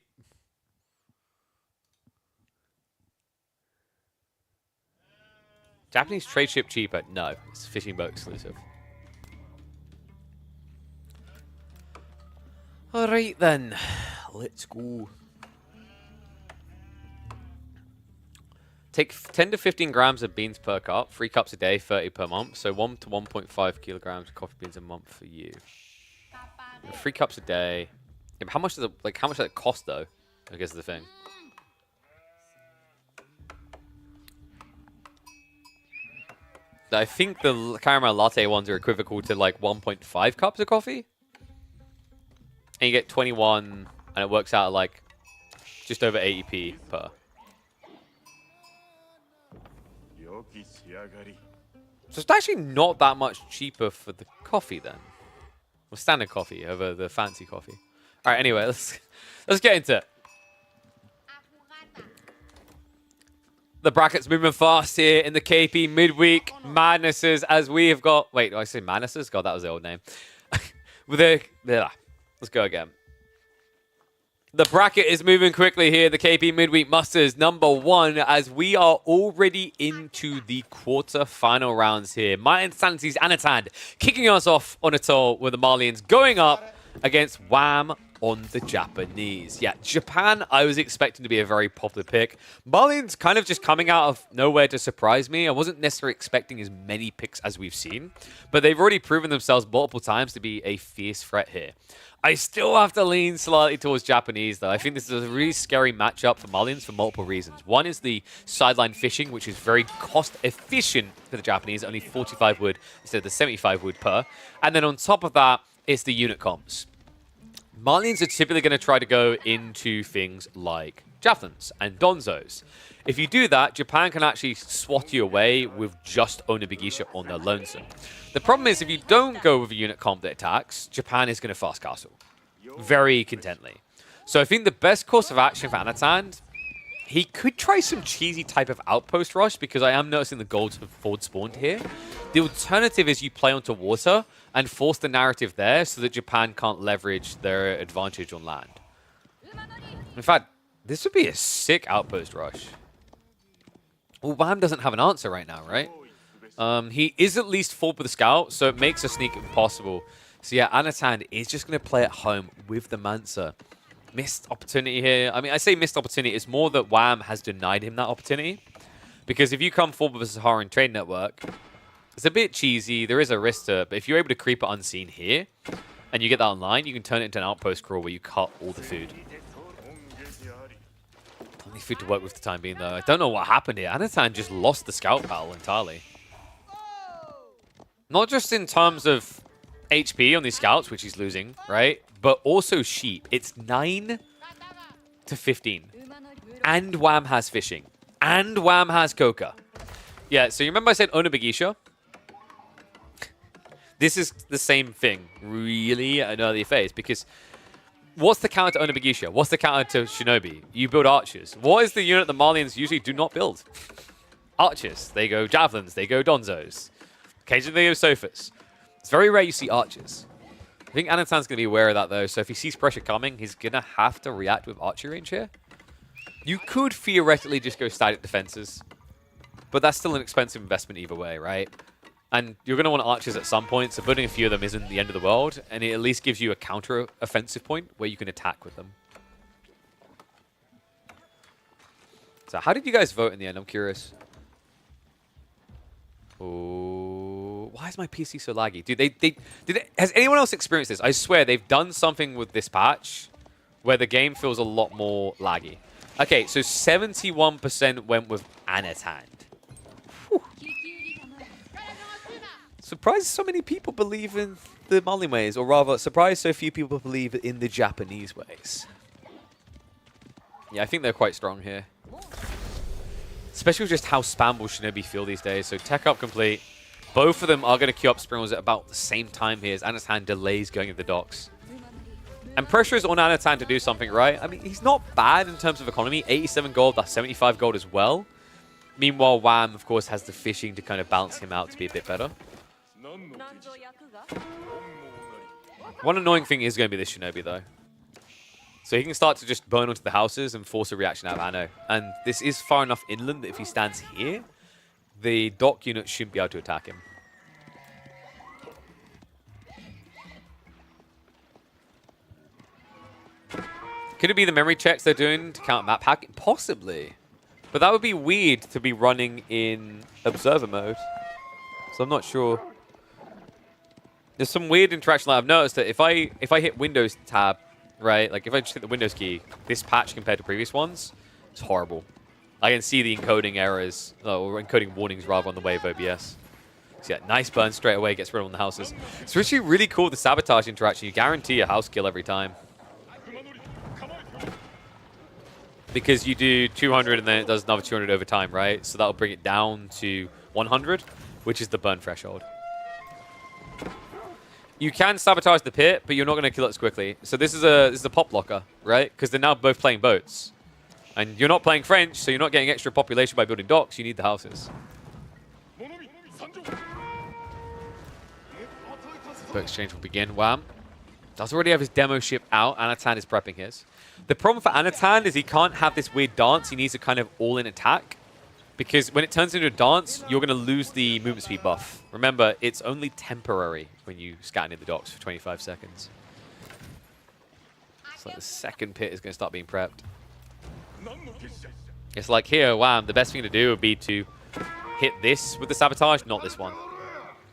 Japanese trade ship cheaper? No. It's fishing boat exclusive. Alright then. Let's go. Take 10 to 15 grams of beans per cup. 3 cups a day, 30 per month. So 1 to 1.5 kilograms of coffee beans a month for you. 3 cups a day. Yeah, how much does it, how much does it cost though? I guess is the thing. I think the caramel latte ones are equivocal to like 1.5 cups of coffee. And you get 21, and it works out at like just over 80p per. So it's actually not that much cheaper for the coffee then. Well, standard coffee over the fancy coffee. All right, anyway, let's get into it. The bracket's moving fast here in the KP midweek madnesses as we have got... Wait, did I say madnesses? God, that was the old name. Let's go again. The bracket is moving quickly here. The KP midweek musters number 1 as we are already into the quarter-final rounds here. My Insanity's Anan kicking us off on a toll with the Malians going up against Wham on the Japanese. Yeah, Japan, I was expecting to be a very popular pick. Marlins kind of just coming out of nowhere to surprise me. I wasn't necessarily expecting as many picks as we've seen, but they've already proven themselves multiple times to be a fierce threat here. I still have to lean slightly towards Japanese, though. I think this is a really scary matchup for Marlins for multiple reasons. One is the sideline fishing, which is very cost-efficient for the Japanese, only 45 wood instead of the 75 wood per. And then on top of that, it's the unit comps. Marlins are typically going to try to go into things like javelins and donzos. If you do that, Japan can actually swat you away with just Onabigisha on their lonesome. The problem is if you don't go with a unit comp that attacks, Japan is going to fast castle very contently. So I think the best course of action for Anatan, he could try some cheesy type of outpost rush because I am noticing the golds have forward spawned here. The alternative is you play onto water and force the narrative there so that Japan can't leverage their advantage on land. In fact, this would be a sick outpost rush. Well, Wham doesn't have an answer right now, right? He is at least full with the scout, so it makes a sneak impossible. So yeah, Anatan is just going to play at home with the Mansa. Missed opportunity here. I mean, I say missed opportunity. It's more that Wham has denied him that opportunity. Because if you come forward with a Saharan trade network, it's a bit cheesy. There is a risk to it. But if you're able to creep it unseen here, and you get that online, you can turn it into an outpost crawl where you cut all the food. Plenty of food to work with the time being, though. I don't know what happened here. Anatan just lost the scout battle entirely. Not just in terms of HP on these scouts, which he's losing, right? But also sheep. It's 9 to 15. And Wham has fishing. And Wham has Coca. Yeah, so you remember I said Onabigisha? This is the same thing, really, in early phase, because what's the counter to Onabigisha? What's the counter to Shinobi? You build archers. What is the unit the Marlians usually do not build? Archers. They go javelins. They go donzos. Occasionally they go sofas. It's very rare you see archers. I think Anatan's going to be aware of that, though, so if he sees pressure coming, he's going to have to react with archery range here. You could theoretically just go static defenses, but that's still an expensive investment either way, right? And you're going to want archers at some point, so building a few of them isn't the end of the world, and it at least gives you a counter-offensive point where you can attack with them. So how did you guys vote in the end? I'm curious. Oh, why is my PC so laggy? Dude, has anyone else experienced this? I swear they've done something with this patch where the game feels a lot more laggy. Okay, so 71% went with Anatan. Surprised so many people believe in the Marlin ways, or rather, surprised so few people believe in the Japanese ways. Yeah, I think they're quite strong here. Especially with just how spammable Shinobi feel these days. So tech up complete. Both of them are going to queue up Springles at about the same time here as Anatan delays going into the docks. And pressure is on Anatan to do something right. I mean, he's not bad in terms of economy. 87 gold, that's 75 gold as well. Meanwhile, Wham, of course, has the fishing to kind of balance him out to be a bit better. One annoying thing is going to be this Shinobi, though. So he can start to just burn onto the houses and force a reaction out of Anno. And this is far enough inland that if he stands here, the dock unit shouldn't be able to attack him. Could it be the memory checks they're doing to count map hacking? Possibly. But that would be weird to be running in observer mode. So I'm not sure. There's some weird interaction that I've noticed that if I hit Windows tab, right, like if I just hit the Windows key, this patch compared to previous ones, it's horrible. I can see the encoding errors, or encoding warnings rather, on the way of OBS. So yeah, nice burn straight away, gets rid of all the houses. It's actually really cool, the sabotage interaction. You guarantee a house kill every time. Because you do 200 and then it does another 200 over time, right? So that'll bring it down to 100, which is the burn threshold. You can sabotage the pit, but you're not going to kill it as quickly. So this is a pop blocker, right? Because they're now both playing boats. And you're not playing French, so you're not getting extra population by building docks. You need the houses. Boat exchange will begin. Wham. Does already have his demo ship out. Anatan is prepping his. The problem for Anatan is he can't have this weird dance. He needs a kind of all-in attack. Because when it turns into a dance, you're going to lose the movement speed buff. Remember, it's only temporary when you scan in the docks for 25 seconds. Looks like the second pit is going to start being prepped. It's like here, wham, the best thing to do would be to hit this with the sabotage, not this one.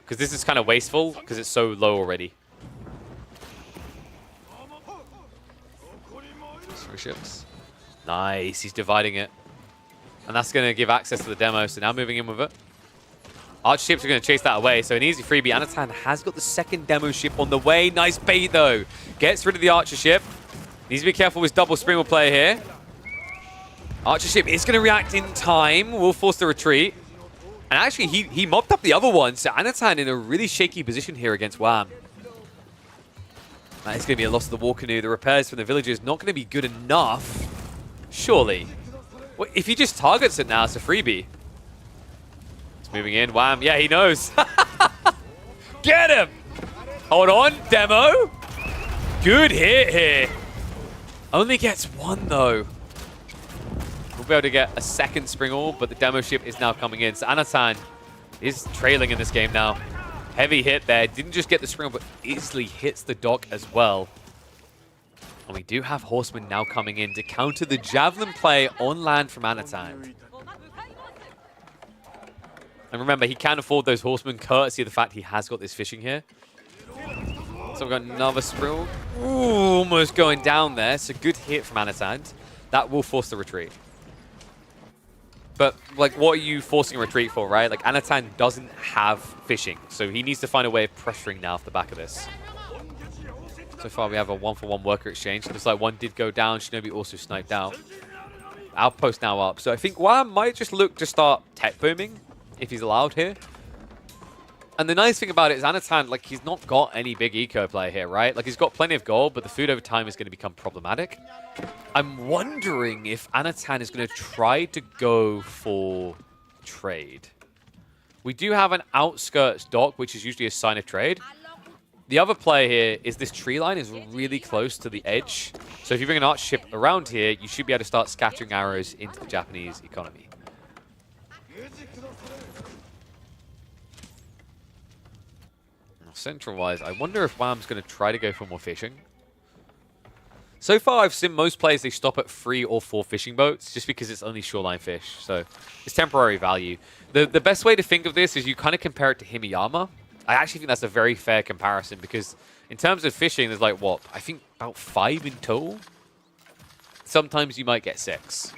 Because this is kind of wasteful, because it's so low already. Three ships. Nice, he's dividing it. And that's going to give access to the demo, so now moving in with it. Archer ships are going to chase that away, so an easy freebie. Anan has got the second demo ship on the way. Nice bait, though. Gets rid of the Archer ship. Needs to be careful with double spring will play here. Archer ship is going to react in time. Will force the retreat. And actually, he mopped up the other one, so Anan in a really shaky position here against Wham. That is going to be a loss of the war canoe. The repairs from the villagers not going to be good enough. Surely. Well, if he just targets it now, it's a freebie. Moving in, Wham. Yeah, he knows. Get him! Hold on, demo. Good hit here. Only gets one, though. We'll be able to get a second spring all, but the demo ship is now coming in. So Anan is trailing in this game now. Heavy hit there. Didn't just get the spring all, but easily hits the dock as well. And we do have Horsemen now coming in to counter the Javelin play on land from Anan. And remember, he can afford those Horsemen courtesy of the fact he has got this fishing here. So we've got another Sprill. Ooh, almost going down there. It's a good hit from Anan. That will force the retreat. But, like, what are you forcing a retreat for, right? Like, Anan doesn't have fishing. So he needs to find a way of pressuring now off the back of this. So far, we have a 1-for-1 worker exchange. Looks like one did go down. Shinobi also sniped out. Outpost now up. So I think Wham might just look to start tech booming, if he's allowed here. And the nice thing about it is Anan, like, he's not got any big eco play here, right? Like, he's got plenty of gold, but the food over time is going to become problematic. I'm wondering if Anan is going to try to go for trade. We do have an outskirts dock, which is usually a sign of trade. The other play here is this tree line is really close to the edge. So if you bring an archer ship around here, you should be able to start scattering arrows into the Japanese economy. Central-wise, I wonder if Wham's going to try to go for more fishing. So far, I've seen most players, they stop at 3 or 4 fishing boats just because it's only shoreline fish. So it's temporary value. The best way to think of this is you kind of compare it to Himiyama. I actually think that's a very fair comparison because in terms of fishing, there's like, what, I think about 5 in total? Sometimes you might get 6.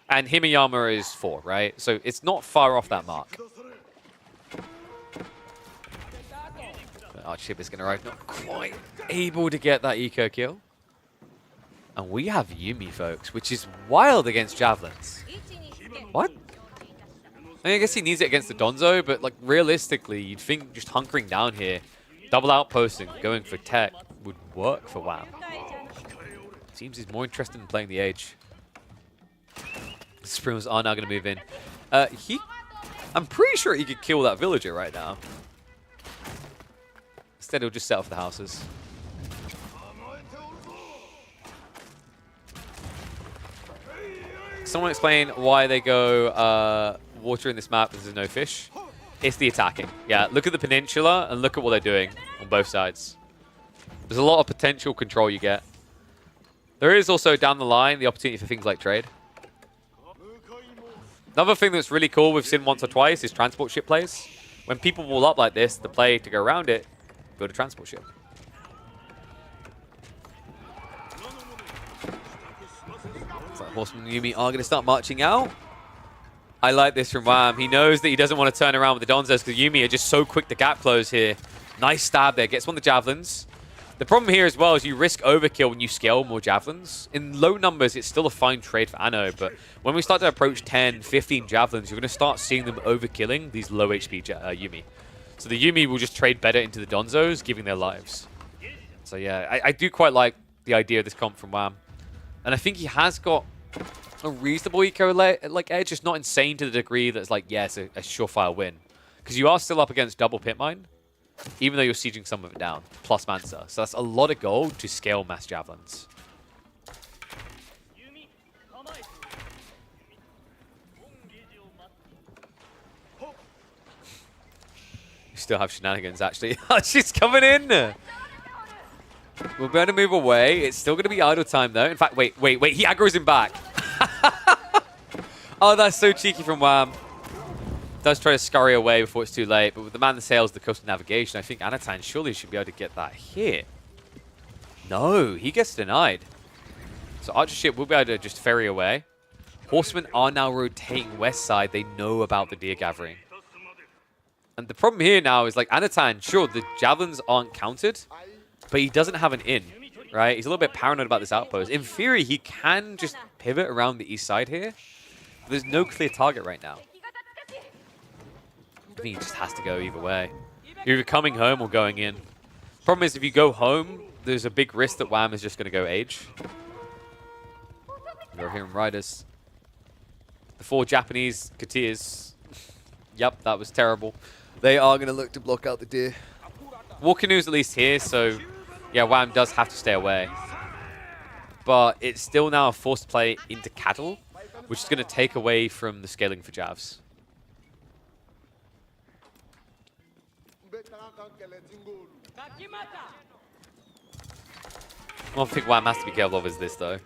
And Himiyama is 4, right? So it's not far off that mark. Our ship is going to arrive, not quite able to get that eco kill. And we have Yumi, folks, which is wild against Javelins. What? I mean, I guess he needs it against the Donzo, but like realistically, you'd think just hunkering down here, double outposting, going for tech would work for Wham. Seems he's more interested in playing the Age. The Sprills are now going to move in. I'm pretty sure he could kill that villager right now. Instead, he'll just set off the houses. Someone explain why they go water in this map if there's no fish. It's the attacking. Yeah, look at the peninsula and look at what they're doing on both sides. There's a lot of potential control you get. There is also, down the line, the opportunity for things like trade. Another thing that's really cool we've seen once or twice is transport ship plays. When people wall up like this, the play to go around it, build a transport ship. So Horseman and Yumi are going to start marching out. I like this from Wham. He knows that he doesn't want to turn around with the Donzos because Yumi are just so quick to gap close here. Nice stab there. Gets one of the Javelins. The problem here as well is you risk overkill when you scale more Javelins. In low numbers, it's still a fine trade for Anno, but when we start to approach 10, 15 Javelins, you're going to start seeing them overkilling these low HP Yumi. So the Yumi will just trade better into the Donzos, giving their lives. So yeah, I do quite like the idea of this comp from Wham. And I think he has got a reasonable eco like edge, just not insane to the degree that's like, yeah, it's a surefire win. Because you are still up against double pit mine, even though you're sieging some of it down, plus Mansa. So that's a lot of gold to scale mass Javelins. You still have shenanigans, actually. She's coming in! We'll be able to move away. It's still going to be idle time, though. In fact, wait. He aggroes him back. Oh, that's so cheeky from Wham. Does try to scurry away before it's too late. But with the man that sails the coastal navigation, I think Anan surely should be able to get that hit. No, he gets denied. So Archer ship will be able to just ferry away. Horsemen are now rotating west side. They know about the deer gathering. And the problem here now is, like, Anan, sure, the javelins aren't countered, but he doesn't have an in, right? He's a little bit paranoid about this outpost. In theory, he can just pivot around the east side here. But there's no clear target right now. I think he just has to go either way. You're either coming home or going in. Problem is, if you go home, there's a big risk that Wham is just going to go age. You're hearing riders. The 4 Japanese Katias. Yep, that was terrible. They are going to look to block out the deer. War canoes at least here, so yeah, Wham does have to stay away. But it's still now a forced play into cattle, which is going to take away from the scaling for Javs. One thing Wham has to be careful of is this, though.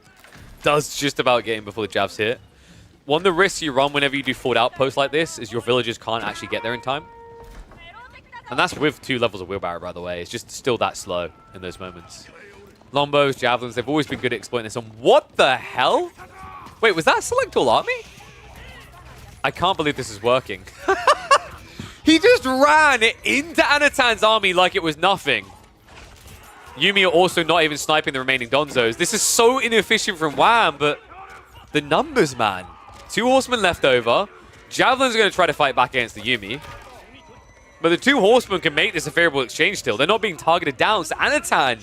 Does just about get in before the Javs hit. One of the risks you run whenever you do forward outposts like this is your villagers can't actually get there in time. And that's with 2 levels of wheelbarrow, by the way. It's just still that slow in those moments. Longbows, javelins, they've always been good at exploiting this. And what the hell? Wait, was that select all army? I can't believe this is working. He just ran into Anatan's army like it was nothing. Yumi are also not even sniping the remaining Donzos. This is so inefficient from Wham, but the numbers, man. 2 horsemen left over. Javelin's going to try to fight back against the Yumi. But the 2 horsemen can make this a favorable exchange still. They're not being targeted down. So Anan,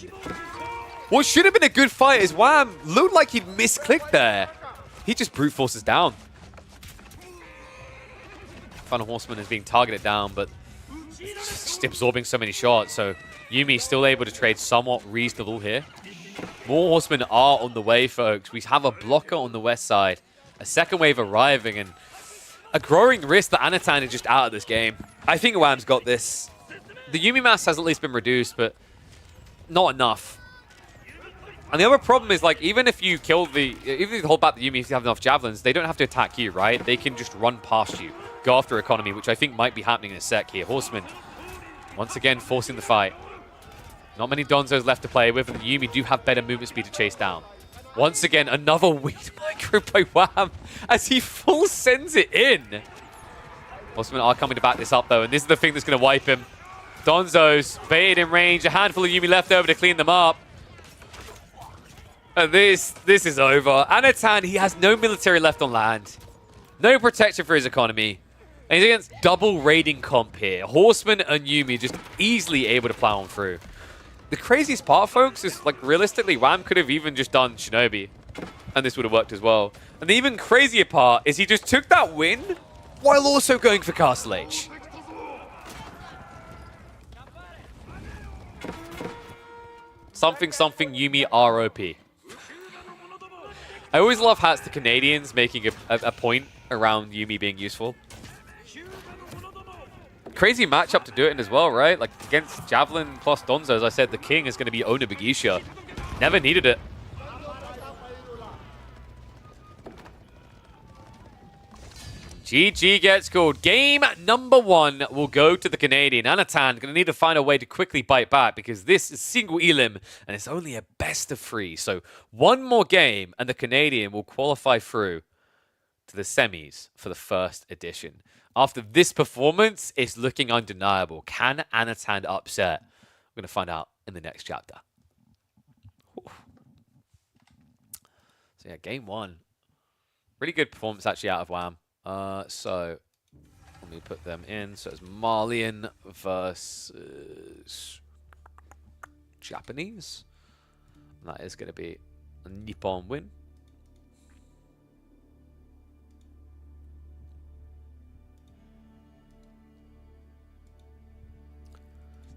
what should have been a good fight is Wham looked like he'd misclicked there. He just brute forces down. Final horseman is being targeted down, but just absorbing so many shots. So Yumi still able to trade somewhat reasonable here. More horsemen are on the way, folks. We have a blocker on the west side. A second wave arriving, and a growing risk that Anan is just out of this game. I think Wham's got this. The Yumi mass has at least been reduced, but not enough. And the other problem is, like, even if you kill the... Even if you hold back the Yumi, if you have enough javelins, they don't have to attack you, right? They can just run past you. Go after economy, which I think might be happening in a sec here. Horsemen, once again, forcing the fight. Not many Donzos left to play with, and the Yumi do have better movement speed to chase down. Once again, another weird micro by Wham as he full sends it in. Horsemen are coming to back this up, though, and this is the thing that's going to wipe him. Donzos baited in range, a handful of Yumi left over to clean them up. And this is over. Anan, he has no military left on land. No protection for his economy. And he's against double raiding comp here. Horsemen and Yumi just easily able to plow on through. The craziest part, folks, is, like, realistically, Wham could have even just done Shinobi, and this would have worked as well. And the even crazier part is he just took that win while also going for Castle Age. Something Yumi ROP. I always love how it's the Canadians making a point around Yumi being useful. Crazy matchup to do it in as well, right? Like, against Javelin plus Donzo, as I said, the king is going to be Ona Bagisha. Never needed it. GG gets called. Game number 1 will go to the Canadian. Anan going to need to find a way to quickly bite back because this is single elim and it's only a best of 3. So one more game and the Canadian will qualify through to the semis for the first edition. After this performance, it's looking undeniable. Can Anan upset? We're going to find out in the next chapter. Whew. So yeah, game 1. Really good performance actually out of Wham. So let me put them in. So it's Malian versus Japanese. And that is going to be a Nippon win.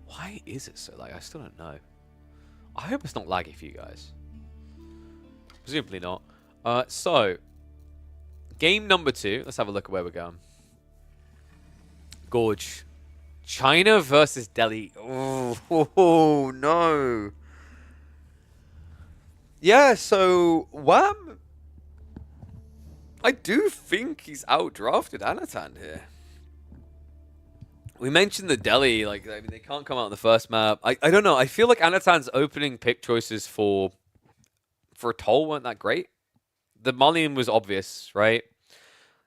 Why is it so laggy? I still don't know. I hope it's not laggy for you guys. Presumably not. So, game number 2. Let's have a look at where we're going. Gorge. China versus Delhi. Oh no. Yeah, so Wham, I do think he's outdrafted Anatan here. We mentioned the Delhi, like, I mean, they can't come out on the first map. I don't know. I feel like Anatan's opening pick choices for Toll weren't that great. The Malian was obvious, right?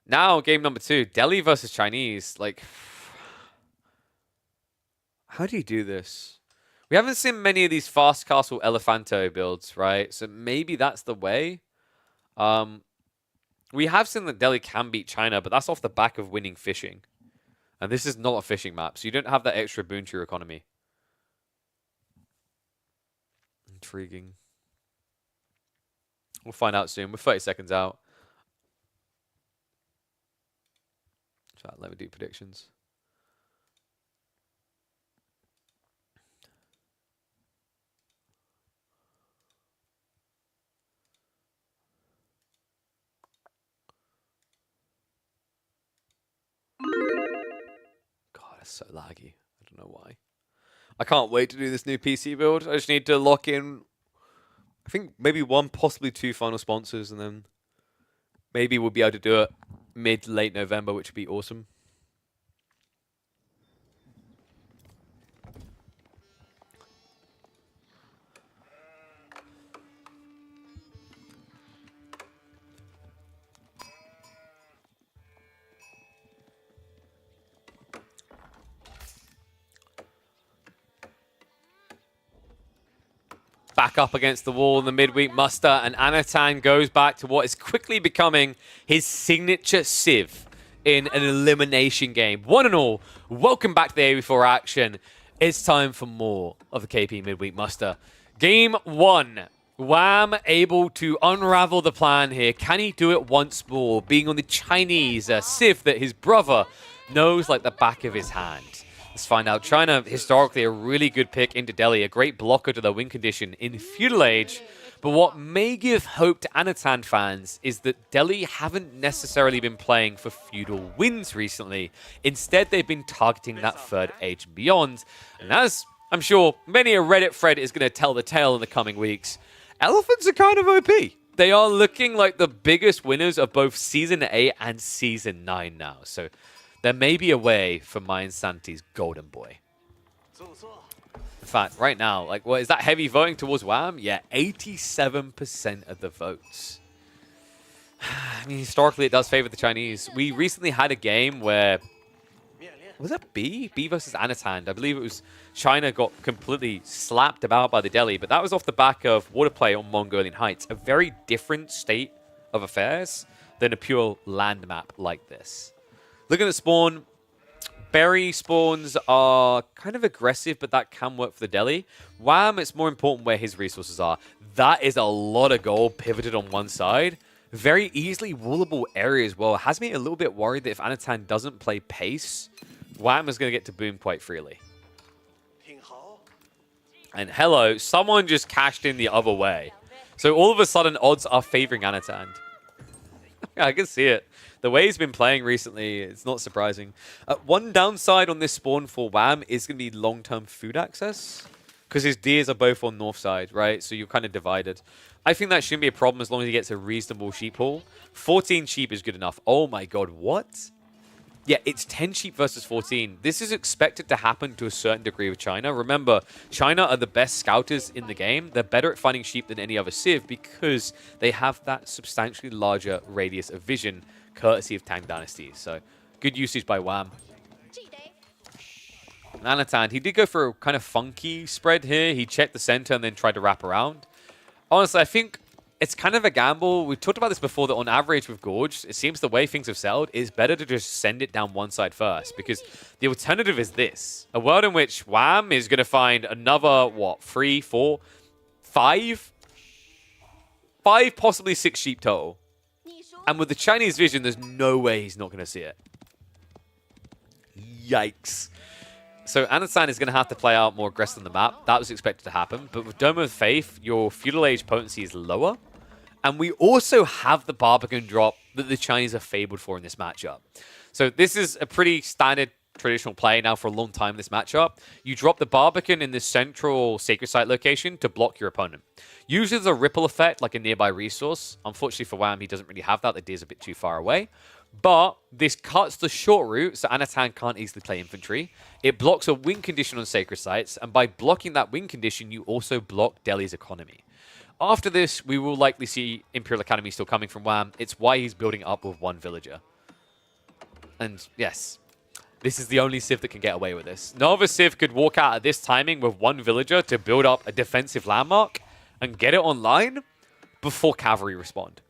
Now, game number 2, Delhi versus Chinese. Like, how do you do this? We haven't seen many of these fast castle Elephanto builds, right? So maybe that's the way. We have seen that Delhi can beat China, but that's off the back of winning fishing. And this is not a fishing map, so you don't have that extra boon to your economy. Intriguing. We'll find out soon. We're 30 seconds out. Chat, let me do predictions. So laggy. I don't know why. I can't wait to do this new PC build. I just need to lock in, I think maybe 1, possibly 2 final sponsors, and then maybe we'll be able to do it mid-late November, which would be awesome. Back up against the wall in the midweek muster, and Anatan goes back to what is quickly becoming his signature sieve in an elimination game. One and all, welcome back to the AB4 action. It's time for more of the KP midweek muster. Game 1, Wham able to unravel the plan here. Can he do it once more, being on the Chinese sieve that his brother knows like the back of his hand? Let's find out. China, historically, a really good pick into Delhi, a great blocker to their win condition in Feudal Age. But what may give hope to Anatan fans is that Delhi haven't necessarily been playing for feudal wins recently. Instead, they've been targeting that 3rd Age and beyond. And as I'm sure many a Reddit thread is going to tell the tale in the coming weeks, elephants are kind of OP. They are looking like the biggest winners of both Season 8 and Season 9 now. So there may be a way for Mayan Santi's golden boy. In fact, right now, like, what is that heavy voting towards Wham? Yeah, 87% of the votes. I mean, historically, it does favor the Chinese. We recently had a game where, was that B? B versus Anatan. I believe it was China got completely slapped about by the Delhi, but that was off the back of water play on Mongolian Heights. A very different state of affairs than a pure land map like this. Looking at spawn, berry spawns are kind of aggressive, but that can work for the Delhi. Wham, it's more important where his resources are. That is a lot of gold pivoted on one side. Very easily wallable area as well. Has me a little bit worried that if Anatan doesn't play pace, Wham is going to get to boom quite freely. And hello, someone just cashed in the other way. So all of a sudden, odds are favoring Anatan. I can see it. The way he's been playing recently, it's not surprising. One downside on this spawn for Wham is going to be long-term food access, because his deers are both on north side, right? So you're kind of divided. I think that shouldn't be a problem as long as he gets a reasonable sheep haul. 14 sheep is good enough. Oh my god, what? Yeah, it's 10 sheep versus 14. This is expected to happen to a certain degree with China. Remember, China are the best scouters in the game. They're better at finding sheep than any other civ because they have that substantially larger radius of vision, courtesy of Tang Dynasty. So, good usage by Wham. Anatan, he did go for a kind of funky spread here. He checked the center and then tried to wrap around. Honestly, I think it's kind of a gamble. We talked about this before, that on average with Gorge, it seems the way things have settled is better to just send it down one side first, because the alternative is this. A world in which Wham is going to find another, what, 3, 4, 5? 5, possibly 6 sheep total. And with the Chinese vision, there's no way he's not going to see it. Yikes. So Anatan is going to have to play out more aggressive on the map. That was expected to happen. But with Dome of Faith, your Feudal Age potency is lower. And we also have the Barbican drop that the Chinese are fabled for in this matchup. So this is a pretty standard traditional play now for a long time in this matchup. You drop the Barbican in this central Sacred Site location to block your opponent. Usually there's a ripple effect, like a nearby resource. Unfortunately for Wham, he doesn't really have that. The deer's a bit too far away. But this cuts the short route, so Anan can't easily play infantry. It blocks a win condition on Sacred Sites, and by blocking that win condition, you also block Delhi's economy. After this, we will likely see Imperial Academy still coming from Wham. It's why he's building up with one villager. And yes, this is the only Civ that can get away with this. No other Civ could walk out at this timing with one villager to build up a defensive landmark and get it online before cavalry respond.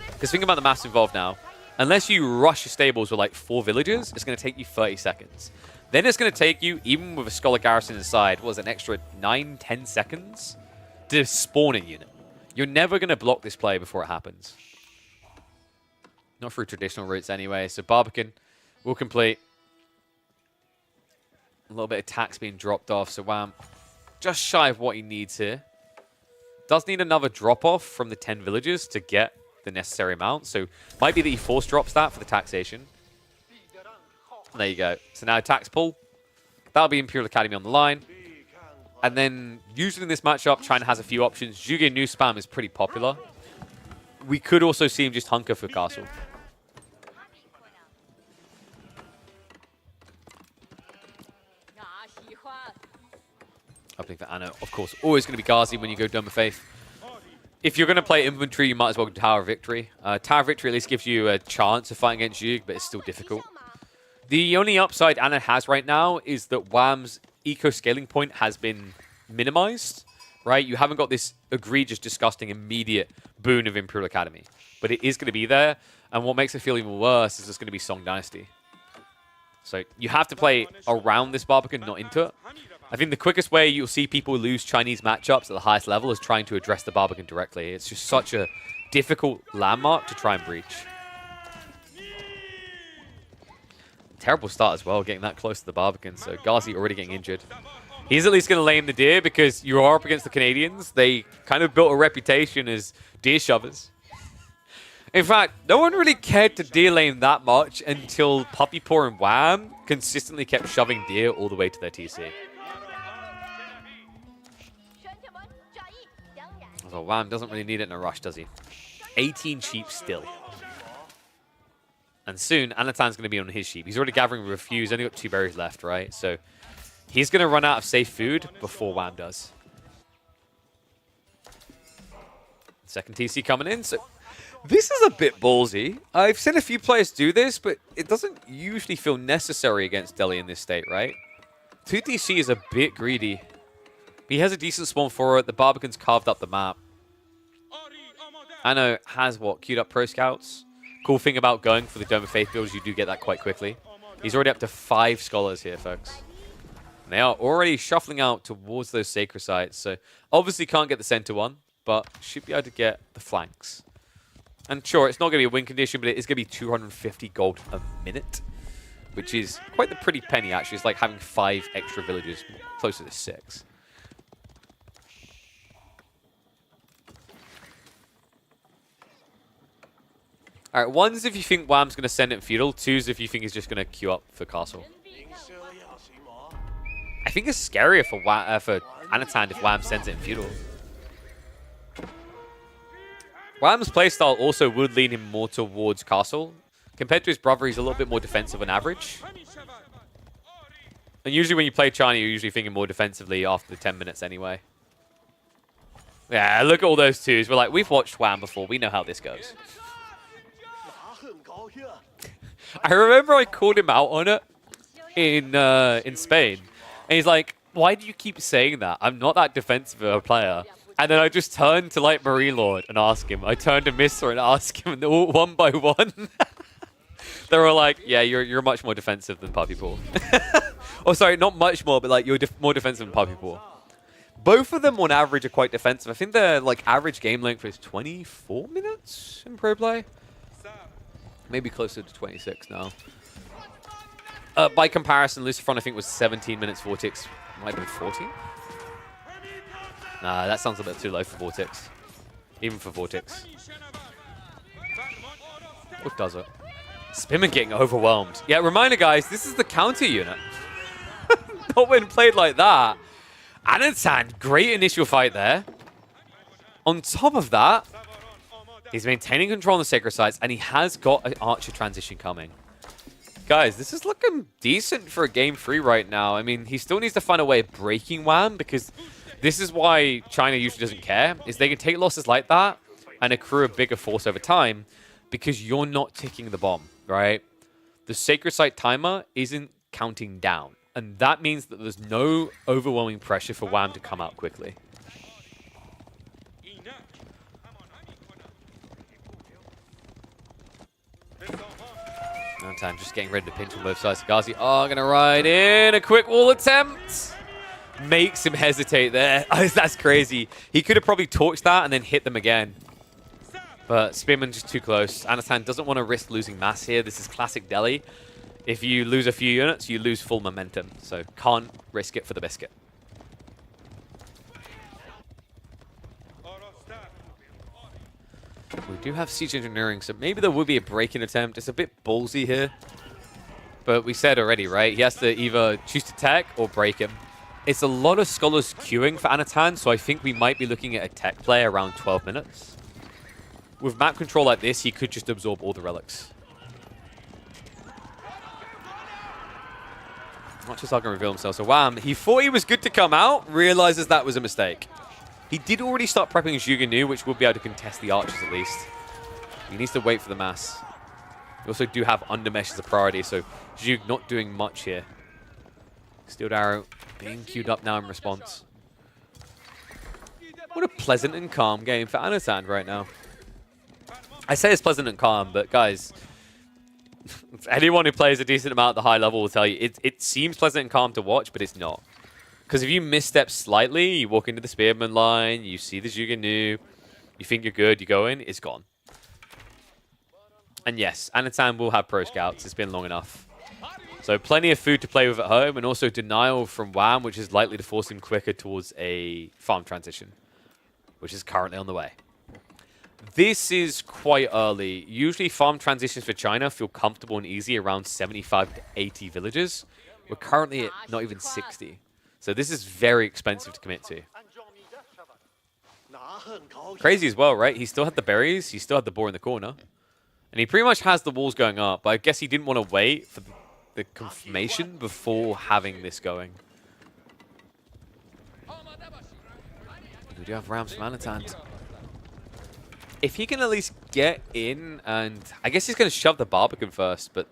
Because think about the maths involved now. Unless you rush your stables with like 4 villagers, it's going to take you 30 seconds. Then it's going to take you, even with a Scholar Garrison inside, what was it, an extra 9-10 seconds to spawn a unit. You're never going to block this play before it happens. Not through traditional routes anyway. So Barbican will complete. A little bit of tax being dropped off. So Wham, just shy of what he needs here. Does need another drop-off from the 10 villagers to get the necessary amount. So might be that he force drops that for the taxation. There you go. So now tax pull. That'll be Imperial Academy on the line. And then usually in this matchup, China has a few options. Zhuge new spam is pretty popular. We could also see him just hunker for castle. Opening for Anna, of course, always going to be Ghazi when you go Dome of Faith. If you're going to play inventory, you might as well go Tower of Victory. Tower of Victory at least gives you a chance of fighting against Zhuge, but it's still difficult. The only upside Anna has right now is that Wham's eco-scaling point has been minimized, right? You haven't got this egregious, disgusting, immediate boon of Imperial Academy, but it is going to be there, and what makes it feel even worse is it's going to be Song Dynasty. So you have to play around this Barbican, not into it. I think the quickest way you'll see people lose Chinese matchups at the highest level is trying to address the Barbican directly. It's just such a difficult landmark to try and breach. Terrible start as well, getting that close to the Barbican, so Ghazi already getting injured. He's at least going to lame the deer because you are up against the Canadians. They kind of built a reputation as deer shovers. In fact, no one really cared to deer lane that much until Puppy Paw and Wham consistently kept shoving deer all the way to their TC. So Wham doesn't really need it in a rush, does he? 18 sheep still. And soon, Anatan's going to be on his sheep. He's already gathering refuse. Only got 2 berries left, right? So he's going to run out of safe food before Wham does. Second TC coming in. So this is a bit ballsy. I've seen a few players do this, but it doesn't usually feel necessary against Delhi in this state, right? 2 TC is a bit greedy. He has a decent spawn for it. The Barbican's carved up the map. Anno has, what, queued up Pro Scouts? Cool thing about going for the Dome of Faith builds, you do get that quite quickly. He's already up to 5 scholars here, folks. And they are already shuffling out towards those Sacred Sites. So obviously can't get the center one, but should be able to get the flanks. And sure, it's not going to be a win condition, but it is going to be 250 gold a minute, which is quite the pretty penny, actually. It's like having 5 extra villages, closer to 6. All right, 1's if you think Wham's going to send it in feudal. 2's if you think he's just going to queue up for castle. I think it's scarier for Anatan if Wham sends it in feudal. Wham's playstyle also would lean him more towards castle. Compared to his brother, he's a little bit more defensive on average. And usually when you play China, you're usually thinking more defensively after the 10 minutes anyway. Yeah, look at all those 2's. We're like, we've watched Wham before. We know how this goes. I remember I called him out on it in Spain. And he's like, why do you keep saying that? I'm not that defensive of a player. And then I just turned to like Marine Lord and ask him. I turned to Mr. and asked him, and all one by one, they were like, yeah, you're much more defensive than Puppy Paw. Oh, sorry, not much more, but like you're more defensive than Puppy Paw. Both of them on average are quite defensive. I think their like average game length is 24 minutes in pro play. Maybe closer to 26 now. By comparison, Lucifron I think was 17 minutes. Vortex might have been 14. Nah, that sounds a bit too low for Vortex. Even for Vortex. What does it? Spimman getting overwhelmed. Yeah, reminder, guys, this is the counter unit. Not when played like that. Anan, great initial fight there. On top of that, he's maintaining control on the sacred sites, and he has got an archer transition coming. Guys, this is looking decent for a game 3 right now. I mean, he still needs to find a way of breaking Wham, because this is why China usually doesn't care, is they can take losses like that and accrue a bigger force over time because you're not ticking the bomb, right? The sacred site timer isn't counting down, and that means that there's no overwhelming pressure for Wham to come out quickly. Time just getting ready to pinch on both sides. Gazi are going to ride in. A quick wall attempt. Makes him hesitate there. That's crazy. He could have probably torched that and then hit them again. But Spearman just too close. Anan doesn't want to risk losing mass here. This is classic Delhi. If you lose a few units, you lose full momentum. So can't risk it for the biscuit. We do have siege engineering, so maybe there would be a break-in attempt. It's a bit ballsy here. But we said already, right? He has to either choose to tech or break him. It's a lot of scholars queuing for Anan, so I think we might be looking at a tech play around 12 minutes. With map control like this, he could just absorb all the relics. Not just going to reveal himself. So Wham, he thought he was good to come out, realizes that was a mistake. He did already start prepping Zhuge which will be able to contest the archers at least. He needs to wait for the mass. We also do have Undermesh as a priority, so Zhuge not doing much here. Steeled Arrow being queued up now in response. What a pleasant and calm game for Anan right now. I say it's pleasant and calm, but guys, anyone who plays a decent amount at the high level will tell you it seems pleasant and calm to watch, but it's not. Because if you misstep slightly, you walk into the Spearman line, you see the Zhuge, you think you're good, you go in, it's gone. And yes, Anan will have pro scouts, it's been long enough. So plenty of food to play with at home, and also denial from Wham, which is likely to force him quicker towards a farm transition, which is currently on the way. This is quite early. Usually farm transitions for China feel comfortable and easy around 75 to 80 villages. We're currently at not even 60. So this is very expensive to commit to. Crazy as well, right? He still had the berries, he still had the boar in the corner. And he pretty much has the walls going up, but I guess he didn't want to wait for the confirmation before having this going. We do have Rams from Anan. If he can at least get in, and I guess he's going to shove the Barbican first, but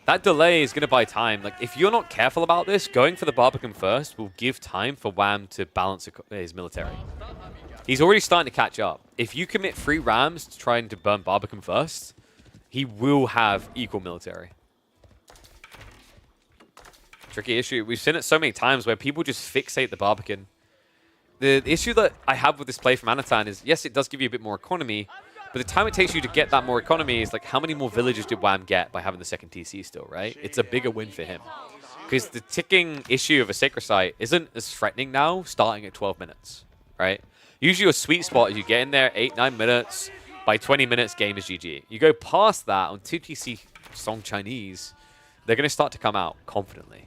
that delay is going to buy time. Like, if you're not careful about this, going for the Barbican first will give time for Wham to balance his military. He's already starting to catch up. If you commit 3 Rams to trying to burn Barbican first, he will have equal military. Tricky issue. We've seen it so many times where people just fixate the Barbican. The issue that I have with this play from Anan is, yes, it does give you a bit more economy, but the time it takes you to get that more economy is like, how many more villages did Wham get by having the second TC still, right? It's a bigger win for him. Because the ticking issue of a sacred site isn't as threatening now, starting at 12 minutes, right? Usually your sweet spot is you get in there 8-9 minutes, by 20 minutes, game is GG. You go past that on 2 TC Song Chinese, they're going to start to come out confidently.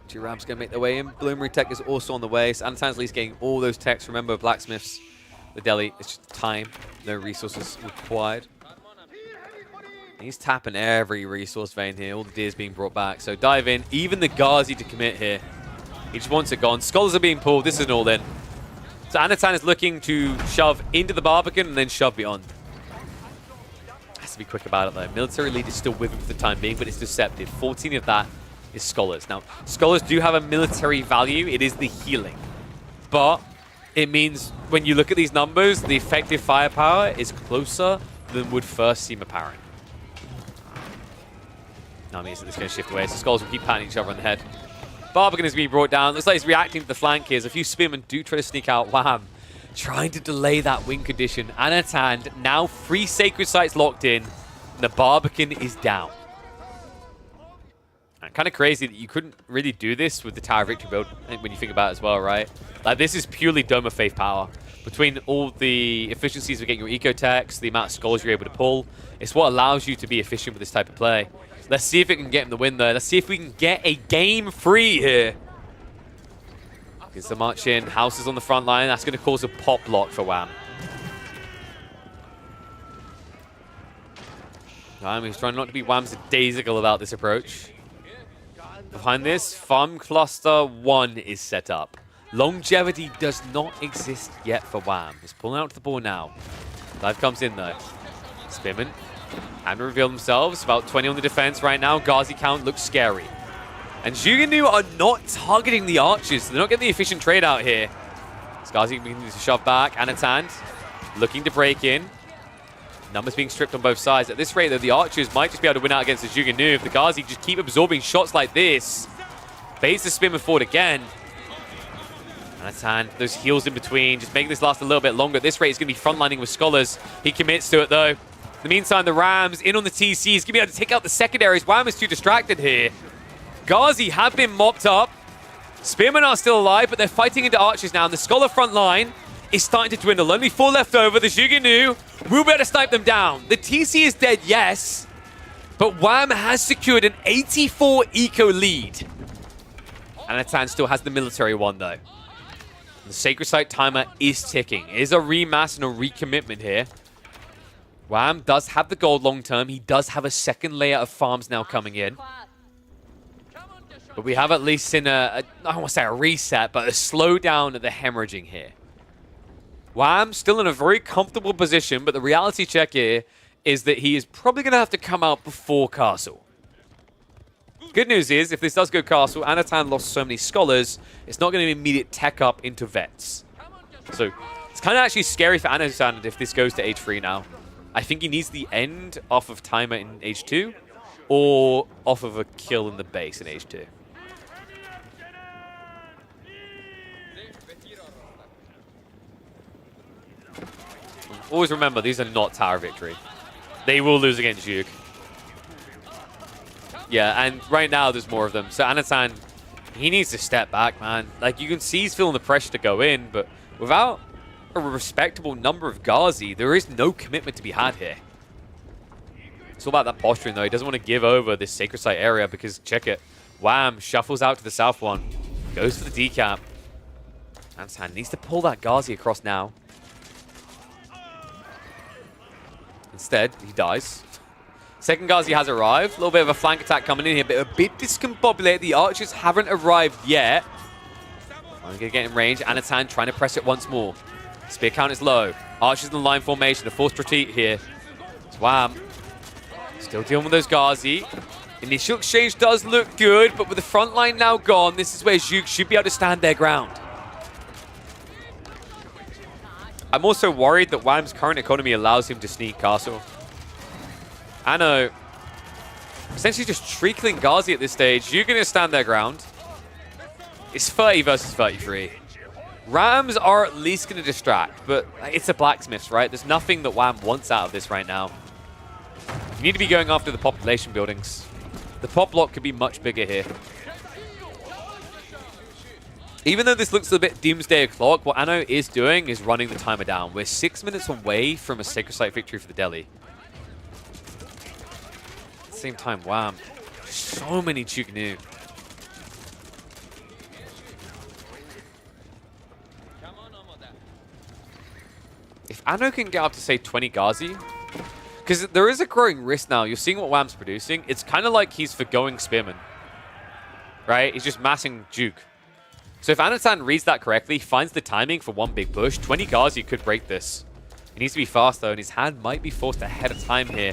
2 Rams going to make their way in. Bloomery Tech is also on the way. So Anan's at least getting all those techs. Remember, blacksmiths, the Delhi, it's just time. No resources required. He's tapping every resource vein here. All the deers being brought back. So dive in. Even the Ghazi to commit here. He just wants it gone. Scholars are being pulled. This is an all-in. So Anan is looking to shove into the Barbican and then shove beyond. Has to be quick about it, though. Military lead is still with him for the time being, but it's deceptive. 14 of that is Scholars. Now, Scholars do have a military value. It is the healing. But it means when you look at these numbers, the effective firepower is closer than would first seem apparent. No, I mean, so this is going to shift away. So Scholars will keep patting each other on the head. Barbican is being brought down. Looks like he's reacting to the flank here. As a few spearmen do try to sneak out. Wham! Trying to delay that win condition. Anan now 3 sacred sites locked in. And the Barbican is down. Kind of crazy that you couldn't really do this with the Tower of Victory build when you think about it as well, right? Like, this is purely Dome of Faith power. Between all the efficiencies of getting your eco-techs, the amount of skulls you're able to pull, it's what allows you to be efficient with this type of play. Let's see if it can get him the win, though. Let's see if we can get a game free here. Gets the march in. House is on the front line. That's going to cause a pop block for Wham. He's trying not to be Wham's-a-daisical about this approach. Behind this, Farm Cluster 1 is set up. Longevity does not exist yet for Wham. He's pulling out to the ball now. Dive comes in, though. Spearman. And reveal themselves. About 20 on the defense right now. Ghazi count looks scary. And Juganu are not targeting the archers. They're not getting the efficient trade out here. Ghazi beginning to shove back. Anatan looking to break in. Numbers being stripped on both sides. At this rate, though, the archers might just be able to win out against the Juganu if the Ghazi just keep absorbing shots like this. Baits the Spearman forward again. Anatan, those heals in between, just making this last a little bit longer. At this rate, he's going to be frontlining with Scholars. He commits to it, though. In the meantime, the Rams in on the TC. He's going to be able to take out the secondaries. Wham is too distracted here. Ghazi have been mopped up. Spearmen are still alive, but they're fighting into archers now. And the Scholar front line is starting to dwindle. Only 4 left over. The Juganu will be able to snipe them down. The TC is dead, yes. But Wham has secured an 84 eco lead. Anatan still has the military one, though. The Sacred Site timer is ticking. It is a remass and a recommitment here. Wham does have the gold long term. He does have a second layer of farms now coming in. But we have at least seen I don't want to say a reset, but a slowdown of the hemorrhaging here. Wham still in a very comfortable position, but the reality check here is that he is probably going to have to come out before Castle. Good news is, if this does go Castle, Anatan lost so many Scholars, it's not going to be immediate tech up into Vets. So it's kind of actually scary for Anatan if this goes to H3 now. I think he needs the end off of timer in H2 or off of a kill in the base in H2. Always remember, these are not Tower Victory. They will lose against Juke. Yeah, and right now there's more of them. So Anatan, he needs to step back, man. Like, you can see he's feeling the pressure to go in, but without a respectable number of Ghazi, there is no commitment to be had here. It's all about that posturing, though. He doesn't want to give over this Sacred Site area because, check it, Wham shuffles out to the south one, goes for the decap. Anatan needs to pull that Ghazi across now. Instead, he dies. Second Ghazi has arrived. A little bit of a flank attack coming in here, but a bit discombobulated. The archers haven't arrived yet. I'm going to get in range. Anatan trying to press it once more. Spear count is low. Archers in the line formation. A forced retreat here. Wham. Still dealing with those Ghazi. Initial exchange does look good, but with the front line now gone, this is where Juke should be able to stand their ground. I'm also worried that Wham's current economy allows him to sneak Castle. Ano essentially just trickling Ghazi at this stage. You're going to stand their ground. It's 30 versus 33. Rams are at least going to distract, but it's a blacksmiths, right? There's nothing that Wham wants out of this right now. You need to be going after the population buildings. The pop block could be much bigger here. Even though this looks a bit doomsday o'clock, what Ano is doing is running the timer down. We're 6 minutes away from a Sacred Site victory for the Delhi. At the same time, Wham. So many Chugnu. If Ano can get up to, say, 20 Ghazi, because there is a growing risk now. You're seeing what Wham's producing. It's kind of like he's forgoing Spearman. Right? He's just massing Juke. So if Anatan reads that correctly, finds the timing for one big push, 20 Ghazi could break this. He needs to be fast, though, and his hand might be forced ahead of time here.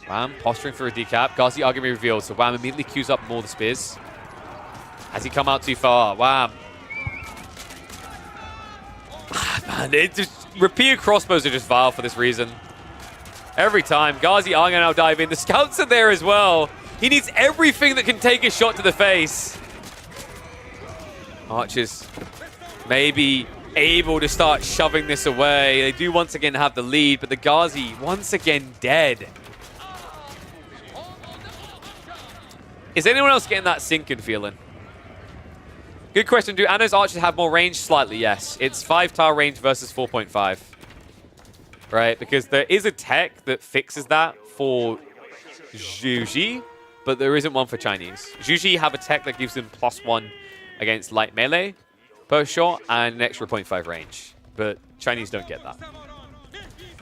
Wham posturing for a decap. Ghazi are going to be revealed, so Wham immediately queues up more of the spears. Has he come out too far? Wham. Man, it just, repeated crossbows are just vile for this reason. Every time. Ghazi are going to now dive in. The scouts are there as well. He needs everything that can take a shot to the face. Archers maybe able to start shoving this away. They do once again have the lead, but the Ghazi once again dead. Is anyone else getting that sinking feeling? Good question. Do Anna's archers have more range? Slightly, yes. It's 5-tile range versus 4.5. Right? Because there is a tech that fixes that for Zhuji, but there isn't one for Chinese. Zhuji have a tech that gives them +1 against light melee per shot and an extra 0.5 range. But Chinese don't get that.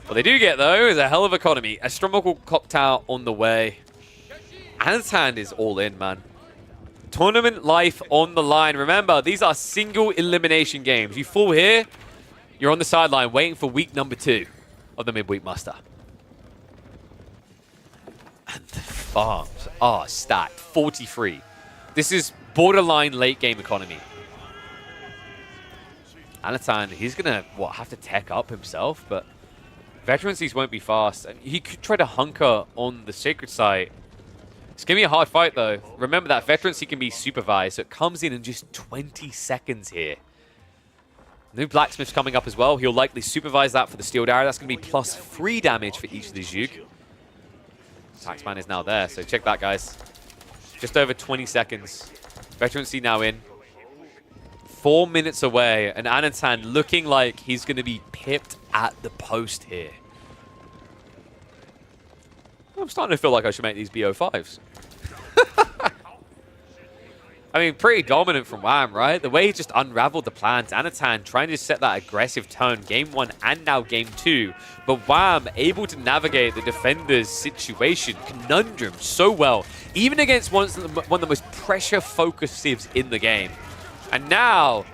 What they do get, though, is a hell of economy. Astronomical cocktail on the way. Anan's hand is all in, man. Tournament life on the line. Remember, these are single elimination games. You fall here, you're on the sideline waiting for week number 2 of the midweek muster. And the farms are stacked. 43. This is borderline late game economy. Anan, he's going to, have to tech up himself, but veterancies won't be fast. And he could try to hunker on the sacred site. It's going to be a hard fight, though. Remember that veterancy can be supervised, so it comes in just 20 seconds here. New blacksmith's coming up as well. He'll likely supervise that for the steel dagger. That's going to be +3 damage for each of these Zhug. Taxman is now there, so check that, guys. Just over 20 seconds. Veterancy now in. 4 minutes away, and Anan looking like he's going to be pipped at the post here. I'm starting to feel like I should make these BO5s. I mean, pretty dominant from Wham, right? The way he just unraveled the plans. Anan trying to set that aggressive tone. Game 1 and now Game 2. But Wham able to navigate the defender's situation, conundrum so well. Even against one of the most pressure-focused civs in the game. And now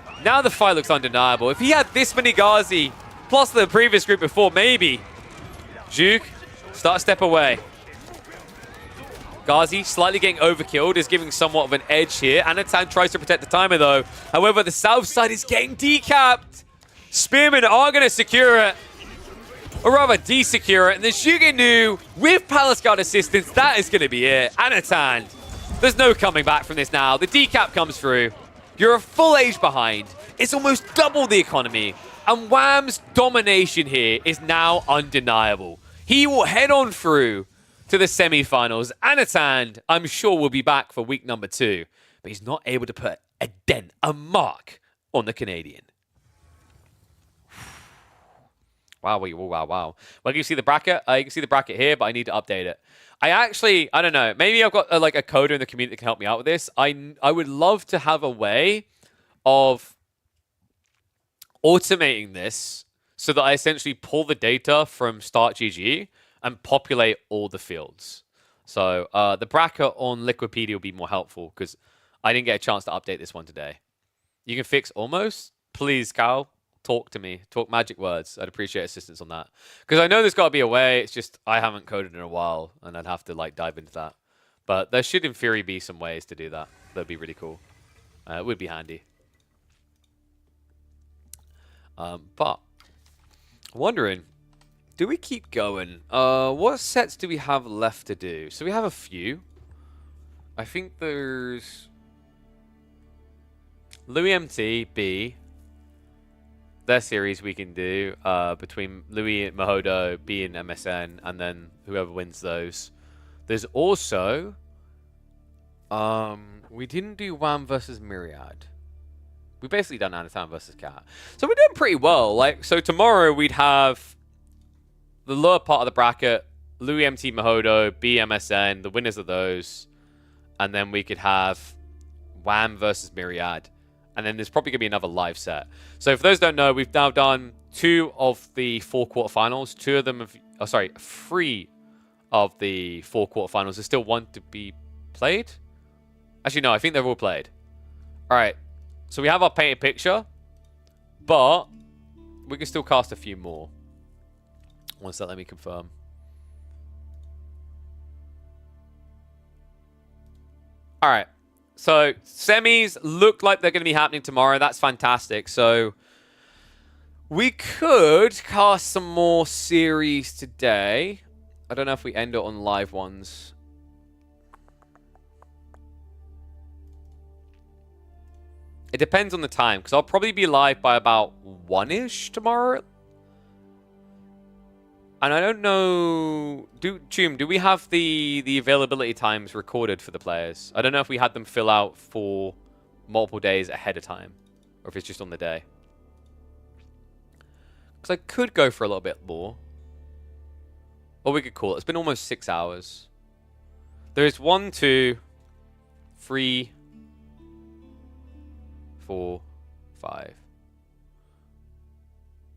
the fight looks undeniable. If he had this many Ghazi, plus the previous group before, maybe. Zhug, start a step away. Ghazi slightly getting overkilled, is giving somewhat of an edge here. Anan tries to protect the timer, though. However, the south side is getting decapped. Spearmen are going to secure it. Or rather, de-secure it. And the Shuginu, with Palace Guard assistance, that is going to be it. Anan, there's no coming back from this now. The decap comes through. You're a full age behind. It's almost double the economy. And Wham's domination here is now undeniable. He will head on through to the semi-finals. Anan, I'm sure, will be back for week number 2. But he's not able to put a dent, a mark on the Canadian. Wow. Well, you can see the bracket. You can see the bracket here, but I need to update it. I don't know. Maybe I've got a coder in the community that can help me out with this. I would love to have a way of automating this so that I essentially pull the data from StartGG and populate all the fields. So the bracket on Liquipedia will be more helpful because I didn't get a chance to update this one today. You can fix almost? Please, Cal, talk to me. Talk magic words. I'd appreciate assistance on that. Because I know there's got to be a way. It's just I haven't coded in a while, and I'd have to dive into that. But there should, in theory, be some ways to do that. That'd be really cool. It would be handy. But wondering, do we keep going? What sets do we have left to do? So we have a few. I think there's Louis MT, B. Their series we can do between Louis and Mahodo, B and MSN, and then whoever wins those. There's also we didn't do Wham versus Myriad. We basically done Anan versus Cat. So we're doing pretty well. So tomorrow we'd have the lower part of the bracket, Louis MT Mahodo, B MSN, the winners of those. And then we could have Wham versus Myriad. And then there's probably going to be another live set. So for those who don't know, we've now done 2 of the 4 quarterfinals. 2 of them have... Oh, sorry. 3 of the 4 quarterfinals. There's still 1 to be played? Actually, no. I think they're all played. All right. So we have our painted picture. But we can still cast a few more. One sec, let me confirm. All right. So semis look like they're going to be happening tomorrow. That's fantastic. So we could cast some more series today. I don't know if we end it on live ones. It depends on the time, because I'll probably be live by about 1-ish tomorrow. And I don't know... do we have the availability times recorded for the players? I don't know if we had them fill out for multiple days ahead of time. Or if it's just on the day. Because I could go for a little bit more. Or we could call it. It's been almost 6 hours. There's 1, 2, 3, 4, 5.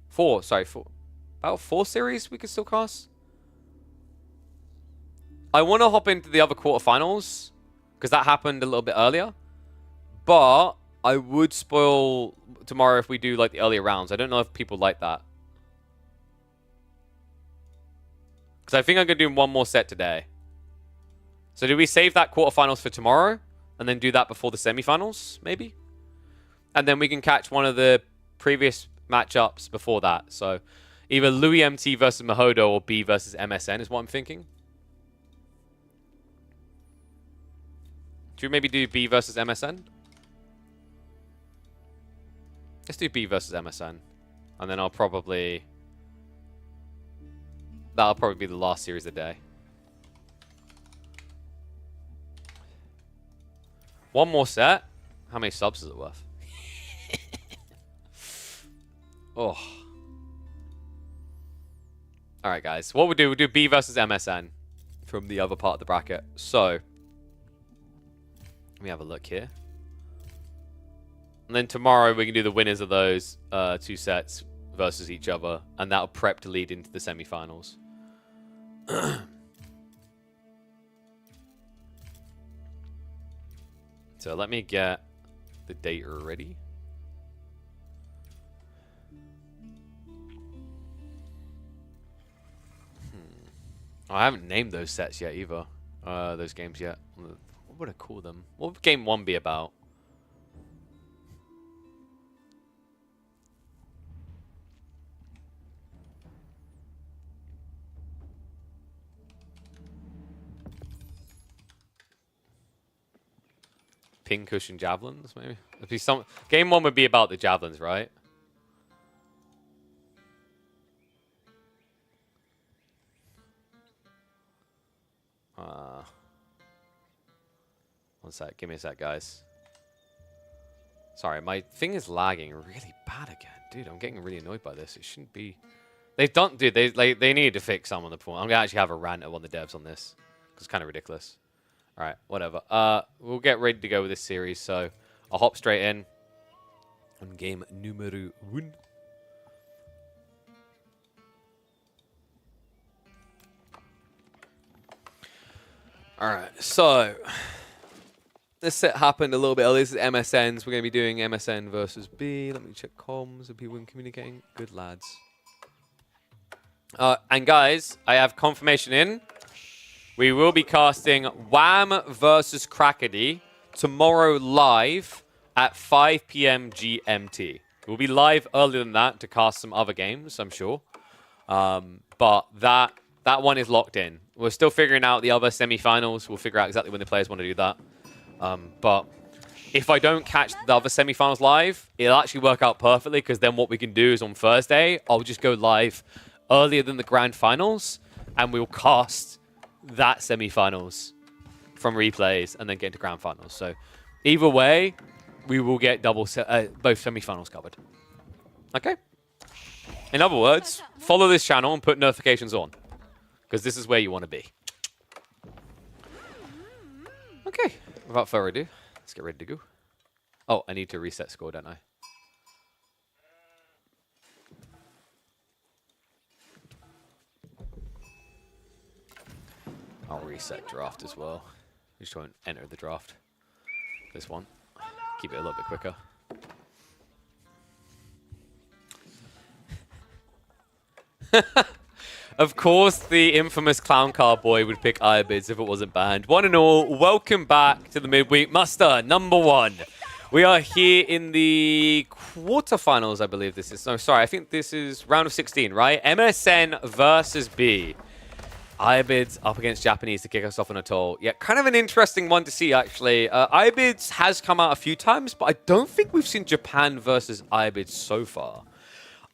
4, sorry, 4. About 4 series we could still cast. I want to hop into the other quarterfinals because that happened a little bit earlier. But I would spoil tomorrow if we do like the earlier rounds. I don't know if people like that. Because I think I'm going to do one more set today. So do we save that quarterfinals for tomorrow? And then do that before the semifinals, maybe? And then we can catch one of the previous matchups before that. So either Louis MT versus Mahodo or B versus MSN is what I'm thinking. Should we maybe do B versus MSN? Let's do B versus MSN. And then I'll probably... That'll probably be the last series of the day. One more set. How many subs is it worth? Oh. Alright, guys. What we'll do B versus MSN from the other part of the bracket. So, let me have a look here. And then tomorrow we can do the winners of those 2 sets versus each other. And that'll prep to lead into the semifinals. So let me get the data ready. I haven't named those sets yet either. Those games yet. What would I call them? What would game 1 be about? Pincushion javelins, maybe. It'd be some game 1 would be about the javelins, right? One sec, give me a sec, guys. Sorry, my thing is lagging really bad again, dude. I'm getting really annoyed by this. It shouldn't be. They've done, dude. They need to fix some on the point. I'm gonna actually have a rant at one of the devs on this. It's kind of ridiculous. All right, whatever. We'll get ready to go with this series, so I'll hop straight in on game numero 1. All right, so this set happened a little bit earlier. This is MSNs. We're going to be doing MSN versus B. Let me check comms. Are people communicating? Good lads. And guys, I have confirmation in. We will be casting Wham versus Kraky tomorrow live at 5 p.m. GMT. We'll be live earlier than that to cast some other games, I'm sure. But that one is locked in. We're still figuring out the other semifinals. We'll figure out exactly when the players want to do that. But if I don't catch the other semifinals live, it'll actually work out perfectly because then what we can do is on Thursday, I'll just go live earlier than the grand finals and we'll cast that semifinals from replays and then get into grand finals. So either way, we will get both semifinals covered. Okay? In other words, follow this channel and put notifications on because this is where you want to be. Okay, without further ado, let's get ready to go. Oh, I need to reset score, don't I? I'll reset draft as well. Just won't enter the draft. This one. Keep it a little bit quicker. Of course, the infamous clown car boy would pick Ibids if it wasn't banned. One and all, welcome back to the midweek muster number 1. We are here in the quarterfinals, I believe this is. No, sorry, I think this is round of 16, right? MSN versus B. Ibids up against Japanese to kick us off on a toll. Yeah, kind of an interesting one to see, actually. Ibids has come out a few times, but I don't think we've seen Japan versus Ibids so far.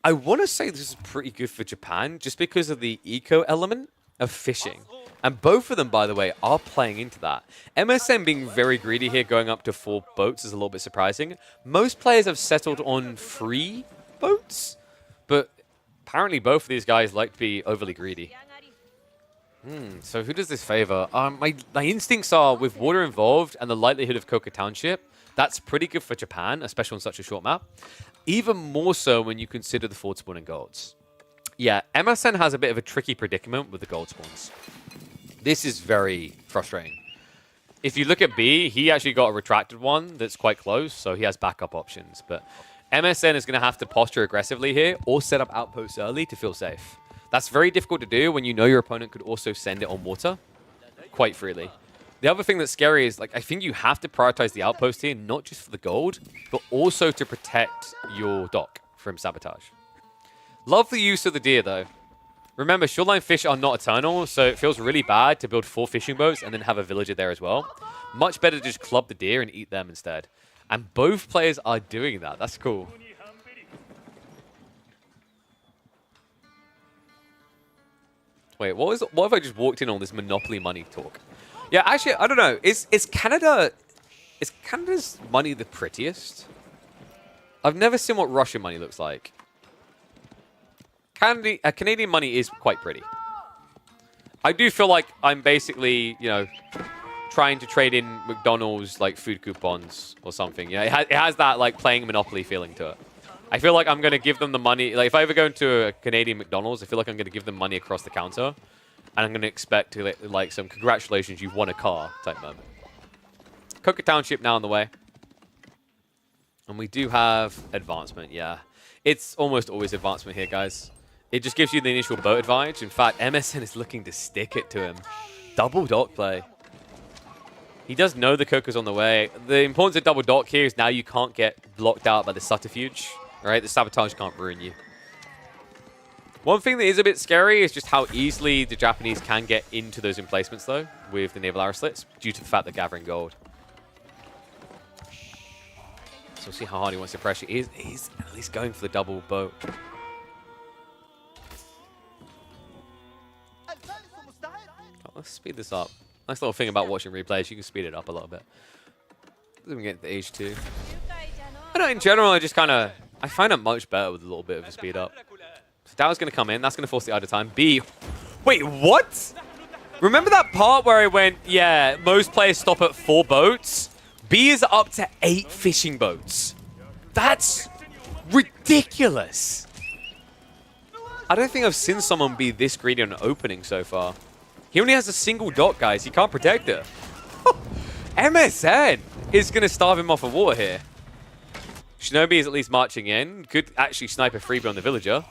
I want to say this is pretty good for Japan just because of the eco element of fishing. And both of them, by the way, are playing into that. MSN being very greedy here, going up to 4 boats is a little bit surprising. Most players have settled on 3 boats, but apparently both of these guys like to be overly greedy. So who does this favor? My instincts are with water involved and the likelihood of Coca Township. That's pretty good for Japan, especially on such a short map. Even more so when you consider the forward spawning golds. Yeah, MSN has a bit of a tricky predicament with the gold spawns. This is very frustrating. If you look at B, he actually got a retracted one that's quite close, so he has backup options. But MSN is going to have to posture aggressively here or set up outposts early to feel safe. That's very difficult to do when you know your opponent could also send it on water quite freely. The other thing that's scary is, like, I think you have to prioritize the outpost here, not just for the gold, but also to protect your dock from sabotage. Love the use of the deer, though. Remember, shoreline fish are not eternal, so it feels really bad to build 4 fishing boats and then have a villager there as well. Much better to just club the deer and eat them instead. And both players are doing that. That's cool. Wait, what if I just walked in on this Monopoly money talk? Yeah, actually, I don't know. Is Canada's money the prettiest? I've never seen what Russian money looks like. Canadian money is quite pretty. I do feel like I'm basically, you know, trying to trade in McDonald's like food coupons or something. Yeah, it has that like playing Monopoly feeling to it. I feel like I'm going to give them the money. Like if I ever go into a Canadian McDonald's, I feel like I'm going to give them money across the counter. And I'm going to expect to like some congratulations, you've won a car type moment. Coca Township now on the way. And we do have advancement, yeah. It's almost always advancement here, guys. It just gives you the initial boat advantage. In fact, MSN is looking to stick it to him. Double dock play. He does know the Coco's on the way. The importance of double dock here is now you can't get blocked out by the subterfuge. Right? The sabotage can't ruin you. One thing that is a bit scary is just how easily the Japanese can get into those emplacements, though, with the naval arrow slits, due to the fact they're gathering gold. So we'll see how hard he wants to pressure. He's at least going for the double boat. Let's speed this up. Nice little thing about watching replays. You can speed it up a little bit. Let me get to age 2. I know, in general, I find it much better with a little bit of a speed up. So Dow's going to come in. That's going to force the idle time. B. Wait, what? Remember that part where I went, yeah, most players stop at 4 boats? B is up to 8 fishing boats. That's ridiculous. I don't think I've seen someone be this greedy on an opening so far. He only has a single dock, guys. He can't protect it. MSN is going to starve him off of water here. Shinobi is at least marching in. Could actually snipe a freebie on the villager.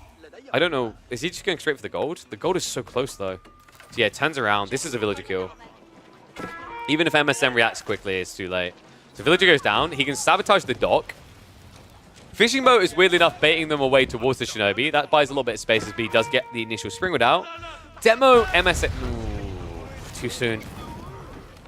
I don't know. Is he just going straight for the gold? The gold is so close, though. So yeah, turns around. This is a villager kill. Even if MSN reacts quickly, it's too late. So villager goes down. He can sabotage the dock. Fishing boat is weirdly enough baiting them away towards the Shinobi. That buys a little bit of space as B does get the initial springwood out. Demo MSN. Ooh, too soon.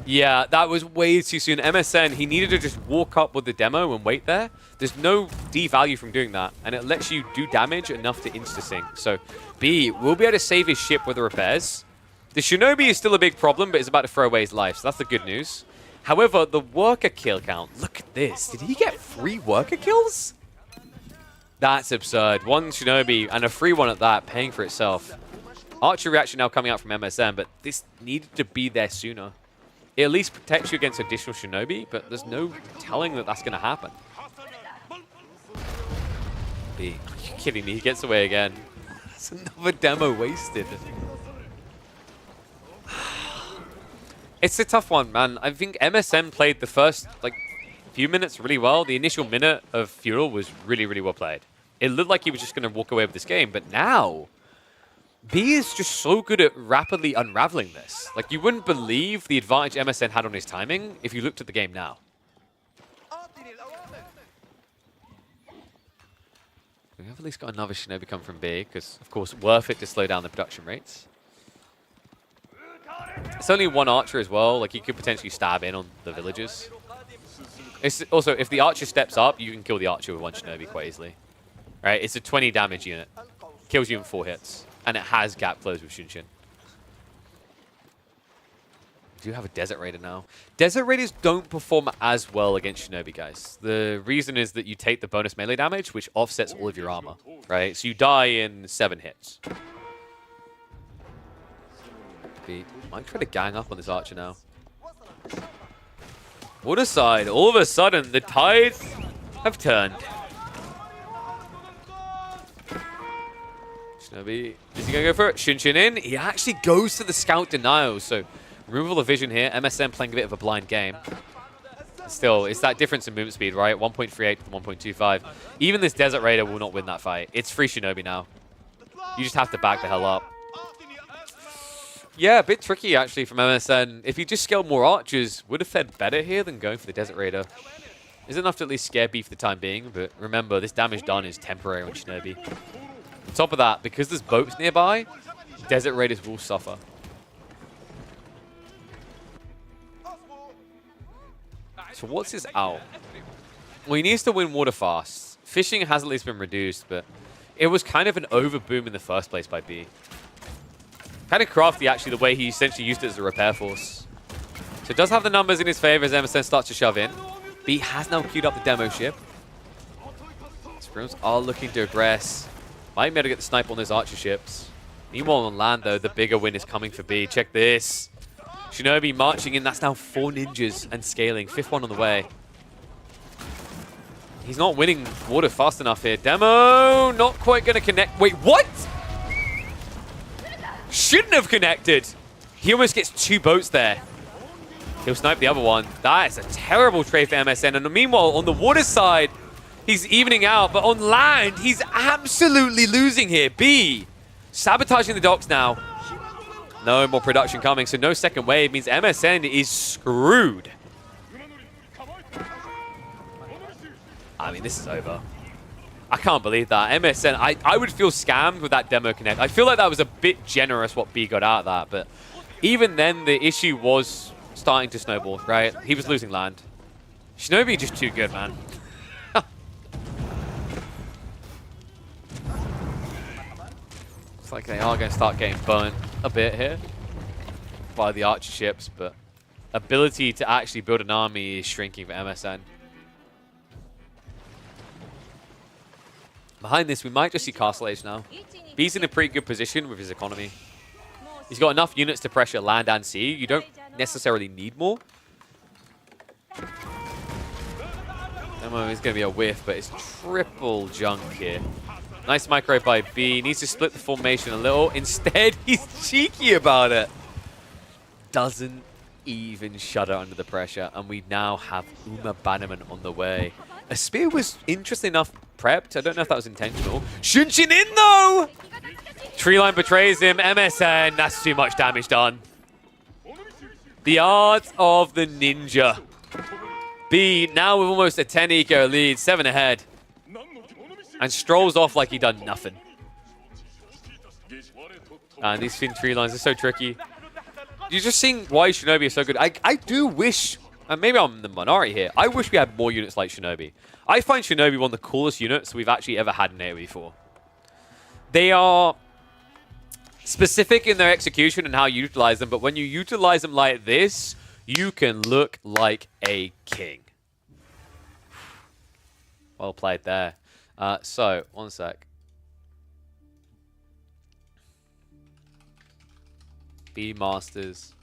Yeah, that was way too soon. MSN, he needed to just walk up with the demo and wait there. There's no D value from doing that, and it lets you do damage enough to insta-sink. So B will be able to save his ship with the repairs. The Shinobi is still a big problem, but is about to throw away his life, so that's the good news. However, the worker kill count, look at this. Did he get 3 worker kills? That's absurd. 1 Shinobi and a free one at that, paying for itself. Archer reaction now coming out from MSN, but this needed to be there sooner. It at least protects you against additional Shinobi, but there's no telling that that's going to happen. B, are you kidding me? He gets away again. It's another demo wasted. It's a tough one, man. I think MSN played the first few minutes really well. The initial minute of Fuel was really, really well played. It looked like he was just going to walk away with this game, but now B is just so good at rapidly unraveling this. Like, you wouldn't believe the advantage MSN had on his timing if you looked at the game now. We have at least got another Shinobi come from B, because, of course, worth it to slow down the production rates. It's only 1 archer as well. Like, you could potentially stab in on the villagers. It's also, if the archer steps up, you can kill the archer with 1 Shinobi quite easily. right? It's a 20 damage unit. Kills you in 4 hits. And it has gap close with Shunshin. Do have a Desert Raider now. Desert Raiders don't perform as well against Shinobi, guys. The reason is that you take the bonus melee damage, which offsets all of your armor, right? So you die in 7 hits. B might try to gang up on this archer now. Water side, all of a sudden, the tides have turned. Shinobi, is he going to go for it? Shunshin in. He actually goes to the scout denial, so removal of vision here. MSN playing a bit of a blind game. Still, it's that difference in movement speed, right? 1.38 to 1.25. Even this Desert Raider will not win that fight. It's free Shinobi now. You just have to back the hell up. Yeah, a bit tricky, actually, from MSN. If he just scaled more archers, would have fared better here than going for the Desert Raider. Is enough to at least scare B for the time being, but remember, this damage done is temporary on Shinobi. On top of that, because there's boats nearby, Desert Raiders will suffer. So what's his out? Well, he needs to win water fast. Fishing has at least been reduced, but it was kind of an overboom in the first place by B. Kind of crafty, actually, the way he essentially used it as a repair force. So it does have the numbers in his favor as MSN starts to shove in. B has now queued up the demo ship. Scrims are looking to aggress. Might be able to get the snipe on those archer ships. Meanwhile on land, though, the bigger win is coming for B. Check this. Shinobi marching in. That's now 4 ninjas and scaling. 5th one on the way. He's not winning water fast enough here. Demo not quite going to connect. Wait, what? Shouldn't have connected. He almost gets 2 boats there. He'll snipe the other one. That is a terrible trade for MSN. And meanwhile, on the water side, he's evening out. But on land, he's absolutely losing here. B, sabotaging the docks now. No more production coming, so no second wave means MSN is screwed. I mean, this is over. I can't believe that. MSN, I would feel scammed with that demo connect. I feel like that was a bit generous what B got out of that, but even then, the issue was starting to snowball, right? He was losing land. Shinobi just too good, man. Looks like they are going to start getting burnt a bit here by the archer ships, but ability to actually build an army is shrinking for MSN. Behind this, we might just see Castle Age now. B's in a pretty good position with his economy. He's got enough units to pressure land and sea. You don't necessarily need more. Demo is going to be a whiff, but it's triple junk here. Nice micro by B. Needs to split the formation a little. Instead, he's cheeky about it. Doesn't even shudder under the pressure. And we now have Uma Bannerman on the way. A spear was, interesting enough, prepped. I don't know if that was intentional. Shunshin in, though! Tree line betrays him. MSN, that's too much damage done. The art of the ninja. B, now with almost a 10 eco lead, 7 ahead. And strolls off like he done nothing. And these thin tree lines are so tricky. You're just seeing why Shinobi is so good. I do wish, and maybe I'm the minority here, I wish we had more units like Shinobi. I find Shinobi one of the coolest units we've actually ever had in AoE before. They are specific in their execution and how you utilize them, but when you utilize them like this, you can look like a king. Well played there. So, one sec. B masters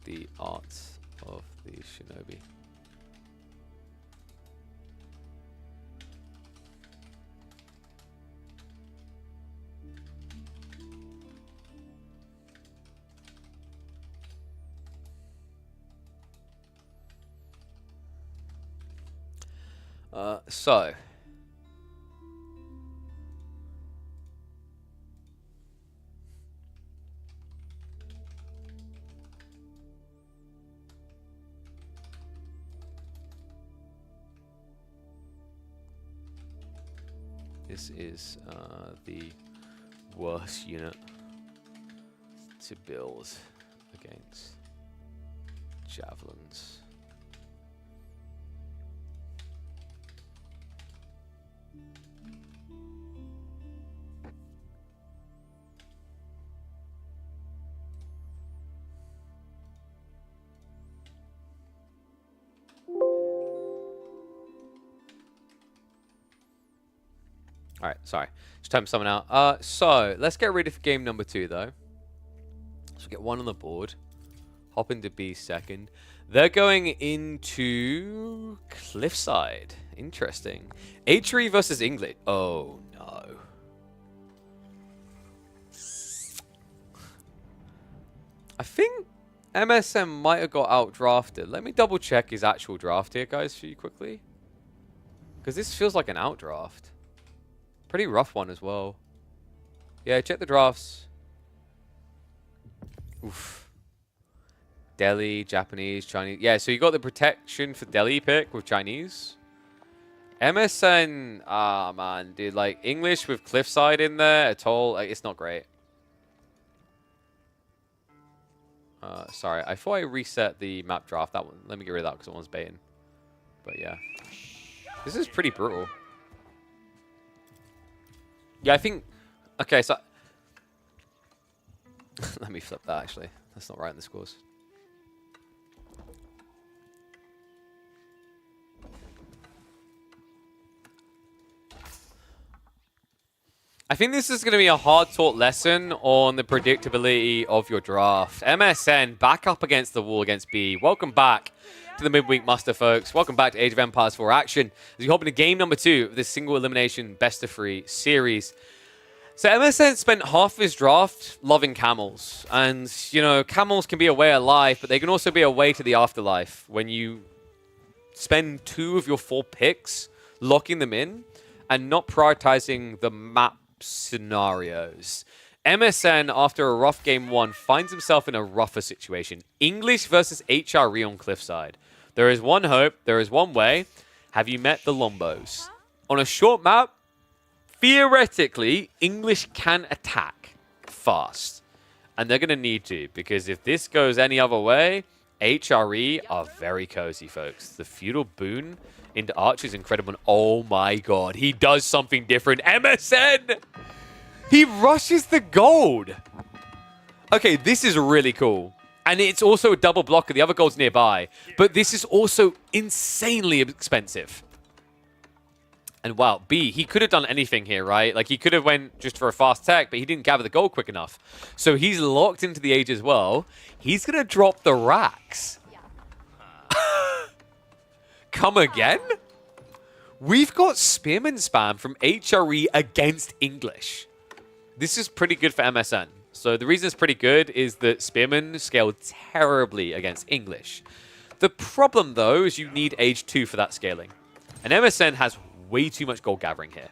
the art of the Shinobi. So this is the worst unit to build against javelins. All right, sorry. Just time someone out. So let's get ready for game number 2, though. So get 1 on the board. Hop into B second. They're going into Cliffside. Interesting. HRE versus English. Oh, no. I think MSM might have got outdrafted. Let me double check his actual draft here, guys, for you quickly. Because this feels like an outdraft. Pretty rough one as well. Yeah, check the drafts. Oof. Delhi, Japanese, Chinese. Yeah, so you got the protection for Delhi pick with Chinese. MSN, man, dude, like English with Cliffside in there at all, like, it's not great. Sorry, I thought I reset the map draft. That one, let me get rid of that because that one's baiting. But yeah, this is pretty brutal. Yeah, I think. Okay, so let me flip that. Actually, that's not right in the scores. I think this is going to be a hard-taught lesson on the predictability of your draft. MSN back up against the wall against B. Welcome back to the Midweek muster, folks. Welcome back to Age of Empires 4 action as we hop into game number 2 of this single elimination best-of-3 series. So MSN spent half of his draft loving camels. And, you know, camels can be a way of life, but they can also be a way to the afterlife. When you spend 2 of your 4 picks locking them in and not prioritizing the map scenarios. MSN, after a rough game 1, finds himself in a rougher situation. English versus HRE on Cliffside. There is one hope. There is one way. Have you met the Lombos? On a short map, theoretically, English can attack fast. And they're going to need to, because if this goes any other way, HRE are very cozy, folks. The feudal boon into Arch is incredible. And oh my god, he does something different. MSN! He rushes the gold. Okay, this is really cool. And it's also a double blocker. The other gold's nearby. But this is also insanely expensive. And wow, B, he could have done anything here, right? Like, he could have went just for a fast tech, but he didn't gather the gold quick enough. So he's locked into the age as well. He's going to drop the racks. Come again? We've got Spearman spam from HRE against English. This is pretty good for MSN. So the reason it's pretty good is that Spearman scaled terribly against English. The problem, though, is you need age 2 for that scaling. And MSN has way too much gold gathering here.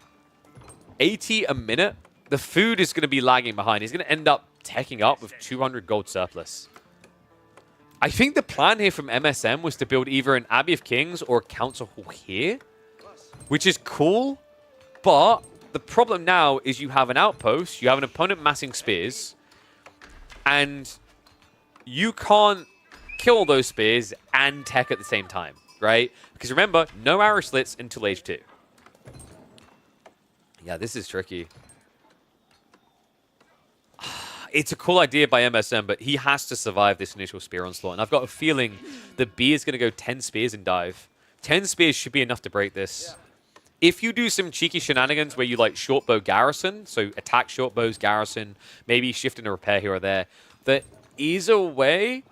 80 a minute. The food is going to be lagging behind. He's going to end up teching up with 200 gold surplus. I think the plan here from MSM was to build either an Abbey of Kings or a Council Hall here, which is cool, but the problem now is you have an outpost, you have an opponent massing spears, and you can't kill those spears and tech at the same time, right? Because remember, no arrow slits until age 2. Yeah, this is tricky. It's a cool idea by MSM, but he has to survive this initial spear onslaught. And I've got a feeling that B is going to go 10 spears and dive. 10 spears should be enough to break this. If you do some cheeky shenanigans where you like short bow garrison, so attack short bows garrison, maybe shift in a repair here or there is a way,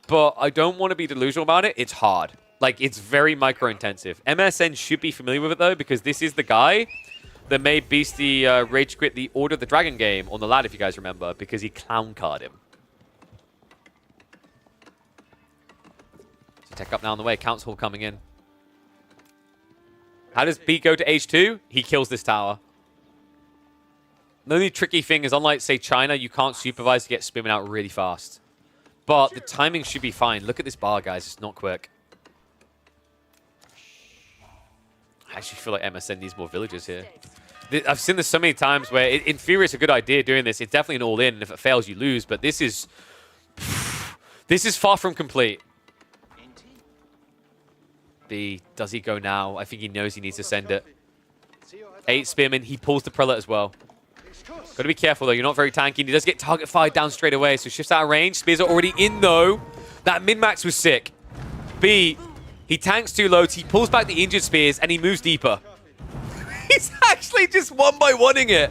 but I don't want to be delusional about it. It's hard. Like, it's very micro-intensive. MSN should be familiar with it, though, because this is the guy that made Beasty rage quit the Order of the Dragon game on the lad, if you guys remember, because he clown card him. So tech up now on the way. Council coming in. How does B go to H2? He kills this tower. The only tricky thing is, unlike, say, China, you can't supervise to get Spearman out really fast. But the timing should be fine. Look at this bar, guys. It's not quick. I actually feel like MSN needs more villagers here. I've seen this so many times where, in theory, it's a good idea doing this. It's definitely an all-in, and if it fails, you lose. But this is far from complete. B, does he go now? I think he knows he needs to send it. 8 Spearmen. He pulls the Prelate as well. Got to be careful, though. You're not very tanky. He does get target fired down straight away, so shifts out of range. Spears are already in, though. That min-max was sick. B, he tanks 2 loads. He pulls back the injured spears, and he moves deeper. He He's actually just one by one-ing it.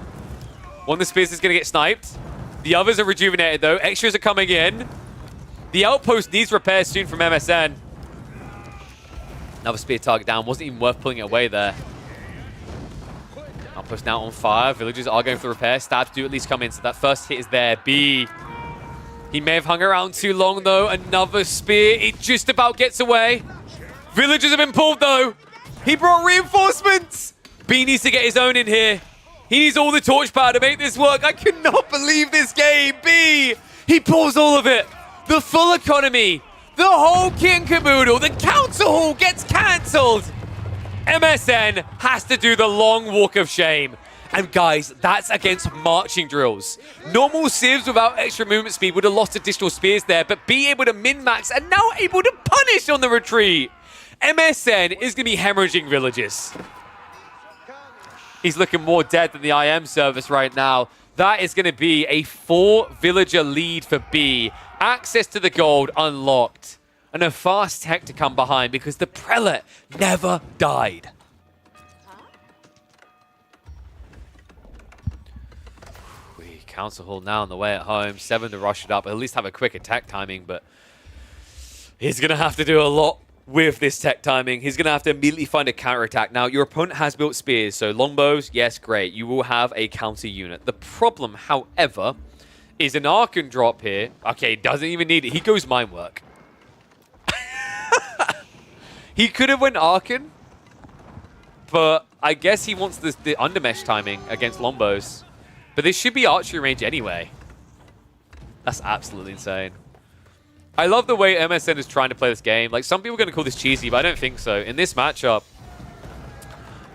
One of the spears is going to get sniped. The others are rejuvenated, though. Extras are coming in. The outpost needs repairs soon from MSN. Another spear target down. Wasn't even worth pulling it away there. Outpost now on fire. Villagers are going for the repair. Stabs do at least come in, so that first hit is there. B. He may have hung around too long, though. Another spear. It just about gets away. Villagers have been pulled, though. He brought reinforcements. B needs to get his own in here. He needs all the torch power to make this work. I cannot believe this game. B. He pulls all of it. The full economy. The whole kit and caboodle. The council hall gets cancelled. MSN has to do the long walk of shame. And guys, that's against marching drills. Normal civs without extra movement speed would have lost additional spears there, but be able to min-max and now able to punish on the retreat. MSN is going to be hemorrhaging villages. He's looking more dead than the IM service right now. That is going to be a 4-villager lead for B. Access to the gold unlocked. And a fast tech to come behind because the prelate never died. Council hall now on the way at home. 7 to rush it up. At least have a quick attack timing, but he's going to have to do a lot with this tech timing. He's going to have to immediately find a counterattack. Now, your opponent has built spears, so longbows, yes, great. You will have a counter unit. The problem, however, is an Archon drop here. Okay, doesn't even need it. He goes mine work. He could have went Archon, but I guess he wants the undermesh timing against longbows. But this should be archery range anyway. That's absolutely insane. I love the way MSN is trying to play this game. Like, some people are going to call this cheesy, but I don't think so. In this matchup,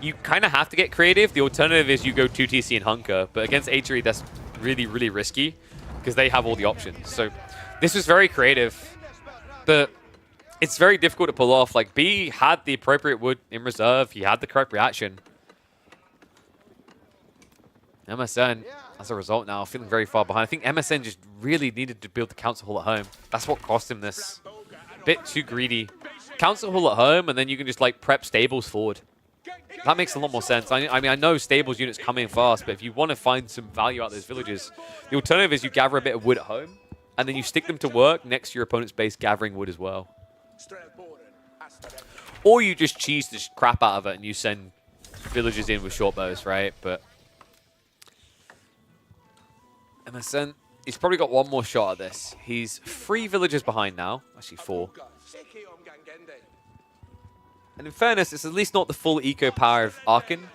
you kind of have to get creative. The alternative is you go 2TC and hunker. But against H3, that's really, really risky because they have all the options. So this was very creative. But it's very difficult to pull off. Like, B had the appropriate wood in reserve. He had the correct reaction. MSN, as a result now, feeling very far behind. I think MSN just really needed to build the council hall at home. That's what cost him this. Bit too greedy. Council hall at home, and then you can just, like, prep stables forward. That makes a lot more sense. I mean, I know stables units come in fast, but if you want to find some value out of those villages, the alternative is you gather a bit of wood at home, and then you stick them to work next to your opponent's base gathering wood as well. Or you just cheese the crap out of it, and you send villagers in with short bows, right? But MSN, he's probably got one more shot at this. He's 3 villagers behind now. Actually, 4. And in fairness, it's at least not the full eco power of Archon.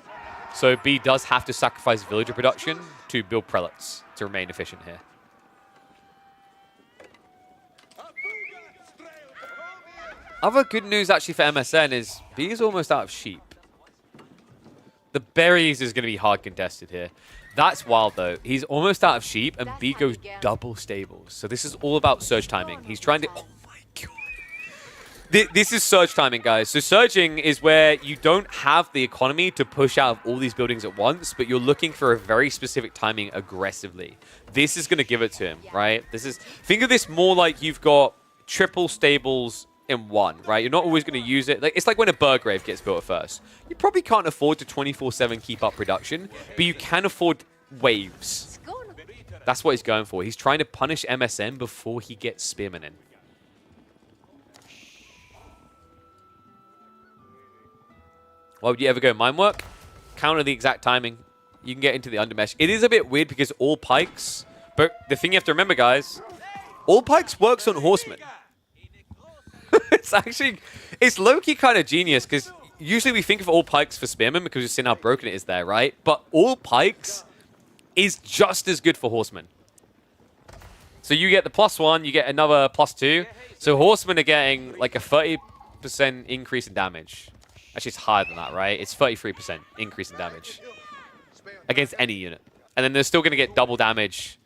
So B does have to sacrifice villager production to build prelates to remain efficient here. Other good news actually for MSN is B is almost out of sheep. The berries is going to be hard contested here. That's wild, though. He's almost out of sheep, and B goes double stables. So this is all about surge timing. He's trying to... Oh, my God. This is surge timing, guys. So surging is where you don't have the economy to push out of all these buildings at once, but you're looking for a very specific timing aggressively. This is going to give it to him, right? Think of this more like you've got triple stables in one, right? You're not always going to use it. It's like when a Burgrave gets built at first. You probably can't afford to 24/7 keep up production, but you can afford waves. That's what he's going for. He's trying to punish MSN before he gets Spearman in. Why would you ever go mine work? Counter the exact timing. You can get into the undermesh. It is a bit weird because all pikes, but the thing you have to remember, guys, all pikes works on horsemen. It's low-key kind of genius because usually we think of all pikes for spearmen because we've seen how broken it is there, right? But all pikes is just as good for horsemen. So you get the +1, you get another +2. So horsemen are getting like a 30% increase in damage. Actually, it's higher than that, right? It's 33% increase in damage against any unit. And then they're still going to get double damage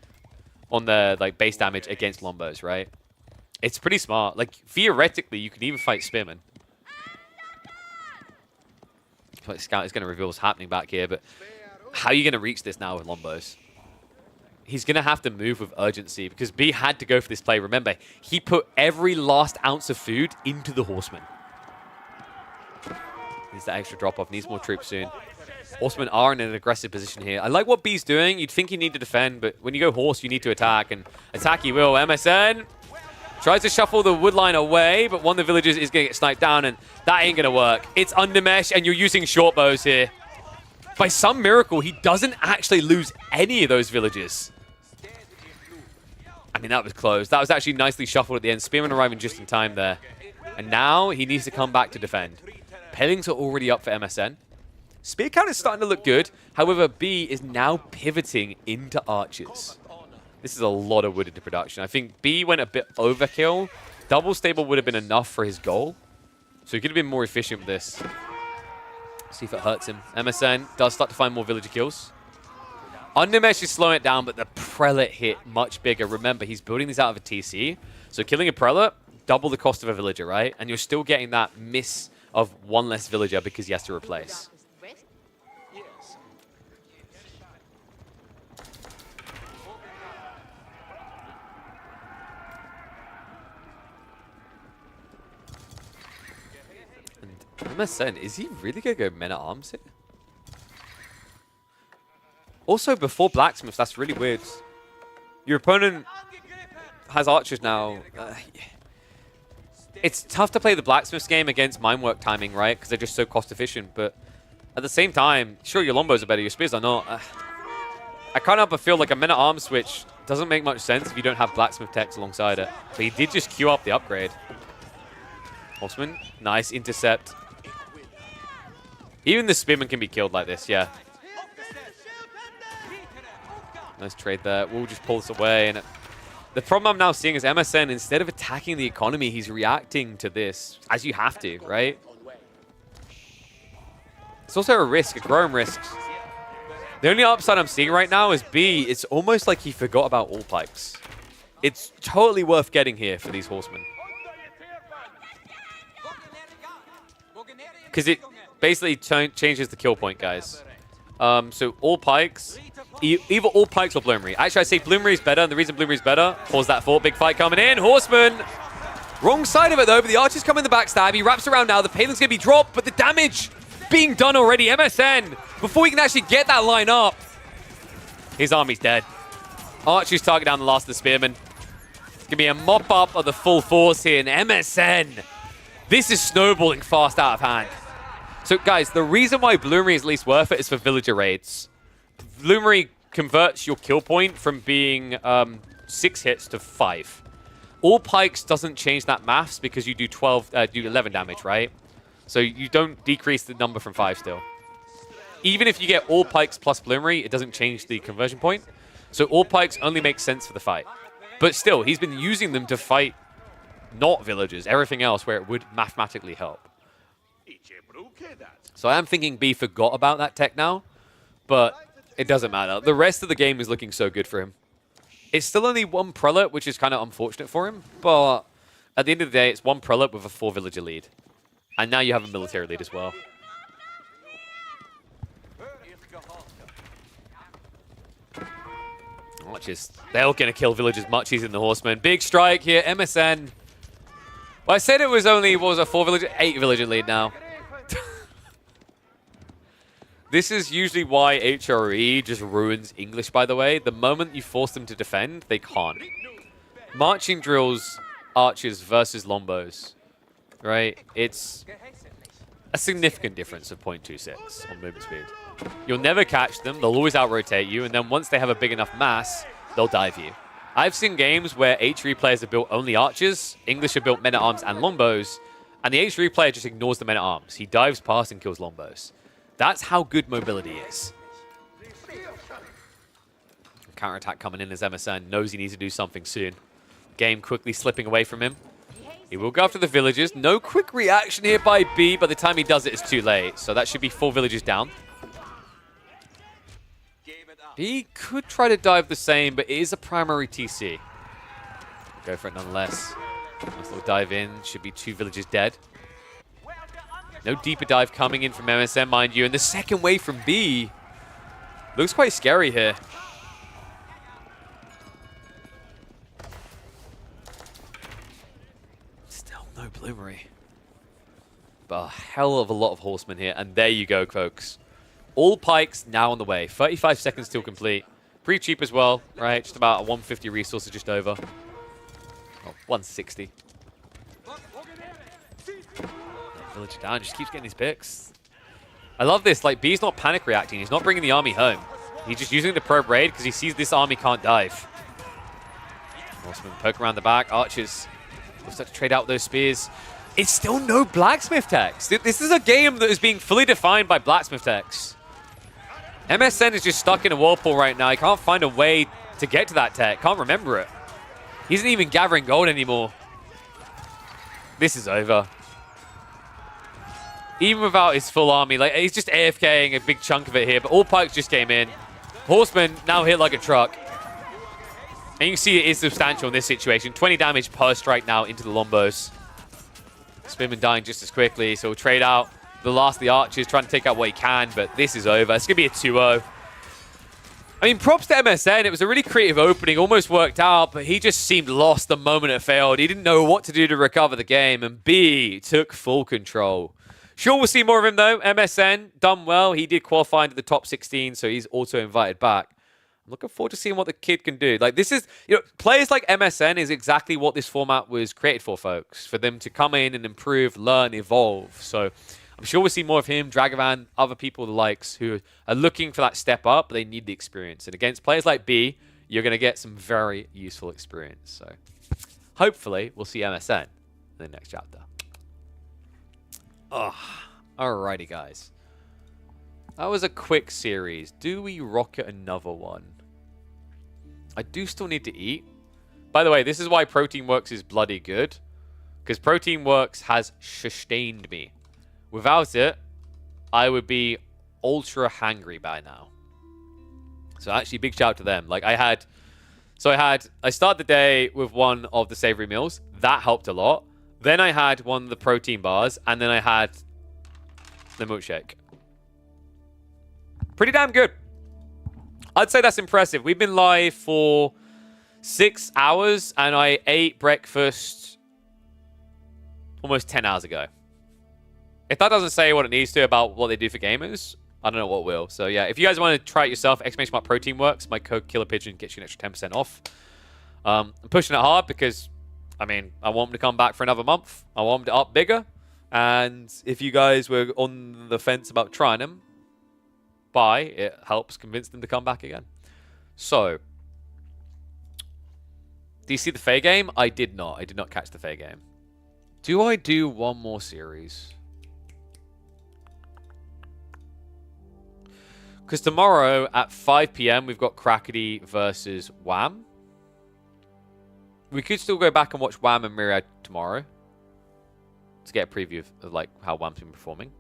on the base damage against longbows, right? It's pretty smart. Like, theoretically, you could even fight spearmen. Scout is going to reveal what's happening back here, but how are you going to reach this now with longbows? He's going to have to move with urgency because B had to go for this play. Remember, he put every last ounce of food into the horseman. Needs that extra drop-off. Needs more troops soon. Horsemen are in an aggressive position here. I like what B's doing. You'd think you need to defend, but when you go horse, you need to attack, and attack he will. MSN tries to shuffle the wood line away, but one of the villagers is going to get sniped down, and that ain't going to work. It's under mesh, and you're using short bows here. By some miracle, he doesn't actually lose any of those villagers. I mean, that was close. That was actually nicely shuffled at the end. Spearman arriving just in time there. And now he needs to come back to defend. Palings are already up for MSN. Spear count is starting to look good. However, B is now pivoting into archers. This is a lot of wood into production. I think B went a bit overkill. Double stable would have been enough for his goal. So he could have been more efficient with this. See if it hurts him. MSN does start to find more villager kills. Undermesh is slowing it down, but the prelate hit much bigger. Remember, he's building these out of a TC. So killing a prelate, double the cost of a villager, right? And you're still getting that miss of one less villager because he has to replace. And MSN, is he really going to go men-at-arms here? Also, before blacksmiths, that's really weird. Your opponent has archers now. It's tough to play the blacksmiths game against minework timing, right? Because they're just so cost efficient. But at the same time, sure, your lombos are better, your spears are not. I can't help but feel like a men-at-arms switch doesn't make much sense if you don't have blacksmith techs alongside it. But he did just queue up the upgrade. Horseman, nice intercept. Even the spearman can be killed like this, yeah. Nice trade there. We'll just pull this away. And the problem I'm now seeing is MSN, instead of attacking the economy, he's reacting to this, as you have to, right? It's also a risk, a growing risk. The only upside I'm seeing right now is B. It's almost like he forgot about all pikes. It's totally worth getting here for these horsemen. Because it basically changes the kill point, guys. So all pikes, either all pikes or Bloomery. Actually, I say Bloomery is better, and the reason Bloomery is better, pause that thought, big fight coming in. Horseman, wrong side of it though, but the archers come in the backstab. He wraps around now, the Paling's going to be dropped, but the damage being done already. MSN, before he can actually get that line up, his army's dead. Archers target down the last of the spearmen. It's going to be a mop-up of the full force here, and MSN, this is snowballing fast out of hand. So, guys, the reason why Bloomery is least worth it is for villager raids. Bloomery converts your kill point from being 6 hits to 5. All pikes doesn't change that maths because you do 11 damage, right? So you don't decrease the number from 5 still. Even if you get all pikes plus Bloomery, it doesn't change the conversion point. So all pikes only make sense for the fight. But still, he's been using them to fight not villagers, everything else where it would mathematically help. So I am thinking B forgot about that tech now, but it doesn't matter. The rest of the game is looking so good for him. It's still only 1 prelate, which is kind of unfortunate for him, but at the end of the day, it's 1 prelate with a 4 villager lead. And now you have a military lead as well. Archers, they're all going to kill villagers much easier than the horsemen. Big strike here, MSN. Well, I said it was only, what was a 4 villager? 8 villager lead now. This is usually why HRE just ruins English, by the way. The moment you force them to defend, they can't. Marching drills, archers versus lombos, right? It's a significant difference of 0.26 on movement speed. You'll never catch them. They'll always out-rotate you. And then once they have a big enough mass, they'll dive you. I've seen games where HRE players have built only archers, English have built men-at-arms and lombos, and the HRE player just ignores the men-at-arms. He dives past and kills lombos. That's how good mobility is. Counterattack coming in as MSN knows he needs to do something soon. Game quickly slipping away from him. He will go after the villagers. No quick reaction here by B. By the time he does it, it's too late. So that should be 4 villagers down. B could try to dive the same, but it is a primary TC. Go for it nonetheless. Nice little dive in. Should be 2 villagers dead. No deeper dive coming in from MSN, mind you. And the second wave from B looks quite scary here. Still no Bloomery. But a hell of a lot of horsemen here. And there you go, folks. All pikes now on the way. 35 seconds till complete. Pretty cheap as well, right? Just about a 150 resources, just over. Oh, 160. Village down, just keeps getting these picks. I love this. Like, B's not panic reacting. He's not bringing the army home. He's just using the probe raid because he sees this army can't dive. Horseman poke around the back. Archers will start to trade out those spears. It's still no blacksmith techs. This is a game that is being fully defined by blacksmith techs. MSN is just stuck in a whirlpool right now. He can't find a way to get to that tech. Can't remember it. He isn't even gathering gold anymore. This is over. Even without his full army, like, he's just AFKing a big chunk of it here, but all pikes just came in. Horseman now hit like a truck. And you can see it is substantial in this situation. 20 damage per strike now into the Lombos. Spearman dying just as quickly, so we'll trade out the last of the archers, trying to take out what he can, but this is over. It's going to be a 2-0. I mean, props to MSN. It was a really creative opening, almost worked out, but he just seemed lost the moment it failed. He didn't know what to do to recover the game, and B took full control. Sure, we'll see more of him, though. MSN, done well. He did qualify into the top 16, so he's also invited back. I'm looking forward to seeing what the kid can do. Like, this is, you know, players like MSN is exactly what this format was created for, folks. For them to come in and improve, learn, evolve. So I'm sure we'll see more of him, Dragavan, other people the likes who are looking for that step up, but they need the experience. And against players like B, you're going to get some very useful experience. So hopefully we'll see MSN in the next chapter. Oh, alrighty, guys. That was a quick series. Do we rocket another one? I do still need to eat. By the way, this is why Protein Works is bloody good. Because Protein Works has sustained me. Without it, I would be ultra hangry by now. So actually, big shout out to them. Like, I started the day with one of the savory meals. That helped a lot. Then I had one of the protein bars, and then I had the milkshake. Pretty damn good. I'd say that's impressive. We've been live for 6 hours, and I ate breakfast almost 10 hours ago. If that doesn't say what it needs to about what they do for gamers, I don't know what will. So yeah, if you guys want to try it yourself, exclamation mark Protein Works. My code KillerPigeon gets you an extra 10% off. I'm pushing it hard because, I mean, I want them to come back for another month. I want them to up bigger. And if you guys were on the fence about trying them, it helps convince them to come back again. So, do you see the Fae game? I did not. I did not catch the Fae game. Do I do one more series? Because tomorrow at 5 PM, we've got Kraky versus Wham. We could still go back and watch Wham and Myriad tomorrow to get a preview of like how Wham's been performing.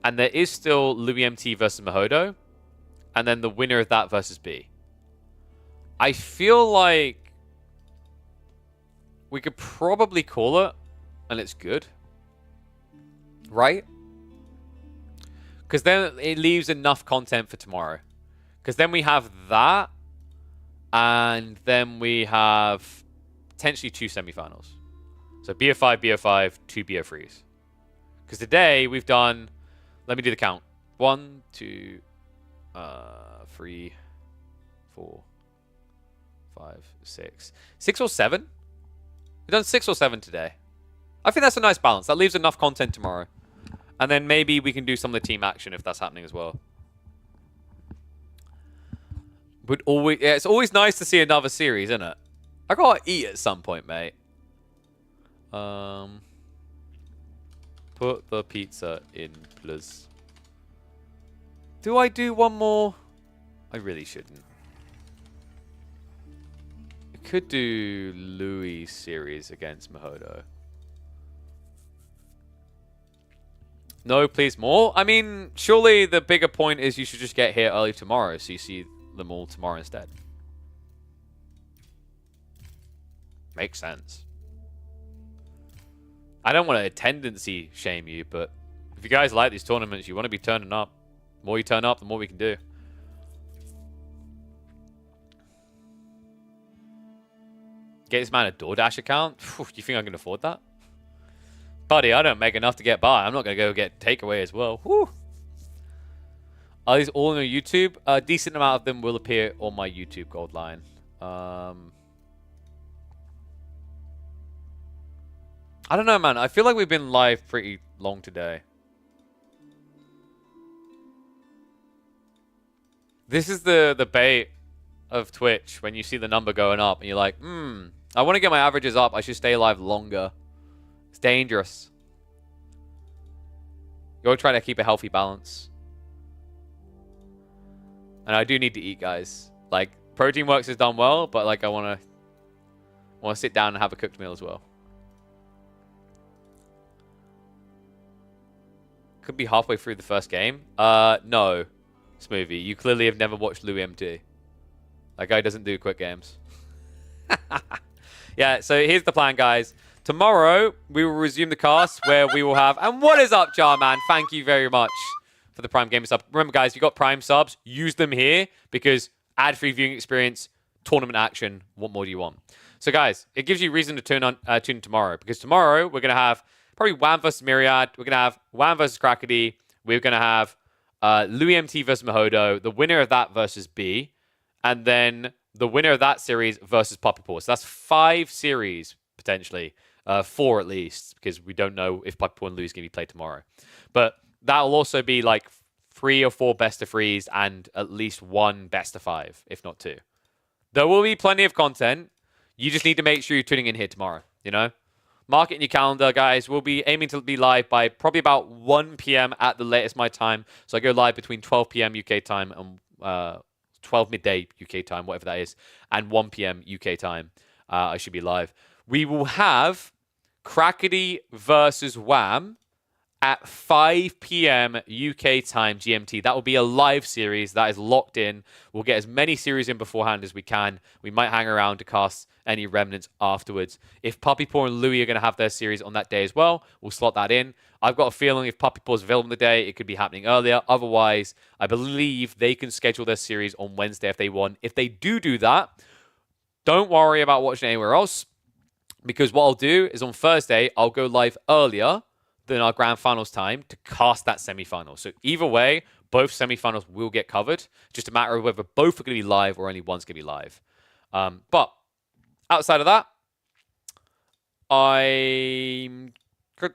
And there is still Louis MT versus Mahodo, and then the winner of that versus B. I feel like we could probably call it, and it's good, right? Because then it leaves enough content for tomorrow. Because then we have that, and then we have potentially 2 semifinals. So BO5, BO5, 2 BO3s. Because today we've done, let me do the count. 1, 2, 3, 4, 5, 6. 6 or 7? We've done 6 or 7 today. I think that's a nice balance. That leaves enough content tomorrow. And then maybe we can do some of the team action if that's happening as well. But always, yeah, it's always nice to see another series, isn't it? I gotta eat at some point, mate. Put the pizza in, please. Do I do one more? I really shouldn't. I could do Louis series against Mahodo. No, please, more? I mean, surely the bigger point is you should just get here early tomorrow so you see them all tomorrow instead. Makes sense. I don't want to attendancy shame you, but if you guys like these tournaments, you want to be turning up. The more you turn up, the more we can do. Get this man a DoorDash account? Do you think I can afford that? Buddy, I don't make enough to get by. I'm not going to go get takeaway as well. Whew. Are these all on your YouTube? A decent amount of them will appear on my YouTube gold line. I don't know, man. I feel like we've been live pretty long today. This is the bait of Twitch when you see the number going up and you're like, I want to get my averages up. I should stay live longer. It's dangerous. You're trying to keep a healthy balance. And I do need to eat, guys. Like, Protein Works has done well, but like I want to sit down and have a cooked meal as well. Could be halfway through the first game. No, Smoothie. You clearly have never watched Louis MT. That guy doesn't do quick games. Yeah, so here's the plan, guys. Tomorrow, we will resume the cast where we will have... And what is up, Jarman? Thank you very much for the Prime Gamer sub. Remember, guys, if you've got Prime subs, use them here because ad-free viewing experience, tournament action, what more do you want? So, guys, it gives you reason to tune in tomorrow because tomorrow we're going to have probably Wham versus Myriad. We're going to have Wham versus Kraky. We're going to have Louis MT versus Mahodo. The winner of that versus B. And then the winner of that series versus Puppy Paw. So that's 5 series, potentially. 4 at least, because we don't know if Puppy Paw and Louis is going to be played tomorrow. But that will also be like 3 or 4 best of 3s and at least 1 best of 5, if not 2. There will be plenty of content. You just need to make sure you're tuning in here tomorrow, you know? Mark it in your calendar, guys. We'll be aiming to be live by probably about 1 p.m. at the latest my time. So I go live between 12 p.m. UK time and 12 midday UK time, whatever that is, and 1 p.m. UK time. I should be live. We will have Kraky versus Wham at 5 p.m. UK time GMT. That will be a live series. That is locked in. We'll get as many series in beforehand as we can. We might hang around to cast any remnants afterwards. If Puppy Paw and Louis are going to have their series on that day as well, we'll slot that in. I've got a feeling if Puppy Paw is available on the day, it could be happening earlier. Otherwise, I believe they can schedule their series on Wednesday if they want. If they do that, don't worry about watching anywhere else. Because what I'll do is on Thursday, I'll go live earlier than our grand finals time to cast that semi-final. So either way, both semi-finals will get covered. Just a matter of whether both are going to be live or only one's going to be live. But outside of that,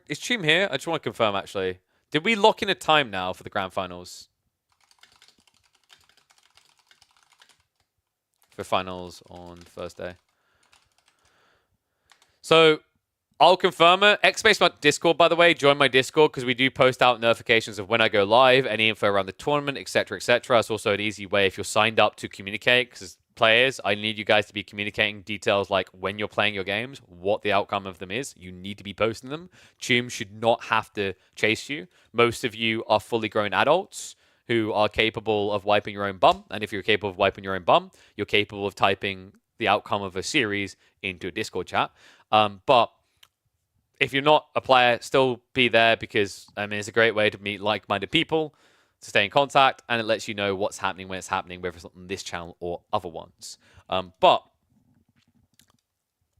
is Chum here? I just want to confirm, actually. Did we lock in a time now for the grand finals? For finals on Thursday. So I'll confirm it. Xspace my Discord, by the way. Join my Discord because we do post out notifications of when I go live, any info around the tournament, etc., etc. It's also an easy way if you're signed up to communicate because players, I need you guys to be communicating details like when you're playing your games, what the outcome of them is. You need to be posting them. Chum should not have to chase you. Most of you are fully grown adults who are capable of wiping your own bum. And if you're capable of wiping your own bum, you're capable of typing the outcome of a series into a Discord chat. But if you're not a player, still be there because, I mean, it's a great way to meet like-minded people, to stay in contact, and it lets you know what's happening when it's happening, whether it's on this channel or other ones. But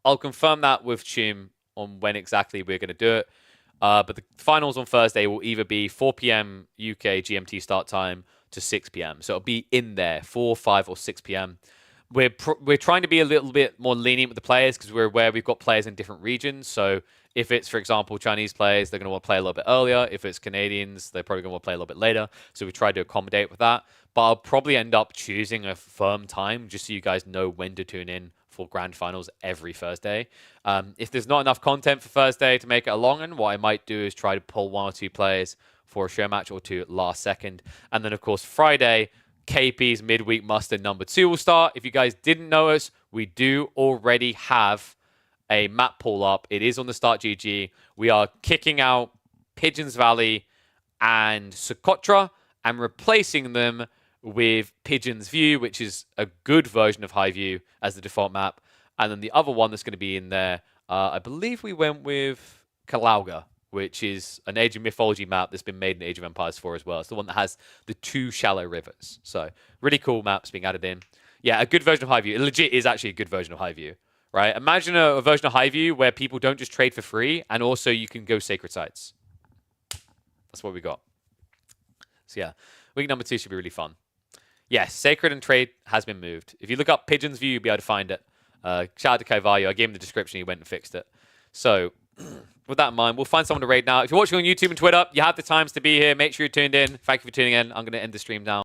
I'll confirm that with Chum on when exactly we're going to do it. But the finals on Thursday will either be 4 p.m. UK GMT start time to 6 p.m. So it'll be in there, 4, 5, or 6 p.m. We're trying to be a little bit more lenient with the players because we're aware we've got players in different regions. So if it's, for example, Chinese players, they're going to want to play a little bit earlier. If it's Canadians, they're probably going to want to play a little bit later. So we try to accommodate with that. But I'll probably end up choosing a firm time just so you guys know when to tune in for grand finals every Thursday. If there's not enough content for Thursday to make it a long one, what I might do is try to pull 1 or 2 players for a show match or 2 last second. And then, of course, Friday, KP's Midweek Muster number 2 will start. If you guys didn't know us, we do already have a map pull up. It is on the Start GG. We are kicking out Pigeons Valley and Socotra and replacing them with Pigeons View, which is a good version of High View as the default map. And then the other one that's going to be in there, I believe we went with Kalauga, which is an Age of Mythology map that's been made in Age of Empires 4 as well. It's the one that has the 2 shallow rivers. So really cool maps being added in. Yeah, a good version of High View. It legit is actually a good version of High View, right? Imagine a version of High View where people don't just trade for free and also you can go sacred sites. That's what we got. So yeah, Week number 2 should be really fun. Yes, Sacred and Trade has been moved. If you look up Pigeon's View, you'll be able to find it. Shout out to Kaivayo. I gave him the description. He went and fixed it. So, with that in mind, we'll find someone to raid now. If you're watching on YouTube and Twitter, you have the times to be here. Make sure you're tuned in. Thank you for tuning in. I'm going to end the stream now.